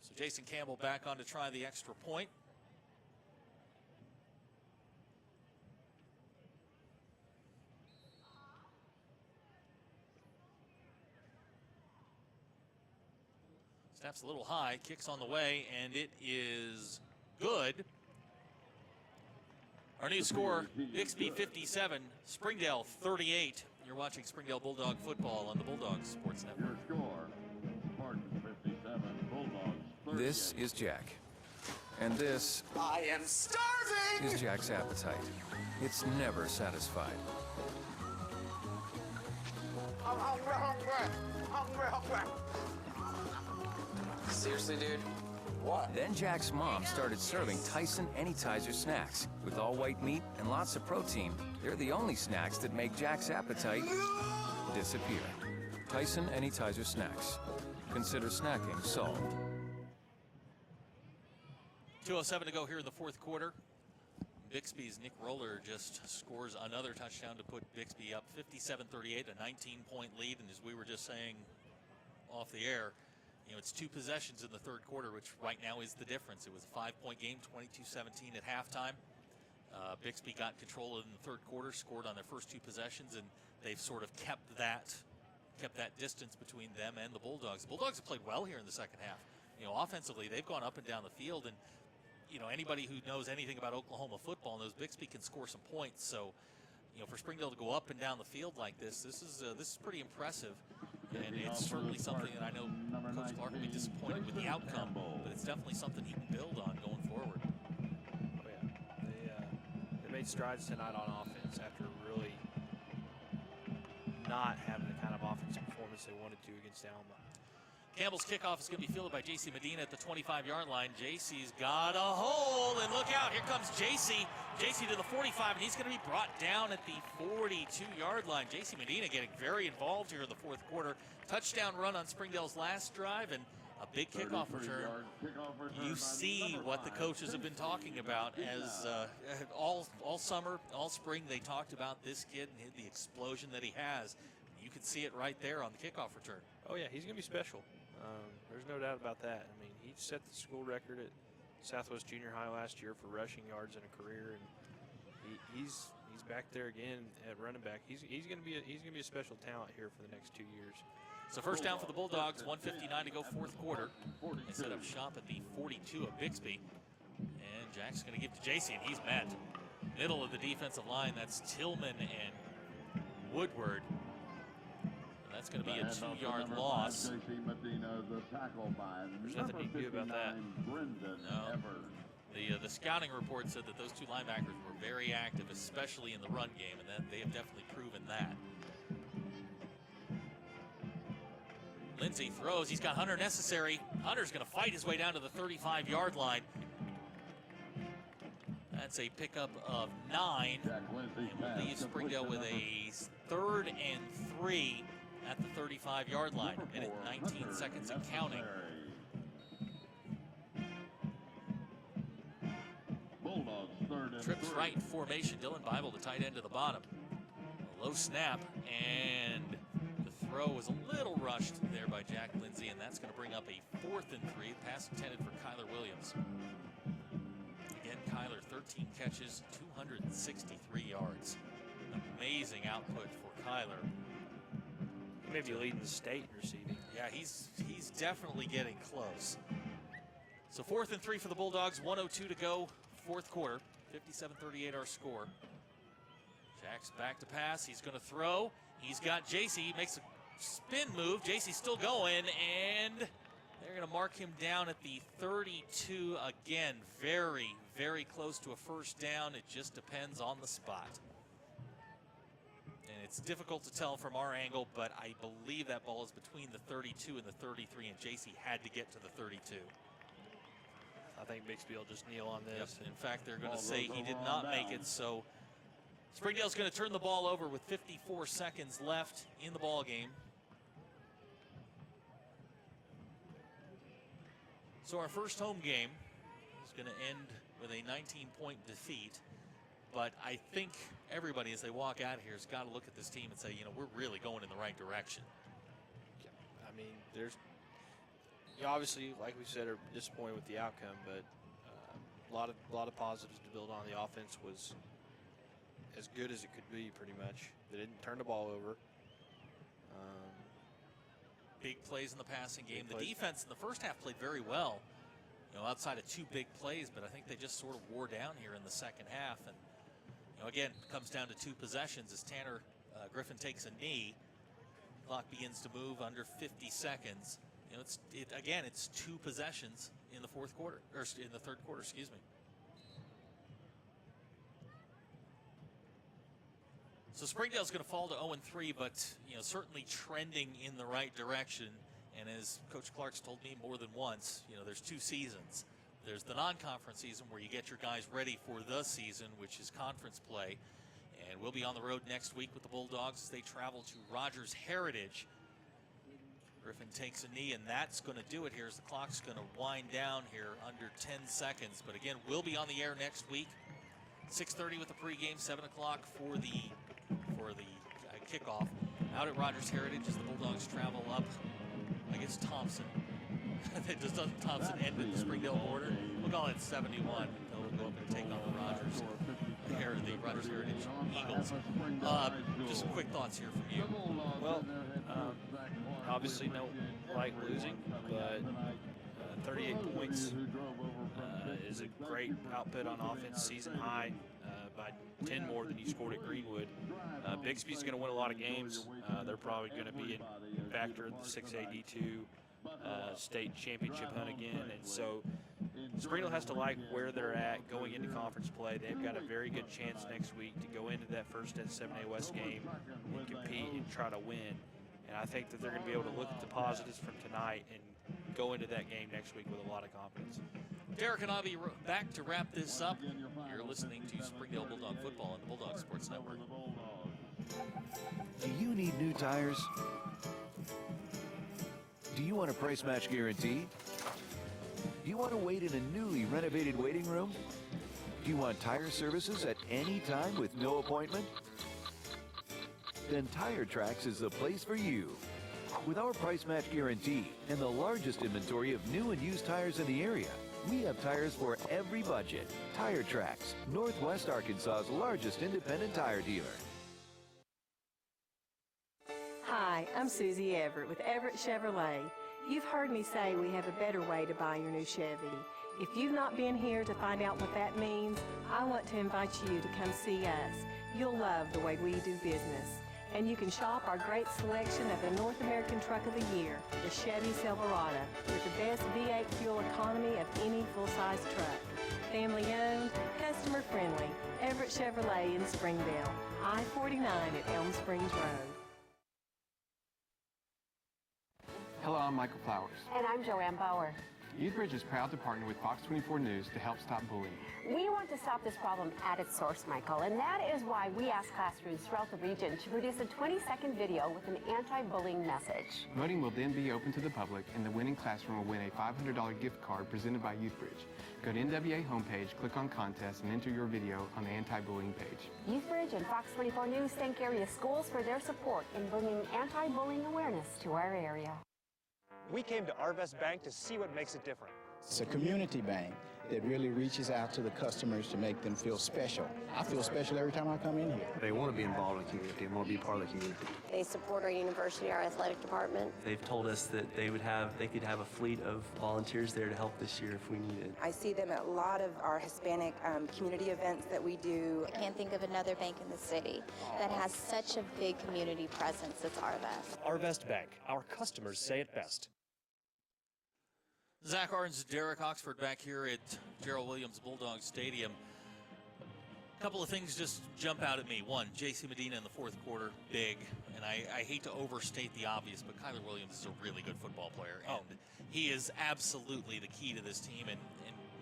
So Jason Campbell back on to try the extra point. Snaps a little high, kicks on the way, and it is good. Our new score, Bixby 57, Springdale 38. You're watching Springdale Bulldog football on the Bulldog Sports Network. Your score, Spartan 57, Bulldogs 38. This is Jack. And this I am starving! is Jack's appetite. It's never satisfied. I'm hungry, hungry, hungry, hungry. Seriously, dude? What? Then Jack's mom started serving Tyson Anytizer snacks with all white meat and lots of protein. They're the only snacks that make Jack's appetite disappear. Tyson Anytizer snacks. Consider snacking solved. 2:07 to go here in the fourth quarter. Bixby's Nick Roller just scores another touchdown to put Bixby up 57-38, a 19-point lead. And as we were just saying off the air, you know, it's two possessions in the third quarter, which right now is the difference. It was a 5-point game, 22-17 at halftime. Bixby got control in the third quarter, scored on their first two possessions, and they've sort of kept that distance between them and the Bulldogs. The Bulldogs have played well here in the second half. You know, offensively, they've gone up and down the field, and you know, anybody who knows anything about Oklahoma football knows Bixby can score some points. So, you know, for Springdale to go up and down the field like this is pretty impressive. And it's certainly something that I know Coach Clark will be disappointed with the outcome, but it's definitely something he can build on going forward. Oh yeah, they made strides tonight on offense after really not having the kind of offensive performance they wanted to against Alma. Campbell's kickoff is going to be fielded by J.C. Medina at the 25-yard line. J.C.'s got a hole, and look out, here comes J.C. J.C. to the 45, and he's going to be brought down at the 42-yard line. J.C. Medina getting very involved here in the fourth quarter. Touchdown run on Springdale's last drive, and a big kickoff return. You see what the coaches have been talking about as all summer, all spring, they talked about this kid and the explosion that he has. You can see it right there on the kickoff return. Oh yeah, he's going to be special. There's no doubt about that. I mean, he set the school record at Southwest Junior High last year for rushing yards in a career, and he's back there again at running back. He's going to be a special talent here for the next 2 years. So first down for the Bulldogs, 1:59 to go, fourth quarter. They set up shop at the 42 of Bixby, and Jack's going to give to JC, and he's met. Middle of the defensive line, that's Tillman and Woodward. That's going to be a 2-yard loss. There's nothing you can do about that. No. The scouting report said that those two linebackers were very active, especially in the run game, and that they have definitely proven that. Lindsey throws. He's got Hunter necessary. Hunter's going to fight his way down to the 35-yard line. That's a pickup of 9. And will leave Springdale with a 3rd and 3 at the 35-yard line. A minute 19 seconds and counting. Trips right formation. Dylan Bible, the tight end to the bottom. A low snap, and the throw was a little rushed there by Jack Lindsey, and that's going to bring up a 4th and 3. Pass intended for Kyler Williams. Again, Kyler, 13 catches, 263 yards. Amazing output for Kyler. He may be leading the state in receiving. Yeah, he's definitely getting close. So 4th and 3 for the Bulldogs, 1:02 to go, fourth quarter. 57-38 our score. Jack's back to pass. He's going to throw. He's got JC. He makes a spin move. JC's still going, and They're going to mark him down at the 32 again. Very, very close to a first down. It just depends on the spot. And it's difficult to tell from our angle, but I believe that ball is between the 32 and the 33, and JC had to get to the 32. I think Bixby will just kneel on this. Yep. In fact, they're going to say he did not make it, so Springdale's going to turn the ball over with 54 seconds left in the ball game. So our first home game is going to end with a 19-point defeat. But I think everybody, as they walk out here, has got to look at this team and say, you know, we're really going in the right direction. I mean, you obviously, like we said, are disappointed with the outcome, but a lot of positives to build on. The offense was as good as it could be, pretty much. They didn't turn the ball over. Big plays in the passing game. The defense in the first half played very well, you know, outside of 2 big plays, but I think they just sort of wore down here in the second half. And, you know, again, it comes down to 2 possessions as Tanner Griffin takes a knee. Clock begins to move under 50 seconds. You know, it's 2 possessions in the fourth quarter, or in the third quarter, excuse me. So Springdale's going to fall to 0-3, but you know, certainly trending in the right direction. And as Coach Clark's told me more than once, you know, there's 2 seasons. There's the non-conference season where you get your guys ready for the season, which is conference play. And we'll be on the road next week with the Bulldogs as they travel to Rogers Heritage. Griffin takes a knee, and that's going to do it here as the clock's going to wind down here under 10 seconds. But again, we'll be on the air next week. 6:30 with the pregame, 7 o'clock for the kickoff out at Rogers Heritage as the Bulldogs travel up, I guess, Thompson. Doesn't Thompson end at the Springdale border? We'll call it 71. They'll go up and take on the Rogers Heritage Eagles. Just quick thoughts here from you. Well, obviously don't like losing, but 38 points is a great output on offense, season high, by 10 more than you scored at Greenwood. Bixby's going to win a lot of games. They're probably going to be a factor in the 6A D2 state championship hunt again, and so Springdale has to like where they're at going into conference play. They've got a very good chance next week to go into that first 7A West game and compete and try to win. And I think that they're going to be able to look at the positives from tonight and go into that game next week with a lot of confidence. Derek and I'll be back to wrap this up. You're listening to Springdale Bulldog Football on the Bulldog Sports Network. Do you need new tires? Do you want a price match guarantee? Do you want to wait in a newly renovated waiting room? Do you want tire services at any time with no appointment? Then Tire Tracks is the place for you. With our price match guarantee and the largest inventory of new and used tires in the area, we have tires for every budget. Tire Tracks, Northwest Arkansas's largest independent tire dealer. Hi, I'm Susie Everett with Everett Chevrolet. You've heard me say we have a better way to buy your new Chevy. If you've not been here to find out what that means, I want to invite you to come see us. You'll love the way we do business. And you can shop our great selection of the North American Truck of the Year, the Chevy Silverado, with the best V8 fuel economy of any full-size truck. Family owned, customer friendly, Everett Chevrolet in Springdale, I-49 at Elm Springs Road. Hello, I'm Michael Flowers. And I'm Joanne Bauer. Youthbridge is proud to partner with Fox 24 News to help stop bullying. We want to stop this problem at its source, Michael, and that is why we ask classrooms throughout the region to produce a 20-second video with an anti-bullying message. Voting will then be open to the public, and the winning classroom will win a $500 gift card presented by Youthbridge. Go to NWA homepage, click on contest, and enter your video on the anti-bullying page. Youthbridge and Fox 24 News thank area schools for their support in bringing anti-bullying awareness to our area. We came to HAR-BER Bank to see what makes it different. It's a community bank that really reaches out to the customers to make them feel special. I feel special every time I come in here. They want to be involved in the community and want to be part of the community. They support our university, our athletic department. They've told us that they could have a fleet of volunteers there to help this year if we needed. I see them at a lot of our Hispanic community events that we do. I can't think of another bank in the city that has such a big community presence as HAR-BER. HAR-BER Bank, our customers say it best. Zach Arns, Derek Oxford back here at Gerald Williams Bulldog Stadium. A couple of things just jump out at me. One, J.C. Medina in the fourth quarter, big. And I hate to overstate the obvious, but Kyler Williams is a really good football player. And he is absolutely the key to this team. And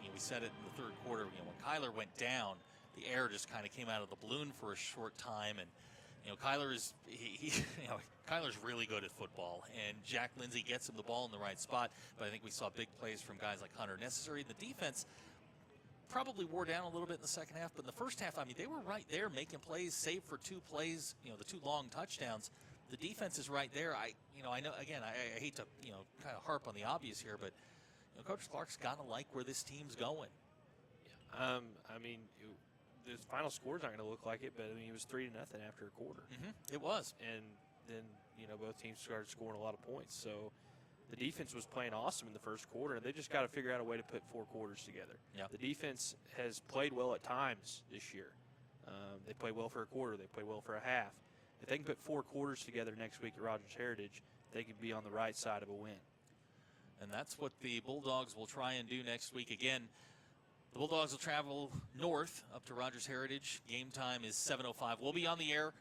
you know, we said it in the third quarter. You know, when Kyler went down, the air just kind of came out of the balloon for a short time. And you know, Kyler's really good at football, and Jack Lindsay gets him the ball in the right spot. But I think we saw big plays from guys like Hunter Necessary. The defense probably wore down a little bit in the second half, but in the first half, I mean, they were right there making plays, save for two plays, you know, the two long touchdowns. The defense is right there. I know, again, I hate to, you know, kind of harp on the obvious here, but you know, Coach Clark's got to like where this team's going. I mean, the final score's not going to look like it, but I mean, it was 3-0 after a quarter. It was. And then, you know, both teams started scoring a lot of points. So the defense was playing awesome in the first quarter, and they just got to figure out a way to put four quarters together. Yeah. The defense has played well at times this year. They played well for a quarter. They played well for a half. If they can put four quarters together next week at Rogers Heritage, they could be on the right side of a win. And that's what the Bulldogs will try and do next week. Again, the Bulldogs will travel north up to Rogers Heritage. Game time is 7:05. We'll be on the air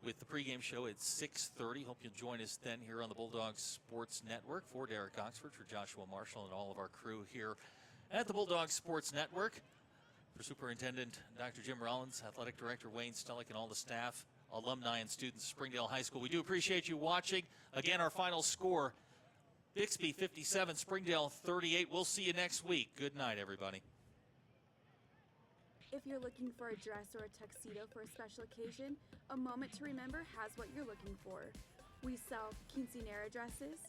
with the pregame show at 6:30. Hope you'll join us then here on the Bulldogs Sports Network. For Derek Oxford, for Joshua Marshall, and all of our crew here at the Bulldogs Sports Network. For Superintendent Dr. Jim Rollins, Athletic Director Wayne Stellick, and all the staff, alumni, and students of Springdale High School, we do appreciate you watching. Again, our final score, Bixby 57, Springdale 38. We'll see you next week. Good night, everybody. If you're looking for a dress or a tuxedo for a special occasion, a moment to remember has what you're looking for. We sell quinceanera dresses,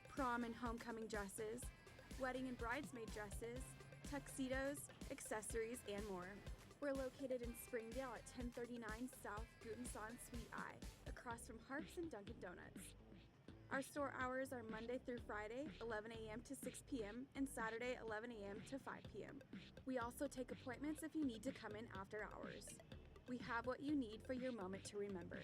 prom and homecoming dresses, wedding and bridesmaid dresses, tuxedos, accessories, and more. We're located in Springdale at 1039 South Gutenson Suite I, across from Harps and Dunkin' Donuts. Our store hours are Monday through Friday, 11 a.m. to 6 p.m., and Saturday, 11 a.m. to 5 p.m. We also take appointments if you need to come in after hours. We have what you need for your moment to remember.